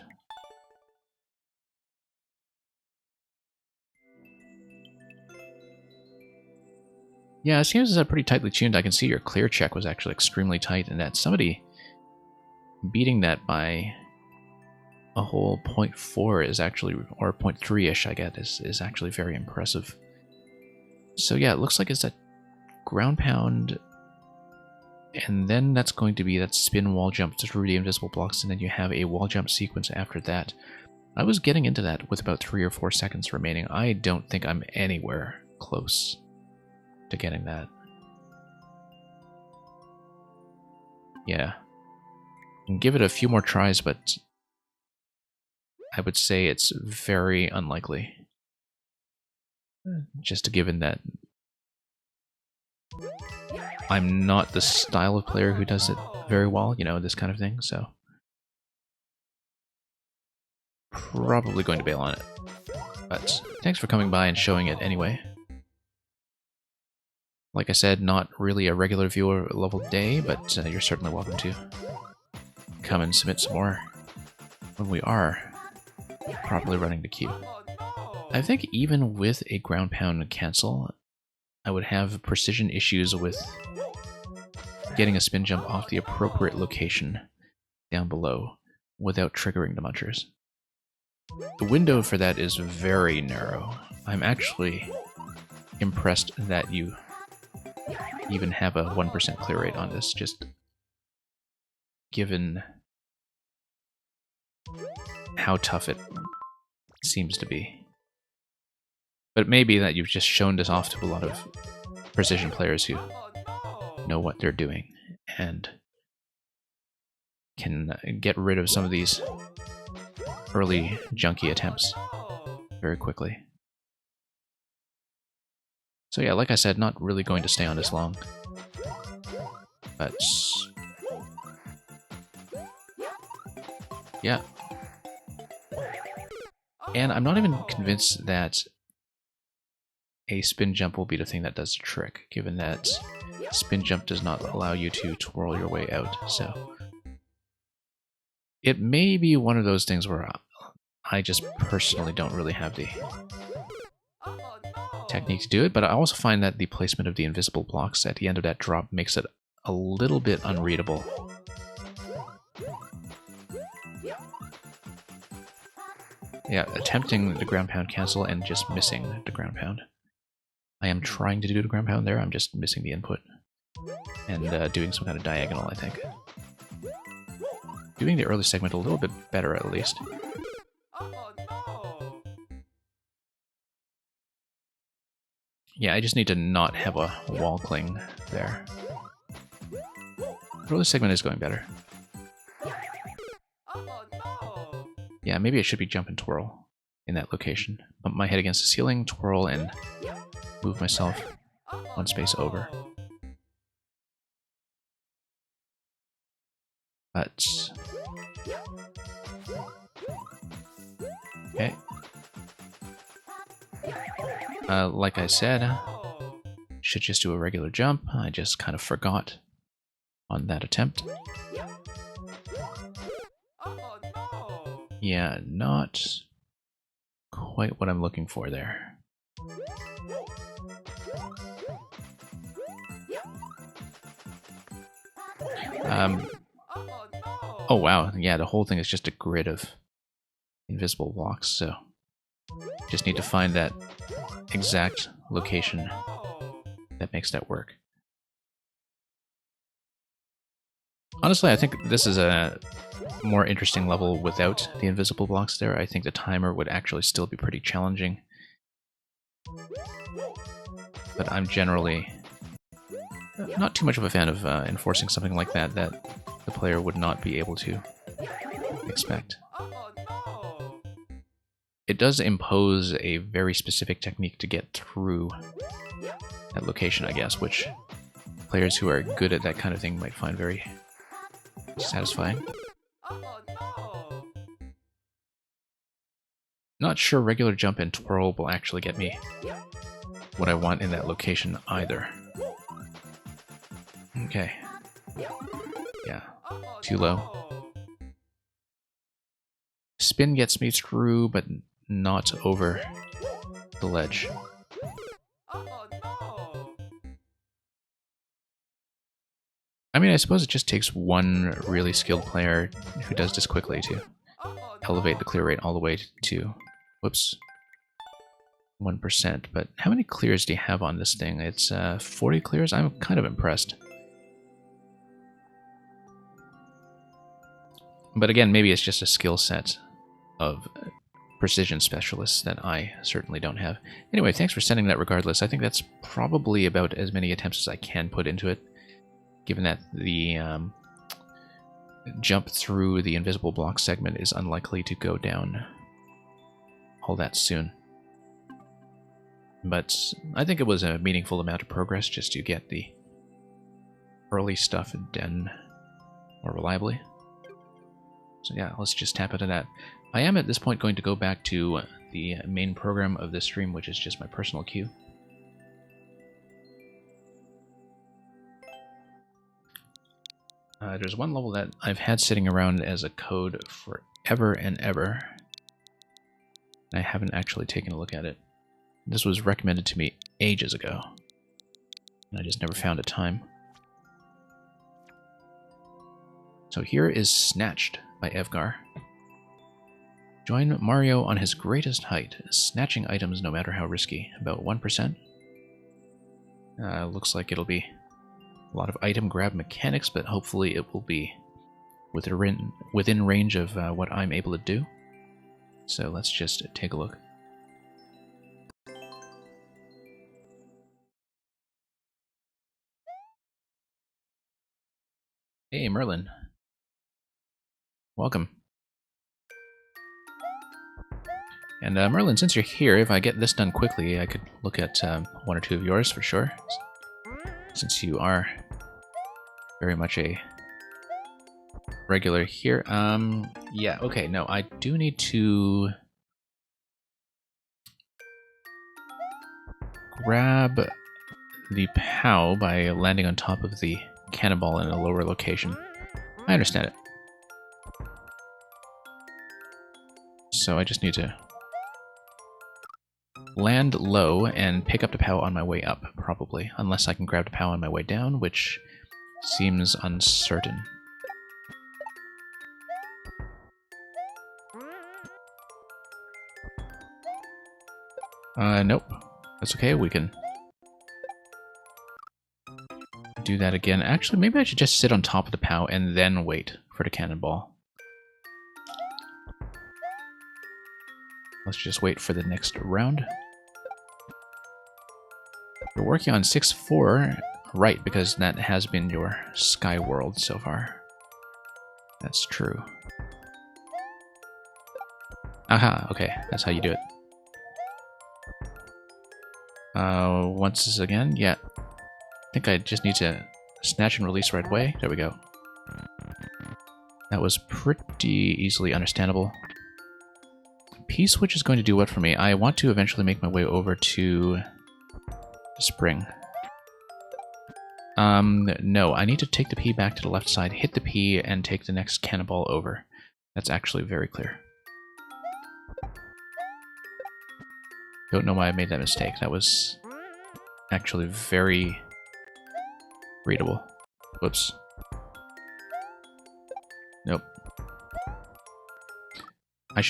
Yeah, it seems pretty tightly tuned. I can see your clear check was actually extremely tight, and that somebody beating that by a whole 0.4 is actually, or 0.3-ish, I get, is actually very impressive. So yeah, it looks like it's a ground pound, and then that's going to be that spin wall jump through the invisible blocks, and then you have a wall jump sequence after that. I was getting into that with about 3 or 4 seconds remaining. I don't think I'm anywhere close to getting that. Yeah. And give it a few more tries, but I would say it's very unlikely. Just given that I'm not the style of player who does it very well, you know, this kind of thing, so probably going to bail on it. But thanks for coming by and showing it anyway. Like I said, not really a regular viewer level day, but you're certainly welcome to come and submit some more when we are properly running the queue. I think even with a ground pound cancel, I would have precision issues with getting a spin jump off the appropriate location down below without triggering the munchers. The window for that is very narrow. I'm actually impressed that you even have a 1% clear rate on this, just given how tough it seems to be. But it may be that you've just shown this off to a lot of precision players who know what they're doing and can get rid of some of these early junky attempts very quickly. So yeah, like I said, not really going to stay on this long. But yeah. And I'm not even convinced that a spin jump will be the thing that does the trick, given that spin jump does not allow you to twirl your way out. So it may be one of those things where I just personally don't really have the technique to do it, but I also find that the placement of the invisible blocks at the end of that drop makes it a little bit unreadable. Yeah, attempting the ground pound cancel and just missing the ground pound. I am trying to do the ground pound there, I'm just missing the input. And doing some kind of diagonal, I think. Doing the early segment a little bit better, at least. Yeah, I just need to not have a wall cling there. The early segment is going better. Yeah, maybe it should be jump and twirl in that location. Bump my head against the ceiling, twirl, and move myself one space over. But... okay. Like I said, should just do a regular jump. I just kind of forgot on that attempt. Yeah, not quite what I'm looking for there. Oh wow, yeah, the whole thing is just a grid of invisible blocks, so just need to find that exact location that makes that work. Honestly, I think this is a more interesting level without the invisible blocks there. I think the timer would actually still be pretty challenging. But I'm generally not too much of a fan of enforcing something like that that the player would not be able to expect. It does impose a very specific technique to get through that location, I guess, which players who are good at that kind of thing might find very satisfying. Not sure regular jump and twirl will actually get me what I want in that location either. Okay. Yeah, too low. Spin gets me through, but not over the ledge. I mean, I suppose it just takes one really skilled player who does this quickly to elevate the clear rate all the way to, whoops, 1%. But how many clears do you have on this thing? It's 40 clears? I'm kind of impressed. But again, maybe it's just a skill set of precision specialists that I certainly don't have. Anyway, thanks for sending that regardless. I think that's probably about as many attempts as I can put into it, given that the jump through the invisible block segment is unlikely to go down all that soon. But I think it was a meaningful amount of progress just to get the early stuff done more reliably. So yeah, let's just tap into that. I am at this point going to go back to the main program of this stream, which is just my personal queue. There's one level that I've had sitting around as a code forever and ever. I haven't actually taken a look at it. This was recommended to me ages ago, and I just never found a time. So here is Snatched by Evgar. Join Mario on his greatest height, snatching items no matter how risky. About 1%. Looks like it'll be a lot of item grab mechanics, but hopefully it will be within range of what I'm able to do. So let's just take a look. Hey, Merlin. Welcome. And Merlin, since you're here, if I get this done quickly, I could look at one or two of yours for sure. Since you are very much a regular here. Yeah, okay, no, I do need to grab the POW by landing on top of the cannonball in a lower location. I understand it. So I just need to land low and pick up the POW on my way up, probably. Unless I can grab the POW on my way down, which seems uncertain. Nope. That's okay, we can do that again. Actually, maybe I should just sit on top of the POW and then wait for the cannonball. Let's just wait for the next round. You're working on 6-4, right, because that has been your Sky World so far. That's true. Aha, okay, that's how you do it. Once again, yeah. I think I just need to snatch and release right away. There we go. That was pretty easily understandable. P-switch is going to do what for me? I want to eventually make my way over to spring. No, I need to take the P back to the left side, hit the P, and take the next cannonball over. That's actually very clear. Don't know why I made that mistake. That was actually very readable. Whoops. Nope. I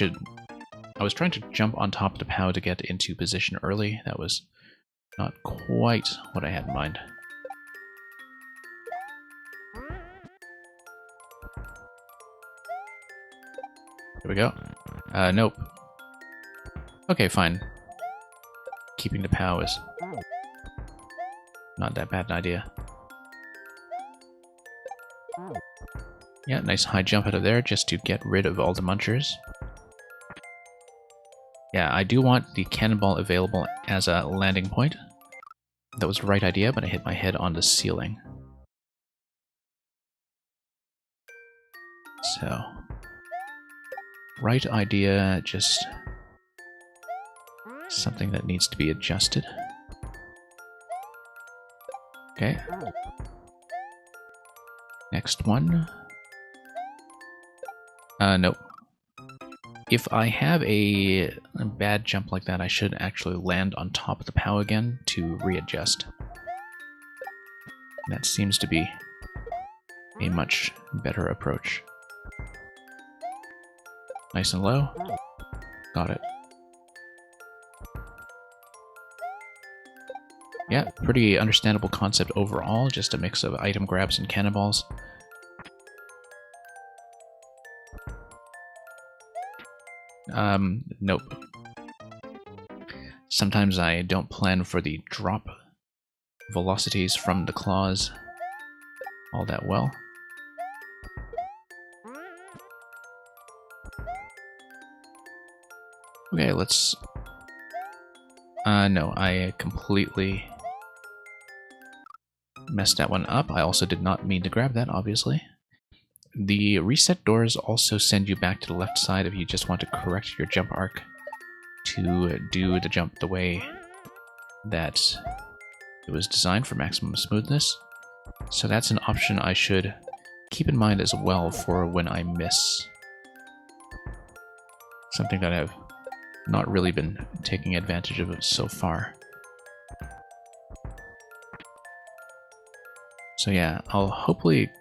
was trying to jump on top of the POW to get into position early. That was not quite what I had in mind. There we go. Nope. Okay, fine. Keeping the POW is not that bad an idea. Yeah, nice high jump out of there just to get rid of all the munchers. Yeah, I do want the cannonball available as a landing point. That was the right idea, but I hit my head on the ceiling. So, right idea, just something that needs to be adjusted. Okay. Next one. Nope. If I have a bad jump like that, I should actually land on top of the POW again to readjust. That seems to be a much better approach. Nice and low. Got it. Yeah, pretty understandable concept overall, just a mix of item grabs and cannonballs. Nope. Sometimes I don't plan for the drop velocities from the claws all that well. Okay, let's... no, I completely messed that one up. I also did not mean to grab that, obviously. The reset doors also send you back to the left side if you just want to correct your jump arc to do the jump the way that it was designed for maximum smoothness. So that's an option I should keep in mind as well for when I miss. Something that I've not really been taking advantage of so far. So yeah, I'll hopefully...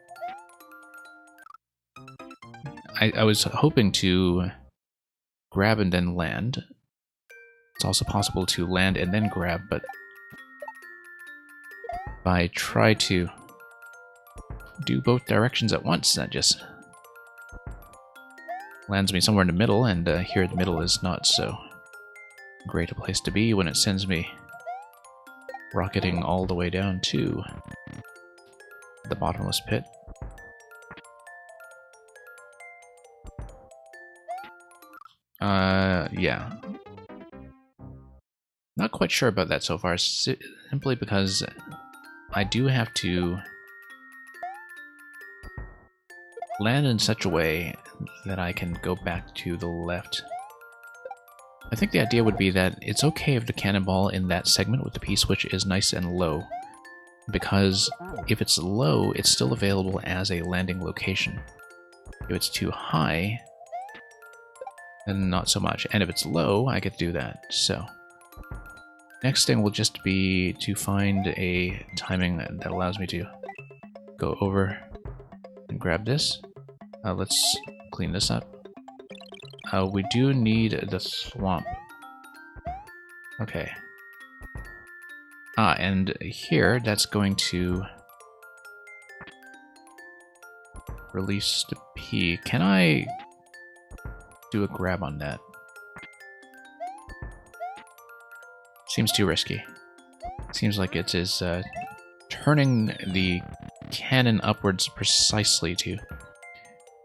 I was hoping to grab and then land. It's also possible to land and then grab, but if I try to do both directions at once, that just lands me somewhere in the middle, and here the middle is not so great a place to be when it sends me rocketing all the way down to the bottomless pit. Yeah. Not quite sure about that so far, simply because I do have to land in such a way that I can go back to the left. I think the idea would be that it's okay if the cannonball in that segment with the P-switch is nice and low, because if it's low, it's still available as a landing location. If it's too high, then not so much. And if it's low, I get to do that. So Next thing will just be to find a timing that allows me to go over and grab this. Let's clean this up. We do need the swamp. Okay. And here, that's going to release the P. Can I do a grab on that? Seems too risky. Seems like it is turning the cannon upwards precisely to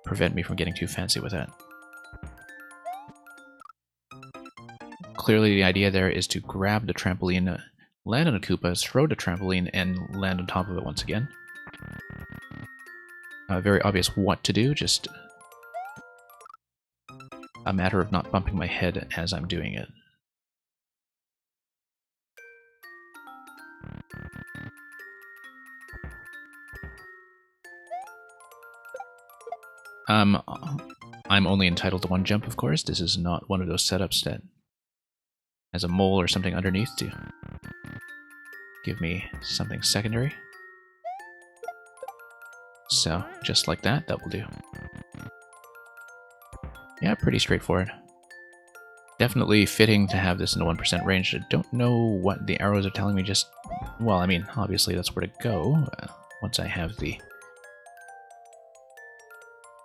prevent me from getting too fancy with that. Clearly the idea there is to grab the trampoline, land on a Koopa, throw the trampoline, and land on top of it once again. Very obvious what to do, just a matter of not bumping my head as I'm doing it. I'm only entitled to one jump, of course. This is not one of those setups that has a mole or something underneath to give me something secondary. So, just like that, that will do. Yeah, pretty straightforward. Definitely fitting to have this in the 1% range. I don't know what the arrows are telling me just... Well, I mean, obviously that's where to go once I have the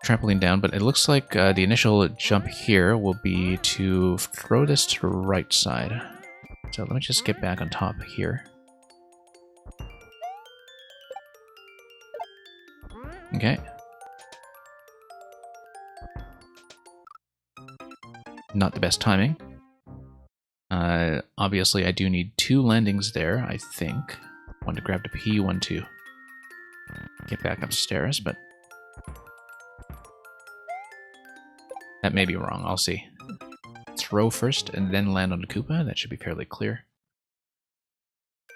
trampoline down, but it looks like the initial jump here will be to throw this to the right side. So let me just get back on top here. Okay. Not the best timing. Obviously, I do need 2 landings there, I think. One to grab the P, one to get back upstairs, but that may be wrong. I'll see. Throw first and then land on the Koopa. That should be fairly clear.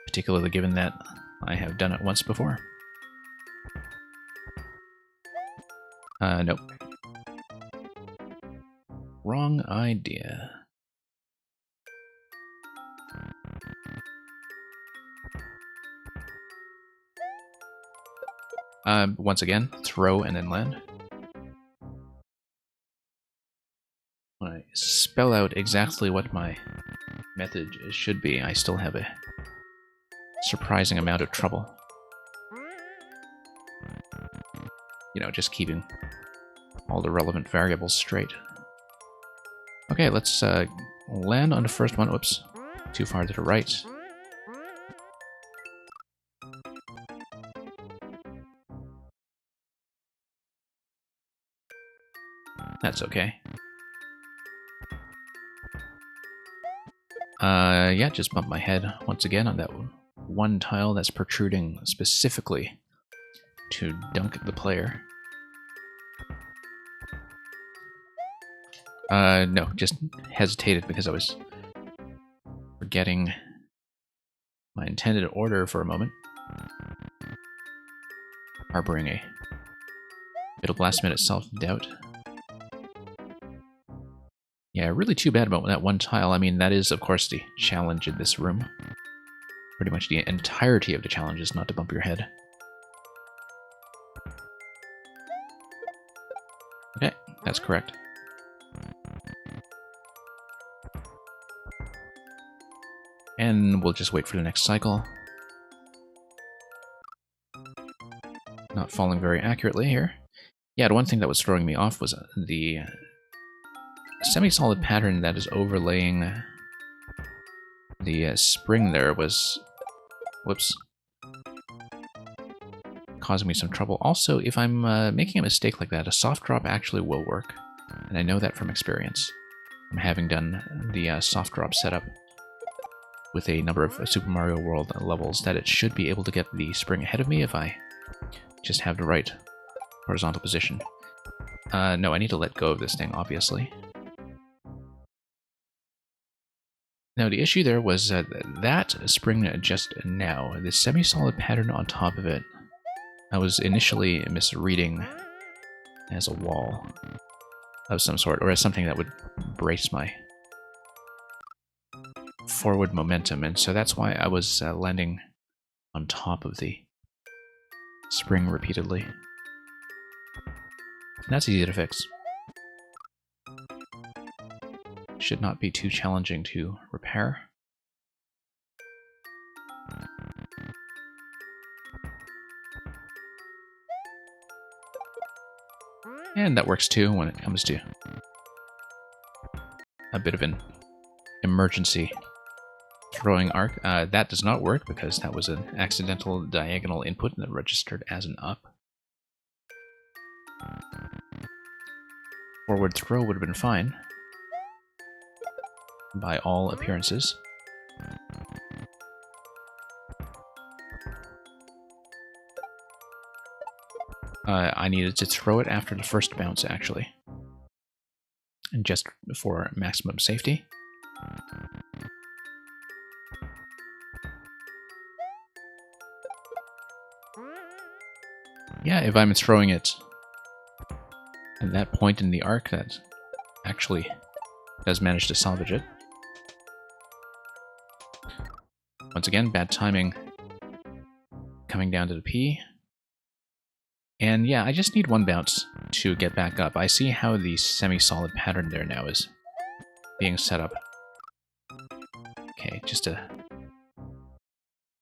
Particularly given that I have done it once before. Nope. Wrong idea. Once again, throw and then land. When I spell out exactly what my method should be, I still have a surprising amount of trouble. You know, just keeping all the relevant variables straight. Okay, let's land on the first one. Oops, too far to the right. That's okay. Yeah, just bump my head once again on that one tile that's protruding specifically to dunk the player. No, just hesitated because I was forgetting my intended order for a moment. Harboring a bit of last-minute self-doubt. Yeah, really too bad about that one tile. I mean, that is, of course, the challenge in this room. Pretty much the entirety of the challenge is not to bump your head. Okay, that's correct. And we'll just wait for the next cycle. Not falling very accurately here. Yeah, the one thing that was throwing me off was the semi-solid pattern that is overlaying the spring there was... Whoops. Causing me some trouble. Also, if I'm making a mistake like that, a soft drop actually will work. And I know that from experience. From having done the soft drop setup with a number of Super Mario World levels, that it should be able to get the spring ahead of me if I just have the right horizontal position. No, I need to let go of this thing, obviously. Now, the issue there was that spring just now, the semi-solid pattern on top of it, I was initially misreading as a wall of some sort, or as something that would brace my forward momentum, and so that's why I was landing on top of the spring repeatedly. And that's easy to fix. Should not be too challenging to repair. And that works too when it comes to a bit of an emergency throwing arc. That does not work because that was an accidental diagonal input that registered as an up. Forward throw would have been fine, by all appearances. I needed to throw it after the first bounce, actually. And just for maximum safety. Yeah, if I'm throwing it at that point in the arc, that actually does manage to salvage it. Once again, bad timing coming down to the P. And yeah, I just need one bounce to get back up. I see how the semi-solid pattern there now is being set up. Okay, just a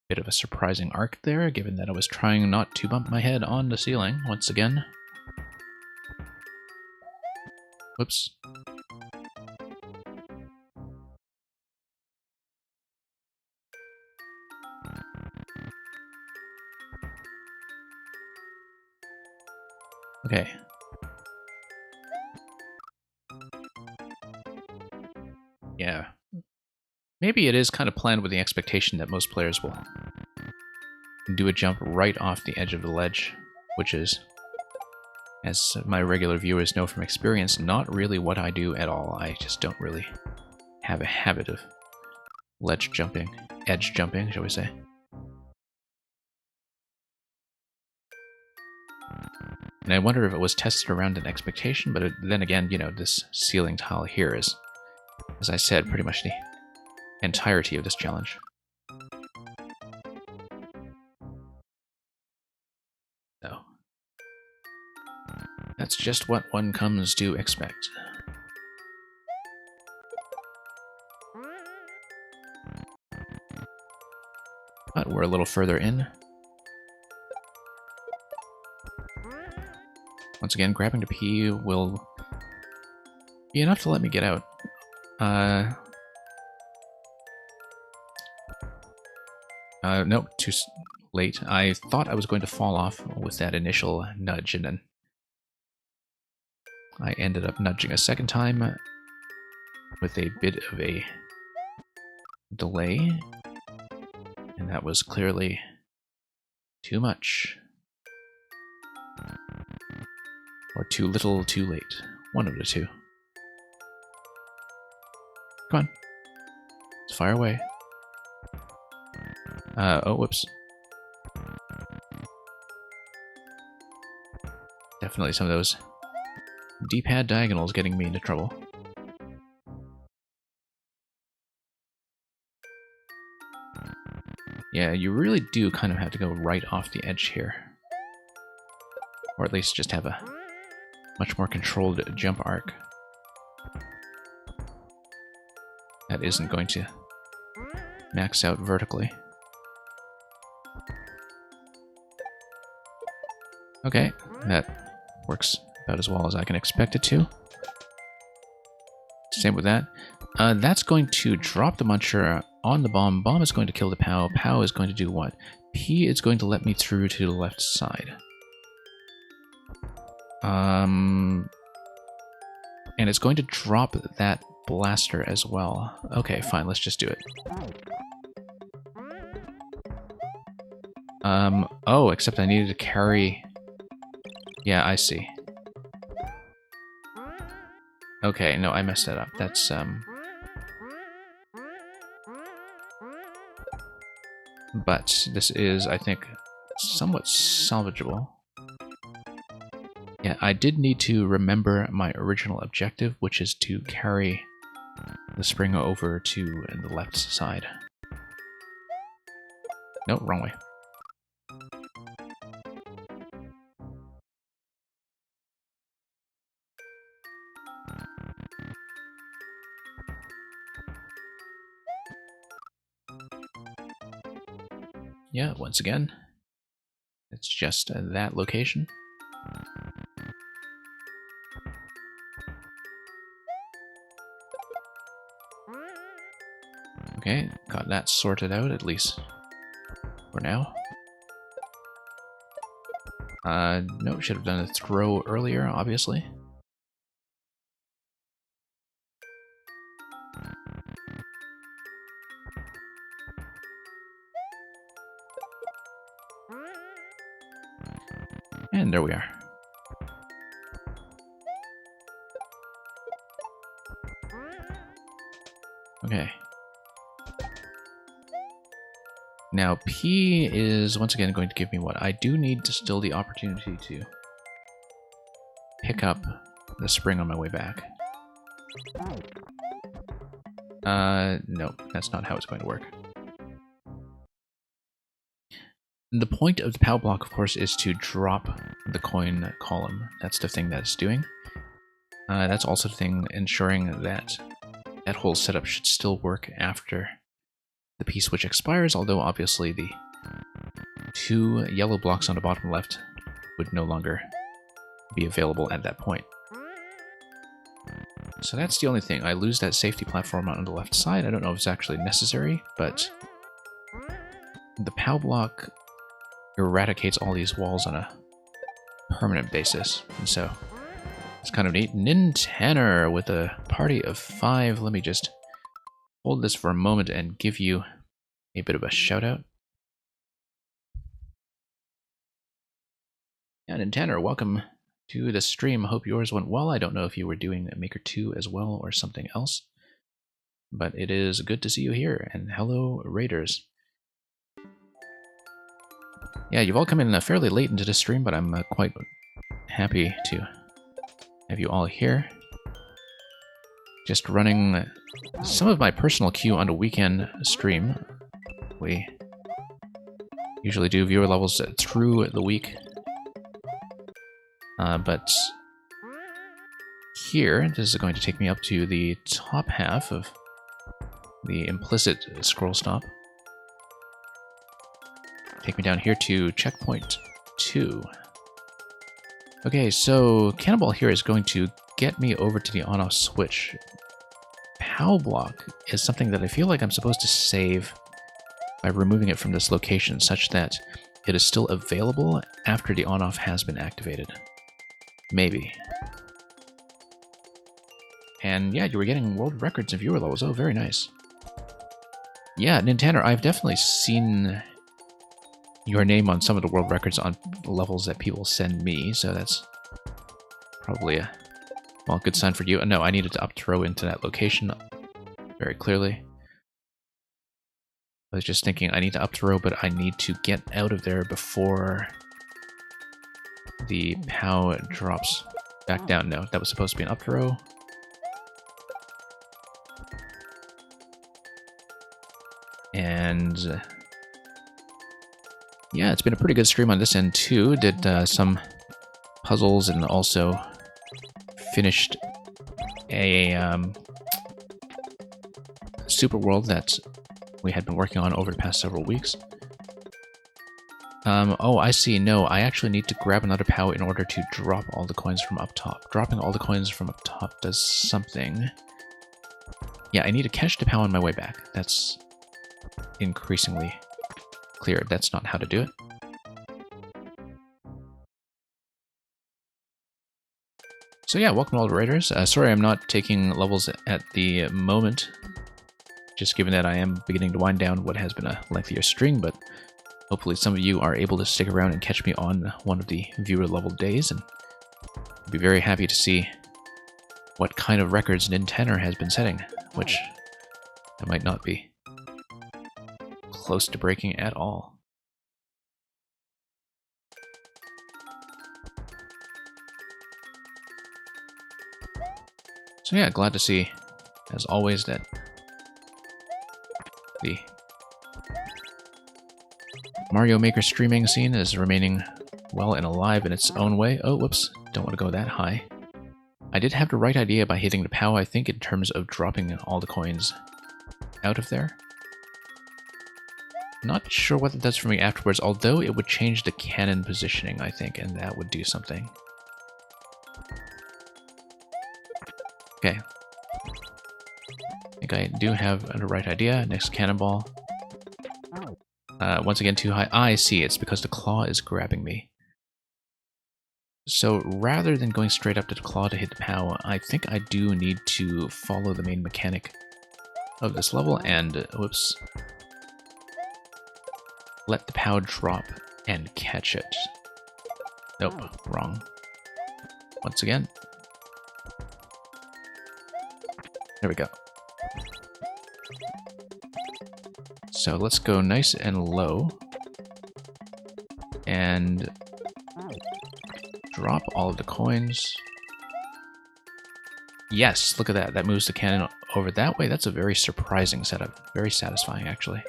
bit of a surprising arc there, given that I was trying not to bump my head on the ceiling once again. Whoops. Okay. Yeah. Maybe it is kind of planned with the expectation that most players will do a jump right off the edge of the ledge, which is, as my regular viewers know from experience, not really what I do at all. I just don't really have a habit of ledge jumping, edge jumping, shall we say. And I wonder if it was tested around an expectation, but then again, you know, this ceiling tile here is, as I said, pretty much the entirety of this challenge. So, that's just what one comes to expect. But we're a little further in. Once again, grabbing to P will be enough to let me get out. Nope, too late. I thought I was going to fall off with that initial nudge, and then I ended up nudging a second time with a bit of a delay, and that was clearly too much. Or too little, too late. One of the two. Come on. Let's fire away. Oh, whoops. Definitely some of those D-pad diagonals getting me into trouble. Yeah, you really do kind of have to go right off the edge here. Or at least just have a much more controlled jump arc. That isn't going to max out vertically. Okay, that works about as well as I can expect it to. Same with that. That's going to drop the muncher on the bomb. Bomb is going to kill the POW. POW is going to do what? P is going to let me through to the left side. And it's going to drop that blaster as well. Okay, fine, let's just do it. Oh, except I needed to carry... Yeah, I see. Okay, no, I messed that up. That's, But this is, I think, somewhat salvageable. Yeah, I did need to remember my original objective, which is to carry the spring over to the left side. No, wrong way. Yeah, once again, it's just that location. Okay, got that sorted out, at least for now. No, should have done a throw earlier, obviously. And there we are. Okay. Now, P is once again going to give me what? I do need still the opportunity to pick up the spring on my way back. No, that's not how it's going to work. The point of the POW block, of course, is to drop the coin column. That's the thing that it's doing. That's also the thing ensuring that that whole setup should still work after the P-switch expires, although obviously the 2 yellow blocks on the bottom left would no longer be available at that point. So that's the only thing. I lose that safety platform on the left side. I don't know if it's actually necessary, but the POW block eradicates all these walls on a permanent basis, and so it's kind of neat. Nintenor with a party of 5. Let me just hold this for a moment and give you a bit of a shout out. Yeah, Nintenor, welcome to the stream. Hope yours went well. I don't know if you were doing Maker 2 as well or something else, but it is good to see you here. And hello, Raiders. Yeah, you've all come in fairly late into the stream, but I'm quite happy to have you all here. Just running some of my personal queue on a weekend stream. We usually do viewer levels through the week. But here, this is going to take me up to the top half of the implicit scroll stop. Take me down here to checkpoint 2. Okay, so Cannonball here is going to get me over to the on-off switch. POW block is something that I feel like I'm supposed to save by removing it from this location such that it is still available after the on-off has been activated. Maybe. And yeah, you were getting world records in viewer levels. Oh, very nice. Yeah, Nintendo, I've definitely seen your name on some of the world records on levels that people send me, so that's probably a good sign for you. No, I needed to up throw into that location very clearly. I was just thinking I need to up throw, but I need to get out of there before the POW drops back down. No, that was supposed to be an up throw. And yeah, it's been a pretty good stream on this end too. Did some puzzles and also finished a super world that we had been working on over the past several weeks. Oh, I see. No, I actually need to grab another POW in order to drop all the coins from up top. Dropping all the coins from up top does something. Yeah, I need to catch the POW on my way back. That's increasingly clear. That's not how to do it. So yeah, welcome all the raiders. Sorry I'm not taking levels at the moment, just given that I am beginning to wind down what has been a lengthier stream, but hopefully some of you are able to stick around and catch me on one of the viewer level days, and I'd be very happy to see what kind of records Nintendo has been setting, which I might not be close to breaking at all. So yeah, glad to see as always, that the Mario Maker streaming scene is remaining well and alive in its own way. Oh, whoops. Don't want to go that high. I did have the right idea by hitting the POW, I think, in terms of dropping all the coins out of there. Not sure what that does for me afterwards, although it would change the cannon positioning, I think, and that would do something. Okay. I think I do have the right idea. Next cannonball. Once again, too high. I see. It's because the claw is grabbing me. So rather than going straight up to the claw to hit the POW, I think I do need to follow the main mechanic of this level and, whoops, let the POW drop and catch it. Nope, wrong. Once again. There we go. So let's go nice and low and drop all of the coins. Yes, look at that. That moves the cannon over that way. That's a very surprising setup. Very satisfying, actually.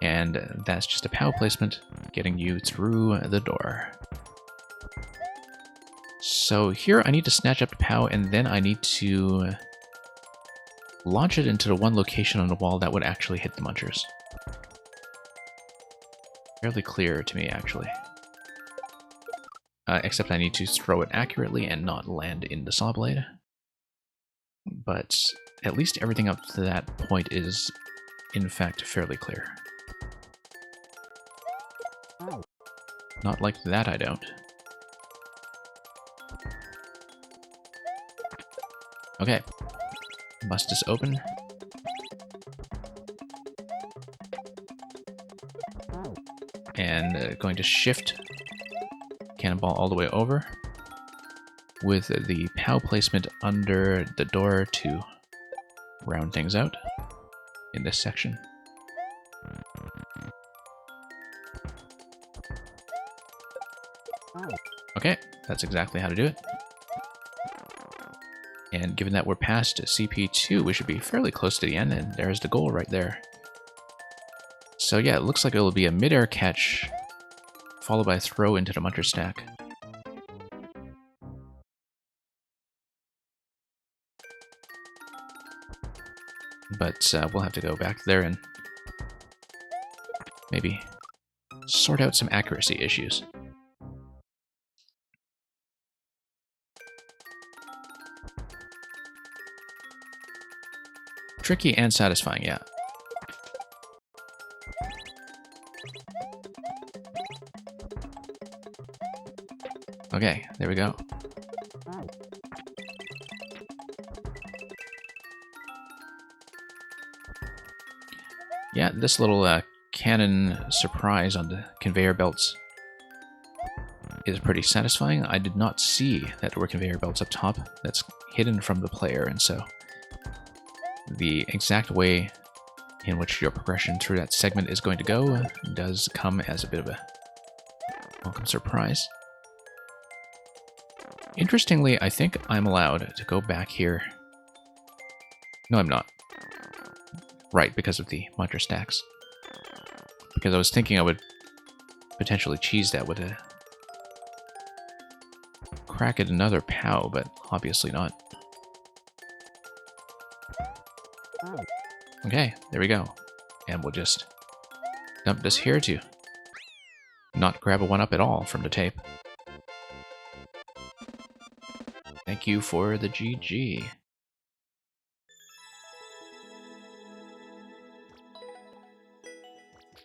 And that's just a POW placement, getting you through the door. So here I need to snatch up the POW, and then I need to launch it into the one location on the wall that would actually hit the munchers. Fairly clear to me, actually. Except I need to throw it accurately and not land in the saw blade. But at least everything up to that point is, in fact, fairly clear. Not like that, I don't. Okay. Bust this open. And going to shift cannonball all the way over with the POW placement under the door to round things out in this section. Okay, that's exactly how to do it. And given that we're past CP2, we should be fairly close to the end, and there's the goal right there. So yeah, it looks like it'll be a mid-air catch, followed by a throw into the muncher stack. But we'll have to go back there and maybe sort out some accuracy issues. Tricky and satisfying, yeah. Okay, there we go. Yeah, this little cannon surprise on the conveyor belts is pretty satisfying. I did not see that there were conveyor belts up top. That's hidden from the player, and so the exact way in which your progression through that segment is going to go does come as a bit of a welcome surprise. Interestingly, I think I'm allowed to go back here. No, I'm not. Right, because of the muncher stacks. Because I was thinking I would potentially cheese that with a crack at another POW, but obviously not. Okay, there we go. And we'll just dump this here to not grab a 1-up at all from the tape. Thank you for the GG.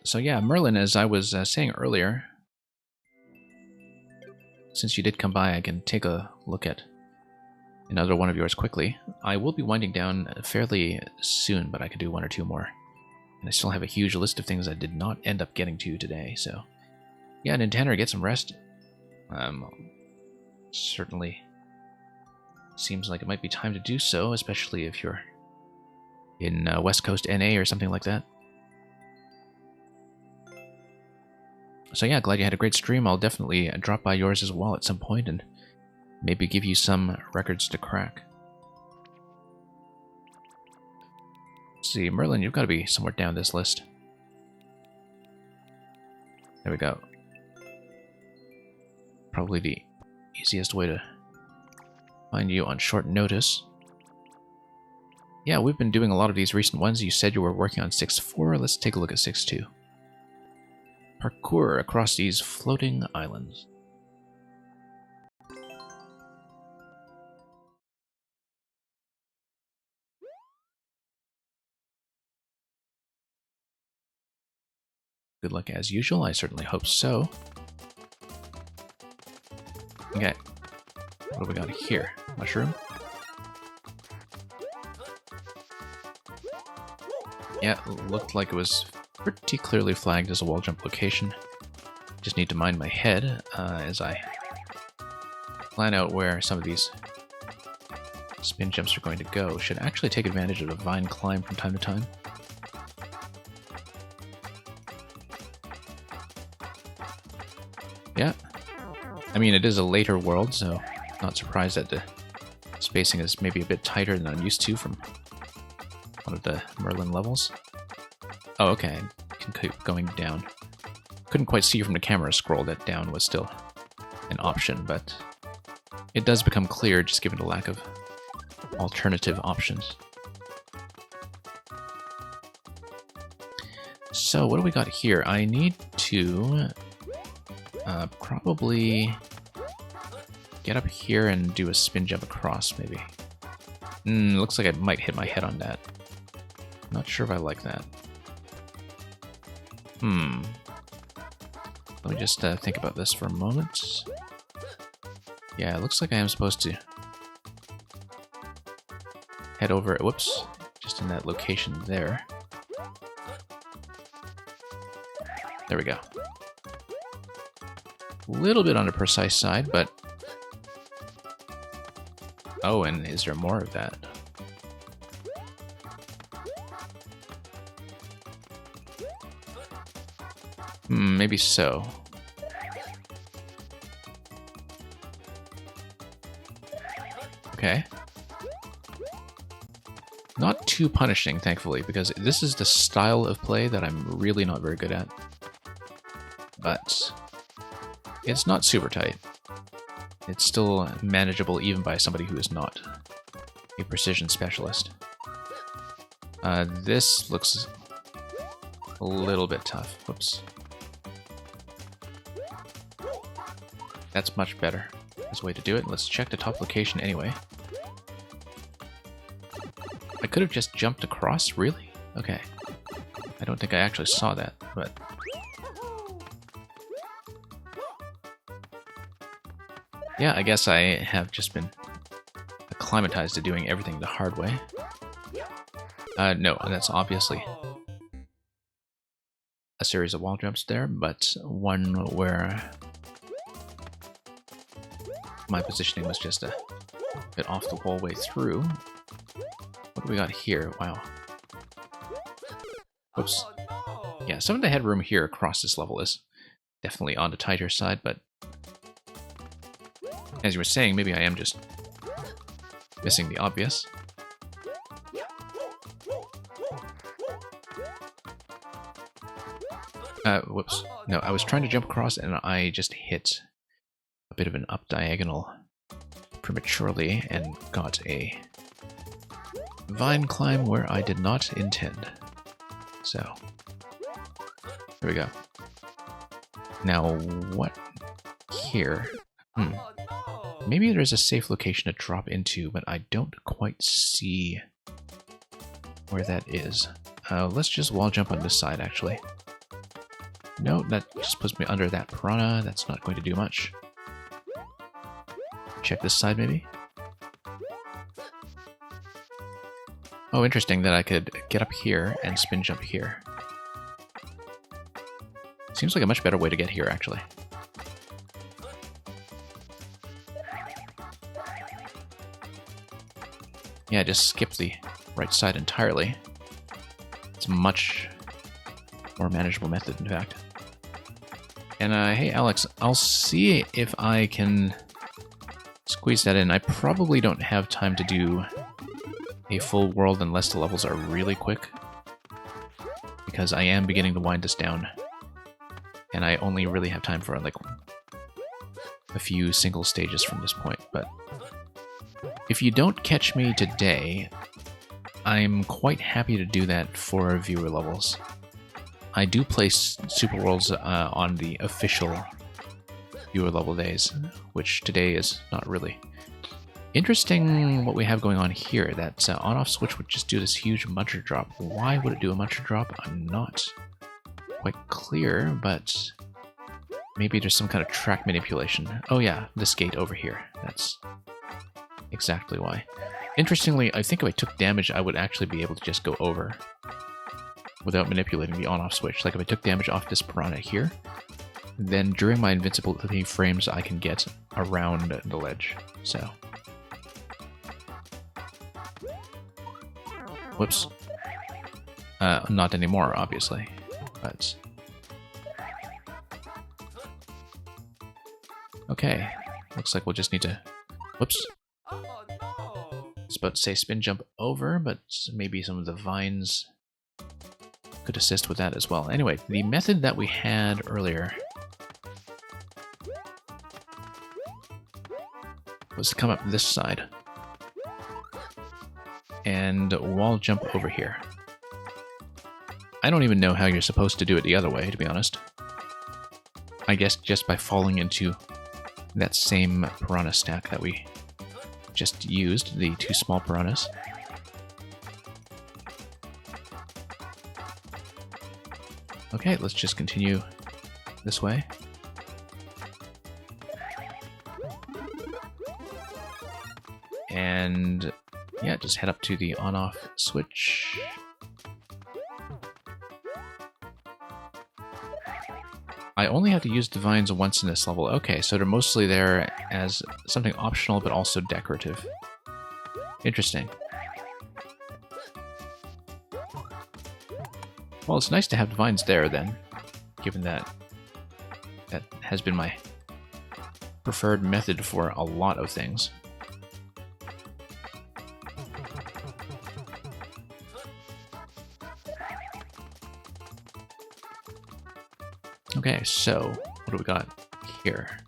So yeah, Merlin, as I was saying earlier, since you did come by, I can take a look at another one of yours quickly. I will be winding down fairly soon, but I could do one or two more. And I still have a huge list of things I did not end up getting to today, so yeah, Nintendo, get some rest. Certainly seems like it might be time to do so, especially if you're in West Coast NA or something like that. So yeah, glad you had a great stream. I'll definitely drop by yours as well at some point and maybe give you some records to crack. Let's see, Merlin, you've got to be somewhere down this list. There we go. Probably the easiest way to find you on short notice. Yeah, we've been doing a lot of these recent ones. You said you were working on 6.4. Let's take a look at 6.2. Parkour across these floating islands. Good luck as usual. I certainly hope so. Okay. What do we got here? Mushroom? Yeah, looked like it was pretty clearly flagged as a wall jump location. Just need to mind my head as I plan out where some of these spin jumps are going to go. Should actually take advantage of a vine climb from time to time. Yeah. I mean, it is a later world, so not surprised that the spacing is maybe a bit tighter than I'm used to from one of the Merlin levels. Oh, okay. I can keep going down. Couldn't quite see from the camera scroll that down was still an option, but it does become clear just given the lack of alternative options. So, what do we got here? I need to probably get up here and do a spin jump across, maybe. Looks like I might hit my head on that. Not sure if I like that. Let me just think about this for a moment. Yeah, it looks like I am supposed to head over, whoops, just in that location there. There we go. A little bit on the precise side, but... Oh, and is there more of that? Maybe so. Okay. Not too punishing, thankfully, because this is the style of play that I'm really not very good at. But it's not super tight. It's still manageable even by somebody who is not a precision specialist. This looks a little bit tough. Whoops. That's much better. That's a way to do it. Let's check the top location anyway. I could have just jumped across? Really? Okay. I don't think I actually saw that, but... Yeah, I guess I have just been acclimatized to doing everything the hard way. No, that's obviously a series of wall jumps there, but one where my positioning was just a bit off the whole way through. What do we got here? Wow. Whoops. Yeah, some of the headroom here across this level is definitely on the tighter side, but as you were saying, maybe I am just missing the obvious. Whoops. No, I was trying to jump across and I just hit a bit of an up diagonal prematurely and got a vine climb where I did not intend. So, here we go. Now, what here? Maybe there's a safe location to drop into, but I don't quite see where that is. Let's just wall jump on this side, actually. No, that just puts me under that piranha. That's not going to do much. Check this side, maybe? Oh, interesting that I could get up here and spin jump here. Seems like a much better way to get here, actually. Yeah, just skip the right side entirely. It's a much more manageable method, in fact. And hey Alex, I'll see if I can squeeze that in. I probably don't have time to do a full world unless the levels are really quick, because I am beginning to wind this down, and I only really have time for like a few single stages from this point. But if you don't catch me today, I'm quite happy to do that for viewer levels. I do place Super Worlds on the official viewer level days, which today is not really. Interesting what we have going on here. That on-off switch would just do this huge muncher drop. Why would it do a muncher drop? I'm not quite clear, but maybe there's some kind of track manipulation. Oh yeah, this gate over here. That's exactly why. Interestingly, I think if I took damage, I would actually be able to just go over without manipulating the on-off switch. Like if I took damage off this piranha here, then during my invincibility frames, I can get around the ledge. So, whoops. Not anymore, obviously, but okay. Looks like we'll just need to. Whoops. I was about to say spin jump over, but maybe some of the vines could assist with that as well. Anyway, the method that we had earlier was to come up this side and wall jump over here. I don't even know how you're supposed to do it the other way, to be honest. I guess just by falling into that same piranha stack that we just used, the two small piranhas. Okay, let's just continue this way. And yeah, just head up to the on-off switch. I only have to use divines once in this level. Okay, so they're mostly there as something optional, but also decorative. Interesting. Well, it's nice to have divines there then, given that that has been my preferred method for a lot of things. Okay, so what do we got here?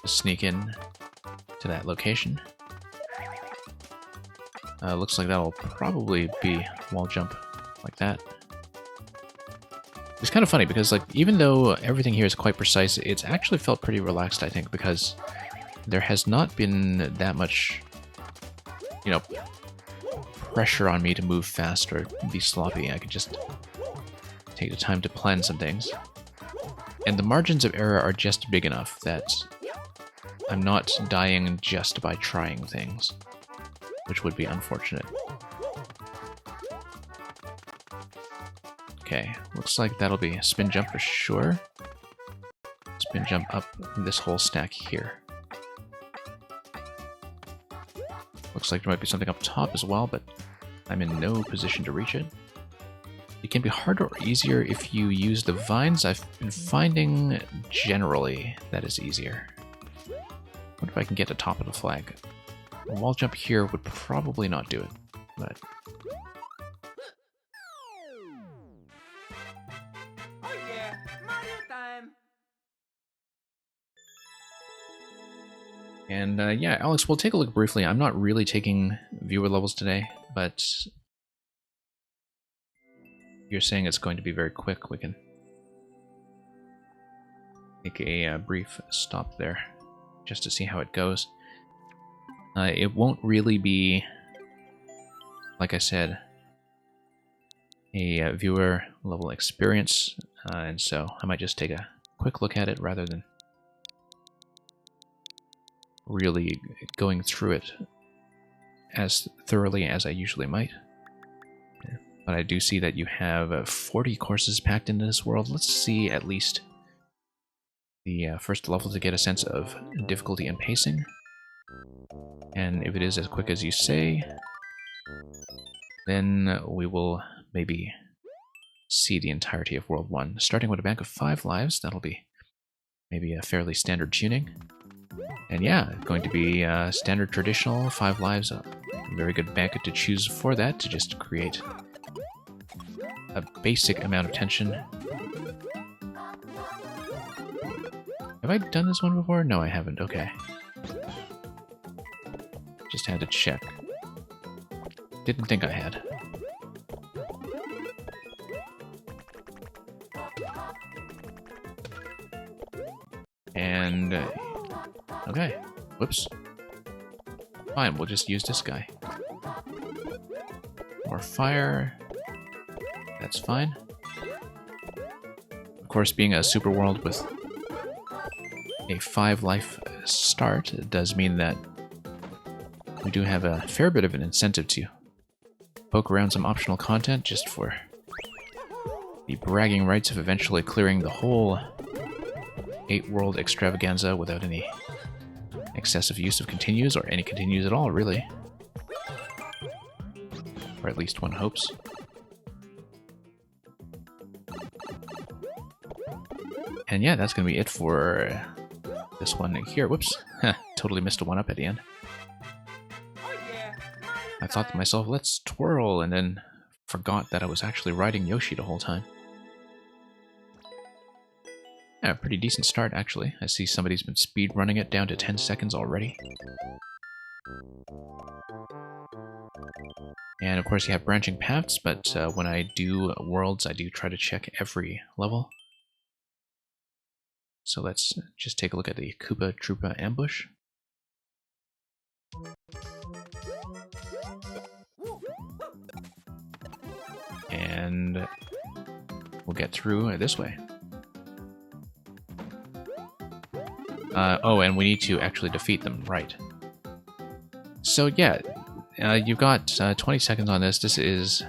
Just sneak in to that location. Looks like that'll probably be wall jump like that. It's kind of funny because, like, even though everything here is quite precise, it's actually felt pretty relaxed, I think, because there has not been that much, you know, pressure on me to move fast or be sloppy. I could just take the time to plan some things. And the margins of error are just big enough that I'm not dying just by trying things, which would be unfortunate. Okay, looks like that'll be a spin jump for sure. Spin jump up this whole stack here. Looks like there might be something up top as well, but I'm in no position to reach it. It can be harder or easier if you use the vines. I've been finding generally that is easier. What if I can get to the top of the flag? A wall jump here would probably not do it, but... Oh yeah, Mario time! And yeah, Alex, we'll take a look briefly. I'm not really taking viewer levels today, but you're saying it's going to be very quick. We can take a brief stop there just to see how it goes. It won't really be, like I said, a viewer level experience, and so I might just take a quick look at it rather than really going through it as thoroughly as I usually might. But I do see that you have 40 courses packed into this world. Let's see at least the first level to get a sense of difficulty and pacing. And if it is as quick as you say, then we will maybe see the entirety of World 1. Starting with a bank of 5 lives, that'll be maybe a fairly standard tuning. And yeah, going to be standard traditional, 5 lives. A very good banquet to choose for that, to just create a basic amount of tension. Have I done this one before? No, I haven't. Okay. Just had to check. Didn't think I had. And... okay. Whoops. Fine, we'll just use this guy. More fire. That's fine. Of course, being a super world with a 5 life start, it does mean that we do have a fair bit of an incentive to poke around some optional content just for the bragging rights of eventually clearing the whole 8 world extravaganza without any excessive use of continues, or any continues at all, really. Or at least one hopes. And yeah, that's going to be it for this one here. Whoops. Totally missed a 1-up at the end. I thought to myself, let's twirl, and then forgot that I was actually riding Yoshi the whole time. Yeah, pretty decent start, actually. I see somebody's been speed running it down to 10 seconds already. And of course you have branching paths, but when I do worlds, I do try to check every level. So let's just take a look at the Koopa Troopa ambush. And we'll get through this way. Oh, and we need to actually defeat them, right. So yeah, you've got 20 seconds on this. This is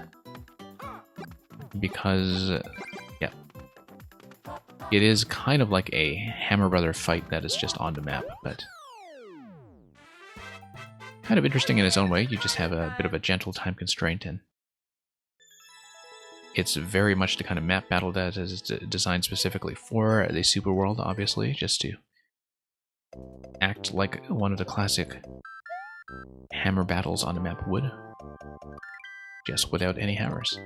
because, yeah, it is kind of like a Hammer Brother fight that is just on the map, but kind of interesting in its own way. You just have a bit of a gentle time constraint, and it's very much the kind of map battle that is designed specifically for the Super World, obviously, just to act like one of the classic hammer battles on the map would, just without any hammers.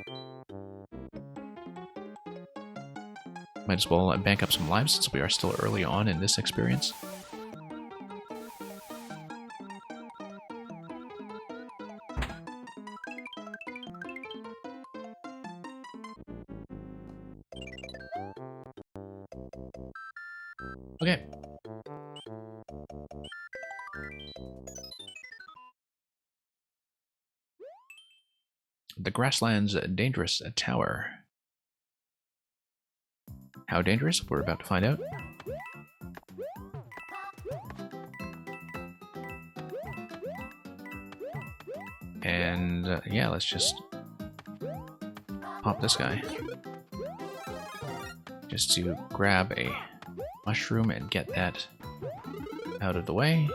Might as well bank up some lives since we are still early on in this experience. Okay. The Grassland's Dangerous Tower. How dangerous? We're about to find out. And yeah, let's just pop this guy. Just to grab a mushroom and get that out of the way.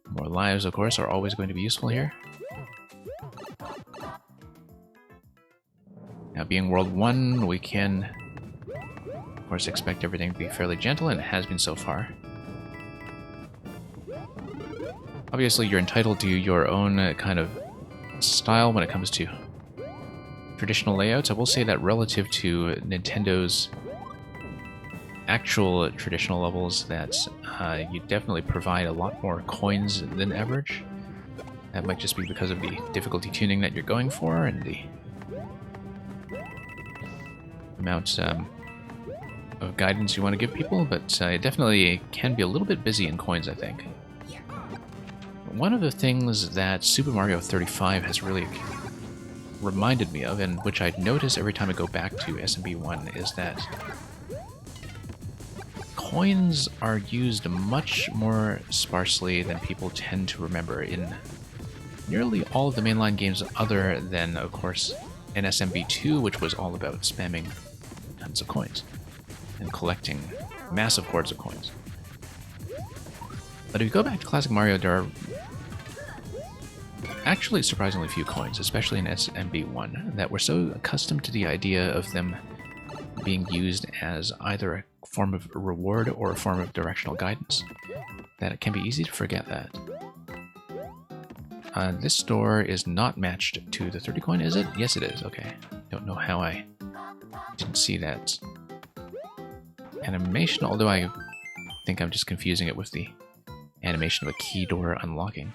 More lives, of course, are always going to be useful here. Now, being World 1, we can, of course, expect everything to be fairly gentle, and it has been so far. Obviously, you're entitled to your own kind of style when it comes to traditional layouts. I will say that relative to Nintendo's actual traditional levels, that you definitely provide a lot more coins than average. That might just be because of the difficulty tuning that you're going for, and the amount of guidance you want to give people, but it definitely can be a little bit busy in coins, I think. One of the things that Super Mario 35 has really reminded me of, and which I notice every time I go back to SMB 1, is that coins are used much more sparsely than people tend to remember in nearly all of the mainline games, other than, of course, SMB 2, which was all about spamming tons of coins and collecting massive hordes of coins. But if you go back to Classic Mario, there are actually surprisingly few coins, especially in SMB1, that we're so accustomed to the idea of them being used as either a form of reward or a form of directional guidance, that it can be easy to forget that. This door is not matched to the 30 coin, is it? Yes, it is. Okay. Don't know how I didn't see that animation, although I think I'm just confusing it with the animation of a key door unlocking.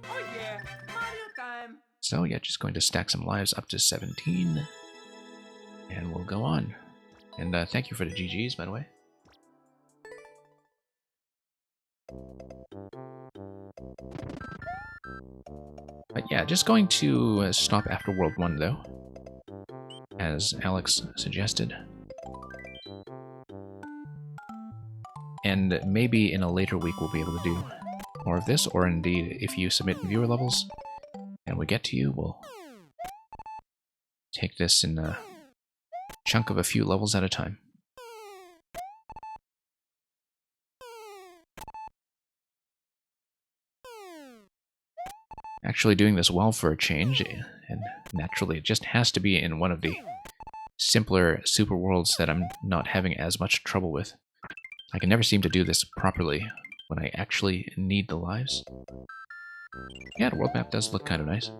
Oh yeah, Mario time. So yeah, just going to stack some lives up to 17, and we'll go on. And thank you for the GGs, by the way. But yeah, just going to stop after World 1 though, as Alex suggested. And maybe in a later week we'll be able to do more of this, or indeed, if you submit viewer levels and we get to you, we'll take this in a chunk of a few levels at a time. Actually doing this well for a change, and naturally it just has to be in one of the simpler super worlds that I'm not having as much trouble with. I can never seem to do this properly when I actually need the lives. Yeah, the world map does look kind of nice.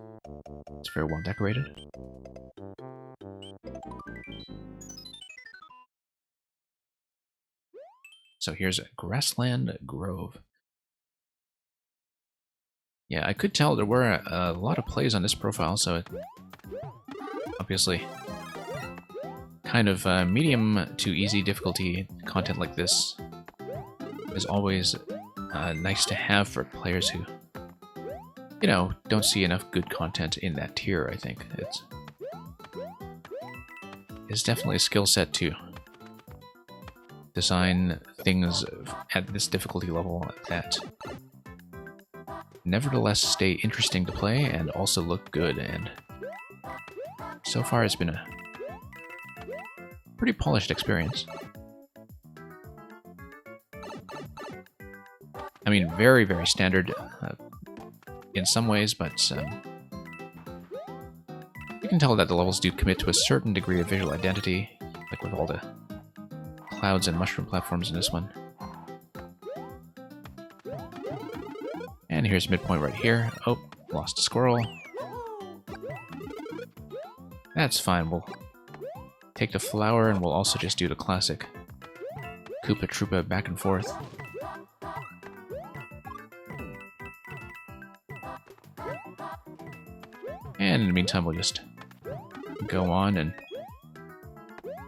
It's very well decorated. So here's Grassland Grove. Yeah, I could tell there were a lot of plays on this profile, so it obviously kind of medium to easy difficulty content like this is always nice to have for players who, you know, don't see enough good content in that tier. I think it's definitely a skill set to design things at this difficulty level that nevertheless stay interesting to play and also look good, and so far it's been a pretty polished experience. I mean, very, very standard in some ways, but you can tell that the levels do commit to a certain degree of visual identity, like with all the clouds and mushroom platforms in this one. And here's midpoint right here. Oh, lost a squirrel. That's fine, we'll take the flower and we'll also just do the classic Koopa Troopa back and forth. And in the meantime, we'll just go on and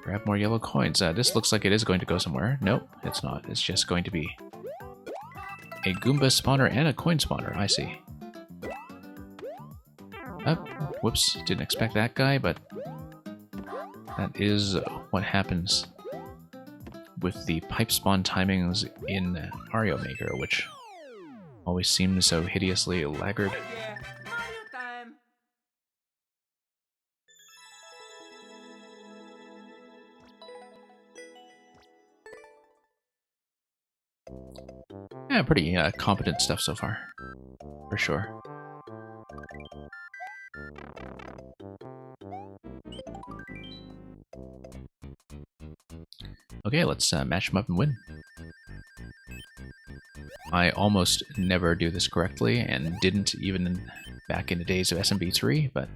grab more yellow coins. This looks like it is going to go somewhere. Nope, it's not. It's just going to be a Goomba spawner and a coin spawner. I see. Oh, whoops, didn't expect that guy, but that is what happens with the pipe spawn timings in Mario Maker, which always seems so hideously laggard. Oh yeah, Mario time. Yeah, pretty competent stuff so far, for sure. Okay, let's match them up and win. I almost never do this correctly, and didn't even back in the days of SMB3, but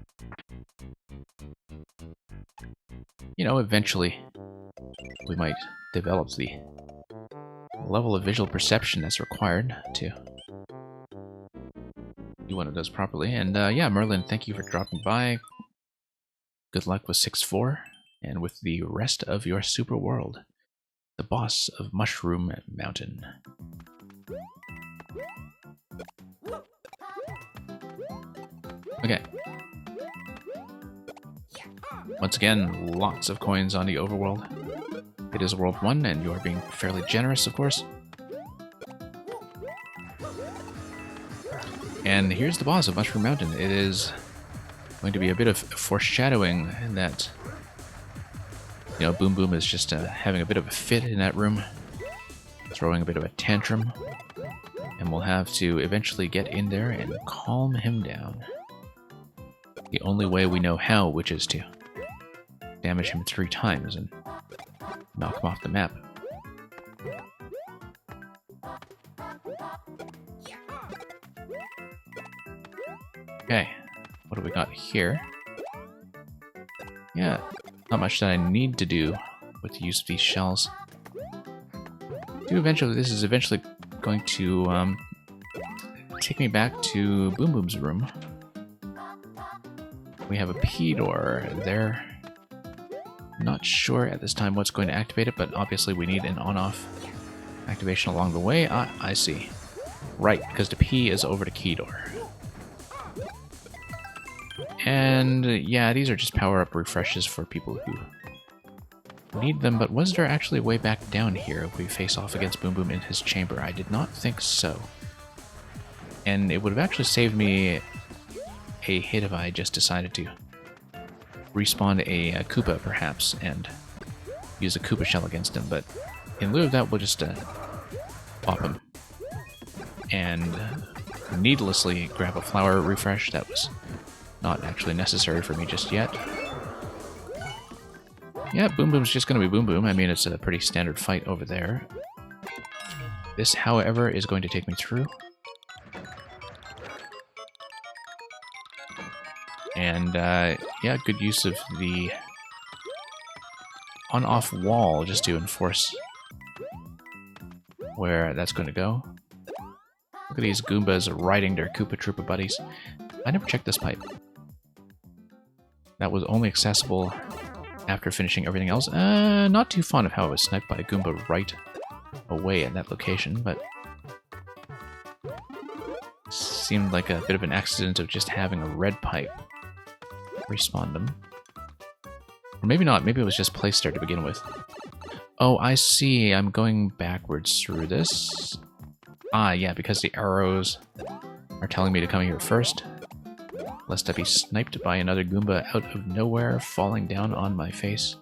you know, eventually we might develop the level of visual perception that's required to do one of those properly. And yeah, Merlin, thank you for dropping by. Good luck with 6-4 and with the rest of your super world, the boss of Mushroom Mountain. Okay. Once again, lots of coins on the overworld. It is World 1, and you are being fairly generous, of course. And here's the boss of Mushroom Mountain. It is going to be a bit of foreshadowing that, you know, Boom Boom is just having a bit of a fit in that room, throwing a bit of a tantrum, and we'll have to eventually get in there and calm him down. The only way we know how, which is to damage him 3 times, and knock them off the map. Okay, what do we got here? Yeah, not much that I need to do with the use of these shells. This is eventually going to take me back to Boom Boom's room. We have a P door there. Not sure at this time what's going to activate it, but obviously we need an on-off activation along the way. Ah, I see. Right, because the P is over to key door. And yeah, these are just power-up refreshes for people who need them, but was there actually a way back down here if we face off against Boom Boom in his chamber? I did not think so. And it would have actually saved me a hit if I just decided to respawn a Koopa, perhaps, and use a Koopa shell against him, but in lieu of that, we'll just pop him. And needlessly grab a flower refresh that was not actually necessary for me just yet. Yeah, Boom Boom's just going to be Boom Boom. I mean, it's a pretty standard fight over there. This, however, is going to take me through. And, yeah, good use of the on-off wall just to enforce where that's going to go. Look at these Goombas riding their Koopa Troopa buddies. I never checked this pipe. That was only accessible after finishing everything else. Not too fond of how I was sniped by a Goomba right away at that location, but seemed like a bit of an accident of just having a red pipe respawn them. Or maybe not, maybe it was just placed there to begin with. Oh, I see, I'm going backwards through this. Ah, yeah, because the arrows are telling me to come here first, lest I be sniped by another Goomba out of nowhere, falling down on my face.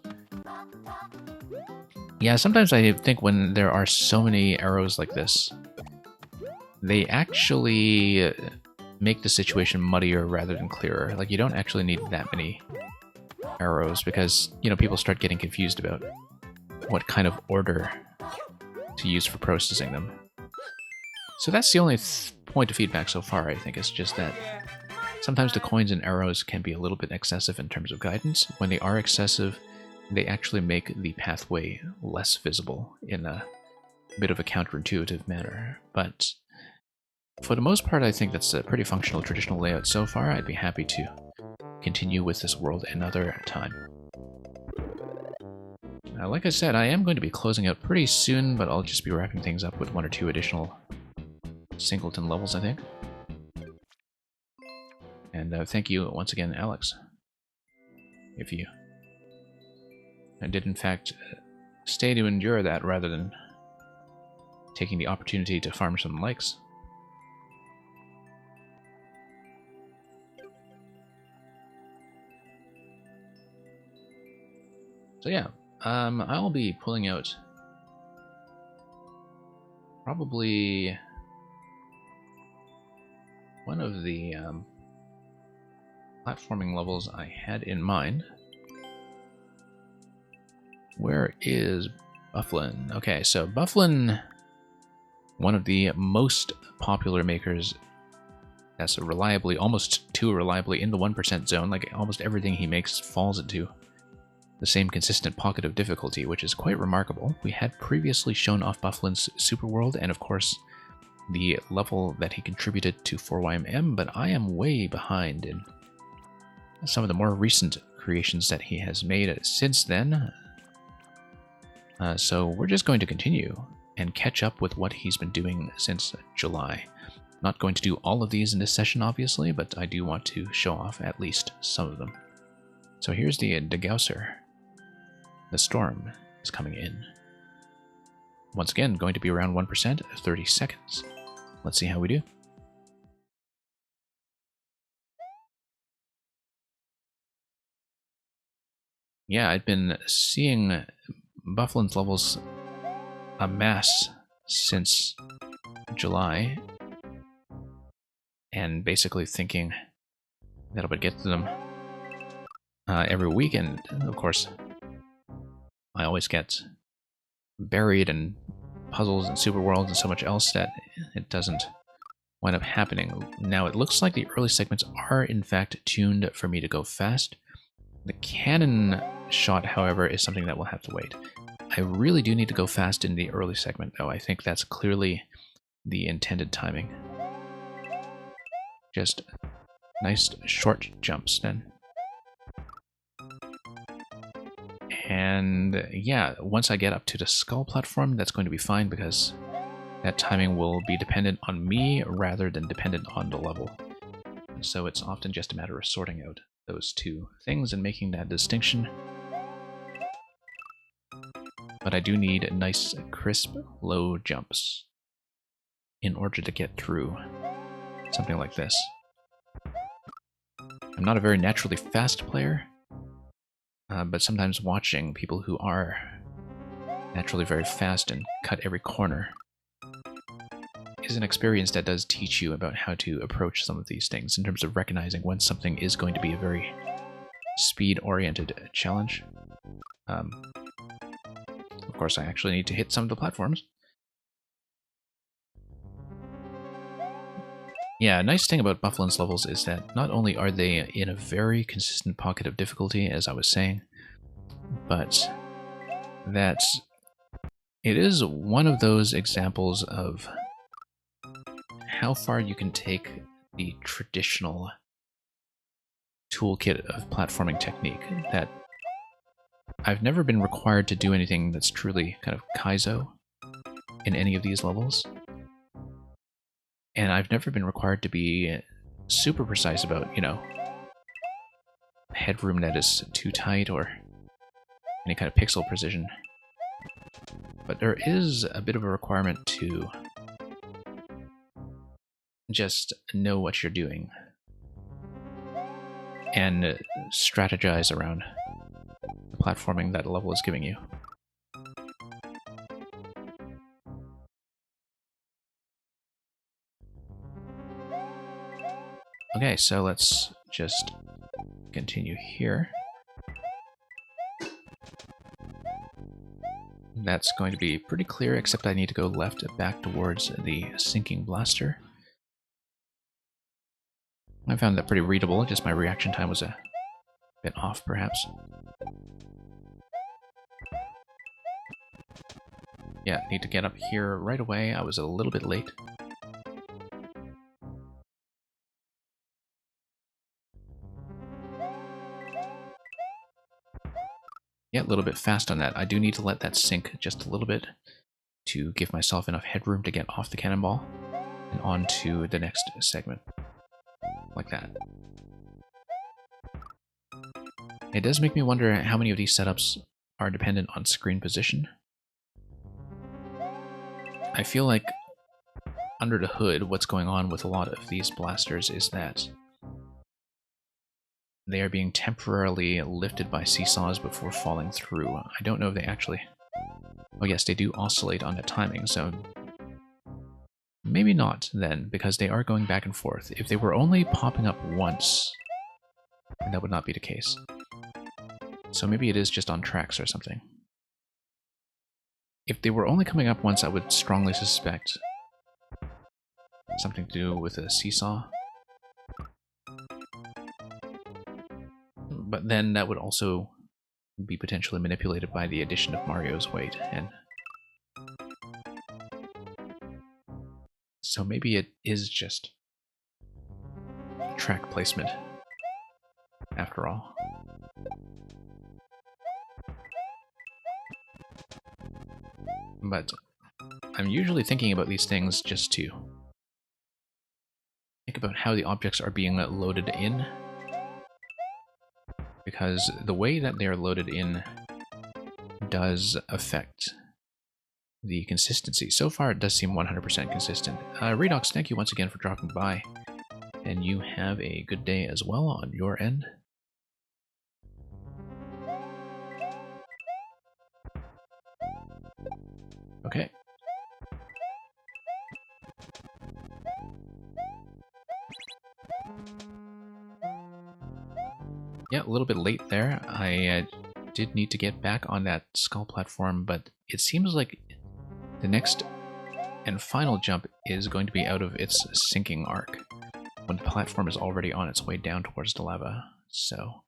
Yeah, sometimes I think when there are so many arrows like this, they actually make the situation muddier rather than clearer. Like, you don't actually need that many arrows because, you know, people start getting confused about what kind of order to use for processing them. So that's the only point of feedback so far, I think. It's just that sometimes the coins and arrows can be a little bit excessive in terms of guidance. When they are excessive, they actually make the pathway less visible in a bit of a counterintuitive manner. But for the most part, I think that's a pretty functional traditional layout so far. I'd be happy to continue with this world another time. Now, like I said, I am going to be closing out pretty soon, but I'll just be wrapping things up with 1 or 2 additional singleton levels, I think. And thank you once again, Alex. If you did in fact stay to endure that rather than taking the opportunity to farm some likes. So yeah, I'll be pulling out probably one of the platforming levels I had in mind. Where is Bufflin? Okay, so Bufflin, one of the most popular makers that's reliably, almost too reliably in the 1% zone. Like, almost everything he makes falls into the same consistent pocket of difficulty, which is quite remarkable. We had previously shown off Bufflin's Super World, and of course the level that he contributed to 4YMM, but I am way behind in some of the more recent creations that he has made since then. So we're just going to continue and catch up with what he's been doing since July. Not going to do all of these in this session, obviously, but I do want to show off at least some of them. So here's the Degausser. The storm is coming in. Once again, going to be around 1%, 30 seconds. Let's see how we do. Yeah, I'd been seeing Bufflin's levels amass since July, and basically thinking that I would get to them every week, and of course I always get buried in puzzles and super worlds and so much else that it doesn't wind up happening. Now, it looks like the early segments are in fact tuned for me to go fast. The cannon shot, however, is something that will have to wait. I really do need to go fast in the early segment, though. I think that's clearly the intended timing. Just nice short jumps then. And yeah, once I get up to the skull platform, that's going to be fine because that timing will be dependent on me rather than dependent on the level. So it's often just a matter of sorting out those two things and making that distinction. But I do need nice, crisp, low jumps in order to get through something like this. I'm not a very naturally fast player, but sometimes watching people who are naturally very fast and cut every corner is an experience that does teach you about how to approach some of these things in terms of recognizing when something is going to be a very speed-oriented challenge. Of course, I actually need to hit some of the platforms. Yeah, a nice thing about Bufflin's levels is that not only are they in a very consistent pocket of difficulty, as I was saying, but that it is one of those examples of how far you can take the traditional toolkit of platforming technique. That I've never been required to do anything that's truly kind of Kaizo in any of these levels. And I've never been required to be super precise about, you know, headroom that is too tight or any kind of pixel precision. But there is a bit of a requirement to just know what you're doing and strategize around the platforming that level is giving you. Okay, so let's just continue here. That's going to be pretty clear, except I need to go left back towards the sinking blaster. I found that pretty readable, just my reaction time was a bit off, perhaps. Yeah, need to get up here right away. I was a little bit late. Yeah, a little bit fast on that. I do need to let that sink just a little bit to give myself enough headroom to get off the cannonball and onto the next segment. Like that. It does make me wonder how many of these setups are dependent on screen position. I feel like under the hood, what's going on with a lot of these blasters is that they are being temporarily lifted by seesaws before falling through. I don't know if they actually... Oh yes, they do oscillate on the timing, so... Maybe not, then, because they are going back and forth. If they were only popping up once, then that would not be the case. So maybe it is just on tracks or something. If they were only coming up once, I would strongly suspect something to do with a seesaw. But then that would also be potentially manipulated by the addition of Mario's weight, and so maybe it is just track placement, after all. But I'm usually thinking about these things just to think about how the objects are being loaded in, because the way that they are loaded in does affect the consistency. So far, it does seem 100% consistent. Redox, thank you once again for dropping by, and you have a good day as well on your end. Okay. Yeah, a little bit late there. I did need to get back on that skull platform, but it seems like the next and final jump is going to be out of its sinking arc when the platform is already on its way down towards the lava. So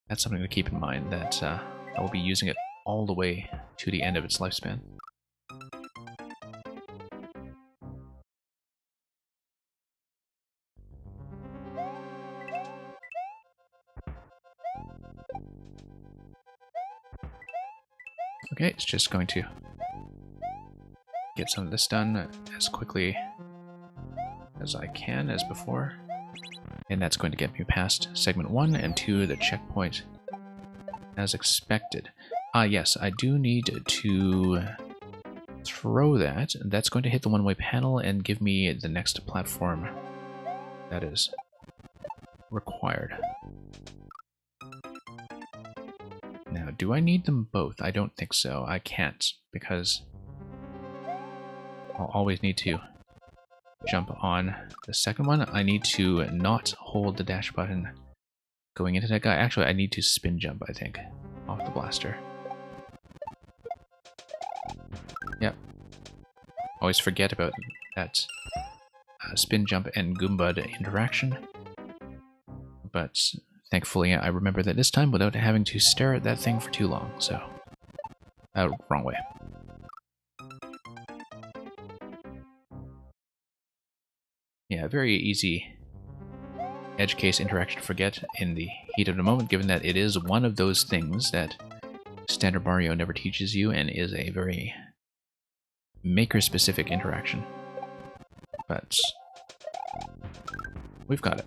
that's something to keep in mind, that I will be using it all the way to the end of its lifespan. Okay, it's just going to get some of this done as quickly as I can as before. And that's going to get me past segment 1 and 2, the checkpoint, as expected. Yes, I do need to throw that. That's going to hit the one-way panel and give me the next platform that is required. Now, do I need them both? I don't think so. I can't, because I'll always need to jump on the second one. I need to not hold the dash button going into that guy. Actually, I need to spin jump, I think, off the blaster. Yep. Always forget about that spin jump and Goombud interaction. But thankfully, I remember that this time without having to stare at that thing for too long, so... wrong way. Yeah, very easy edge case interaction to forget in the heat of the moment, given that it is one of those things that Standard Mario never teaches you and is a very maker-specific interaction. But we've got it.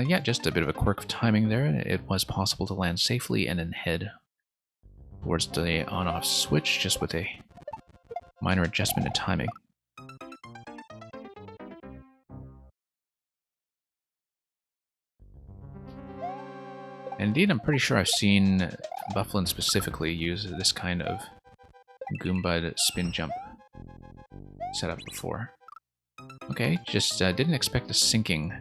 Yeah, just a bit of a quirk of timing there. It was possible to land safely and then head towards the on-off switch, just with a minor adjustment in timing. Indeed, I'm pretty sure I've seen Bufflin specifically use this kind of Goombud spin jump setup before. Okay, just didn't expect the sinking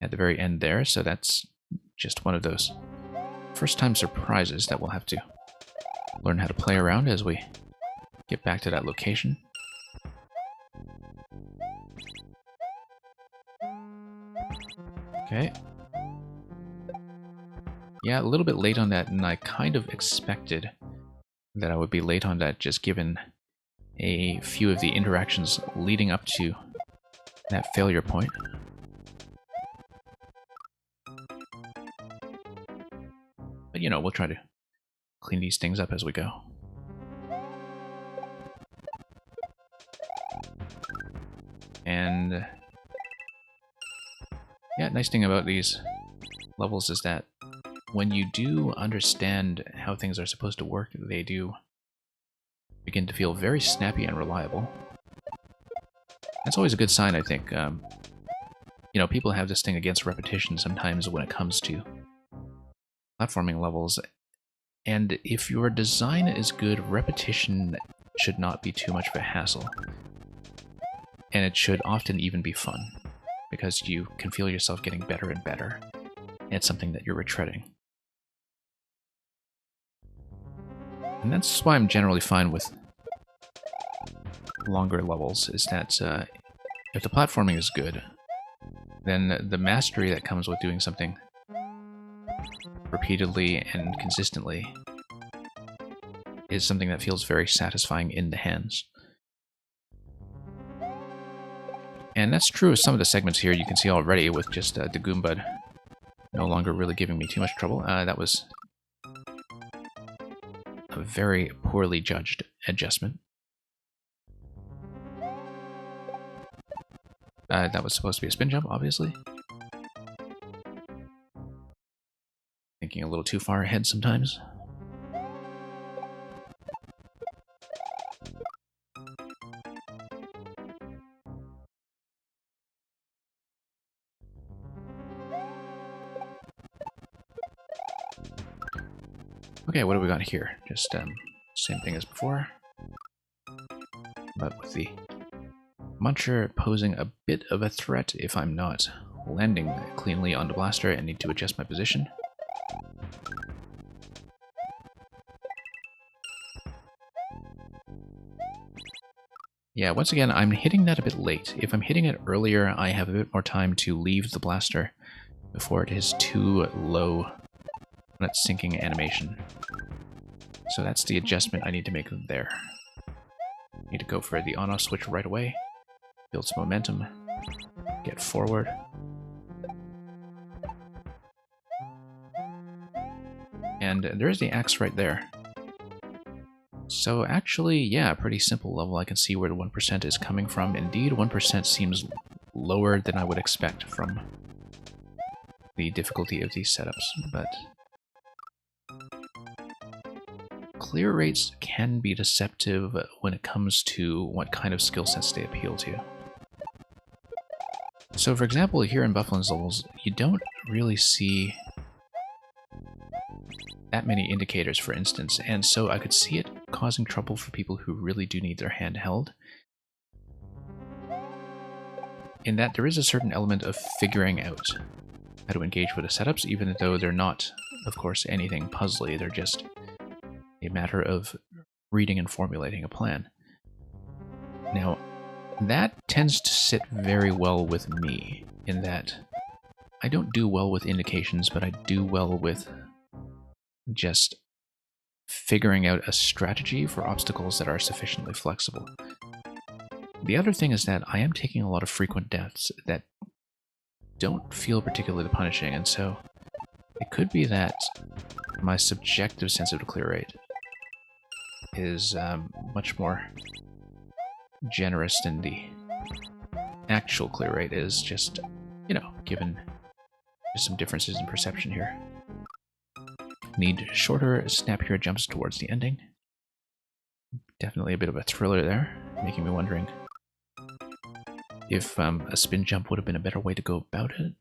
at the very end there, so that's just one of those first-time surprises that we'll have to learn how to play around as we get back to that location. Okay. Yeah, a little bit late on that, and I kind of expected that I would be late on that, just given a few of the interactions leading up to that failure point. But, you know, we'll try to clean these things up as we go. And yeah, nice thing about these levels is that when you do understand how things are supposed to work, they do begin to feel very snappy and reliable. That's always a good sign, I think. You know, people have this thing against repetition sometimes when it comes to platforming levels, and if your design is good, repetition should not be too much of a hassle. And it should often even be fun, because you can feel yourself getting better and better. And it's something that you're retreading. And that's why I'm generally fine with longer levels, is that if the platforming is good, then the mastery that comes with doing something repeatedly and consistently is something that feels very satisfying in the hands. And that's true of some of the segments here. You can see already with just the Goombud no longer really giving me too much trouble. That was a very poorly judged adjustment. That was supposed to be a spin jump, obviously. Thinking a little too far ahead sometimes. Okay, what do we got here? Just same thing as before, but with the Muncher posing a bit of a threat if I'm not landing cleanly on the blaster and need to adjust my position. Yeah, once again, I'm hitting that a bit late. If I'm hitting it earlier, I have a bit more time to leave the blaster before it is too low on its sinking animation. So that's the adjustment I need to make there. Need to go for the on-off switch right away. Build some momentum. Get forward. And there's the axe right there. So actually, yeah, pretty simple level. I can see where the 1% is coming from. Indeed, 1% seems lower than I would expect from the difficulty of these setups, but clear rates can be deceptive when it comes to what kind of skill sets they appeal to. So for example, here in Bufflin's levels, you don't really see that many indicators, for instance, and so I could see it causing trouble for people who really do need their hand held. In that there is a certain element of figuring out how to engage with the setups, even though they're not, of course, anything puzzly, they're just a matter of reading and formulating a plan. Now, that tends to sit very well with me, in that I don't do well with indications, but I do well with just figuring out a strategy for obstacles that are sufficiently flexible. The other thing is that I am taking a lot of frequent deaths that don't feel particularly punishing, and so it could be that my subjective sense of the clear rate is much more generous than the actual clear rate is, just, you know, given just some differences in perception here. Need shorter, snappier jumps towards the ending. Definitely a bit of a thriller there, making me wondering if a spin jump would have been a better way to go about it.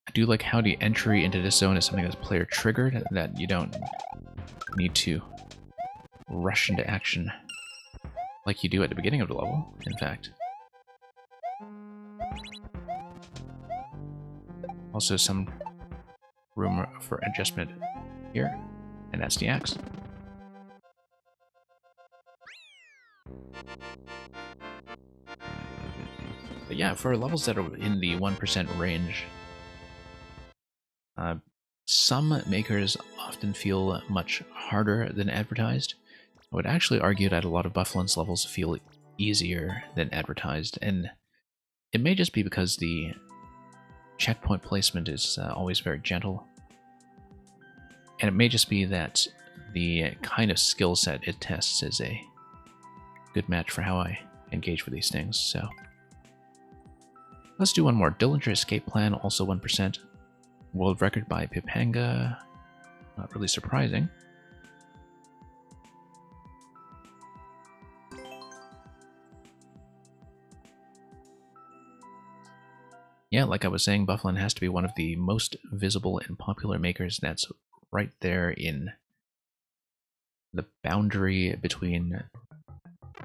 I do like how the entry into this zone is something that's player triggered, that you don't need to rush into action like you do at the beginning of the level, in fact. Also some room for adjustment here, and that's the axe. But yeah, for levels that are in the 1% range, some makers often feel much harder than advertised. I would actually argue that a lot of Bufflin's levels feel easier than advertised, and it may just be because the checkpoint placement is always very gentle. And it may just be that the kind of skill set it tests is a good match for how I engage with these things, so let's do one more. Dillinger Escape Plan, also 1%. World record by Pipanga. Not really surprising. Yeah, like I was saying, Bufflin has to be one of the most visible and popular makers. That's right there in the boundary between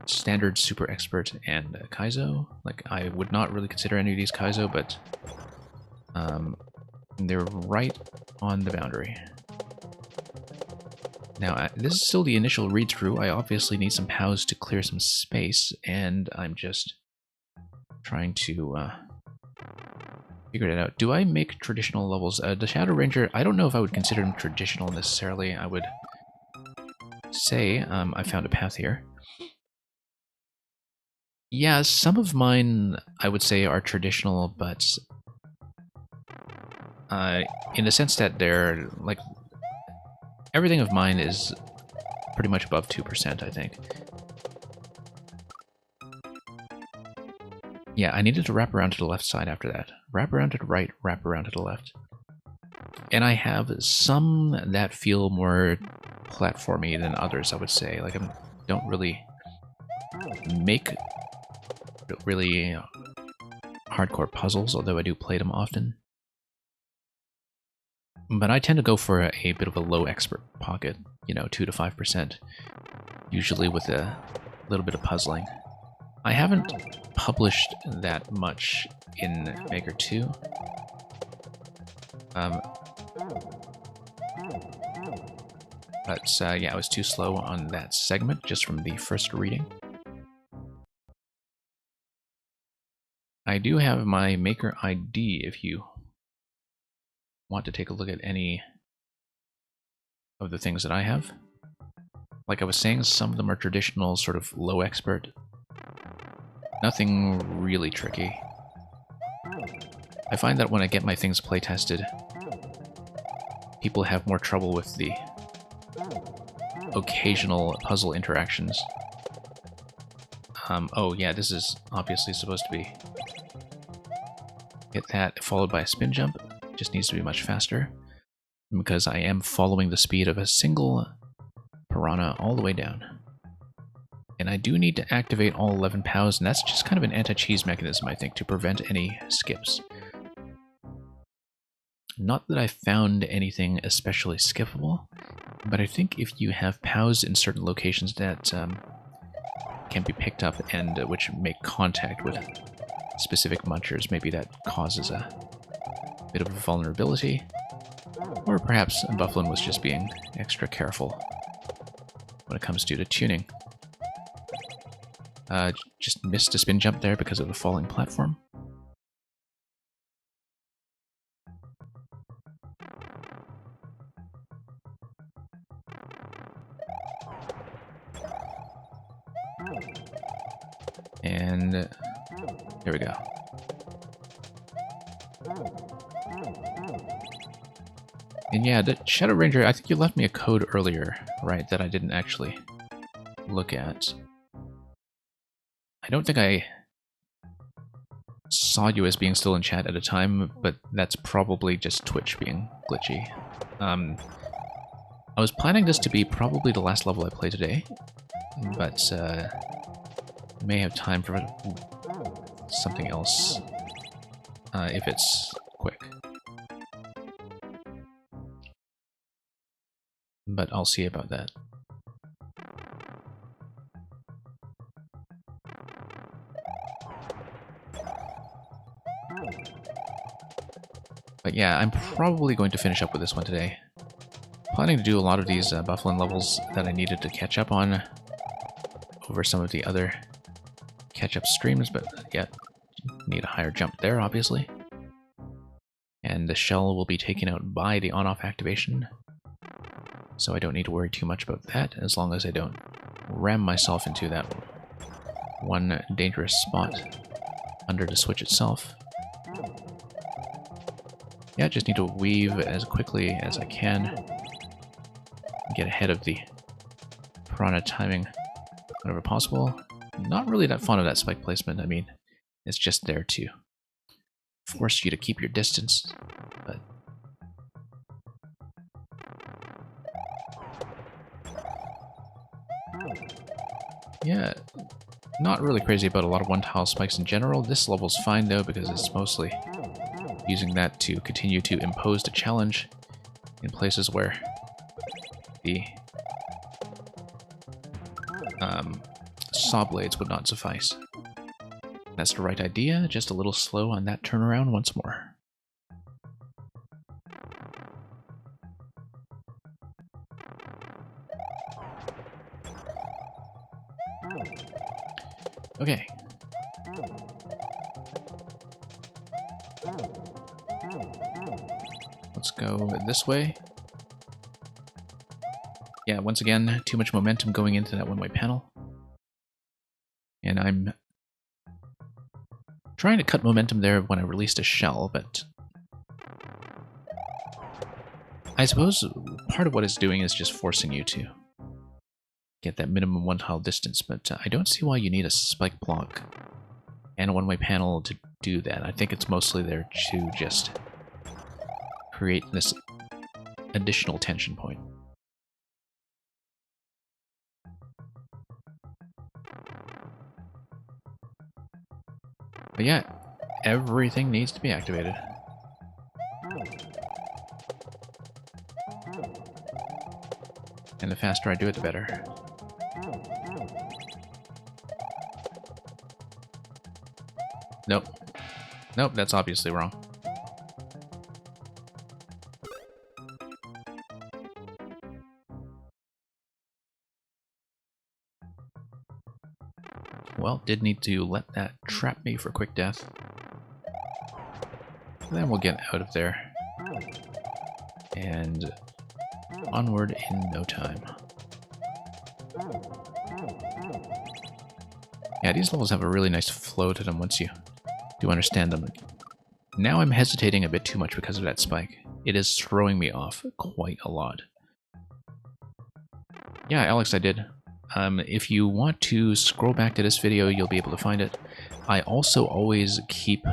standard super expert and Kaizo. Like, I would not really consider any of these Kaizo, but they're right on the boundary. Now, this is still the initial read-through. I obviously need some POWs to clear some space, and I'm just trying to figure it out. Do I make traditional levels? The Shadow Ranger, I don't know if I would consider them traditional necessarily. I would say I found a path here. Yeah, some of mine I would say are traditional, but in the sense that they're like everything of mine is pretty much above 2%, I think. Yeah, I needed to wrap around to the left side after that. Wrap around to the right, wrap around to the left. And I have some that feel more platformy than others, I would say. Like, I don't really make really hardcore puzzles, although I do play them often. But I tend to go for a bit of a low expert pocket, you know, 2 to 5%, usually with a little bit of puzzling. I haven't published that much in Maker 2. But yeah, I was too slow on that segment just from the first reading. I do have my maker ID if you want to take a look at any of the things that I have. Like I was saying, some of them are traditional, sort of low expert. Nothing really tricky. I find that when I get my things playtested, people have more trouble with the occasional puzzle interactions. Oh yeah, this is obviously supposed to be... Get that, followed by a spin jump. Just needs to be much faster. Because I am following the speed of a single piranha all the way down. And I do need to activate all 11 POWs, and that's just kind of an anti-cheese mechanism, I think, to prevent any skips. Not that I found anything especially skippable, but I think if you have POWs in certain locations that can be picked up and which make contact with specific munchers, maybe that causes a bit of a vulnerability. Or perhaps Bufflin was just being extra careful when it comes to tuning. Just missed a spin jump there because of the falling platform. And there we go. And yeah, the Shadow Ranger, I think you left me a code earlier, right, that I didn't actually look at. I don't think I saw you as being still in chat at a time, but that's probably just Twitch being glitchy. I was planning this to be probably the last level I play today, but may have time for something else if it's quick. But I'll see about that. But yeah, I'm probably going to finish up with this one today. Planning to do a lot of these Bufflin levels that I needed to catch up on over some of the other catch-up streams, but yeah, need a higher jump there, obviously. And the shell will be taken out by the on-off activation, so I don't need to worry too much about that, as long as I don't ram myself into that one dangerous spot under the switch itself. Yeah, I just need to weave as quickly as I can. Get ahead of the piranha timing whenever possible. Not really that fond of that spike placement. I mean, it's just there to force you to keep your distance. But yeah, not really crazy about a lot of one-tile spikes in general. This level's fine though, because it's mostly using that to continue to impose the challenge in places where the saw blades would not suffice. That's the right idea, just a little slow on that turnaround once more. Okay. Let's go this way. Yeah, once again, too much momentum going into that one-way panel. And I'm trying to cut momentum there when I released a shell, but I suppose part of what it's doing is just forcing you to get that minimum one-tile distance, but I don't see why you need a spike block and a one-way panel to do that. I think it's mostly there to just create this additional tension point. But yeah, everything needs to be activated. And the faster I do it, the better. Nope. Nope, that's obviously wrong. Well, did need to let that trap me for quick death. then we'll get out of there and onward in no time. Yeah, these levels have a really nice flow to them once you do understand them. Now I'm hesitating a bit too much because of that spike. It is throwing me off quite a lot. Yeah, Alex, I did. If you want to scroll back to this video, you'll be able to find it. I also always keep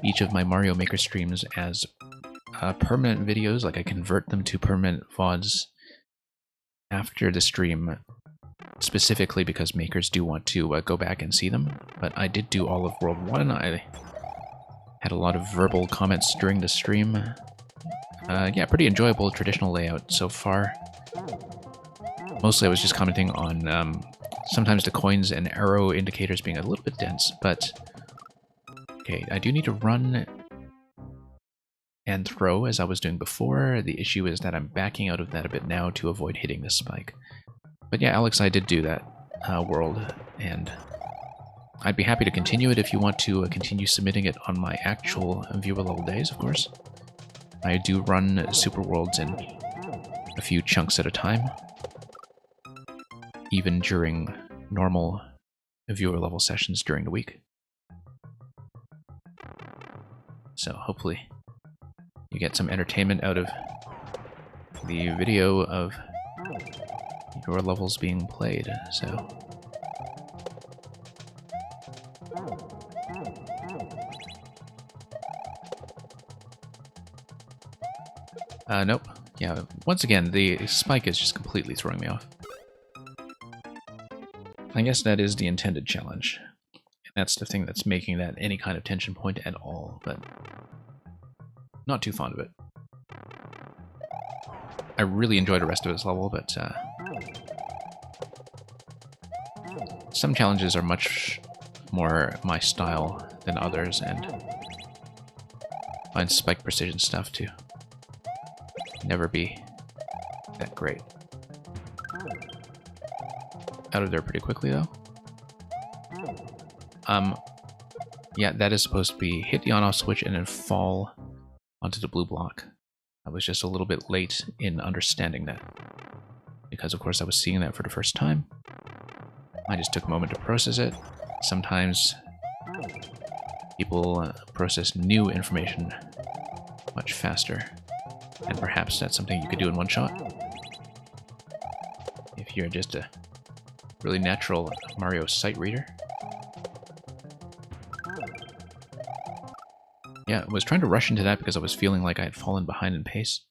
each of my Mario Maker streams as permanent videos, like I convert them to permanent VODs after the stream, specifically because makers do want to go back and see them. But I did do all of World 1. I had a lot of verbal comments during the stream. Yeah, pretty enjoyable traditional layout so far. Mostly I was just commenting on sometimes the coins and arrow indicators being a little bit dense, but okay, I do need to run and throw as I was doing before. The issue is that I'm backing out of that a bit now to avoid hitting this spike. But yeah, Alex, I did do that world, and I'd be happy to continue it if you want to continue submitting it on my actual viewer level days, of course. I do run Super Worlds in a few chunks at a time, even during normal viewer level sessions during the week. So hopefully you get some entertainment out of the video of your levels being played, so... Nope. Yeah, once again, the spike is just completely throwing me off. I guess that is the intended challenge. That's the thing that's making that any kind of tension point at all, but not too fond of it. I really enjoyed the rest of this level, but some challenges are much more my style than others, and I find spike precision stuff to never be that great. Out of there pretty quickly, though. Yeah, that is supposed to be hit the on-off switch and then fall onto the blue block. I was just a little bit late in understanding that, because of course I was seeing that for the first time. I just took a moment to process it. Sometimes people process new information much faster, and perhaps that's something you could do in one shot. If you're just a really natural Mario sight reader. Yeah, I was trying to rush into that because I was feeling like I had fallen behind in pace.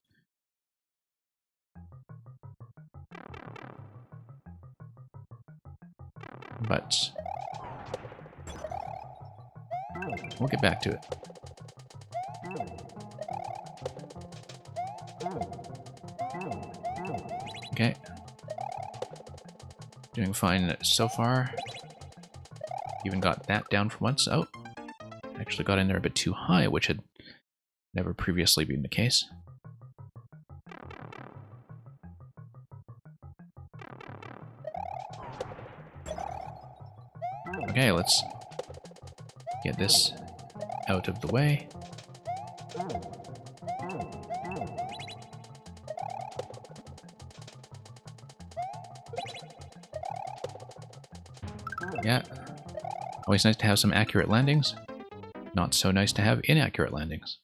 But we'll get back to it. Okay. Doing fine so far. Even got that down for once. Oh. Actually got in there a bit too high, which had never previously been the case. Okay, let's get this out of the way. Yeah, always nice to have some accurate landings. Not so nice to have inaccurate landings.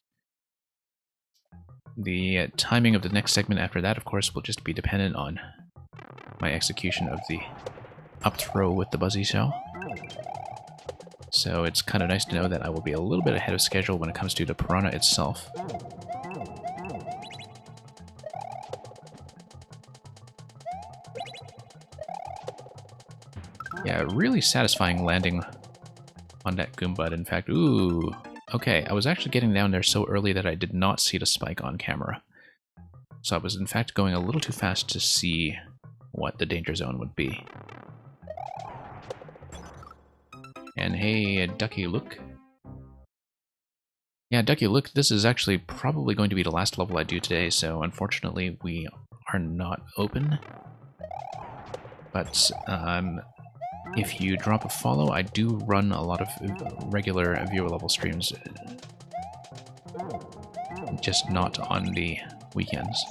The timing of the next segment after that, of course, will just be dependent on my execution of the up throw with the buzzy shell. So it's kind of nice to know that I will be a little bit ahead of schedule when it comes to the piranha itself. Yeah, really satisfying landing on that Goombud, in fact. Ooh, okay, I was actually getting down there so early that I did not see the spike on camera. So I was in fact going a little too fast to see what the danger zone would be. And hey, Ducky, look. Yeah, Ducky, look, this is actually probably going to be the last level I do today, so unfortunately we are not open. But if you drop a follow, I do run a lot of regular viewer level streams Just not on the weekends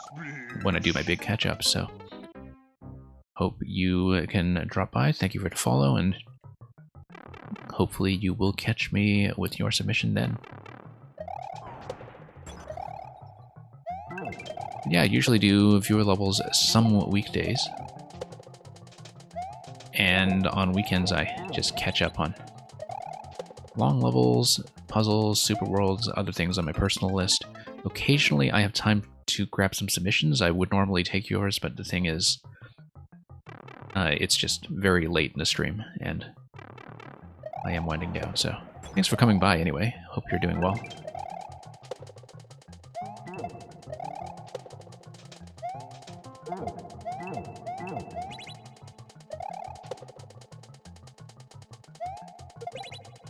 when I do my big catch-up, so hope you can drop by. Thank you for the follow, and hopefully you will catch me with your submission then. Yeah, I usually do viewer levels some weekdays, and on weekends I just catch up on long levels, puzzles, super worlds, other things on my personal list. Occasionally I have time to grab some submissions. I would normally take yours, but the thing is, it's just very late in the stream, and I am winding down, so thanks for coming by anyway. Hope you're doing well.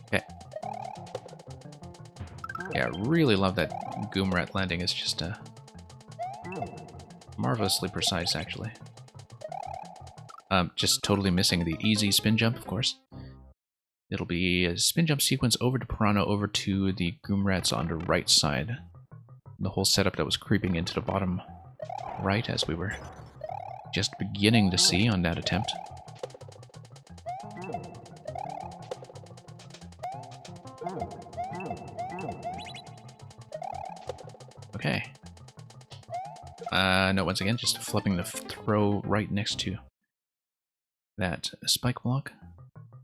Okay. Yeah, I really love that Goomrat landing. It's just marvelously precise, actually. Just totally missing the easy spin jump, of course. It'll be a spin jump sequence over to Piranha, over to the Goomrats on the right side. The whole setup that was creeping into the bottom right as we were just beginning to see on that attempt. Okay. No, once again, just flipping the throw right next to that spike block.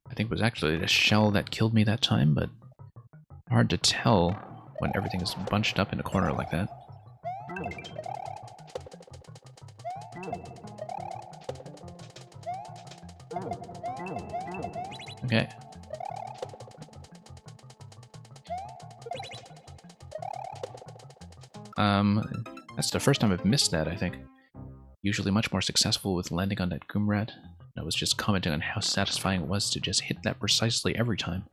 I think it was actually the shell that killed me that time, but hard to tell when everything is bunched up in a corner like that. Okay. That's the first time I've missed that, I think. Usually much more successful with landing on that Goomrat. I was just commenting on how satisfying it was to just hit that precisely every time.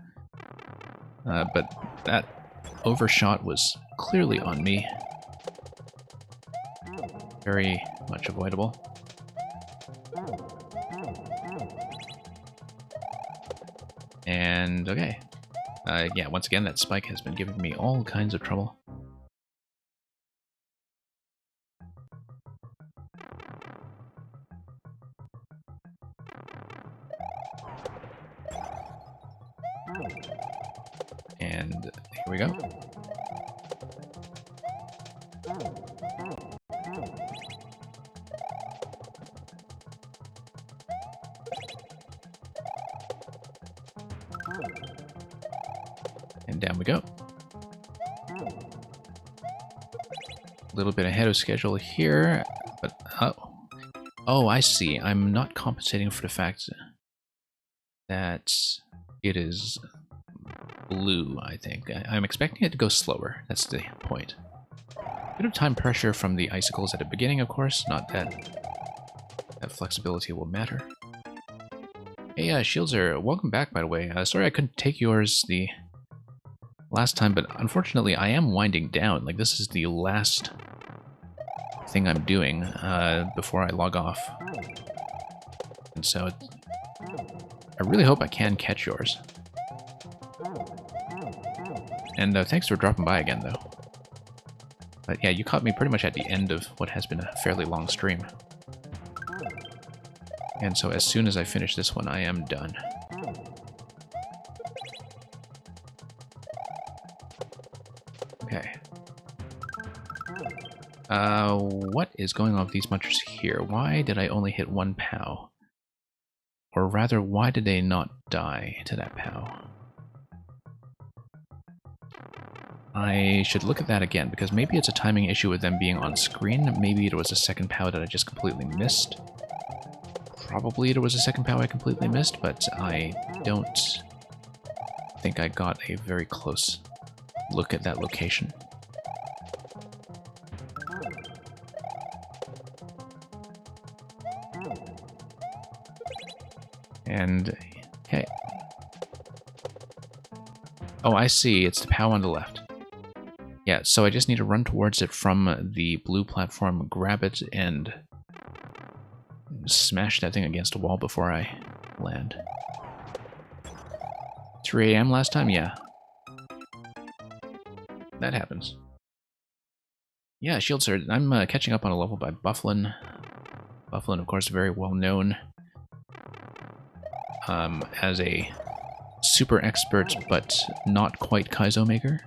But that overshot was clearly on me. Very much avoidable. And okay. Yeah, once again, that spike has been giving me all kinds of trouble. And here we go. And down we go. A little bit ahead of schedule here, but oh, I see. I'm not compensating for the fact that it is blue, I think. I'm expecting it to go slower. That's the point. Bit of time pressure from the icicles at the beginning, of course. Not that that flexibility will matter. Hey, Shields, welcome back, by the way. Sorry I couldn't take yours the last time, but unfortunately I am winding down. Like, this is the last thing I'm doing before I log off. And so I really hope I can catch yours. And thanks for dropping by again, though. But yeah, you caught me pretty much at the end of what has been a fairly long stream. And so as soon as I finish this one, I am done. Okay. What is going on with these munchers here? Why did I only hit one POW? Or rather, why did they not die to that POW? I should look at that again, because maybe it's a timing issue with them being on screen. Maybe it was a second POW that I just completely missed. Probably there was a second POW I completely missed, but I don't think I got a very close look at that location. And, hey. Oh, I see. It's the POW on the left. Yeah, so I just need to run towards it from the blue platform, grab it, and smash that thing against a wall before I land. 3 AM last time? Yeah. That happens. Yeah, Shield Sir, I'm catching up on a level by Bufflin. Bufflin, of course, very well known as a super expert, but not quite Kaizo maker.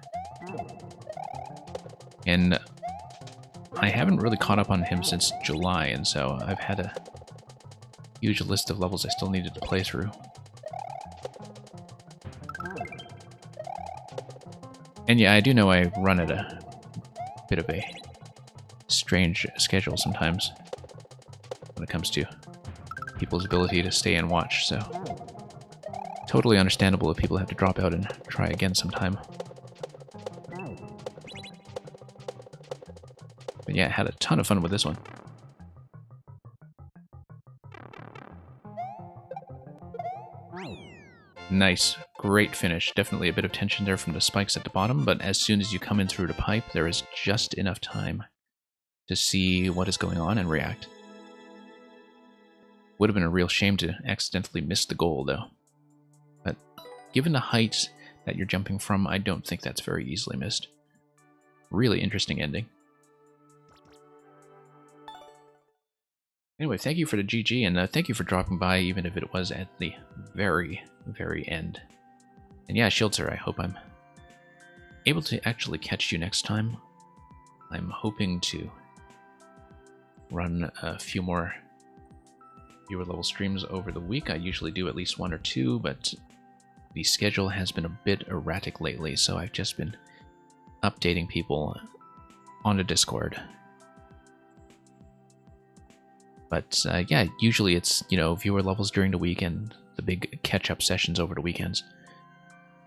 And I haven't really caught up on him since July, and so I've had a huge list of levels I still needed to play through. And yeah, I do know I run at a bit of a strange schedule sometimes when it comes to people's ability to stay and watch, so totally understandable if people have to drop out and try again sometime. But yeah, I had a ton of fun with this one. Nice, great finish. Definitely a bit of tension there from the spikes at the bottom, but as soon as you come in through the pipe, there is just enough time to see what is going on and react. Would have been a real shame to accidentally miss the goal, though. But given the height that you're jumping from, I don't think that's very easily missed. Really interesting ending. Anyway, thank you for the GG, and thank you for dropping by, even if it was at the very, very end. And yeah, Shield Sir, I hope I'm able to actually catch you next time. I'm hoping to run a few more viewer level streams over the week. I usually do at least 1 or 2, but the schedule has been a bit erratic lately, so I've just been updating people on the Discord. But yeah, usually it's, you know, viewer levels during the week and the big catch-up sessions over the weekends.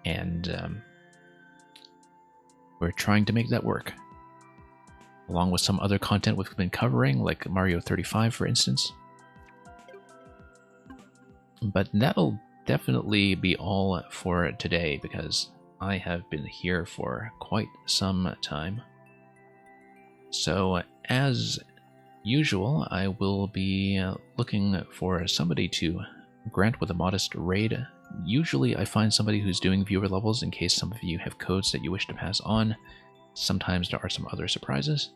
And we're trying to make that work. Along with some other content we've been covering, like Mario 35, for instance. But that'll definitely be all for today, because I have been here for quite some time. So, as usual, I will be looking for somebody to grant with a modest raid. Usually I find somebody who's doing viewer levels in case some of you have codes that you wish to pass on. Sometimes there are some other surprises,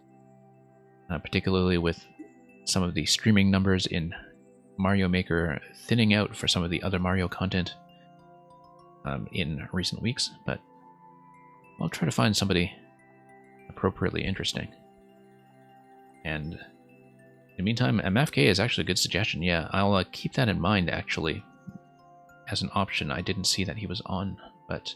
particularly with some of the streaming numbers in Mario Maker thinning out for some of the other Mario content in recent weeks, but I'll try to find somebody appropriately interesting. And in the meantime, MFK is actually a good suggestion. Yeah, I'll keep that in mind, actually, as an option. I didn't see that he was on, but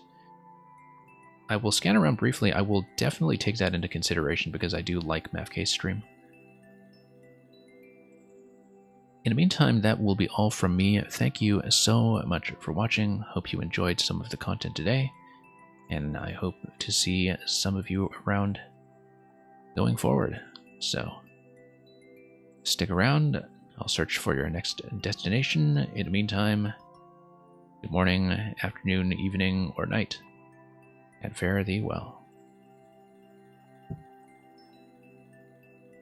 I will scan around briefly. I will definitely take that into consideration because I do like MFK's stream. In the meantime, that will be all from me. Thank you so much for watching. Hope you enjoyed some of the content today, and I hope to see some of you around going forward. So stick around. I'll search for your next destination. In the meantime, good morning, afternoon, evening, or night, and fare thee well.